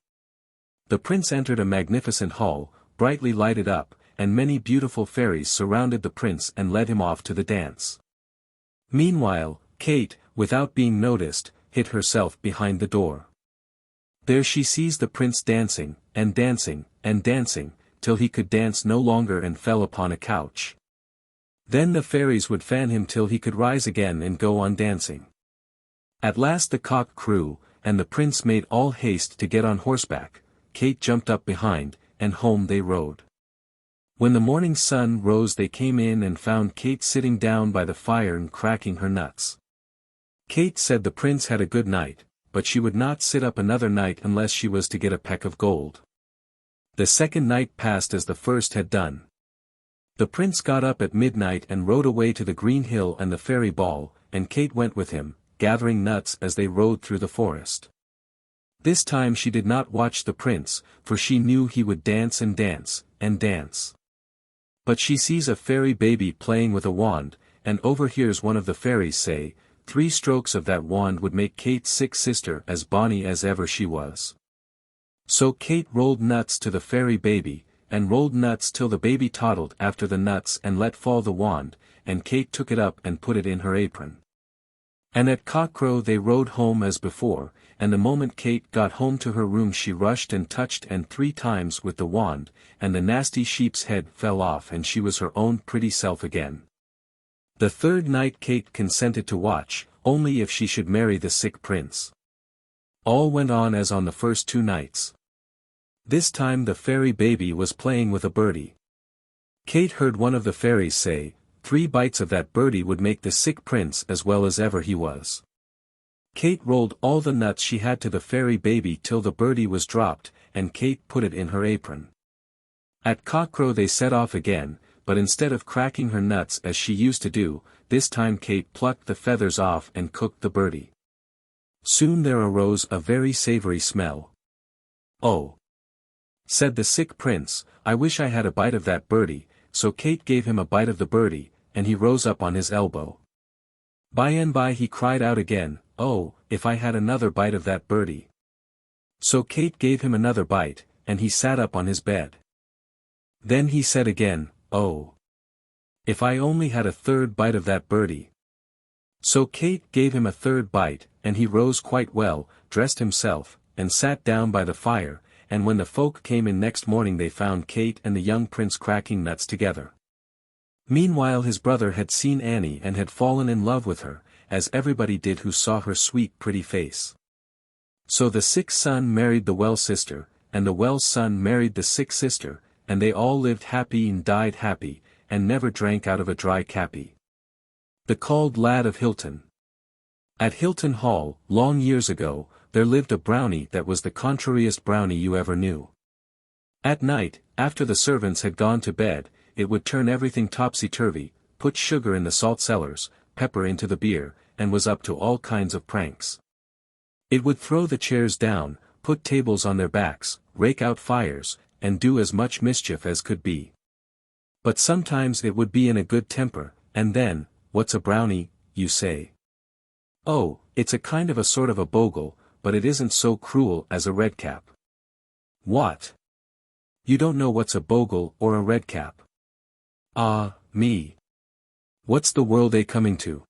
The prince entered a magnificent hall, brightly lighted up, and many beautiful fairies surrounded the prince and led him off to the dance. Meanwhile, Kate, without being noticed, hid herself behind the door. There she sees the prince dancing, and dancing, and dancing, till he could dance no longer and fell upon a couch. Then the fairies would fan him till he could rise again and go on dancing. At last the cock crew, and the prince made all haste to get on horseback. Kate jumped up behind, and home they rode. When the morning sun rose they came in and found Kate sitting down by the fire and cracking her nuts. Kate said the prince had a good night, but she would not sit up another night unless she was to get a peck of gold. The second night passed as the first had done. The prince got up at midnight and rode away to the green hill and the fairy ball, and Kate went with him, gathering nuts as they rode through the forest. This time she did not watch the prince, for she knew he would dance and dance, and dance. But she sees a fairy baby playing with a wand, and overhears one of the fairies say, 3 strokes of that wand would make Kate's sick sister as bonny as ever she was. So Kate rolled nuts to the fairy baby, and rolled nuts till the baby toddled after the nuts and let fall the wand, and Kate took it up and put it in her apron. And at cockcrow they rode home as before, and the moment Kate got home to her room she rushed and touched and 3 times with the wand, and the nasty sheep's head fell off and she was her own pretty self again. The third night Kate consented to watch, only if she should marry the sick prince. All went on as on the first 2 nights. This time the fairy baby was playing with a birdie. Kate heard one of the fairies say, 3 bites of that birdie would make the sick prince as well as ever he was. Kate rolled all the nuts she had to the fairy baby till the birdie was dropped, and Kate put it in her apron. At cockcrow they set off again, but instead of cracking her nuts as she used to do, this time Kate plucked the feathers off and cooked the birdie. Soon there arose a very savory smell. "Oh," said the sick prince, "I wish I had a bite of that birdie," so Kate gave him a bite of the birdie, and he rose up on his elbow. By and by he cried out again, "Oh, if I had another bite of that birdie." So Kate gave him another bite, and he sat up on his bed. Then he said again, "Oh, if I only had a third bite of that birdie." So Kate gave him a third bite, and he rose quite well, dressed himself, and sat down by the fire, and when the folk came in next morning they found Kate and the young prince cracking nuts together. Meanwhile his brother had seen Annie and had fallen in love with her, as everybody did who saw her sweet pretty face. So the sick son married the well sister, and the well son married the sick sister, and they all lived happy and died happy, and never drank out of a dry cappy. The Called Lad of Hilton. At Hilton Hall, long years ago, there lived a brownie that was the contrariest brownie you ever knew. At night, after the servants had gone to bed, it would turn everything topsy-turvy, put sugar in the salt cellars, pepper into the beer, and was up to all kinds of pranks. It would throw the chairs down, put tables on their backs, rake out fires, and do as much mischief as could be. But sometimes it would be in a good temper, and then, "What's a brownie?" you say. "Oh, it's a kind of a sort of a bogle, but it isn't so cruel as a redcap." What? You don't know what's a bogle or a redcap? Ah, me. What's the world coming to?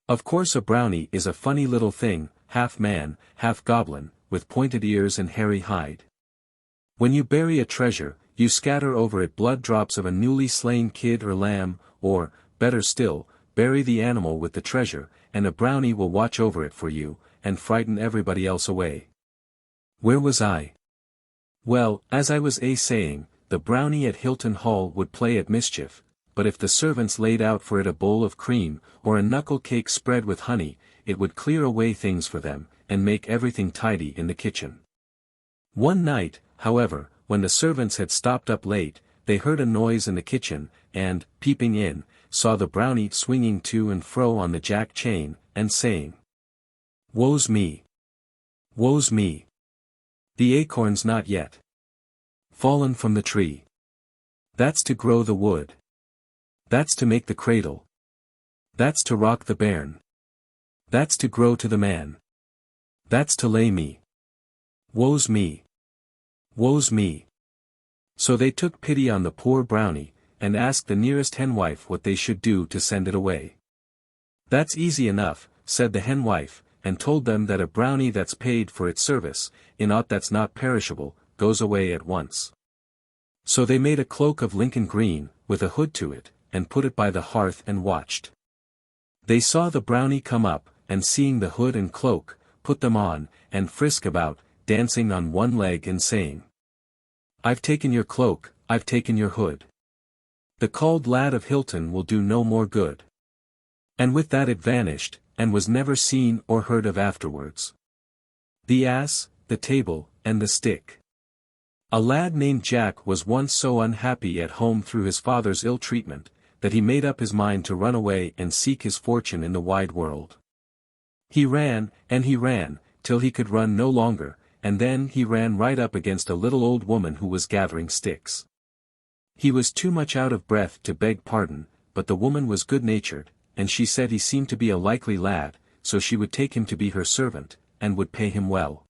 Of course a brownie is a funny little thing, half man, half goblin, with pointed ears and hairy hide. When you bury a treasure, you scatter over it blood drops of a newly slain kid or lamb, or, better still, bury the animal with the treasure, and a brownie will watch over it for you, and frighten everybody else away. Where was I? Well, as I was saying, the brownie at Hilton Hall would play at mischief, but if the servants laid out for it a bowl of cream, or a knuckle cake spread with honey, it would clear away things for them, and make everything tidy in the kitchen. One night, however, when the servants had stopped up late, they heard a noise in the kitchen, and, peeping in, saw the brownie swinging to and fro on the jack chain, and saying, "Woe's me! Woe's me! The acorn's not yet fallen from the tree. That's to grow the wood. That's to make the cradle. That's to rock the bairn. That's to grow to the man. That's to lay me. Woe's me! Woe's me!" So they took pity on the poor brownie, and asked the nearest henwife what they should do to send it away. "That's easy enough," said the henwife, and told them that a brownie that's paid for its service, in aught that's not perishable, goes away at once. So they made a cloak of Lincoln green, with a hood to it, and put it by the hearth and watched. They saw the brownie come up, and seeing the hood and cloak, put them on, and frisk about, dancing on one leg and saying, "I've taken your cloak, I've taken your hood. The Called Lad of Hilton will do no more good." And with that it vanished, and was never seen or heard of afterwards. The Ass, the Table, and the Stick. A lad named Jack was once so unhappy at home through his father's ill treatment, that he made up his mind to run away and seek his fortune in the wide world. He ran, till he could run no longer, and then he ran right up against a little old woman who was gathering sticks. He was too much out of breath to beg pardon, but the woman was good-natured, and she said he seemed to be a likely lad, so she would take him to be her servant, and would pay him well.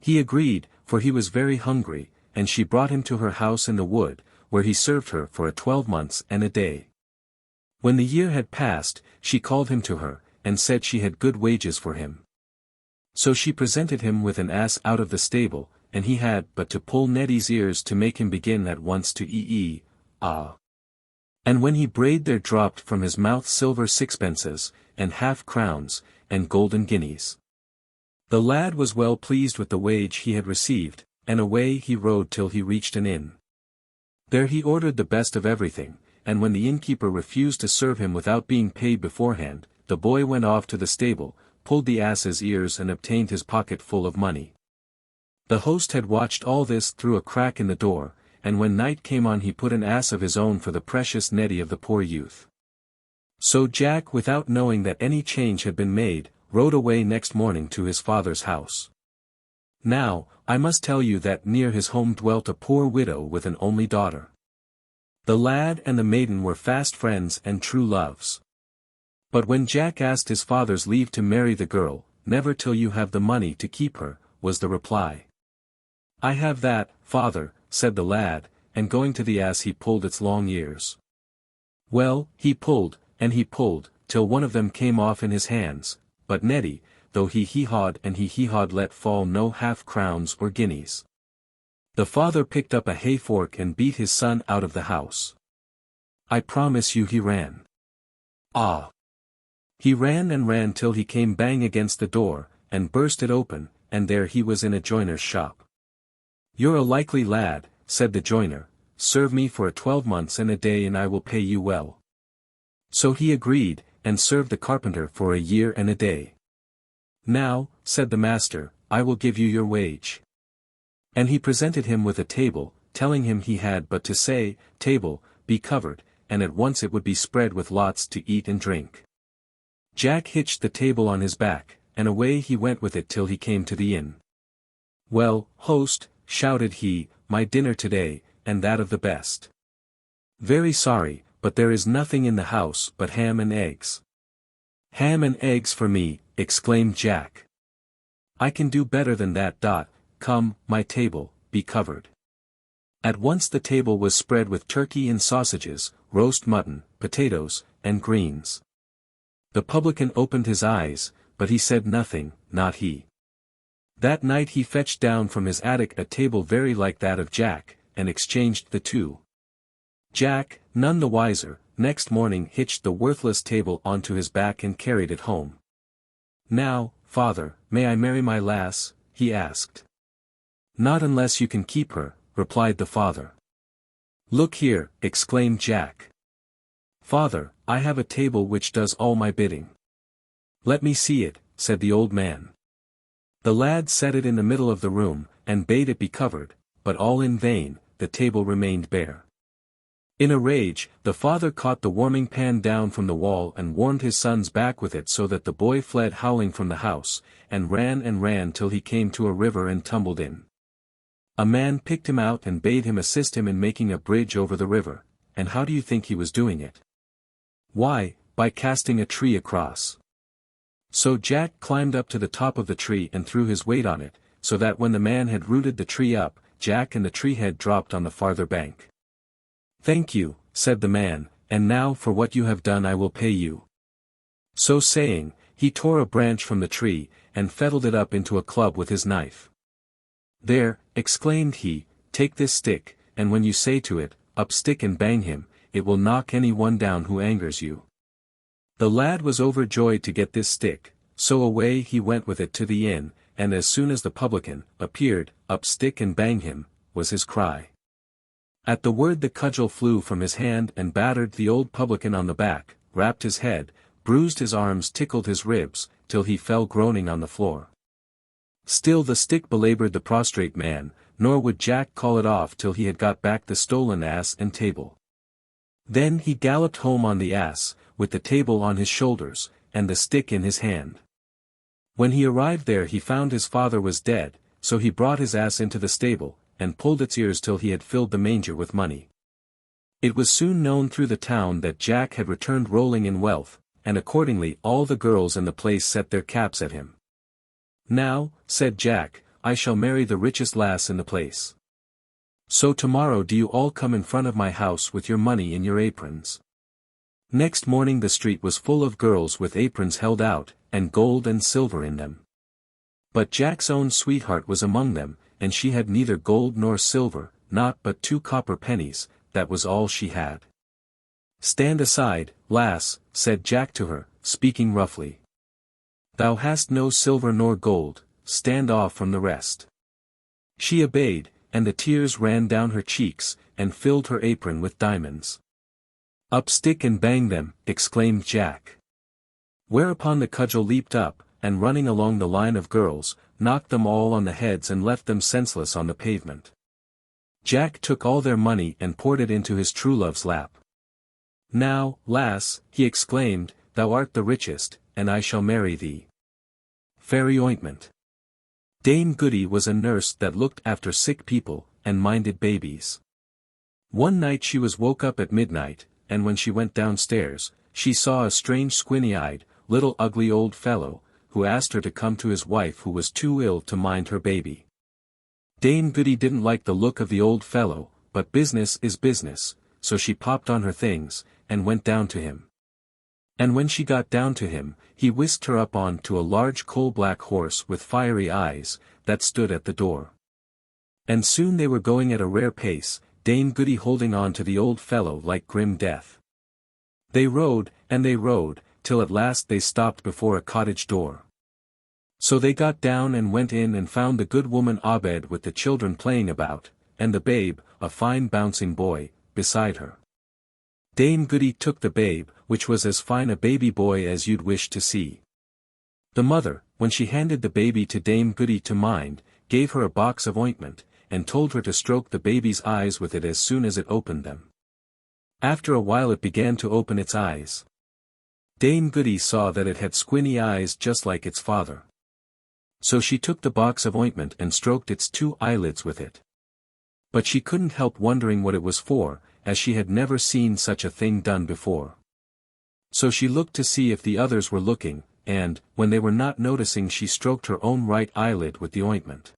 He agreed, for he was very hungry, and she brought him to her house in the wood, where he served her for 12 months and a day. When the year had passed, she called him to her, and said she had good wages for him. So she presented him with an ass out of the stable, and he had but to pull Nettie's ears to make him begin at once to ah. And when he brayed there dropped from his mouth silver sixpences, and half-crowns, and golden guineas. The lad was well pleased with the wage he had received, and away he rode till he reached an inn. There he ordered the best of everything, and when the innkeeper refused to serve him without being paid beforehand, the boy went off to the stable, pulled the ass's ears and obtained his pocket full of money. The host had watched all this through a crack in the door, and when night came on he put an ass of his own for the precious Neddy of the poor youth. So Jack, without knowing that any change had been made, rode away next morning to his father's house. Now, I must tell you that near his home dwelt a poor widow with an only daughter. The lad and the maiden were fast friends and true loves. But when Jack asked his father's leave to marry the girl, "Never till you have the money to keep her," was the reply. "I have that, father," said the lad, and going to the ass he pulled its long ears. Well, he pulled, and he pulled, till one of them came off in his hands, but Neddy, though he hee-hawed and he hee-hawed, let fall no half-crowns or guineas. The father picked up a hay-fork and beat his son out of the house. I promise you he ran. Ah! He ran and ran till he came bang against the door, and burst it open, and there he was in a joiner's shop. "You're a likely lad," said the joiner, "serve me for a 12 months and a day and I will pay you well." So he agreed, and served the carpenter for a year and a day. "Now," said the master, "I will give you your wage." And he presented him with a table, telling him he had but to say, "Table, be covered," and at once it would be spread with lots to eat and drink. Jack hitched the table on his back, and away he went with it till he came to the inn. "Well, host," shouted he, "my dinner today, and that of the best." "Very sorry, but there is nothing in the house but ham and eggs." "Ham and eggs for me," exclaimed Jack. "I can do better than that. Come, my table, be covered." At once the table was spread with turkey and sausages, roast mutton, potatoes, and greens. The publican opened his eyes, but he said nothing, not he. That night he fetched down from his attic a table very like that of Jack, and exchanged the two. Jack, none the wiser, next morning hitched the worthless table onto his back and carried it home. "Now, father, may I marry my lass?" he asked. "Not unless you can keep her," replied the father. "Look here," exclaimed Jack. "Father, I have a table which does all my bidding." "Let me see it," said the old man. The lad set it in the middle of the room, and bade it be covered, but all in vain, the table remained bare. In a rage, the father caught the warming pan down from the wall and warmed his son's back with it so that the boy fled howling from the house, and ran till he came to a river and tumbled in. A man picked him out and bade him assist him in making a bridge over the river, and how do you think he was doing it? Why, by casting a tree across. So Jack climbed up to the top of the tree and threw his weight on it, so that when the man had rooted the tree up, Jack and the tree head dropped on the farther bank. "Thank you," said the man, "and now for what you have done I will pay you." So saying, he tore a branch from the tree, and fettled it up into a club with his knife. "There," exclaimed he, "take this stick, and when you say to it, 'Up stick and bang him,' it will knock any one down who angers you." The lad was overjoyed to get this stick, so away he went with it to the inn, and as soon as the publican appeared, "Up stick and bang him," was his cry. At the word the cudgel flew from his hand and battered the old publican on the back, rapped his head, bruised his arms, tickled his ribs, till he fell groaning on the floor. Still the stick belabored the prostrate man, nor would Jack call it off till he had got back the stolen ass and table. Then he galloped home on the ass, with the table on his shoulders, and the stick in his hand. When he arrived there he found his father was dead, so he brought his ass into the stable, and pulled its ears till he had filled the manger with money. It was soon known through the town that Jack had returned rolling in wealth, and accordingly all the girls in the place set their caps at him. "Now," said Jack, "I shall marry the richest lass in the place. So tomorrow do you all come in front of my house with your money in your aprons." Next morning the street was full of girls with aprons held out, and gold and silver in them. But Jack's own sweetheart was among them, and she had neither gold nor silver, not but 2 copper pennies, that was all she had. "Stand aside, lass," said Jack to her, speaking roughly. "Thou hast no silver nor gold, stand off from the rest." She obeyed, and the tears ran down her cheeks, and filled her apron with diamonds. "Up stick and bang them," exclaimed Jack. Whereupon the cudgel leaped up, and running along the line of girls, knocked them all on the heads and left them senseless on the pavement. Jack took all their money and poured it into his true love's lap. "Now, lass," he exclaimed, "thou art the richest, and I shall marry thee." Fairy ointment. Dame Goody was a nurse that looked after sick people, and minded babies. One night she was woke up at midnight, and when she went downstairs, she saw a strange squinty-eyed, little ugly old fellow, who asked her to come to his wife who was too ill to mind her baby. Dame Goody didn't like the look of the old fellow, but business is business, so she popped on her things, and went down to him. And when she got down to him, he whisked her up on to a large coal-black horse with fiery eyes, that stood at the door. And soon they were going at a rare pace, Dame Goody holding on to the old fellow like grim death. They rode, till at last they stopped before a cottage door. So they got down and went in and found the good woman abed with the children playing about, and the babe, a fine bouncing boy, beside her. Dame Goody took the babe, which was as fine a baby boy as you'd wish to see. The mother, when she handed the baby to Dame Goody to mind, gave her a box of ointment, and told her to stroke the baby's eyes with it as soon as it opened them. After a while it began to open its eyes. Dame Goody saw that it had squinty eyes just like its father. So she took the box of ointment and stroked its 2 eyelids with it. But she couldn't help wondering what it was for, as she had never seen such a thing done before. So she looked to see if the others were looking, and, when they were not noticing, she stroked her own right eyelid with the ointment.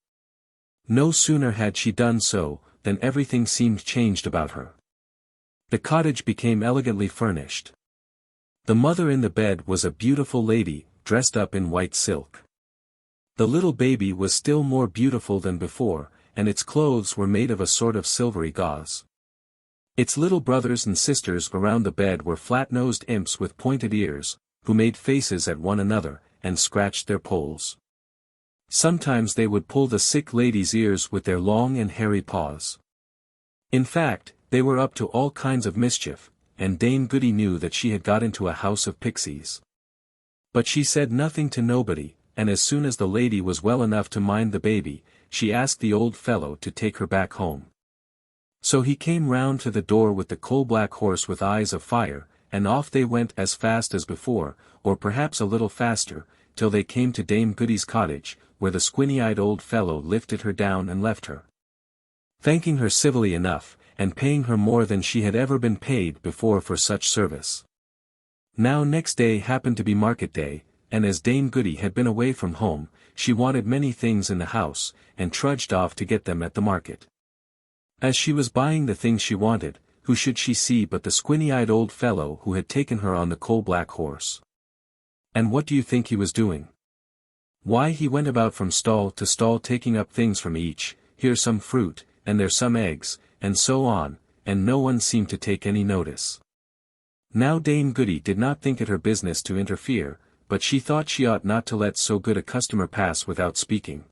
No sooner had she done so, than everything seemed changed about her. The cottage became elegantly furnished. The mother in the bed was a beautiful lady, dressed up in white silk. The little baby was still more beautiful than before, and its clothes were made of a sort of silvery gauze. Its little brothers and sisters around the bed were flat-nosed imps with pointed ears, who made faces at one another, and scratched their poles. Sometimes they would pull the sick lady's ears with their long and hairy paws. In fact, they were up to all kinds of mischief, and Dame Goody knew that she had got into a house of pixies. But she said nothing to nobody, and as soon as the lady was well enough to mind the baby, she asked the old fellow to take her back home. So he came round to the door with the coal-black horse with eyes of fire, and off they went as fast as before, or perhaps a little faster, till they came to Dame Goody's cottage, where the squinty-eyed old fellow lifted her down and left her. Thanking her civilly enough, and paying her more than she had ever been paid before for such service. Now next day happened to be market day, and as Dame Goody had been away from home, she wanted many things in the house, and trudged off to get them at the market. As she was buying the things she wanted, who should she see but the squinty-eyed old fellow who had taken her on the coal-black horse. And what do you think he was doing? Why, he went about from stall to stall taking up things from each, here some fruit, and there some eggs, and so on, and no one seemed to take any notice. Now Dame Goody did not think it her business to interfere, but she thought she ought not to let so good a customer pass without speaking.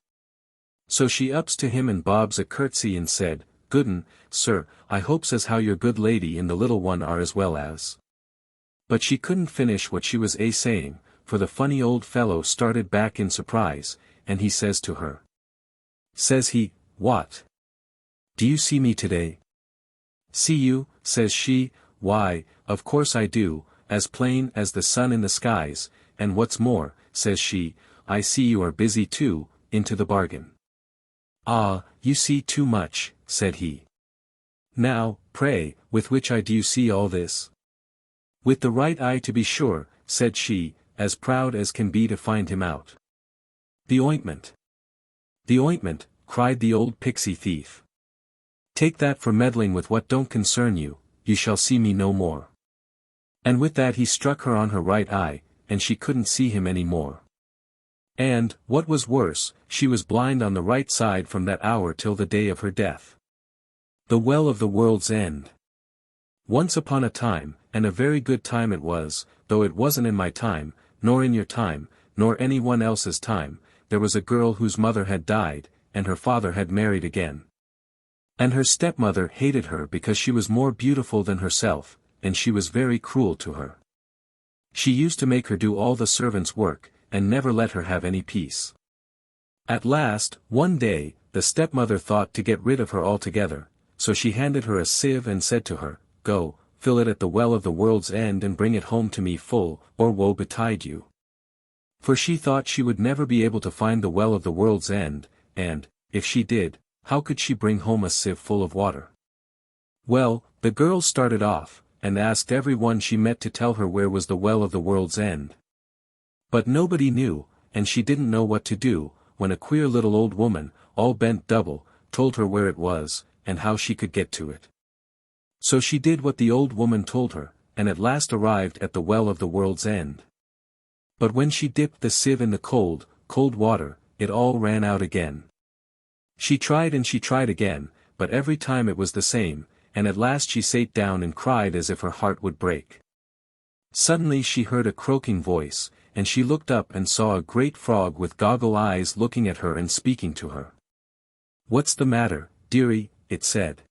So she ups to him and bobs a curtsy and said, "Gooden, sir, I hopes as how your good lady and the little one are as well as." But she couldn't finish what she was saying, for the funny old fellow started back in surprise, and he says to her. Says he, "What? Do you see me today?" "See you," says she, "why, of course I do, as plain as the sun in the skies, and what's more," says she, "I see you are busy too, into the bargain." "Ah, you see too much," said he. "Now, pray, with which eye do you see all this?" "With the right eye to be sure," said she, as proud as can be to find him out. "The ointment." "The ointment," cried the old pixie thief. "Take that for meddling with what don't concern you, you shall see me no more." And with that he struck her on her right eye, and she couldn't see him any more. And, what was worse, she was blind on the right side from that hour till the day of her death. The well of the world's end. Once upon a time, and a very good time it was, though it wasn't in my time, nor in your time, nor anyone else's time, there was a girl whose mother had died, and her father had married again. And her stepmother hated her because she was more beautiful than herself, and she was very cruel to her. She used to make her do all the servants' work, and never let her have any peace. At last, one day, the stepmother thought to get rid of her altogether, so she handed her a sieve and said to her, "Go, fill it at the well of the world's end and bring it home to me full, or woe betide you." For she thought she would never be able to find the well of the world's end, and, if she did, how could she bring home a sieve full of water? Well, the girl started off, and asked everyone she met to tell her where was the well of the world's end. But nobody knew, and she didn't know what to do, when a queer little old woman, all bent double, told her where it was, and how she could get to it. So she did what the old woman told her, and at last arrived at the well of the world's end. But when she dipped the sieve in the cold, cold water, it all ran out again. She tried and she tried again, but every time it was the same, and at last she sat down and cried as if her heart would break. Suddenly she heard a croaking voice, and she looked up and saw a great frog with goggle eyes looking at her and speaking to her. "What's the matter, dearie?" it said.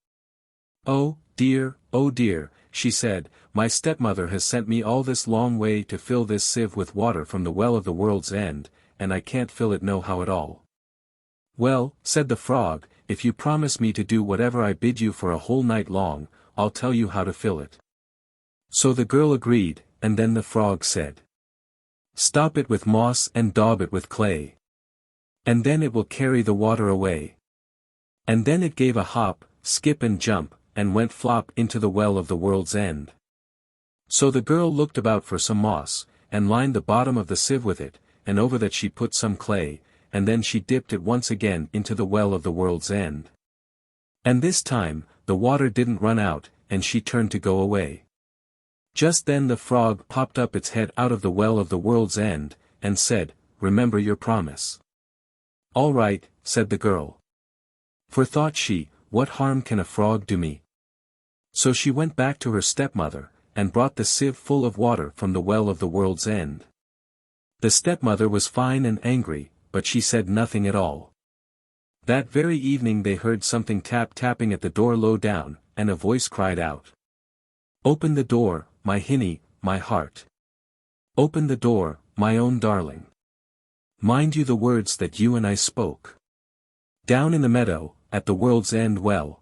Oh dear," she said, "my stepmother has sent me all this long way to fill this sieve with water from the well of the world's end, and I can't fill it no how at all." "Well," said the frog, "if you promise me to do whatever I bid you for a whole night long, I'll tell you how to fill it." So the girl agreed, and then the frog said, "Stop it with moss and daub it with clay. And then it will carry the water away." And then it gave a hop, skip and jump, and went flop into the well of the world's end. So the girl looked about for some moss, and lined the bottom of the sieve with it, and over that she put some clay, and then she dipped it once again into the well of the world's end. And this time, the water didn't run out, and she turned to go away. Just then the frog popped up its head out of the well of the world's end, and said, "Remember your promise." "All right," said the girl. For thought she, "What harm can a frog do me?" So she went back to her stepmother, and brought the sieve full of water from the well of the world's end. The stepmother was fine and angry, but she said nothing at all. That very evening they heard something tapping at the door low down, and a voice cried out, "Open the door, my hinny, my heart. Open the door, my own darling. Mind you the words that you and I spoke. Down in the meadow, at the world's end well."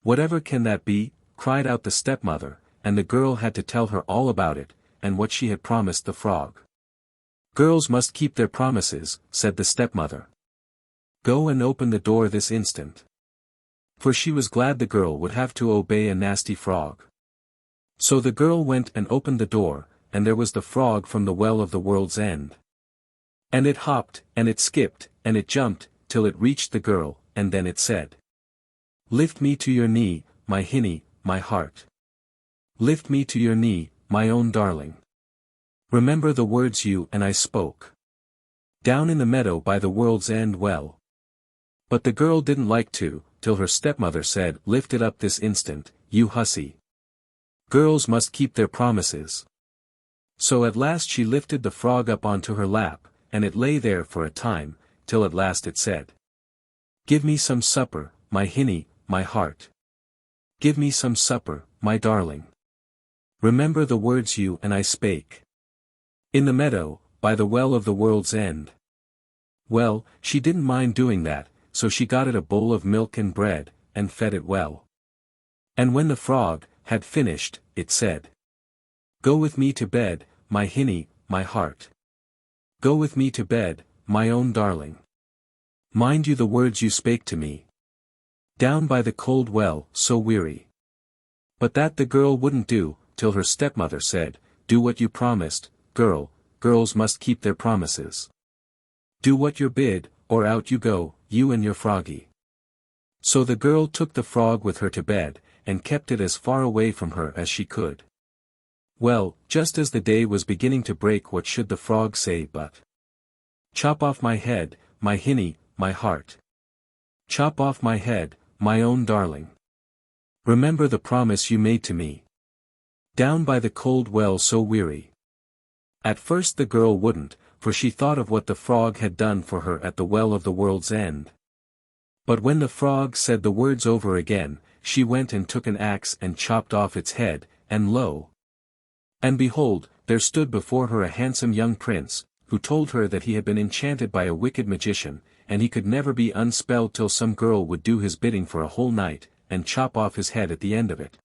"Whatever can that be?" cried out the stepmother, and the girl had to tell her all about it, and what she had promised the frog. "Girls must keep their promises," said the stepmother. "Go and open the door this instant." For she was glad the girl would have to obey a nasty frog. So the girl went and opened the door, and there was the frog from the well of the world's end. And it hopped, and it skipped, and it jumped, till it reached the girl, and then it said, "Lift me to your knee, my hinny, my heart. Lift me to your knee, my own darling. Remember the words you and I spoke. Down in the meadow by the world's end well." But the girl didn't like to, till her stepmother said, "Lift it up this instant, you hussy. Girls must keep their promises." So at last she lifted the frog up onto her lap, and it lay there for a time, till at last it said, "Give me some supper, my hinny, my heart. Give me some supper, my darling. Remember the words you and I spake. In the meadow, by the well of the world's end." Well, she didn't mind doing that, so she got it a bowl of milk and bread, and fed it well. And when the frog had finished, it said, "Go with me to bed, my hinny, my heart. Go with me to bed, my own darling. Mind you the words you spake to me. Down by the cold well, so weary." But that the girl wouldn't do, till her stepmother said, "Do what you promised, girl, girls must keep their promises. Do what you're bid, or out you go, you and your froggy." So the girl took the frog with her to bed, and kept it as far away from her as she could. Well, just as the day was beginning to break, what should the frog say but, "Chop off my head, my hinny, my heart. Chop off my head, my own darling. Remember the promise you made to me. Down by the cold well so weary." At first the girl wouldn't, for she thought of what the frog had done for her at the well of the world's end. But when the frog said the words over again, she went and took an axe and chopped off its head, and lo! And behold, there stood before her a handsome young prince, who told her that he had been enchanted by a wicked magician, and he could never be unspelled till some girl would do his bidding for a whole night, and chop off his head at the end of it.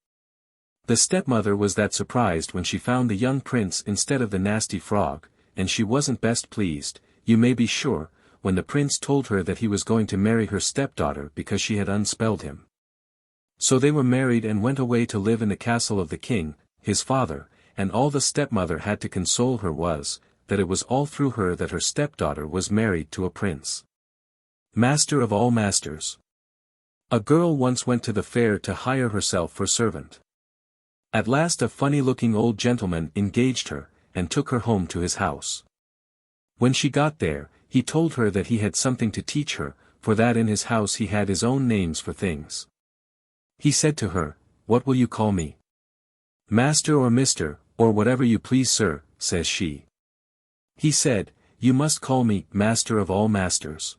The stepmother was that surprised when she found the young prince instead of the nasty frog, and she wasn't best pleased, you may be sure, when the prince told her that he was going to marry her stepdaughter because she had unspelled him. So they were married and went away to live in the castle of the king, his father, and all the stepmother had to console her was, that it was all through her that her stepdaughter was married to a prince. Master of all masters. A girl once went to the fair to hire herself for servant. At last a funny-looking old gentleman engaged her, and took her home to his house. When she got there, he told her that he had something to teach her, for that in his house he had his own names for things. He said to her, "What will you call me?" "Master or Mister, or whatever you please, sir," says she. He said, "You must call me Master of all masters."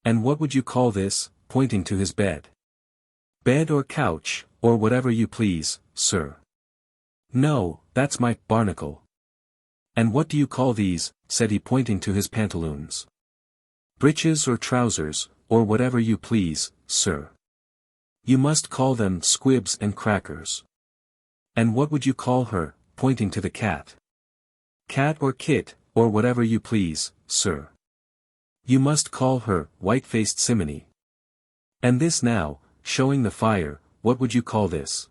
"And what would you call this?" pointing to his bed. "Bed or couch, or whatever you please, sir." "No, that's my barnacle." "And what do you call these?" said he pointing to his pantaloons. "Breeches or trousers, or whatever you please, sir." "You must call them squibs and crackers." "And what would you call her?" pointing to the cat. "Cat or kit, or whatever you please, sir." "You must call her white-faced simony." "And this now," showing the fire, "what would you call this?"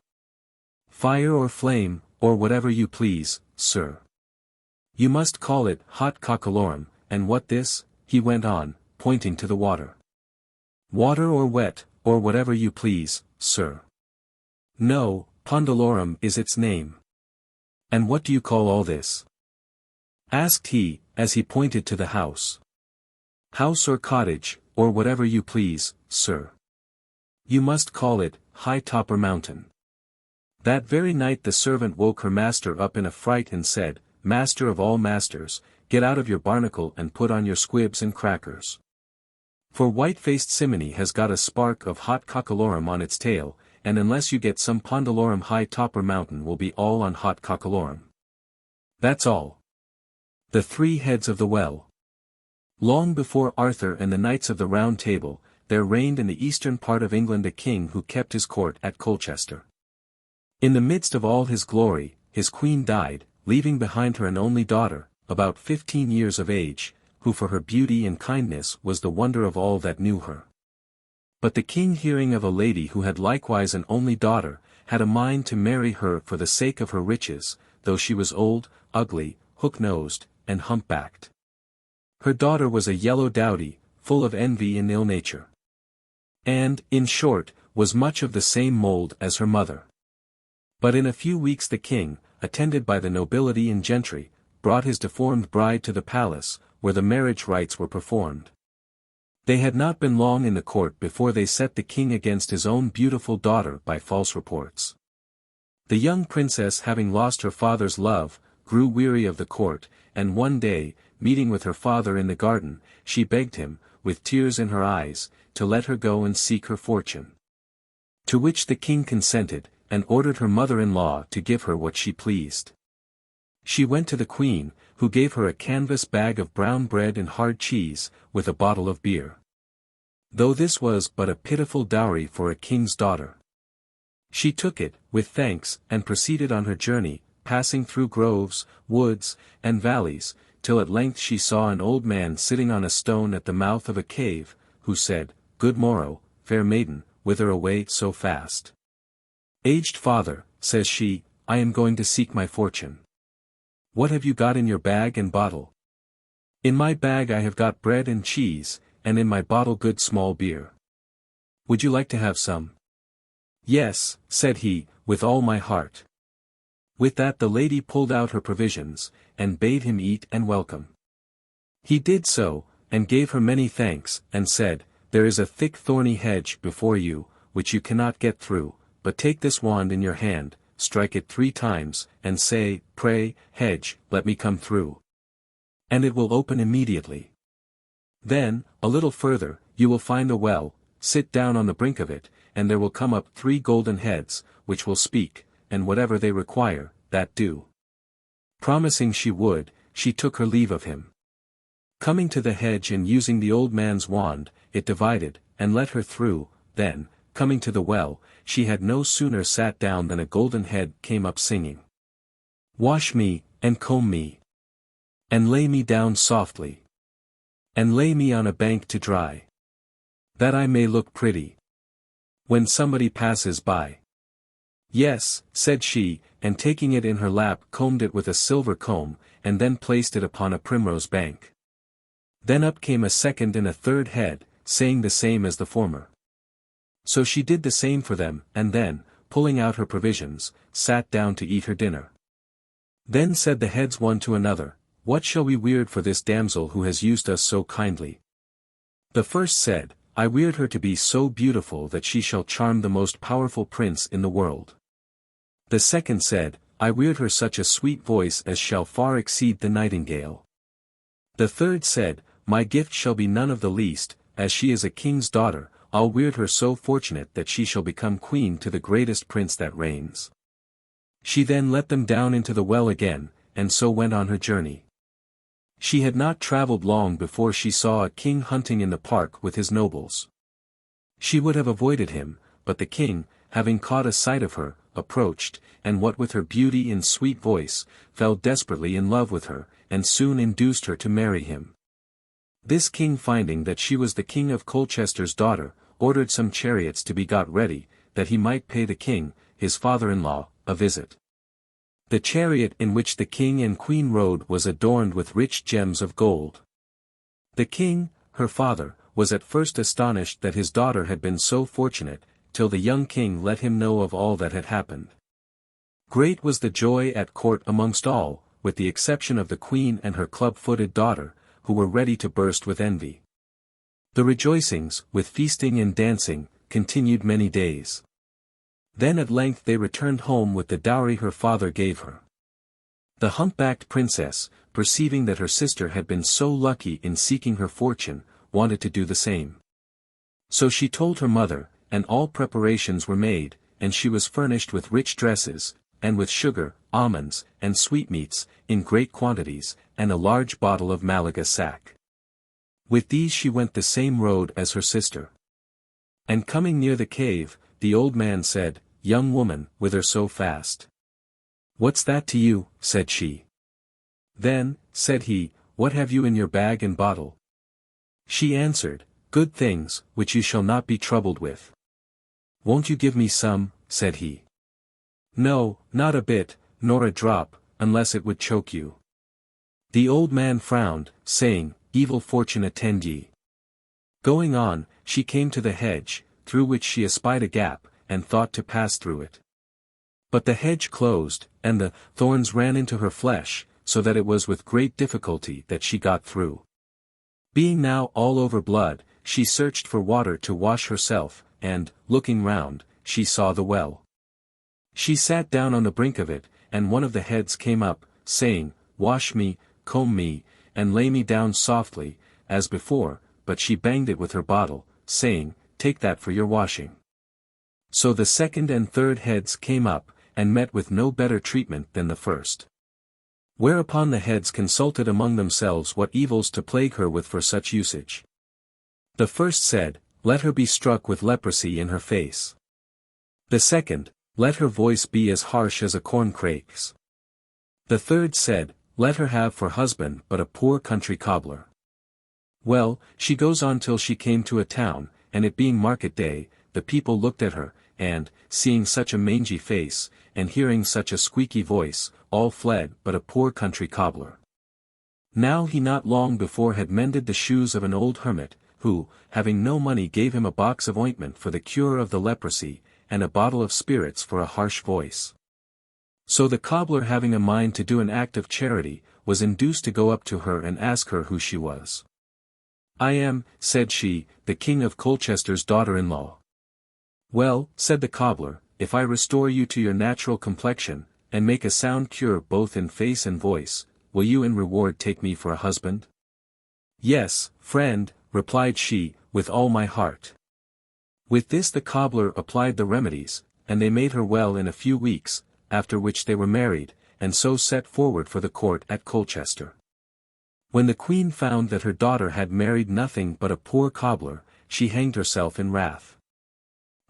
"Fire or flame, or whatever you please, sir." "You must call it hot cockalorum, and what this?" he went on, pointing to the water. "Water or wet, or whatever you please, sir." "No, pondalorum is its name." "And what do you call all this?" asked he, as he pointed to the house. "House or cottage, or whatever you please, sir." "You must call it high topper mountain." That very night the servant woke her master up in a fright and said, "Master of all masters, get out of your barnacle and put on your squibs and crackers. For white-faced simony has got a spark of hot cockalorum on its tail, and unless you get some pondalorum high topper mountain will be all on hot cockalorum. That's all." The Three Heads of the Well. Long before Arthur and the Knights of the Round Table, there reigned in the eastern part of England a king who kept his court at Colchester. In the midst of all his glory, his queen died, leaving behind her an only daughter, about 15 years of age, who for her beauty and kindness was the wonder of all that knew her. But the king, hearing of a lady who had likewise an only daughter, had a mind to marry her for the sake of her riches, though she was old, ugly, hook-nosed, and hump-backed. Her daughter was a yellow dowdy, full of envy and ill nature. And, in short, was much of the same mould as her mother. But in a few weeks the king, attended by the nobility and gentry, brought his deformed bride to the palace, where the marriage rites were performed. They had not been long in the court before they set the king against his own beautiful daughter by false reports. The young princess, having lost her father's love, grew weary of the court, and one day, meeting with her father in the garden, she begged him, with tears in her eyes, to let her go and seek her fortune. To which the king consented, and ordered her mother-in-law to give her what she pleased. She went to the queen, who gave her a canvas bag of brown bread and hard cheese, with a bottle of beer. Though this was but a pitiful dowry for a king's daughter. She took it, with thanks, and proceeded on her journey, passing through groves, woods, and valleys, till at length she saw an old man sitting on a stone at the mouth of a cave, who said, "Good morrow, fair maiden, whither away so fast?" "Aged father," says she, "I am going to seek my fortune." "What have you got in your bag and bottle?" "In my bag I have got bread and cheese, and in my bottle good small beer. Would you like to have some?" "Yes," said he, "with all my heart." With that the lady pulled out her provisions, and bade him eat and welcome. He did so, and gave her many thanks, and said, "There is a thick thorny hedge before you, which you cannot get through, but take this wand in your hand, strike it 3 times, and say, 'Pray, hedge, let me come through.' And it will open immediately. Then, a little further, you will find a well, sit down on the brink of it, and there will come up 3 golden heads, which will speak, and whatever they require, that do. Promising she would, she took her leave of him. Coming to the hedge and using the old man's wand, it divided, and let her through. Then, coming to the well, she had no sooner sat down than a golden head came up singing. Wash me, and comb me. And lay me down softly. And lay me on a bank to dry. That I may look pretty when somebody passes by. Yes, said she, and taking it in her lap combed it with a silver comb, and then placed it upon a primrose bank. Then up came a second and a third head, saying the same as the former. So she did the same for them, and then, pulling out her provisions, sat down to eat her dinner. Then said the heads one to another, What shall we weird for this damsel who has used us so kindly? The first said, I weird her to be so beautiful that she shall charm the most powerful prince in the world. The second said, I weird her such a sweet voice as shall far exceed the nightingale. The third said, My gift shall be none of the least, as she is a king's daughter, I'll weird her so fortunate that she shall become queen to the greatest prince that reigns. She then let them down into the well again, and so went on her journey. She had not travelled long before she saw a king hunting in the park with his nobles. She would have avoided him, but the king, having caught a sight of her, approached, and what with her beauty and sweet voice, fell desperately in love with her, and soon induced her to marry him. This king, finding that she was the king of Colchester's daughter, ordered some chariots to be got ready, that he might pay the king, his father-in-law, a visit. The chariot in which the king and queen rode was adorned with rich gems of gold. The king, her father, was at first astonished that his daughter had been so fortunate, till the young king let him know of all that had happened. Great was the joy at court amongst all, with the exception of the queen and her club-footed daughter, who were ready to burst with envy. The rejoicings, with feasting and dancing, continued many days. Then at length they returned home with the dowry her father gave her. The humpbacked princess, perceiving that her sister had been so lucky in seeking her fortune, wanted to do the same. So she told her mother, and all preparations were made, and she was furnished with rich dresses, and with sugar, almonds, and sweetmeats, in great quantities, and a large bottle of Malaga sack. With these she went the same road as her sister. And coming near the cave, the old man said, Young woman, whither so fast? What's that to you? Said she. Then, said he, what have you in your bag and bottle? She answered, Good things, which you shall not be troubled with. Won't you give me some? Said he. No, not a bit, nor a drop, unless it would choke you. The old man frowned, saying, Evil fortune attend ye. Going on, she came to the hedge, through which she espied a gap, and thought to pass through it. But the hedge closed, and the thorns ran into her flesh, so that it was with great difficulty that she got through. Being now all over blood, she searched for water to wash herself, and, looking round, she saw the well. She sat down on the brink of it, and one of the heads came up, saying, Wash me, comb me, and lay me down softly, as before, but she banged it with her bottle, saying, Take that for your washing. So the second and third heads came up, and met with no better treatment than the first. Whereupon the heads consulted among themselves what evils to plague her with for such usage. The first said, Let her be struck with leprosy in her face. The second, Let her voice be as harsh as a corncrake's. The third said, Let her have for husband but a poor country cobbler. Well, she goes on till she came to a town, and it being market day, the people looked at her, and, seeing such a mangy face, and hearing such a squeaky voice, all fled but a poor country cobbler. Now he not long before had mended the shoes of an old hermit, who, having no money, gave him a box of ointment for the cure of the leprosy, and a bottle of spirits for a harsh voice. So the cobbler, having a mind to do an act of charity, was induced to go up to her and ask her who she was. I am, said she, the king of Colchester's daughter-in-law. Well, said the cobbler, if I restore you to your natural complexion, and make a sound cure both in face and voice, will you in reward take me for a husband? Yes, friend, replied she, with all my heart. With this the cobbler applied the remedies, and they made her well in a few weeks, after which they were married, and so set forward for the court at Colchester. When the queen found that her daughter had married nothing but a poor cobbler, she hanged herself in wrath.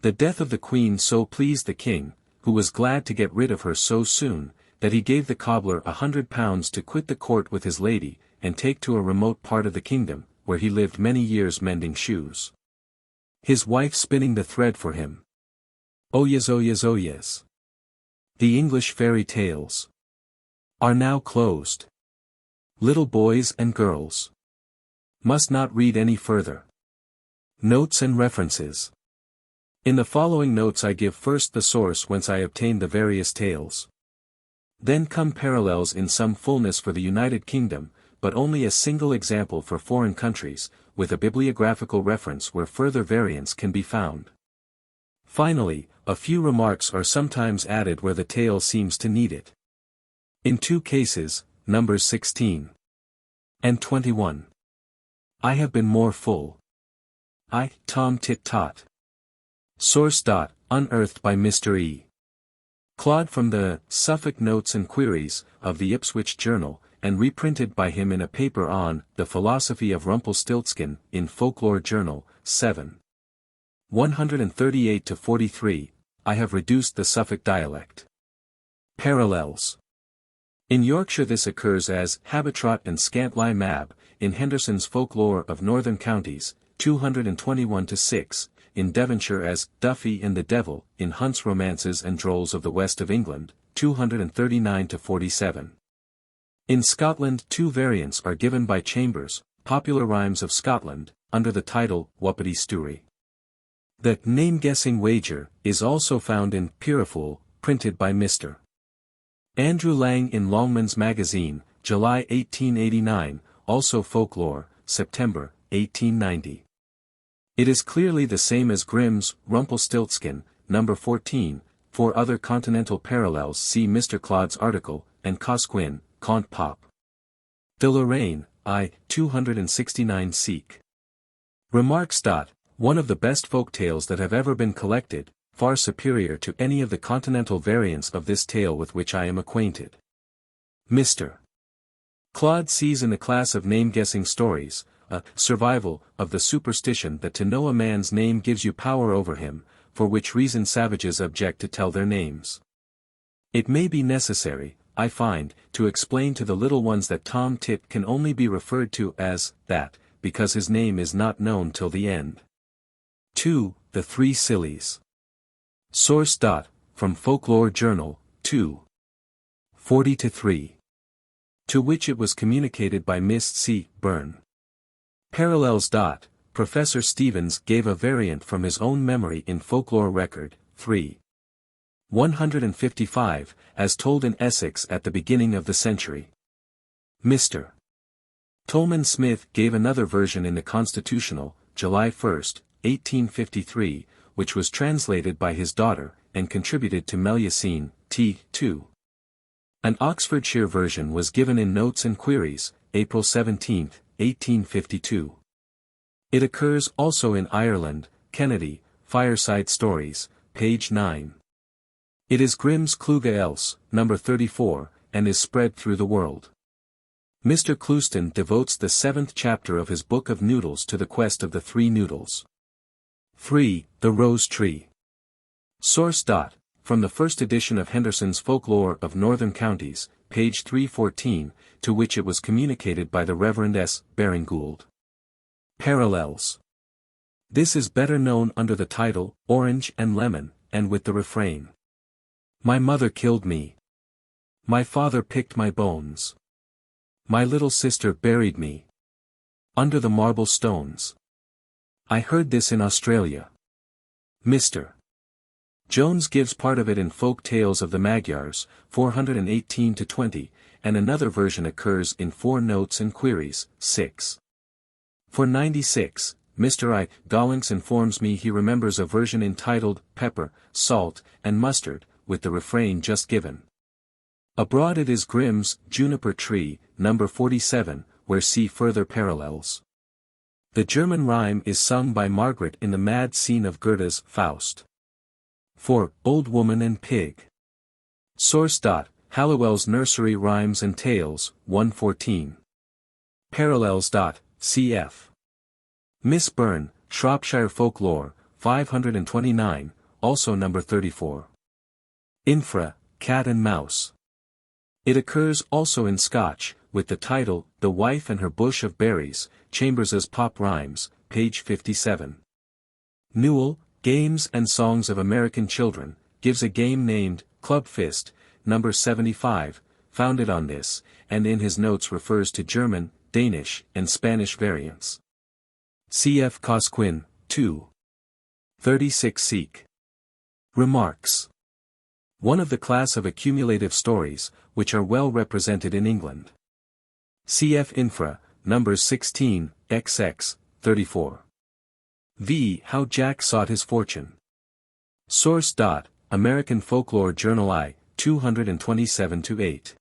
The death of the queen so pleased the king, who was glad to get rid of her so soon, that he gave the cobbler £100 to quit the court with his lady, and take to a remote part of the kingdom, where he lived many years mending shoes. His wife spinning the thread for him. Oyez, oyez, oyez. The English fairy tales are now closed. Little boys and girls must not read any further. Notes and references. In the following notes I give first the source whence I obtained the various tales. Then come parallels in some fullness for the United Kingdom, but only a single example for foreign countries, with a bibliographical reference where further variants can be found. Finally, a few remarks are sometimes added where the tale seems to need it. In two cases, numbers 16 and 21. I have been more full. I, Tom Tit Tot. Source. Unearthed by Mr. E. Claude from the Suffolk Notes and Queries of the Ipswich Journal, and reprinted by him in a paper on The Philosophy of Rumpelstiltskin in Folklore Journal, 7. 138-43, I have reduced the Suffolk dialect. Parallels. In Yorkshire this occurs as Habitrot and Scantlie Mab, in Henderson's Folklore of Northern Counties, 221-6, in Devonshire as Duffy and the Devil, in Hunt's Romances and Drolls of the West of England, 239-47. In Scotland two variants are given by Chambers, Popular Rhymes of Scotland, under the title Whuppity Stoorie. The name-guessing wager is also found in Pirafool, printed by Mr. Andrew Lang in Longman's Magazine, July 1889, also Folklore, September, 1890. It is clearly the same as Grimm's Rumpelstiltskin, number 14. For other continental parallels see Mr. Claude's article, and Cosquin, Conte Pop. De Lorraine, I. 269 seq. Remarks. One of the best folk tales that have ever been collected, far superior to any of the continental variants of this tale with which I am acquainted. Mr. Claude sees in the class of name-guessing stories, a survival of the superstition that to know a man's name gives you power over him, for which reason savages object to tell their names. It may be necessary, I find, to explain to the little ones that Tom Tit can only be referred to as that, because his name is not known till the end. 2. The Three Sillies. Source. From Folklore Journal, 2. 40-3. To which it was communicated by Miss C. Byrne. Parallels. Professor Stevens gave a variant from his own memory in Folklore Record, 3. 155, as told in Essex at the beginning of the century. Mr. Tolman Smith gave another version in the Constitutional, July 1, 1853, which was translated by his daughter, and contributed to Melusine, T. 2. An Oxfordshire version was given in Notes and Queries, April 17, 1852. It occurs also in Ireland, Kennedy, Fireside Stories, page 9. It is Grimm's Clúige Else, number 34, and is spread through the world. Mr. Clouston devotes the 7th chapter of his Book of Noodles to the quest of the three noodles. 3. The Rose Tree. Source. From the first edition of Henderson's Folklore of Northern Counties, page 314, to which it was communicated by the Reverend S. Baring Gould. Parallels. This is better known under the title, Orange and Lemon, and with the refrain. My mother killed me. My father picked my bones. My little sister buried me under the marble stones. I heard this in Australia. Mr. Jones gives part of it in Folk Tales of the Magyars, 418-20, and another version occurs in 4 Notes and Queries, 6. For 96, Mr. I. Gollings informs me he remembers a version entitled Pepper, Salt, and Mustard, with the refrain just given. Abroad it is Grimm's Juniper Tree, number 47, where see further parallels. The German rhyme is sung by Margaret in the mad scene of Goethe's Faust. 4. Old Woman and Pig. Source. Halliwell's Nursery Rhymes and Tales, 114. Parallels. Cf. Miss Byrne, Shropshire Folklore, 529, also number 34. Infra, Cat and Mouse. It occurs also in Scotch, with the title, The Wife and Her Bush of Berries, Chambers's Pop Rhymes, page 57. Newell, Games and Songs of American Children, gives a game named, Club Fist, number 75, founded on this, and in his notes refers to German, Danish, and Spanish variants. Cf. Cosquin, 2. 36 Seek. Remarks. One of the class of accumulative stories, which are well represented in England. Cf. Infra, numbers 16, XX, 34. V. How Jack Sought His Fortune. Source. American Folklore Journal I, 227-8.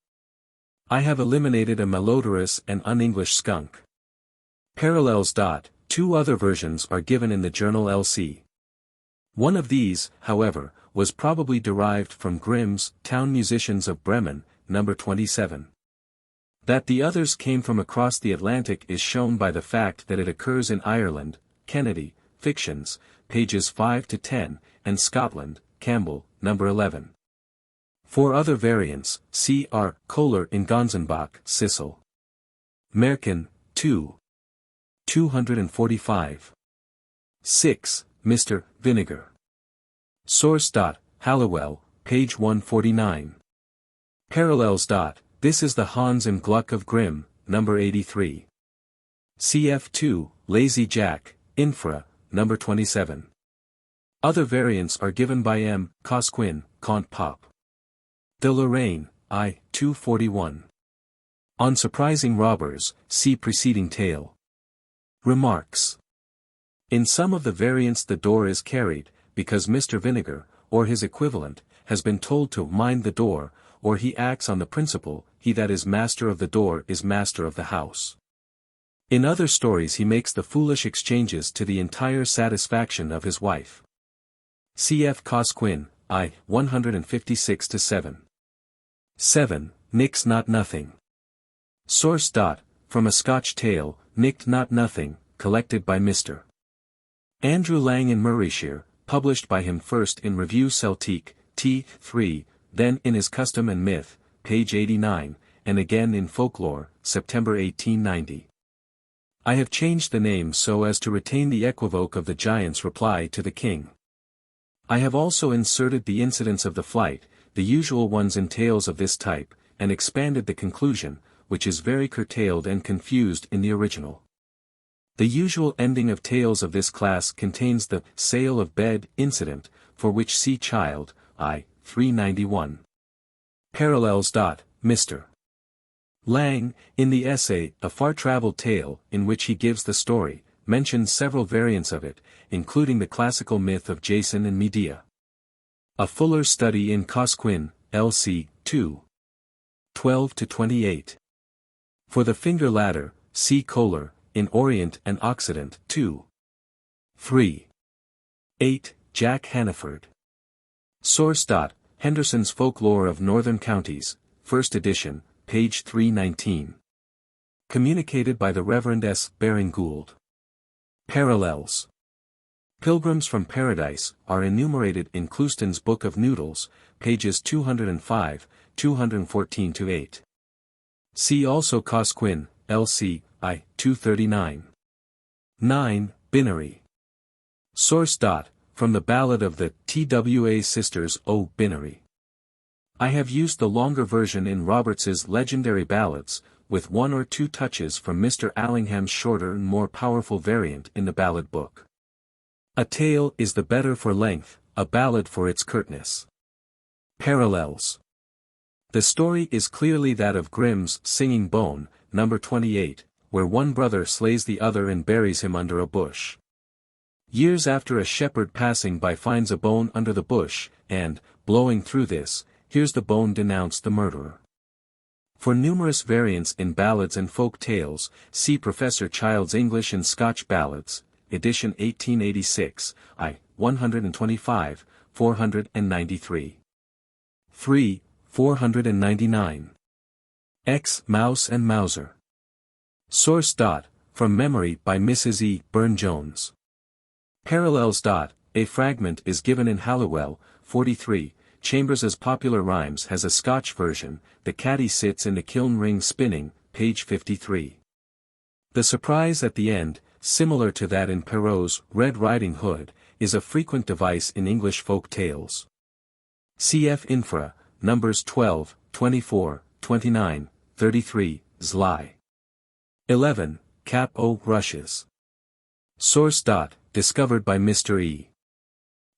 I have eliminated a malodorous and un-English skunk. Parallels. Two other versions are given in the journal LC. One of these, however, was probably derived from Grimm's Town Musicians of Bremen, number 27. That the others came from across the Atlantic is shown by the fact that it occurs in Ireland, Kennedy, Fictions, pages 5 to 10, and Scotland, Campbell, number 11. For other variants, see R. Kohler in Gonzenbach, Sissel. Merkin, 2. 245. 6. Mr. Vinegar. Source. Halliwell, page 149. Parallels. This is the Hans im Gluck of Grimm, number 83. Cf. 2, Lazy Jack, Infra, number 27. Other variants are given by M. Cosquin, Conte Pop. De Lorraine, I. 241. On Surprising Robbers, see preceding tale. Remarks. In some of the variants the door is carried, because Mr. Vinegar, or his equivalent, has been told to mind the door, or he acts on the principle, he that is master of the door is master of the house. In other stories he makes the foolish exchanges to the entire satisfaction of his wife. Cf. Cosquin, I. 156-7. 7. Nick's Not Nothing. Source. From A Scotch Tale, Nicked Not Nothing, collected by Mr. Andrew Lang in Murrayshire, published by him first in Revue Celtique, t. 3, then in His Custom and Myth, page 89, and again in Folklore, September 1890. I have changed the name so as to retain the equivoque of the giant's reply to the king. I have also inserted the incidents of the flight, the usual ones in tales of this type, and expanded the conclusion, which is very curtailed and confused in the original. The usual ending of tales of this class contains the sale of bed incident, for which see Childe, I. 391. Parallels. Mr. Lang, in the essay, A Far-Travelled Tale, in which he gives the story, mentions several variants of it, including the classical myth of Jason and Medea. A fuller study in Cosquin, L.C., 2. 12-28. For the finger ladder, see Kohler, in Orient and Occident, 2. 3. 8. Jack Hannaford. Source. Henderson's Folklore of Northern Counties, 1st edition, page 319. Communicated by the Reverend S. Baring Gould. Parallels. Pilgrims from Paradise are enumerated in Clouston's Book of Noodles, pages 205, 214-8. See also Cosquin, L.C., I. 239. 9. Binnorie. Source. From the Ballad of the Twa Sisters o' Binnorie. I have used the longer version in Roberts's Legendary Ballads, with one or two touches from Mr. Allingham's shorter and more powerful variant in the Ballad Book. A tale is the better for length, a ballad for its curtness. Parallels. The story is clearly that of Grimm's Singing Bone, number 28, where one brother slays the other and buries him under a bush. Years after, a shepherd passing by finds a bone under the bush, and, blowing through this, hears the bone denounce the murderer. For numerous variants in ballads and folk tales, see Professor Childe's English and Scotch Ballads, edition 1886, I. 125, 493. 3. 499. X. Mouse and Mouser. Source. From memory by Mrs. E. Burne-Jones. Parallels. A fragment is given in Halliwell, 43, Chambers' Popular Rhymes has a Scotch version, the caddy sits in the kiln ring spinning, page 53. The surprise at the end, similar to that in Perrault's Red Riding Hood, is a frequent device in English folk tales. Cf. Infra, numbers 12, 24, 29, 33, Zli. 11. Cap o' Rushes. Source. Discovered by Mr. E.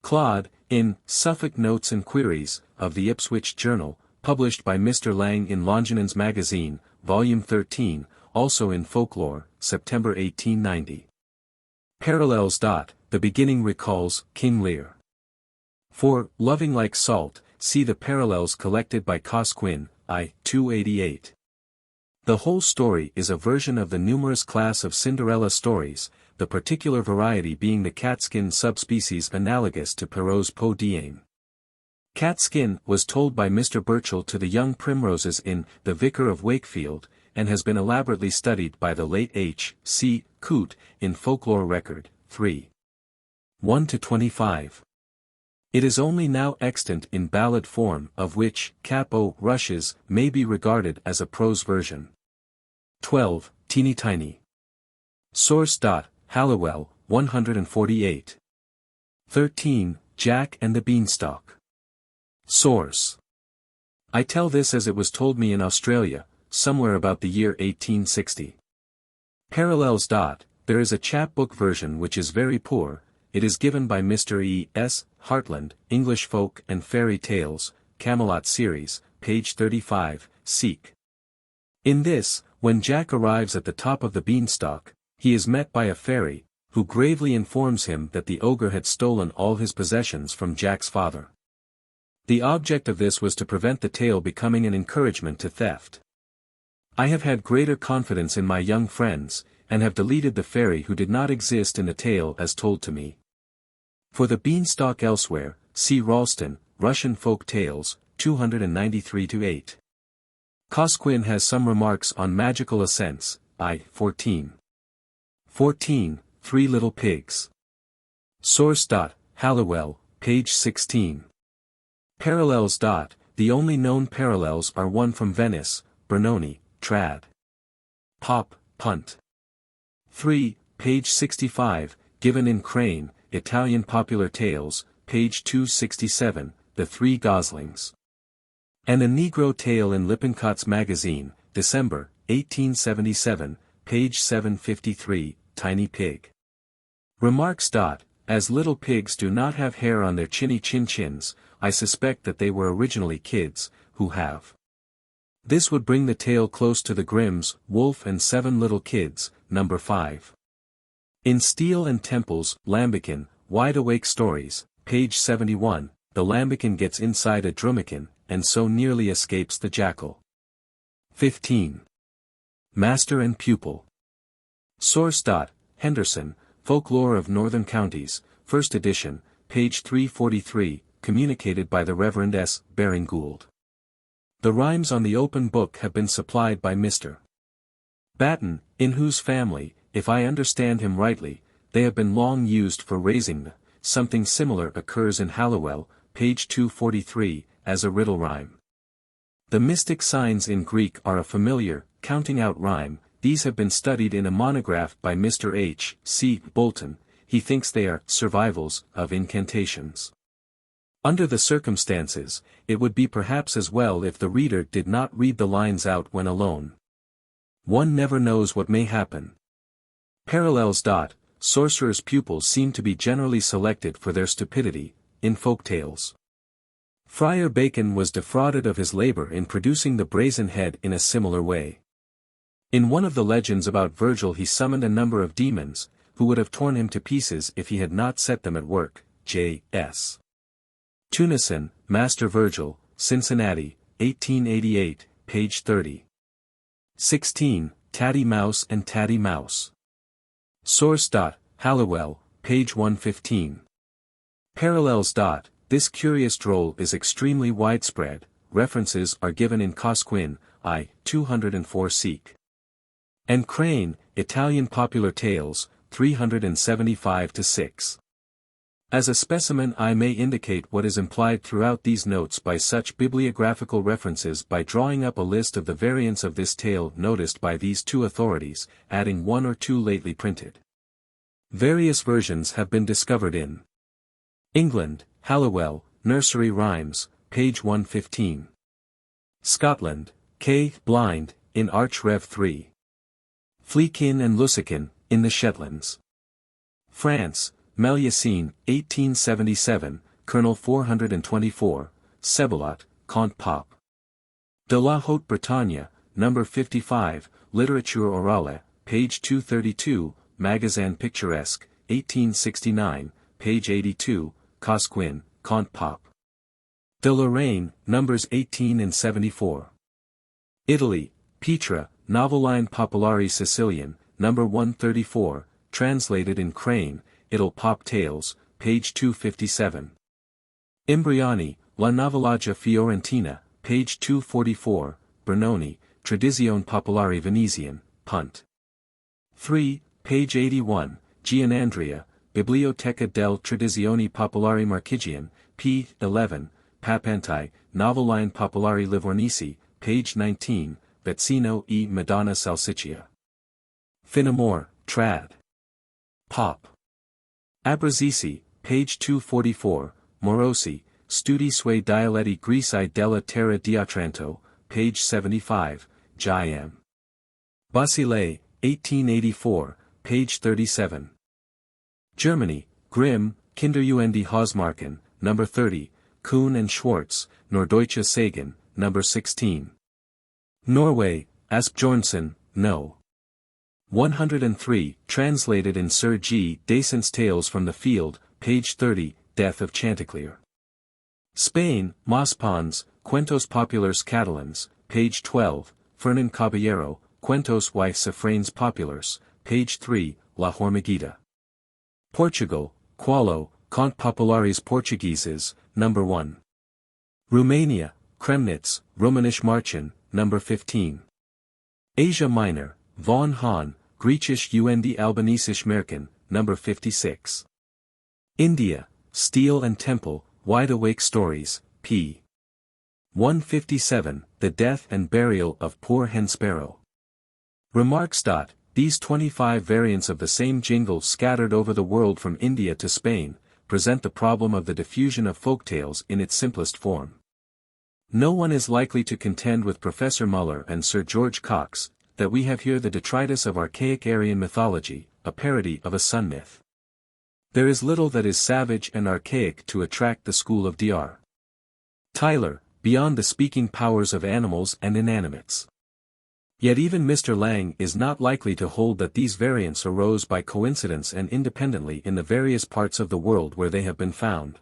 Claude, in Suffolk Notes and Queries, of the Ipswich Journal, published by Mr. Lang in Longinen's Magazine, Volume 13, also in Folklore, September 1890. Parallels. The beginning recalls King Lear. For Loving Like Salt, see the parallels collected by Cosquin, I. 288. The whole story is a version of the numerous class of Cinderella stories, the particular variety being the catskin subspecies analogous to Perrault's Peau d'Ane. Catskin was told by Mr. Burchell to the young primroses in The Vicar of Wakefield, and has been elaborately studied by the late H. C. Coote in Folklore Record, 3. 1-25. It is only now extant in ballad form, of which Cap o' Rushes may be regarded as a prose version. 12. Teeny Tiny. Source. Halliwell, 148. 13. Jack and the Beanstalk. Source. I tell this as it was told me in Australia, somewhere about the year 1860. Parallels. There is a chapbook version which is very poor. It is given by Mr. E. S. Hartland, English Folk and Fairy Tales, Camelot Series, page 35, seek. In this, when Jack arrives at the top of the beanstalk, he is met by a fairy, who gravely informs him that the ogre had stolen all his possessions from Jack's father. The object of this was to prevent the tale becoming an encouragement to theft. I have had greater confidence in my young friends, and have deleted the fairy who did not exist in the tale as told to me. For the beanstalk elsewhere, see Ralston, Russian Folk Tales, 293-8. Cosquin has some remarks on magical ascents, I. 14. 14. Three Little Pigs. Source. Halliwell, page 16. Parallels. The only known parallels are one from Venice, Bernoni, trad. Pop, punt. 3, page 65, given in Crane, Italian Popular Tales, page 267, The Three Goslings. And a Negro Tale in Lippincott's Magazine, December, 1877, page 753, Tiny Pig. Remarks. As little pigs do not have hair on their chinny chin-chins, I suspect that they were originally kids, who have. This would bring the tale close to the Grimm's Wolf and Seven Little Kids, number 5. In Steel and Temple's Lambikin, Wide Awake Stories, page 71, the lambikin gets inside a drumikin, and so nearly escapes the jackal. 15. Master and Pupil. Source. Henderson, Folklore of Northern Counties, 1st edition, page 343, communicated by the Reverend S. Baring Gould. The rhymes on the open book have been supplied by Mr. Batten, in whose family, if I understand him rightly, they have been long used for raising the. Something similar occurs in Halliwell, page 243, as a riddle rhyme. The mystic signs in Greek are a familiar, counting out rhyme. These have been studied in a monograph by Mr. H. C. Bolton. He thinks they are survivals of incantations. Under the circumstances, it would be perhaps as well if the reader did not read the lines out when alone. One never knows what may happen. Parallels. Sorcerers' pupils seem to be generally selected for their stupidity, in folk tales. Friar Bacon was defrauded of his labor in producing the brazen head in a similar way. In one of the legends about Virgil he summoned a number of demons, who would have torn him to pieces if he had not set them at work. J.S. Tunison, Master Virgil, Cincinnati, 1888, page 30. 16. Tatty Mouse and Tatty Mouse. Source. Halliwell, page 115. Parallels. This curious droll is extremely widespread, references are given in Cosquin, I. 204 seq. And Crane, Italian Popular Tales, 375-6. As a specimen I may indicate what is implied throughout these notes by such bibliographical references by drawing up a list of the variants of this tale noticed by these two authorities, adding one or two lately printed. Various versions have been discovered in England, Halliwell, Nursery Rhymes, page 115. Scotland, K. Blind, in Arch Rev 3. Fleekin and Lusican, in the Shetlands. France, Melusine, 1877, Colonel 424, Sebelot, Comte Pop. De la Haute Bretagne, No. 55, Littérature Orale, page 232, Magasin Picturesque, 1869, page 82, Cosquin, Comte Pop. De Lorraine, Numbers 18 and 74. Italy, Petra, Novelline Popolari Sicilian, No. 134, translated in Crane, Ital Pop Tales, page 257. Imbriani, La Novellaggia Fiorentina, page 244, Bernoni, Tradizione Popolare Venetian, Punt. 3, page 81, Gianandrea, Biblioteca del Tradizioni Popolari Marchigian, p. 11, Papantai, Novelline Popolari Livornisi, page 19, Bezzino e Madonna Salsiccia. Finamore, trad. Pop. Abruzzese, page 244, Morosi, Studi sui dialetti greci della terra di Otranto, page 75, Giam. Basile, 1884, page 37. Germany, Grimm, Kinderjugend Hausmarken, No. 30, Kuhn and Schwartz, Norddeutsche Sagen, No. 16. Norway, Asbjornsen, No. 103, translated in Sir G. Dasent's Tales from the Field, page 30, Death of Chanticleer. Spain, Maspons, Cuentos Populars Catalans, page 12, Fernan Caballero, Cuentos y Refranes Populars, page 3, La Hormiguita. Portugal, Qualo, Conte Populares Portugueses, No. 1. Romania, Kremnitz, Romanisch Marchen, No. 15. Asia Minor, Von Hahn, Griechisch und Albanesisch Märchen, No. 56. India, Steel and Temple, Wide Awake Stories, p. 157, The Death and Burial of Poor Hen Sparrow. Remarks. These 25 variants of the same jingle scattered over the world from India to Spain, present the problem of the diffusion of folktales in its simplest form. No one is likely to contend with Professor Muller and Sir George Cox, that we have here the detritus of archaic Aryan mythology, a parody of a sun myth. There is little that is savage and archaic to attract the school of Dr. Tyler, beyond the speaking powers of animals and inanimates. Yet even Mr. Lang is not likely to hold that these variants arose by coincidence and independently in the various parts of the world where they have been found.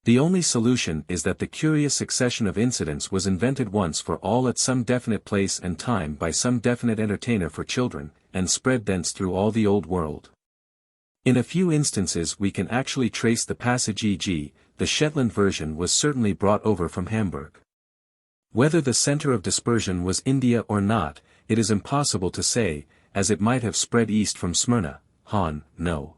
The only solution is that the curious succession of incidents was invented once for all at some definite place and time by some definite entertainer for children, and spread thence through all the old world. In a few instances we can actually trace the passage, e.g., the Shetland version was certainly brought over from Hamburg. Whether the center of dispersion was India or not, it is impossible to say, as it might have spread east from Smyrna, Han, no.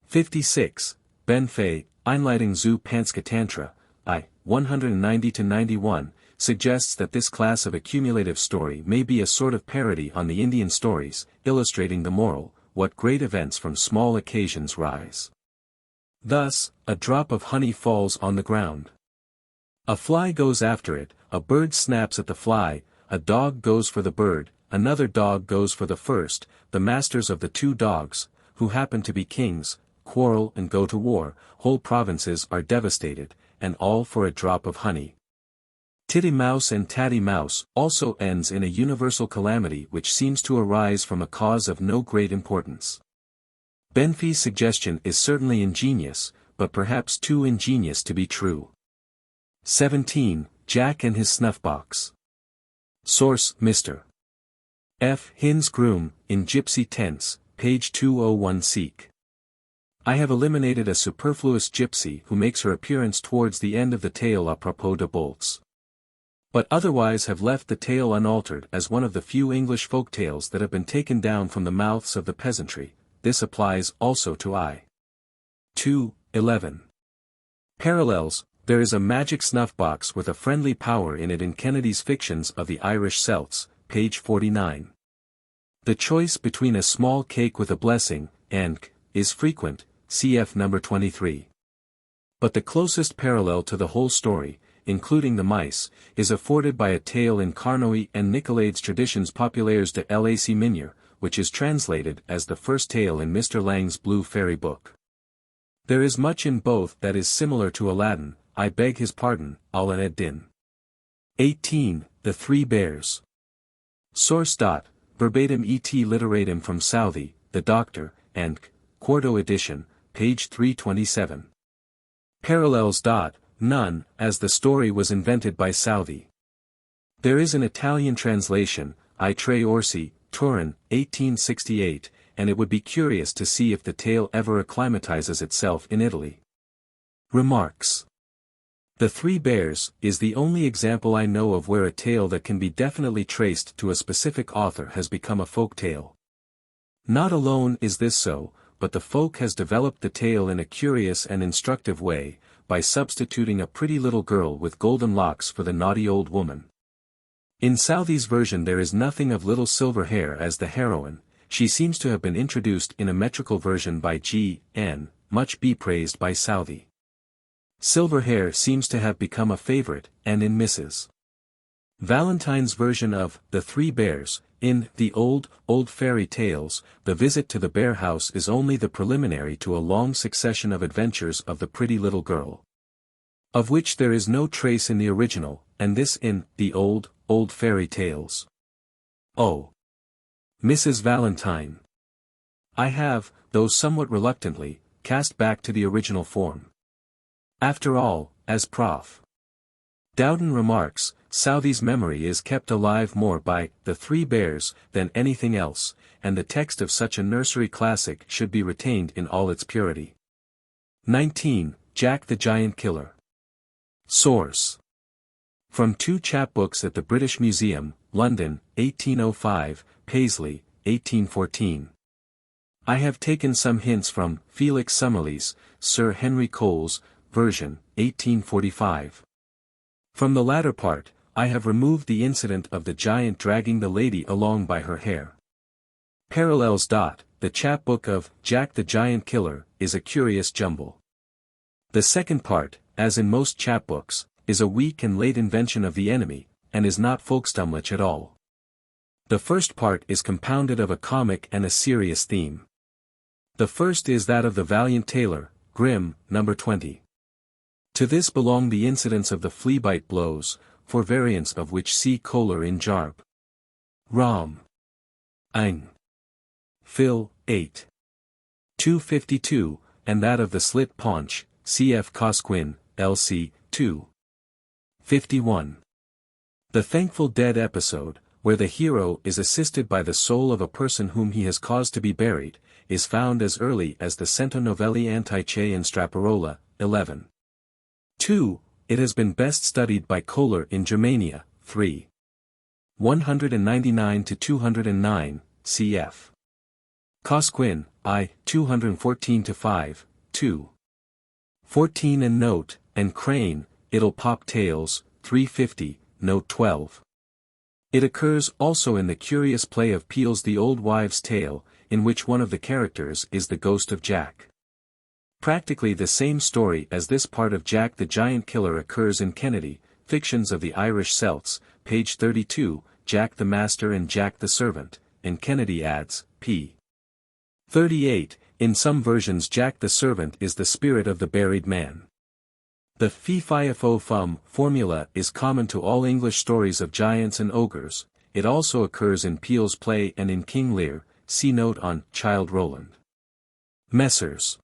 56, Ben Fay, Einleitung zu Panska Tantra, I, 190-91, suggests that this class of accumulative story may be a sort of parody on the Indian stories, illustrating the moral, what great events from small occasions rise. Thus, a drop of honey falls on the ground. A fly goes after it, a bird snaps at the fly, a dog goes for the bird, another dog goes for the first, the masters of the two dogs, who happen to be kings, quarrel and go to war, whole provinces are devastated, and all for a drop of honey. Titty Mouse and Tatty Mouse also ends in a universal calamity which seems to arise from a cause of no great importance. Benfey's suggestion is certainly ingenious, but perhaps too ingenious to be true. 17. Jack and his Snuff-Box. Source: Mr. F. Hin's Groom, in Gypsy Tense, page 201 seq. I have eliminated a superfluous gypsy who makes her appearance towards the end of the tale à propos de bolts. but otherwise have left the tale unaltered as one of the few English folk tales that have been taken down from the mouths of the peasantry. This applies also to I. 2:11. Parallels. There is a magic snuff-box with a friendly power in it in Kennedy's Fictions of the Irish Celts, page 49. The choice between a small cake with a blessing, and is frequent, cf. number 23. But the closest parallel to the whole story, including the mice, is afforded by a tale in Carnoy and Nicolad's Traditions populaires de Lac Minier, which is translated as the first tale in Mr. Lang's Blue Fairy Book. There is much in both that is similar to Aladdin, I beg his pardon, Aladdin. 18. The Three Bears. Source. Verbatim et literatum from Southey, the Doctor, and Quarto edition, page 327. Parallels. None, as the story was invented by Southey. There is an Italian translation, I Tre Orsi, Turin, 1868, and it would be curious to see if the tale ever acclimatizes itself in Italy. Remarks. The Three Bears is the only example I know of where a tale that can be definitely traced to a specific author has become a folk tale. Not alone is this so, but the folk has developed the tale in a curious and instructive way, by substituting a pretty little girl with golden locks for the naughty old woman. In Southey's version there is nothing of little silver hair as the heroine. She seems to have been introduced in a metrical version by G.N., much be praised by Southey. Silver hair seems to have become a favorite, and in Mrs. Valentine's version of The Three Bears, in the old fairy tales, the visit to the bear house is only the preliminary to a long succession of adventures of the pretty little girl, of which there is no trace in the original, and this in the old fairy tales. Oh, Mrs. Valentine! I have, though somewhat reluctantly, cast back to the original form. After all, as Prof. Dowden remarks, Southey's memory is kept alive more by The Three Bears than anything else, and the text of such a nursery classic should be retained in all its purity. 19. Jack the Giant Killer. Source. From two chapbooks at the British Museum, London, 1805, Paisley, 1814. I have taken some hints from Felix Summerlee's, Sir Henry Cole's, version, 1845. From the latter part, I have removed the incident of the giant dragging the lady along by her hair. Parallels. The chapbook of Jack the Giant Killer is a curious jumble. The second part, as in most chapbooks, is a weak and late invention of the enemy, and is not folkstomlich at all. The first part is compounded of a comic and a serious theme. The first is that of the valiant tailor, Grimm, number 20. To this belong the incidents of the flea-bite blows, for variants of which see Kohler in Jarb. Rom. Ing. Phil, 8. 252, and that of the slit paunch, cf. Cosquin, L.C., 2. 51. The Thankful Dead episode, where the hero is assisted by the soul of a person whom he has caused to be buried, is found as early as the Cento Novelli Antiche in Straparola, 11. 2. It has been best studied by Kohler in Germania, 3. 199-209, cf. Cosquin, I, 214-5, 2. 14 and Note, and Crane, It'll Pop Tales, 350, Note 12. It occurs also in the curious play of Peele's The Old Wives' Tale, in which one of the characters is the ghost of Jack. Practically the same story as this part of Jack the Giant Killer occurs in Kennedy, Fictions of the Irish Celts, page 32, Jack the Master and Jack the Servant, and Kennedy adds, p. 38, in some versions Jack the Servant is the spirit of the buried man. The fee-fi-fo-fum formula is common to all English stories of giants and ogres. It also occurs in Peele's play and in King Lear, see note on Childe Roland. Messrs.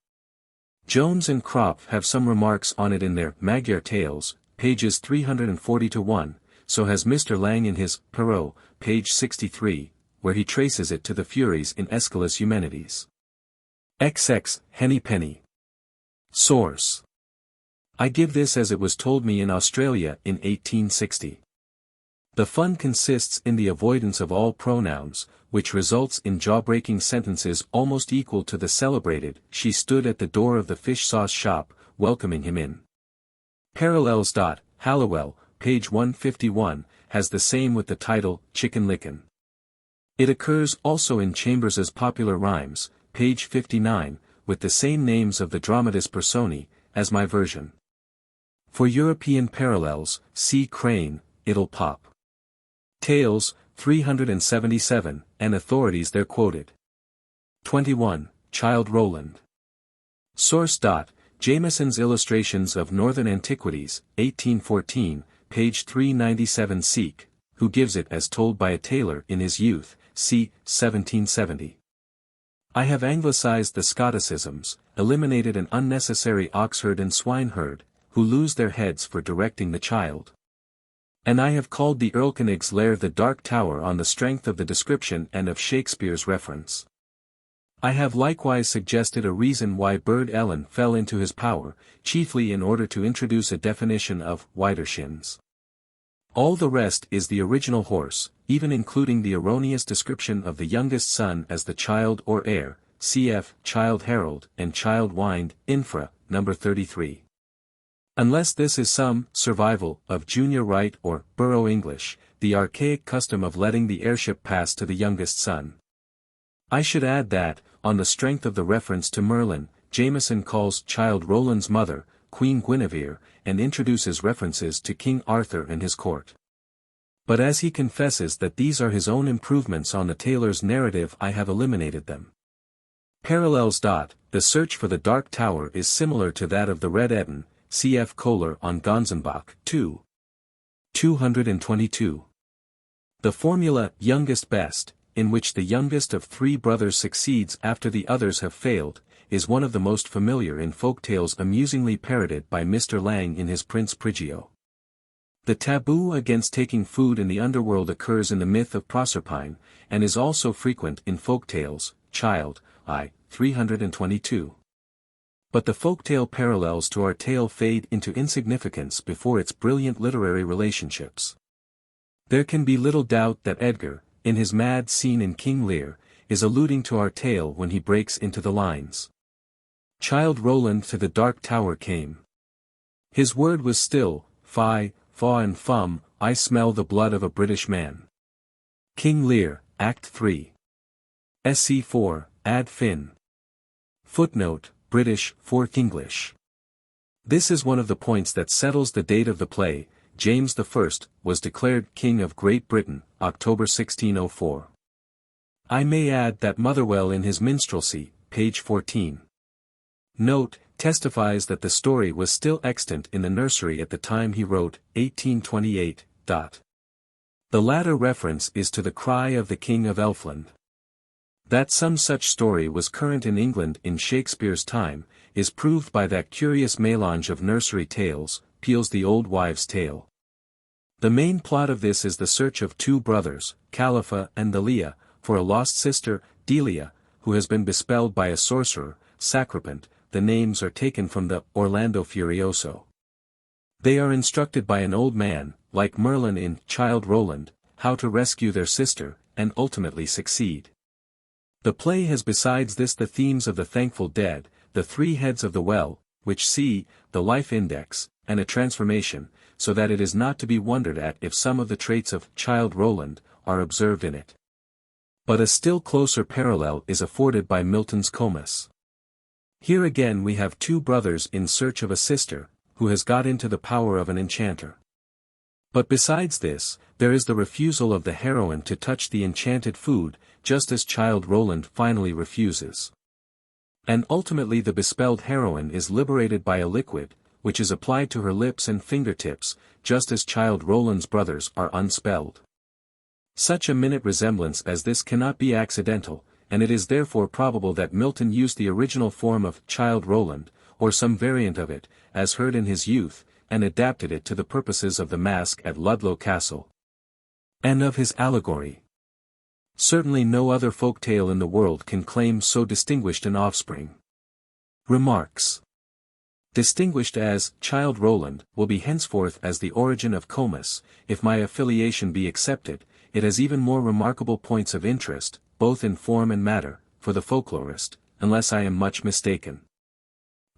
Jones and Kropf have some remarks on it in their Magyar Tales, pages 340-1, so has Mr. Lang in his Perrault, page 63, where he traces it to the Furies in Aeschylus Eumenides. XX, Henny-Penny. Source. I give this as it was told me in Australia in 1860. The fun consists in the avoidance of all pronouns, which results in jaw-breaking sentences almost equal to the celebrated, "She stood at the door of the fish sauce shop, welcoming him in." Parallels. Hallowell, page 151, has the same with the title, "Chicken Licken." It occurs also in Chambers's Popular Rhymes, page 59, with the same names of the dramatis personae, as my version. For European parallels, see Crane, It'll Pop. Tales, 377, and authorities there quoted. 21. Childe Roland. Source. Jameson's Illustrations of Northern Antiquities, 1814, page 397. Seek, who gives it as told by a tailor in his youth, c. 1770. I have anglicized the Scotticisms, eliminated an unnecessary oxherd and swineherd, who lose their heads for directing the child. And I have called the Erlkonig's lair the Dark Tower on the strength of the description and of Shakespeare's reference. I have likewise suggested a reason why Burd Ellen fell into his power, chiefly in order to introduce a definition of Widershins. All the rest is the original horse, even including the erroneous description of the youngest son as the child or heir, cf. Childe Harold and Childe Wynd, infra, number 33. Unless this is some survival of Junior Right or Borough English, the archaic custom of letting the heirship pass to the youngest son. I should add that, on the strength of the reference to Merlin, Jameson calls Childe Roland's mother, Queen Guinevere, and introduces references to King Arthur and his court. But as he confesses that these are his own improvements on the tailor's narrative, I have eliminated them. Parallels. The search for the Dark Tower is similar to that of the Red Ettin, cf. Kohler on Gonzenbach, 2. 222. The formula, youngest best, in which the youngest of three brothers succeeds after the others have failed, is one of the most familiar in folktales, amusingly parroted by Mr. Lang in his Prince Prigio. The taboo against taking food in the underworld occurs in the myth of Proserpine, and is also frequent in folktales, Childe, I. 322. But the folktale parallels to our tale fade into insignificance before its brilliant literary relationships. There can be little doubt that Edgar, in his mad scene in King Lear, is alluding to our tale when he breaks into the lines. Childe Roland to the Dark Tower came. His word was still, fie, faw and fum, I smell the blood of a British man. King Lear, Act 3. SC 4, Ad Fin. Footnote, British, Fork English. This is one of the points that settles the date of the play. James I was declared King of Great Britain, October 1604. I may add that Motherwell in his Minstrelsy, page 14. Note, testifies that the story was still extant in the nursery at the time he wrote, 1828. The latter reference is to the cry of the King of Elfland. That some such story was current in England in Shakespeare's time, is proved by that curious mélange of nursery tales, Peele's The Old Wives' Tale. The main plot of this is the search of two brothers, Califa and Delia, for a lost sister, Delia, who has been bespelled by a sorcerer, Sacripant. The names are taken from the Orlando Furioso. They are instructed by an old man, like Merlin in Childe Roland, how to rescue their sister, and ultimately succeed. The play has besides this the themes of the thankful dead, the three heads of the well, which see, the life index, and a transformation, so that it is not to be wondered at if some of the traits of Childe Roland are observed in it. But a still closer parallel is afforded by Milton's Comus. Here again we have two brothers in search of a sister, who has got into the power of an enchanter. But besides this, there is the refusal of the heroine to touch the enchanted food, just as Childe Roland finally refuses. And ultimately the bespelled heroine is liberated by a liquid, which is applied to her lips and fingertips, just as Childe Roland's brothers are unspelled. Such a minute resemblance as this cannot be accidental, and it is therefore probable that Milton used the original form of Childe Roland, or some variant of it, as heard in his youth, and adapted it to the purposes of the masque at Ludlow Castle. And of his allegory. Certainly no other folk tale in the world can claim so distinguished an offspring. Remarks. Distinguished as Childe Roland will be henceforth as the origin of Comus. If my affiliation be accepted, it has even more remarkable points of interest, both in form and matter, for the folklorist, unless I am much mistaken.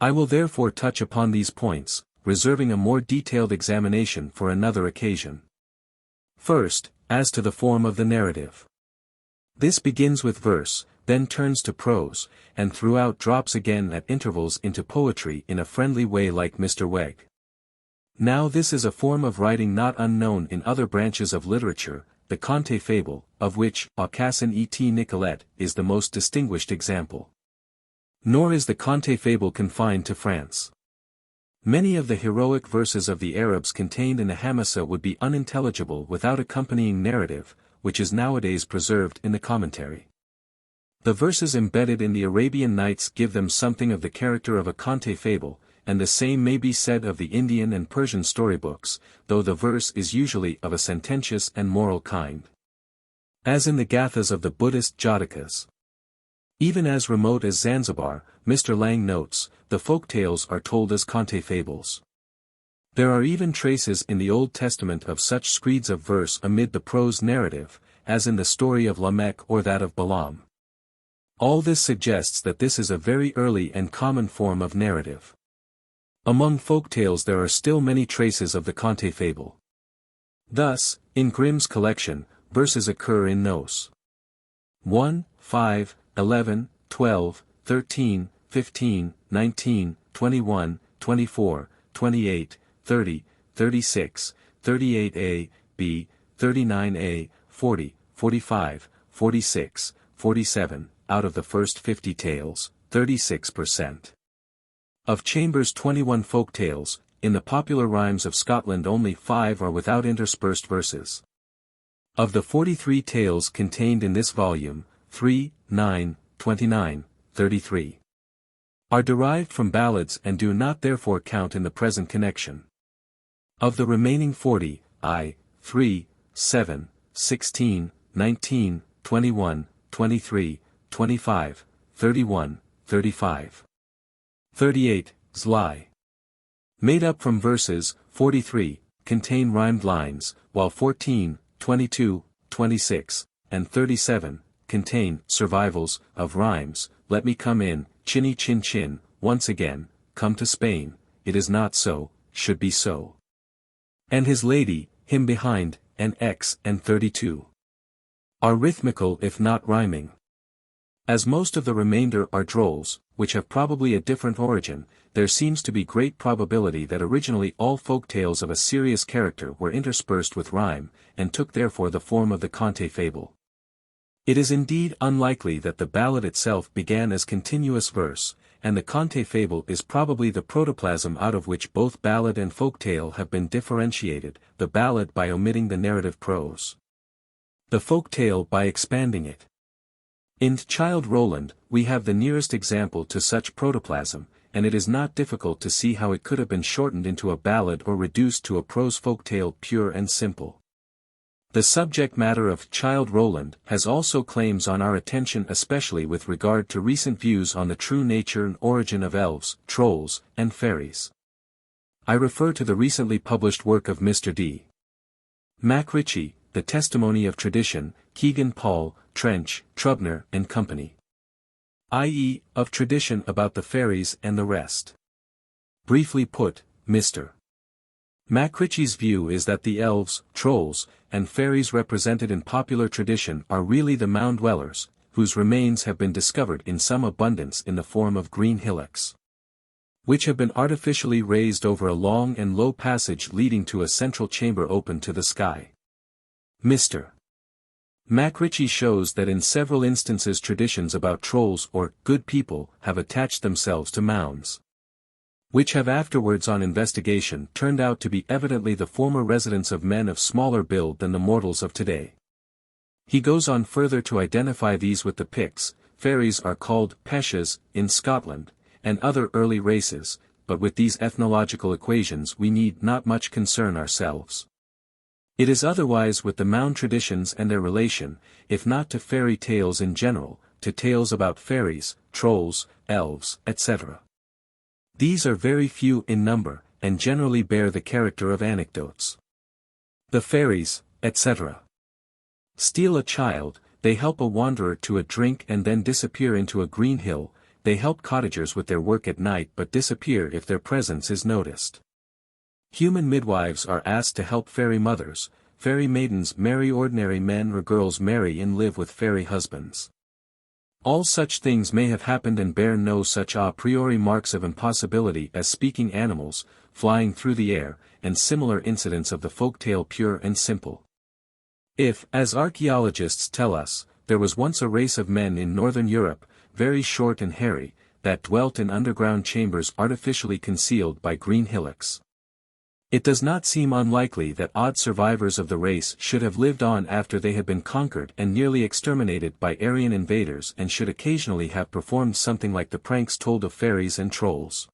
I will therefore touch upon these points, reserving a more detailed examination for another occasion. First, as to the form of the narrative. This begins with verse, then turns to prose, and throughout drops again at intervals into poetry in a friendly way like Mr. Weg. Now this is a form of writing not unknown in other branches of literature, the conte fable, of which Aucassin et Nicolette is the most distinguished example. Nor is the conte fable confined to France. Many of the heroic verses of the Arabs contained in the Hamasa would be unintelligible without accompanying narrative, which is nowadays preserved in the commentary. The verses embedded in the Arabian Nights give them something of the character of a conte fable, and the same may be said of the Indian and Persian storybooks, though the verse is usually of a sententious and moral kind. As in the Gathas of the Buddhist Jatakas. Even as remote as Zanzibar, Mr. Lang notes, the folktales are told as conte fables. There are even traces in the Old Testament of such screeds of verse amid the prose narrative, as in the story of Lamech or that of Balaam. All this suggests that this is a very early and common form of narrative. Among folktales there are still many traces of the conte fable. Thus, in Grimm's collection, verses occur in Nos. 1, 5, 11, 12, 13, 15, 19, 21, 24, 28, 30, 36, 38a, b, 39a, 40, 45, 46, 47, out of the first 50 tales, 36%. Of Chambers' 21 folk tales, in the popular rhymes of Scotland only 5 are without interspersed verses. Of the 43 tales contained in this volume, 3, 9, 29, 33 are derived from ballads and do not therefore count in the present connection. Of the remaining 40, 3, 7, 16, 19, 21, 23, 25, 31, 35. 38, lie. Made up from verses, 43, contain rhymed lines, while 14, 22, 26, and 37, contain survivals of rhymes, let me come in, chinny chin chin, once again, come to Spain, it is not so, should be so. And his lady, him behind, and X and 32. Are rhythmical if not rhyming. As most of the remainder are drolls, which have probably a different origin, there seems to be great probability that originally all folk tales of a serious character were interspersed with rhyme, and took therefore the form of the conte fable. It is indeed unlikely that the ballad itself began as continuous verse, and the conte fable is probably the protoplasm out of which both ballad and folk tale have been differentiated, the ballad by omitting the narrative prose, the folk tale by expanding it. In Childe Roland, we have the nearest example to such protoplasm, and it is not difficult to see how it could have been shortened into a ballad or reduced to a prose folk tale pure and simple. The subject matter of Childe Roland has also claims on our attention, especially with regard to recent views on the true nature and origin of elves, trolls, and fairies. I refer to the recently published work of Mr. D. MacRitchie, The Testimony of Tradition, Kegan Paul, Trench, Trubner and Company. i.e., of tradition about the fairies and the rest. Briefly put, Mr. MacRitchie's view is that the elves, trolls, and fairies represented in popular tradition are really the mound dwellers, whose remains have been discovered in some abundance in the form of green hillocks, which have been artificially raised over a long and low passage leading to a central chamber open to the sky. Mr. MacRitchie shows that in several instances traditions about trolls or good people have attached themselves to mounds, which have afterwards on investigation turned out to be evidently the former residence of men of smaller build than the mortals of today. He goes on further to identify these with the Picts. Fairies are called Peshas in Scotland, and other early races, but with these ethnological equations we need not much concern ourselves. It is otherwise with the mound traditions and their relation, if not to fairy tales in general, to tales about fairies, trolls, elves, etc. These are very few in number, and generally bear the character of anecdotes. The fairies, etc. Steal a child, they help a wanderer to a drink and then disappear into a green hill, they help cottagers with their work at night but disappear if their presence is noticed. Human midwives are asked to help fairy mothers, fairy maidens marry ordinary men or girls marry and live with fairy husbands. All such things may have happened and bear no such a priori marks of impossibility as speaking animals, flying through the air, and similar incidents of the folktale pure and simple. If, as archaeologists tell us, there was once a race of men in northern Europe, very short and hairy, that dwelt in underground chambers artificially concealed by green hillocks. It does not seem unlikely that odd survivors of the race should have lived on after they had been conquered and nearly exterminated by Aryan invaders and should occasionally have performed something like the pranks told of fairies and trolls.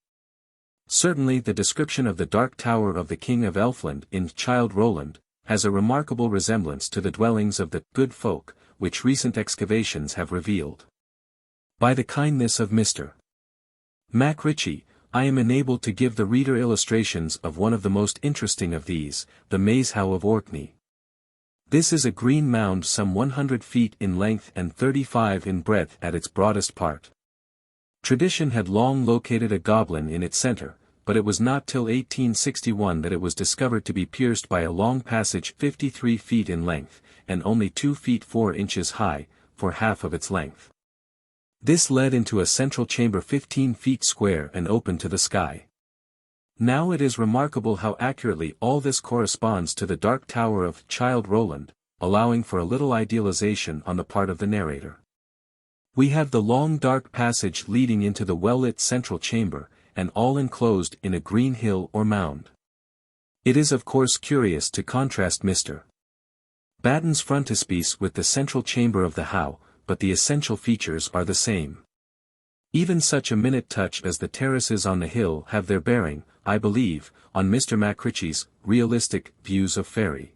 Certainly the description of the Dark Tower of the King of Elfland in Childe Roland has a remarkable resemblance to the dwellings of the good folk, which recent excavations have revealed. By the kindness of Mr. MacRitchie, I am enabled to give the reader illustrations of one of the most interesting of these, the Maze How of Orkney. This is a green mound some 100 feet in length and 35 in breadth at its broadest part. Tradition had long located a goblin in its center, but it was not till 1861 that it was discovered to be pierced by a long passage 53 feet in length, and only 2 feet 4 inches high, for half of its length. This led into a central chamber 15 feet square and open to the sky. Now it is remarkable how accurately all this corresponds to the Dark Tower of Childe Roland, allowing for a little idealization on the part of the narrator. We have the long dark passage leading into the well-lit central chamber, and all enclosed in a green hill or mound. It is of course curious to contrast Mr. Batten's frontispiece with the central chamber of the How, but the essential features are the same. Even such a minute touch as the terraces on the hill have their bearing, I believe, on Mr. MacRitchie's realistic views of fairy.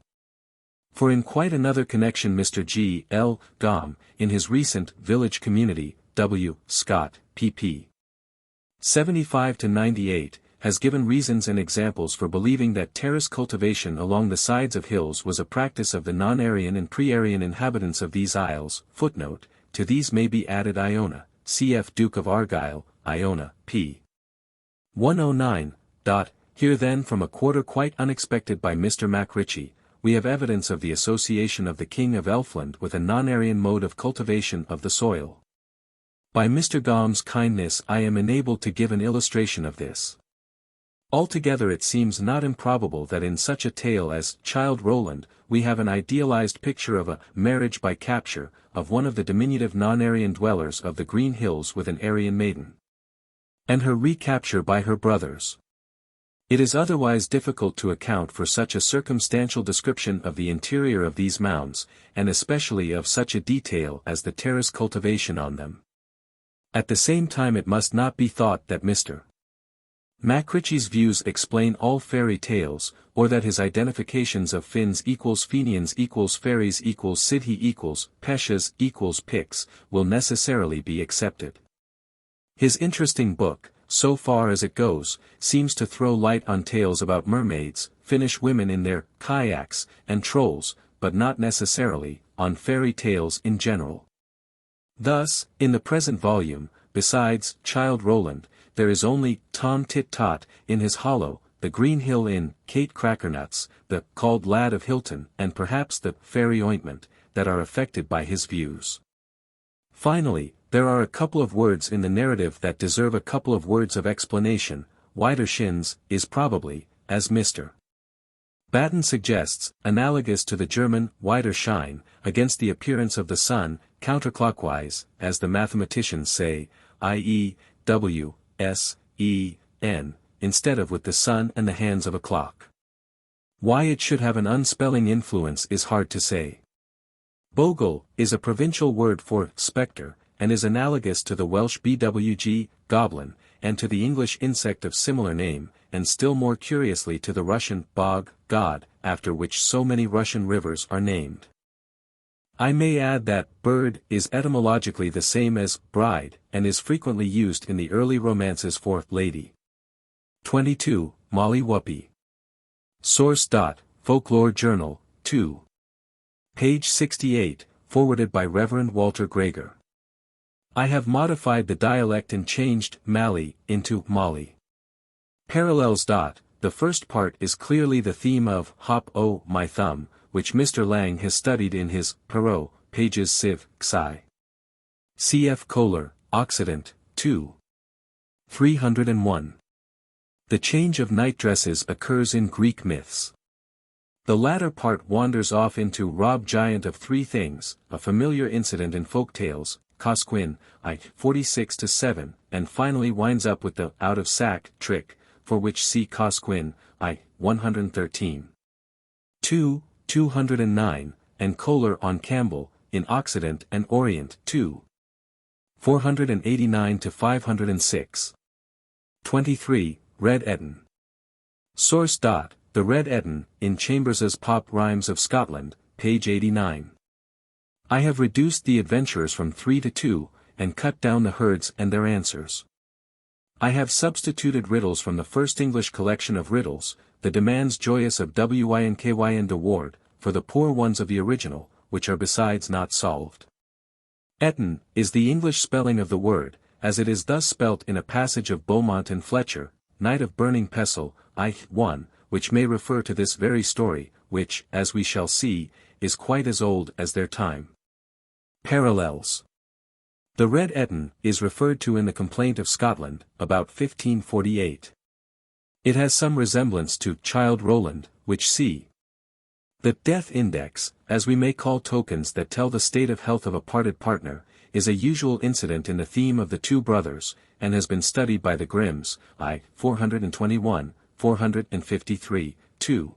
For in quite another connection Mr. G. L. Gom, in his recent Village Community, W. Scott, pp. 75-98, has given reasons and examples for believing that terrace cultivation along the sides of hills was a practice of the non-Aryan and pre-Aryan inhabitants of these isles. Footnote, to these may be added Iona, cf. Duke of Argyll, Iona, p. 109. Here then from a quarter quite unexpected by Mr. MacRitchie, we have evidence of the association of the King of Elfland with a non-Aryan mode of cultivation of the soil. By Mr. Gom's kindness I am enabled to give an illustration of this. Altogether it seems not improbable that in such a tale as Childe Roland, we have an idealized picture of a marriage by capture, of one of the diminutive non-Aryan dwellers of the Green Hills with an Aryan maiden. And her recapture by her brothers. It is otherwise difficult to account for such a circumstantial description of the interior of these mounds, and especially of such a detail as the terrace cultivation on them. At the same time it must not be thought that Mr. MacRitchie's views explain all fairy tales, or that his identifications of Finns equals Fenians equals fairies equals Sidhi equals Peshas equals Picts, will necessarily be accepted. His interesting book, so far as it goes, seems to throw light on tales about mermaids, Finnish women in their kayaks, and trolls, but not necessarily, on fairy tales in general. Thus, in the present volume, besides Childe Roland, there is only Tom Tit Tot in his hollow, the Green Hill Inn, Kate Crackernuts, the Called Lad of Hilton, and perhaps the Fairy Ointment, that are affected by his views. Finally, there are a couple of words in the narrative that deserve a couple of words of explanation. Wider shins is probably, as Mr. Batten suggests, analogous to the German wider Schein, against the appearance of the sun, counterclockwise, as the mathematicians say, i.e., W, S, E, N, instead of with the sun and the hands of a clock. Why it should have an unspelling influence is hard to say. Bogle is a provincial word for spectre, and is analogous to the Welsh bwg, goblin, and to the English insect of similar name, and still more curiously to the Russian bog, god, after which so many Russian rivers are named. I may add that bird is etymologically the same as bride, and is frequently used in the early romances for lady. 22, Molly WHUPPIE. Source. Folklore Journal, 2. Page 68, forwarded by Reverend Walter Greger. I have modified the dialect and changed Mally into Molly. Parallels. The first part is clearly the theme of Hop O' My Thumb, which Mr. Lang has studied in his Perrault, pages Civ. Xi. Cf. Kohler, Occident, 2. 301. The change of night dresses occurs in Greek myths. The latter part wanders off into Rob Giant of Three Things, a familiar incident in folktales, Cosquin, I. 46-7, and finally winds up with the out-of-sack trick, for which see Cosquin, I. 113. 2. 209, and Kohler on Campbell, in Occident and Orient, 2. 489-506. 23. Red Ettin. Source. The Red Ettin, in Chambers's Pop Rhymes of Scotland, page 89. I have reduced the adventurers from 3 to 2, and cut down the herds and their answers. I have substituted riddles from the first English collection of riddles, the Demands Joyous of Wynkynd de Ward, for the poor ones of the original, which are besides not solved. Ettin is the English spelling of the word, as it is thus spelt in a passage of Beaumont and Fletcher, Knight of Burning Pestle, I. 1, which may refer to this very story, which, as we shall see, is quite as old as their time. Parallels. The Red Ettin is referred to in the Complaint of Scotland, about 1548. It has some resemblance to Childe Rowland, which see. The death index, as we may call tokens that tell the state of health of a parted partner, is a usual incident in the theme of the two brothers, and has been studied by the Grimms, I. 421, 453, 2.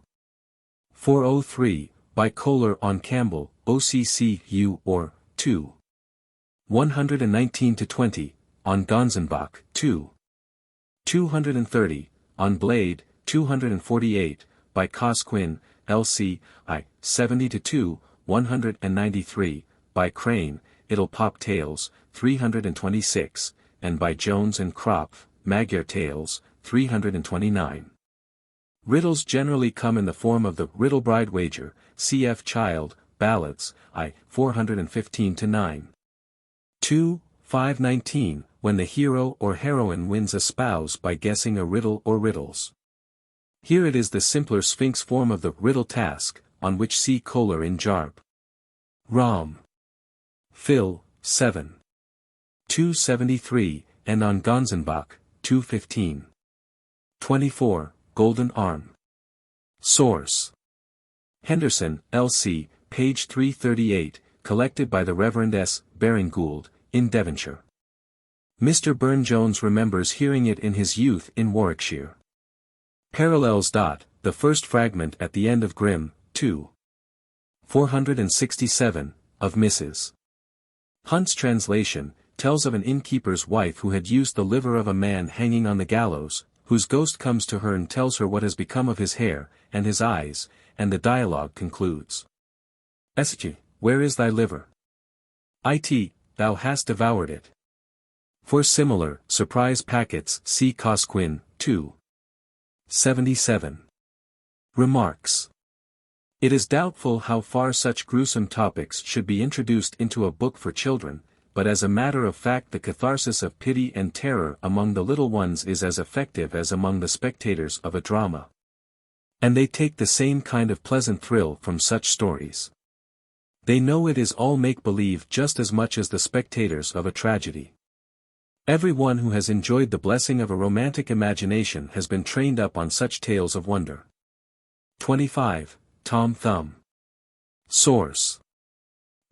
403, by Kohler on Campbell, OCCU or, 2. 119-20, on Gonzenbach, 2. 230, on Blade, 248, by Cosquin, LC, I. 70-2, 193, by Crane, It'll Pop Tales, 326, and by Jones and Kropf, Magyar Tales, 329. Riddles generally come in the form of the Riddlebride Wager, cf. Childe, Ballads, I. 415-9. 2. 519, when the hero or heroine wins a spouse by guessing a riddle or riddles. Here it is the simpler Sphinx form of the riddle task, on which see Kohler in Jarb. Rom. Phil, 7. 273, and on Gonzenbach, 215. 24, Golden Arm. Source. Henderson, L.C., page 338, collected by the Reverend S. Baring Gould, in Devonshire. Mr. Burne-Jones remembers hearing it in his youth in Warwickshire. Parallels. The first fragment at the end of Grimm, 2. 467, of Mrs. Hunt's translation, tells of an innkeeper's wife who had used the liver of a man hanging on the gallows, whose ghost comes to her and tells her what has become of his hair, and his eyes, and the dialogue concludes. Esche, where is thy liver? It, thou hast devoured it. For similar, surprise packets see Cosquin, 2. 77. Remarks. It is doubtful how far such gruesome topics should be introduced into a book for children, but as a matter of fact the catharsis of pity and terror among the little ones is as effective as among the spectators of a drama. And they take the same kind of pleasant thrill from such stories. They know it is all make-believe just as much as the spectators of a tragedy. Everyone who has enjoyed the blessing of a romantic imagination has been trained up on such tales of wonder. 25. Tom Thumb. Source.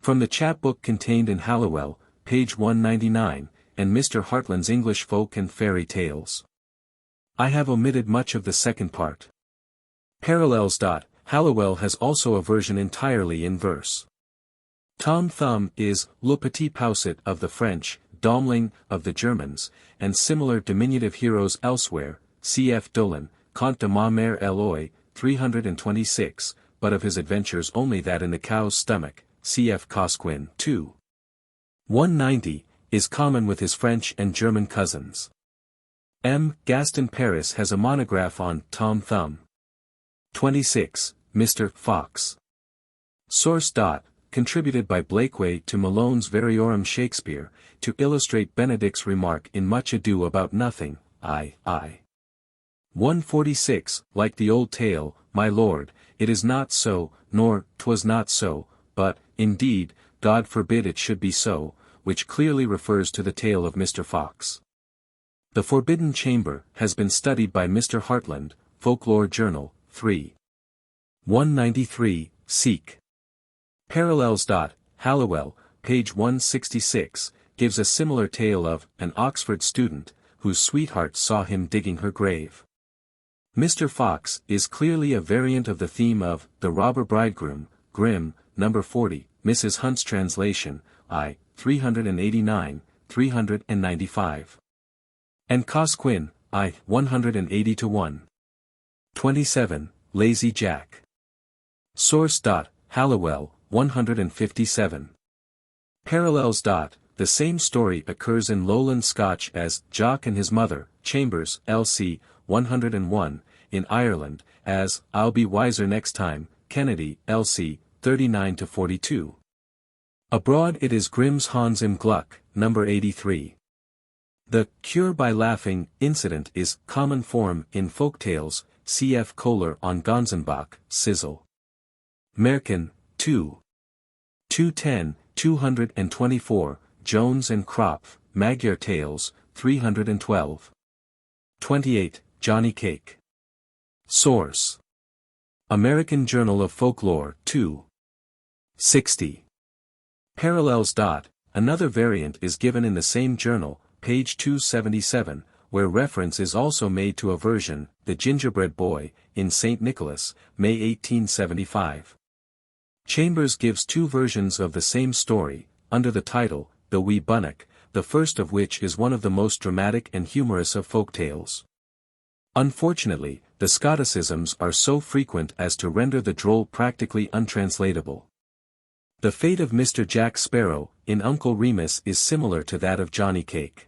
From the chapbook contained in Halliwell, page 199, and Mr. Hartland's English Folk and Fairy Tales. I have omitted much of the second part. Parallels. Halliwell has also a version entirely in verse. Tom Thumb is Le Petit Poucet of the French, Domling of the Germans, and similar diminutive heroes elsewhere, cf. Dolan, Conte de ma mère Eloy, 326, but of his adventures only that in the cow's stomach, cf. Cosquin, 2. 190, is common with his French and German cousins. M. Gaston Paris has a monograph on Tom Thumb. 26. Mr. Fox. Source. Contributed by Blakeway to Malone's Variorum Shakespeare, to illustrate Benedict's remark in Much Ado About Nothing, I. 146, like the old tale, my lord, it is not so, nor, 'twas not so, but, indeed, God forbid it should be so, which clearly refers to the tale of Mr. Fox. The Forbidden Chamber has been studied by Mr. Hartland, Folklore Journal, 3. 193, seek. Parallels. Halliwell, page 166, gives a similar tale of an Oxford student, whose sweetheart saw him digging her grave. Mr. Fox is clearly a variant of the theme of The Robber Bridegroom, Grimm, No. 40, Mrs. Hunt's translation, I. 389, 395. And Cosquin, I. 180-1. 27, Lazy Jack. Source. Halliwell, 157. Parallels. The same story occurs in Lowland Scotch as Jock and His Mother, Chambers, L.C., 101, in Ireland, as I'll Be Wiser Next Time, Kennedy, L.C., 39-42. Abroad it is Grimm's Hans im Gluck, No. 83. The cure by laughing incident is common form in folktales, cf. Kohler on Gonzenbach, Sizzle. Merkin, 2. 210, 224, Jones and Kropf, Magyar Tales, 312. 28, Johnny Cake. Source. American Journal of Folklore, 2. 60. Parallels. Another variant is given in the same journal, page 277, where reference is also made to a version, The Gingerbread Boy, in St. Nicholas, May 1875. Chambers gives two versions of the same story, under the title, The Wee Bunnock, the first of which is one of the most dramatic and humorous of folktales. Unfortunately, the Scotticisms are so frequent as to render the droll practically untranslatable. The fate of Mr. Jack Sparrow, in Uncle Remus is similar to that of Johnny Cake.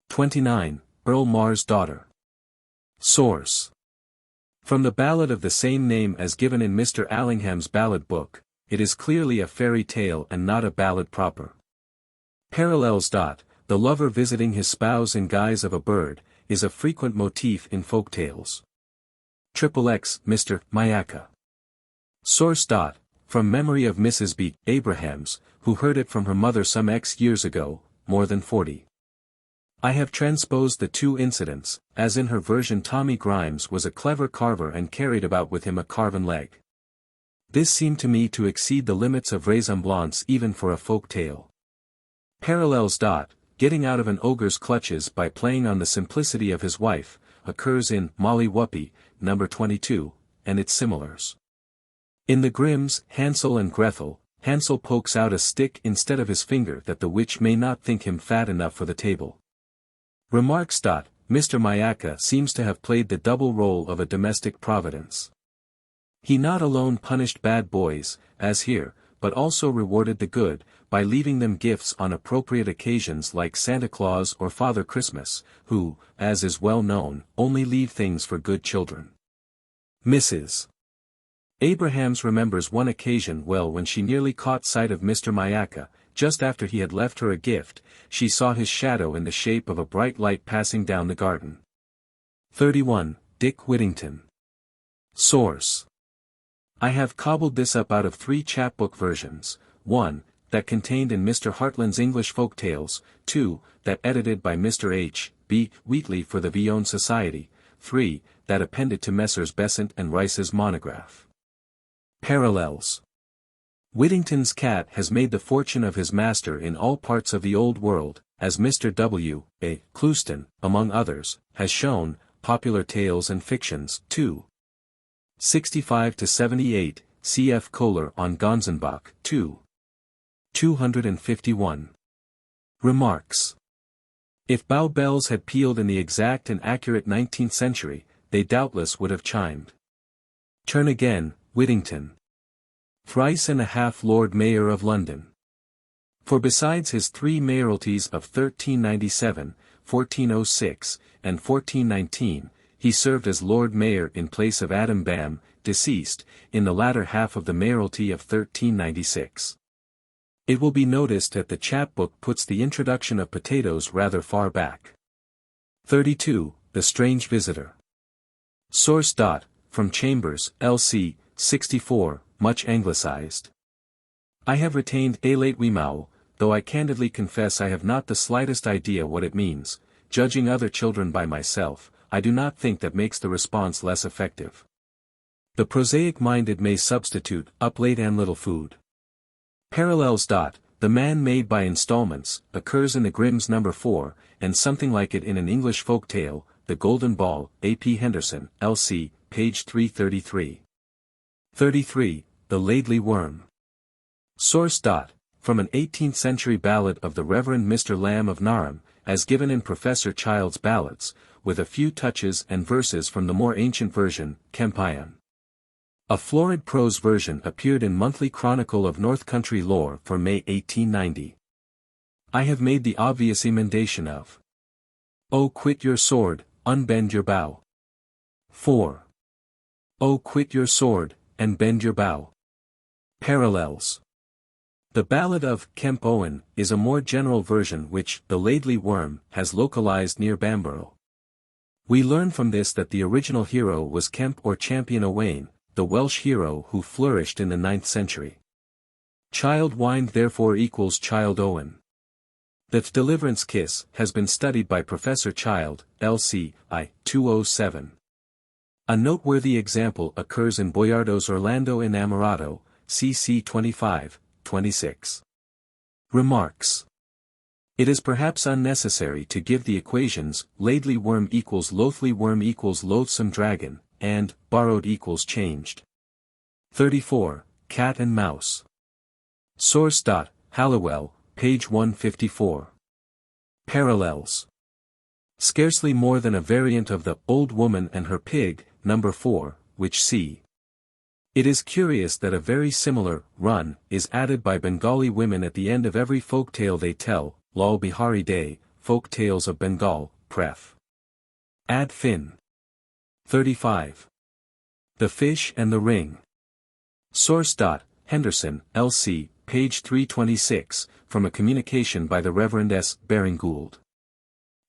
29, Earl Mar's Daughter. Source. From the ballad of the same name as given in Mr. Allingham's ballad book, it is clearly a fairy tale and not a ballad proper. Parallels. The lover visiting his spouse in guise of a bird, is a frequent motif in folktales. XXX, Mr. Myaka. Source. From memory of Mrs. B. Abrahams, who heard it from her mother some X years ago, more than 40. I have transposed the two incidents, as in her version Tommy Grimes was a clever carver and carried about with him a carven leg. This seemed to me to exceed the limits of vraisemblance even for a folk tale. Parallels. Getting out of an ogre's clutches by playing on the simplicity of his wife, occurs in Molly Whuppie, No. 22, and its similars. In the Grimms' Hansel and Gretel, Hansel pokes out a stick instead of his finger that the witch may not think him fat enough for the table. Remarks. Mr. Myaka seems to have played the double role of a domestic providence. He not alone punished bad boys, as here, but also rewarded the good, by leaving them gifts on appropriate occasions like Santa Claus or Father Christmas, who, as is well known, only leave things for good children. Mrs. Abrahams remembers one occasion well when she nearly caught sight of Mr. Myaka. Just after he had left her a gift, she saw his shadow in the shape of a bright light passing down the garden. 31, Dick Whittington. Source. I have cobbled this up out of 3 chapbook versions, 1, that contained in Mr. Hartland's English Folktales, 2, that edited by Mr. H. B. Wheatley for the Villon Society, 3, that appended to Messrs. Besant and Rice's monograph. Parallels. Whittington's cat has made the fortune of his master in all parts of the Old World, as Mr. W. A. Clouston, among others, has shown, Popular Tales and Fictions, 2. 65-78, cf. Kohler on Gonzenbach, 2. 251. Remarks. If bow bells had pealed in the exact and accurate 19th century, they doubtless would have chimed. Turn again, Whittington. Thrice and a half Lord Mayor of London. For besides his 3 mayoralties of 1397, 1406, and 1419, he served as Lord Mayor in place of Adam Bam, deceased, in the latter half of the mayoralty of 1396. It will be noticed that the chapbook puts the introduction of potatoes rather far back. 32. The Strange Visitor. Source. From Chambers, L.C., 64, much anglicized. I have retained a late Weimau, though I candidly confess I have not the slightest idea what it means. Judging other children by myself, I do not think that makes the response less effective. The prosaic-minded may substitute, up late and little food. Parallels. The man made by installments, occurs in the Grimm's No. 4, and something like it in an English folk tale, The Golden Ball, A. P. Henderson, L.C., page 333. 33. The Laidly Worm. Source. From an 18th-century ballad of the Reverend Mr. Lamb of Narham, as given in Professor Childe's Ballads, with a few touches and verses from the more ancient version, Kempion. A florid prose version appeared in Monthly Chronicle of North Country Lore for May 1890. I have made the obvious emendation of "Oh quit your sword, unbend your bow." 4. "Oh quit your sword, and bend your bow." Parallels. The Ballad of Kemp Owen is a more general version which The Laidly Worm has localized near Bamborough. We learn from this that the original hero was Kemp or Champion Owain, the Welsh hero who flourished in the 9th century. Childe Wynd therefore equals Childe Owen. The Deliverance Kiss has been studied by Professor Childe, L.C. I. 207. A noteworthy example occurs in Boiardo's Orlando Innamorato, cc 25, 26. Remarks. It is perhaps unnecessary to give the equations, laidly worm equals loathly worm equals loathsome dragon, and, borrowed equals changed. 34. Cat and Mouse. Source. Halliwell, page 154. Parallels. Scarcely more than a variant of the Old Woman and Her Pig, No. 4, which see. It is curious that a very similar run is added by Bengali women at the end of every folk tale they tell, Lal Bihari Day, Folk Tales of Bengal, Pref. Ad Fin. 35. The Fish and the Ring. Source. Henderson, L.C., page 326, from a communication by the Reverend S. Baring Gould.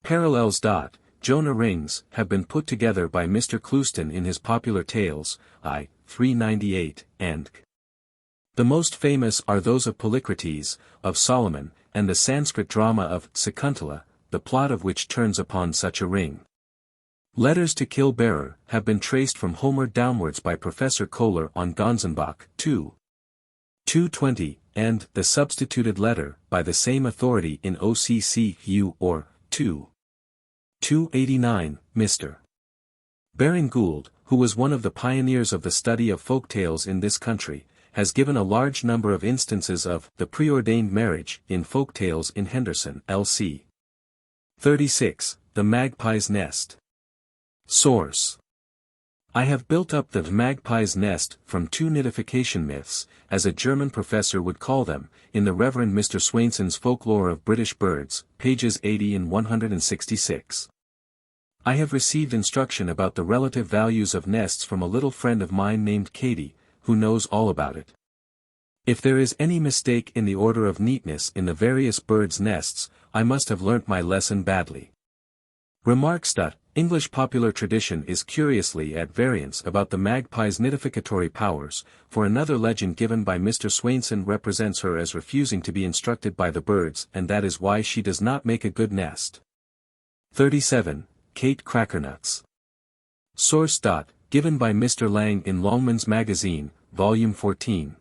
Parallels. Jonah rings have been put together by Mr. Clouston in his Popular Tales, I. 398, and the most famous are those of Polycrates, of Solomon, and the Sanskrit drama of Sakuntala, the plot of which turns upon such a ring. Letters to Kill Bearer have been traced from Homer downwards by Professor Kohler on Gonzenbach, 2. 220, and The Substituted Letter, by the same authority in OCCU or 2. 289, Mr. Baring Gould, who was one of the pioneers of the study of folk tales in this country, has given a large number of instances of the preordained marriage in folk tales in Henderson, L.C. 36, The Magpie's Nest. Source. I have built up the Magpie's Nest from 2 nidification myths, as a German professor would call them, in the Reverend Mr. Swainson's Folklore of British Birds, pages 80 and 166. I have received instruction about the relative values of nests from a little friend of mine named Katie, who knows all about it. If there is any mistake in the order of neatness in the various birds' nests, I must have learnt my lesson badly. Remarks. English popular tradition is curiously at variance about the magpie's nidificatory powers, for another legend given by Mr. Swainson represents her as refusing to be instructed by the birds, and that is why she does not make a good nest. 37. Kate Crackernuts. Source. Given by Mr. Lang in Longman's Magazine, Volume 14.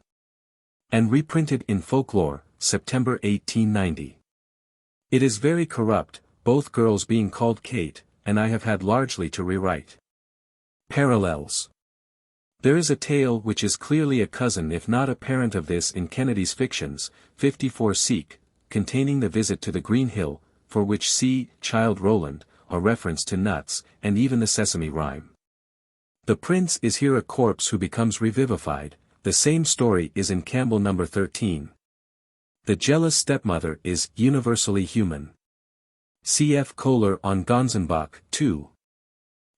And reprinted in Folklore, September 1890. It is very corrupt, both girls being called Kate, and I have had largely to rewrite. Parallels. There is a tale which is clearly a cousin if not a parent of this in Kennedy's fictions, 54 Seek, containing the visit to the Green Hill, for which see Childe Roland, a reference to nuts, and even the sesame rhyme. The prince is here a corpse who becomes revivified. The same story is in Campbell No. 13. The jealous stepmother is universally human. Cf. Kohler on Gonzenbach, 2.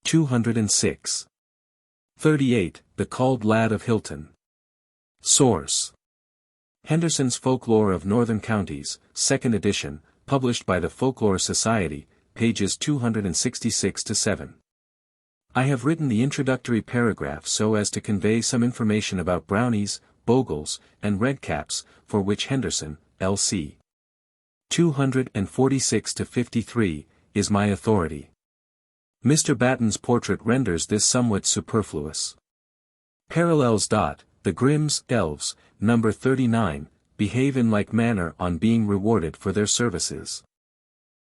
206. 38. The Called Lad of Hilton. Source: Henderson's Folklore of Northern Counties, 2nd edition, published by the Folklore Society, pages 266-7. I have written the introductory paragraph so as to convey some information about brownies, bogles, and redcaps, for which Henderson, L.C. 246-53, is my authority. Mr. Batten's portrait renders this somewhat superfluous. Parallels. The Grimms, Elves, number 39, behave in like manner on being rewarded for their services.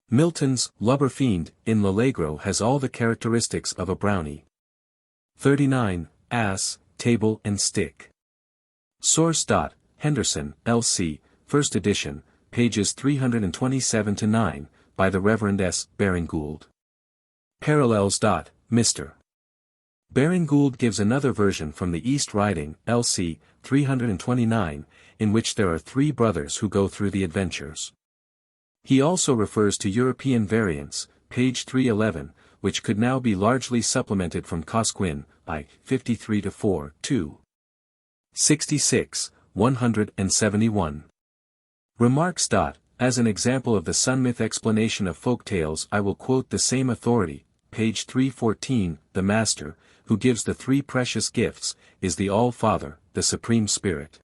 Milton's Lubber Fiend, in l'Allegro has all the characteristics of a brownie. 39, Ass, Table and Stick. Source. Henderson, L.C., 1st edition, pages 327-9, by the Reverend S. Baring-Gould. Parallels. Mr. Baring-Gould gives another version from the East Riding, L.C., 329, in which there are 3 brothers who go through the adventures. He also refers to European variants, page 311, which could now be largely supplemented from Cosquin, I. 53-4, 2. 66, 171. Remarks. As an example of the Sun-myth explanation of folk tales, I will quote the same authority, page 314, the Master, who gives the 3 precious gifts, is the All-Father, the Supreme Spirit.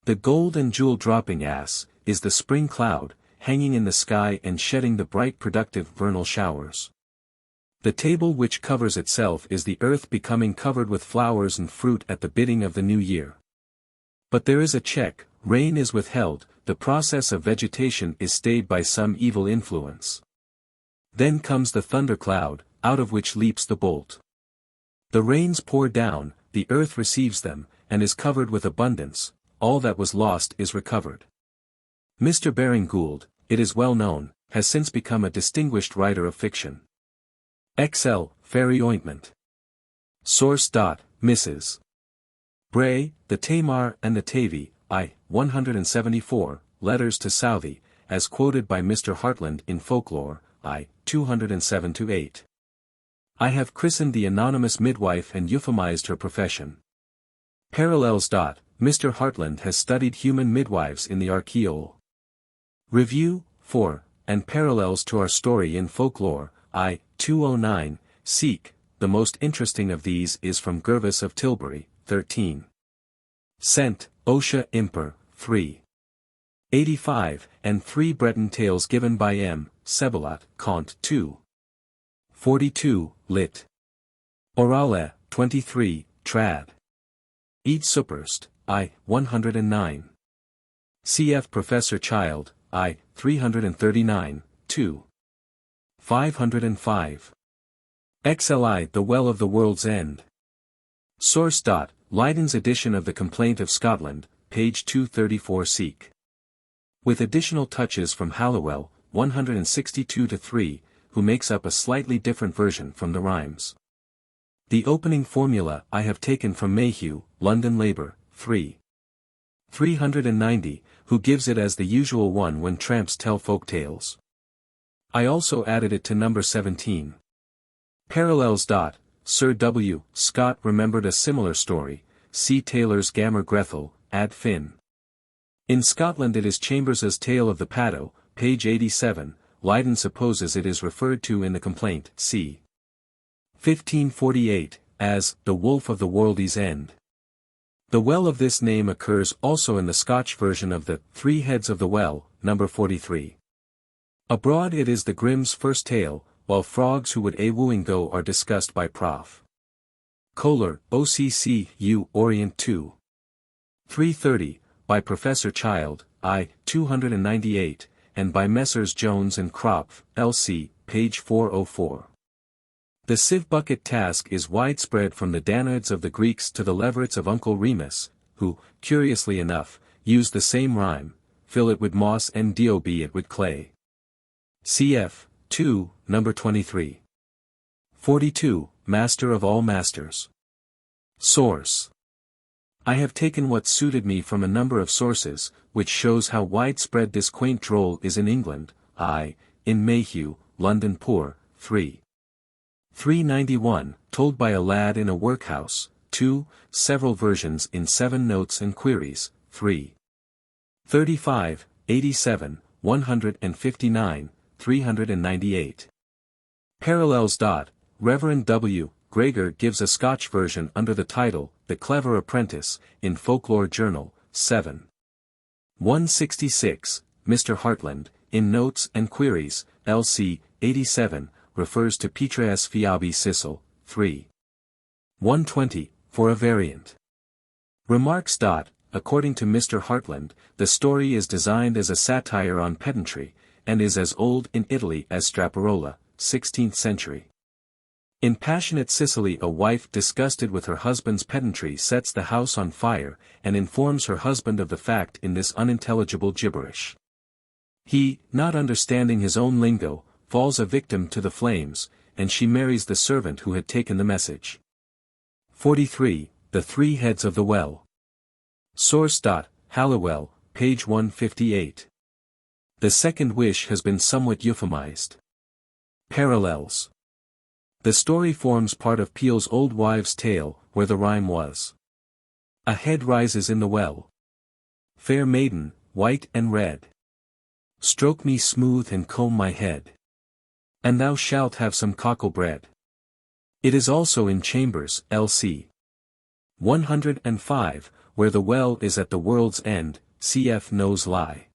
The gold and jewel-dropping ass, is the spring cloud, hanging in the sky and shedding the bright productive vernal showers. The table which covers itself is the earth becoming covered with flowers and fruit at the bidding of the new year. But there is a check, rain is withheld, the process of vegetation is stayed by some evil influence. Then comes the thundercloud, out of which leaps the bolt. The rains pour down, the earth receives them, and is covered with abundance, all that was lost is recovered. Mr. Baring-Gould, it is well known, has since become a distinguished writer of fiction. XL, Fairy Ointment. Source. Mrs. Bray, The Tamar and the Tavy, I. 174, Letters to Southey, as quoted by Mr. Hartland in Folklore, I. 207-8. I have christened the anonymous midwife and euphemized her profession. Parallels. Mr. Hartland has studied human midwives in the Archeol. Review, 4, and parallels to our story in Folklore, I. 209, seek, the most interesting of these is from Gervas of Tilbury, 13. Cent, Osha Imper, 3. 85, and 3 Breton tales given by M. Sebelat, Comte 2. 42, lit. Orale, 23, trad. Eat Supperst, I. 109. Cf. Professor Childe, I. 339, 2. 505. XLI The Well of the World's End. Source. Leyden's edition of the Complaint of Scotland, page 234 seek. With additional touches from Halliwell, 162-3, who makes up a slightly different version from the rhymes. The opening formula I have taken from Mayhew, London Labour, 3. 390, who gives it as the usual one when tramps tell folk tales. I also added it to number 17. Parallels. Sir W. Scott remembered a similar story, see Taylor's Gammer Grethel, ad fin. In Scotland it is Chambers's Tale of the Paddo, page 87, Leyden supposes it is referred to in the complaint, c. 1548, as, the Wolf of the World's End. The well of this name occurs also in the Scotch version of the Three Heads of the Well, number 43. Abroad it is the Grimm's first tale, while frogs who would a-wooing go are discussed by Prof. Kohler, OCC.U. Orient 2. 330, by Professor Childe, I. 298, and by Messrs. Jones and Kropf, L.C., page 404. The sieve bucket task is widespread from the Danaids of the Greeks to the leverets of Uncle Remus, who, curiously enough, use the same rhyme, fill it with moss and dob it with clay. Cf. 2, number 23. 42, Master of all Masters. Source. I have taken what suited me from a number of sources, which shows how widespread this quaint droll is in England, I. in Mayhew, London Poor, 3. 391, told by a lad in a workhouse, 2, several versions in 7 notes and queries, 3. 35, 87, 159, 398. Parallels. Reverend W. Gregor gives a Scotch version under the title, The Clever Apprentice, in Folklore Journal, 7. 166, Mr. Hartland, in Notes and Queries, LC, 87, refers to Petraeus Fiabi Sissel, 3. 120, for a variant. Remarks. According to Mr. Hartland, the story is designed as a satire on pedantry, and is as old in Italy as Straparola, 16th century. In passionate Sicily, a wife disgusted with her husband's pedantry sets the house on fire, and informs her husband of the fact in this unintelligible gibberish. He, not understanding his own lingo, falls a victim to the flames, and she marries the servant who had taken the message. 43. The Three Heads of the Well. Source. Halliwell, page 158. The second wish has been somewhat euphemized. Parallels. The story forms part of Peele's Old Wives' Tale, where the rhyme was: a head rises in the well. Fair maiden, white and red, stroke me smooth and comb my head, and thou shalt have some cockle bread. It is also in Chambers, LC 105, where the well is at the world's end, cf. Nose Lie.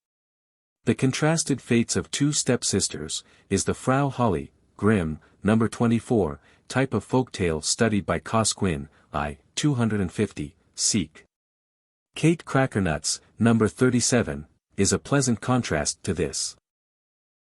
The contrasted fates of two stepsisters, is the Frau Holly, Grimm, number 24, type of folktale studied by Cosquin, I. 250, seek. Kate Crackernuts, number 37, is a pleasant contrast to this.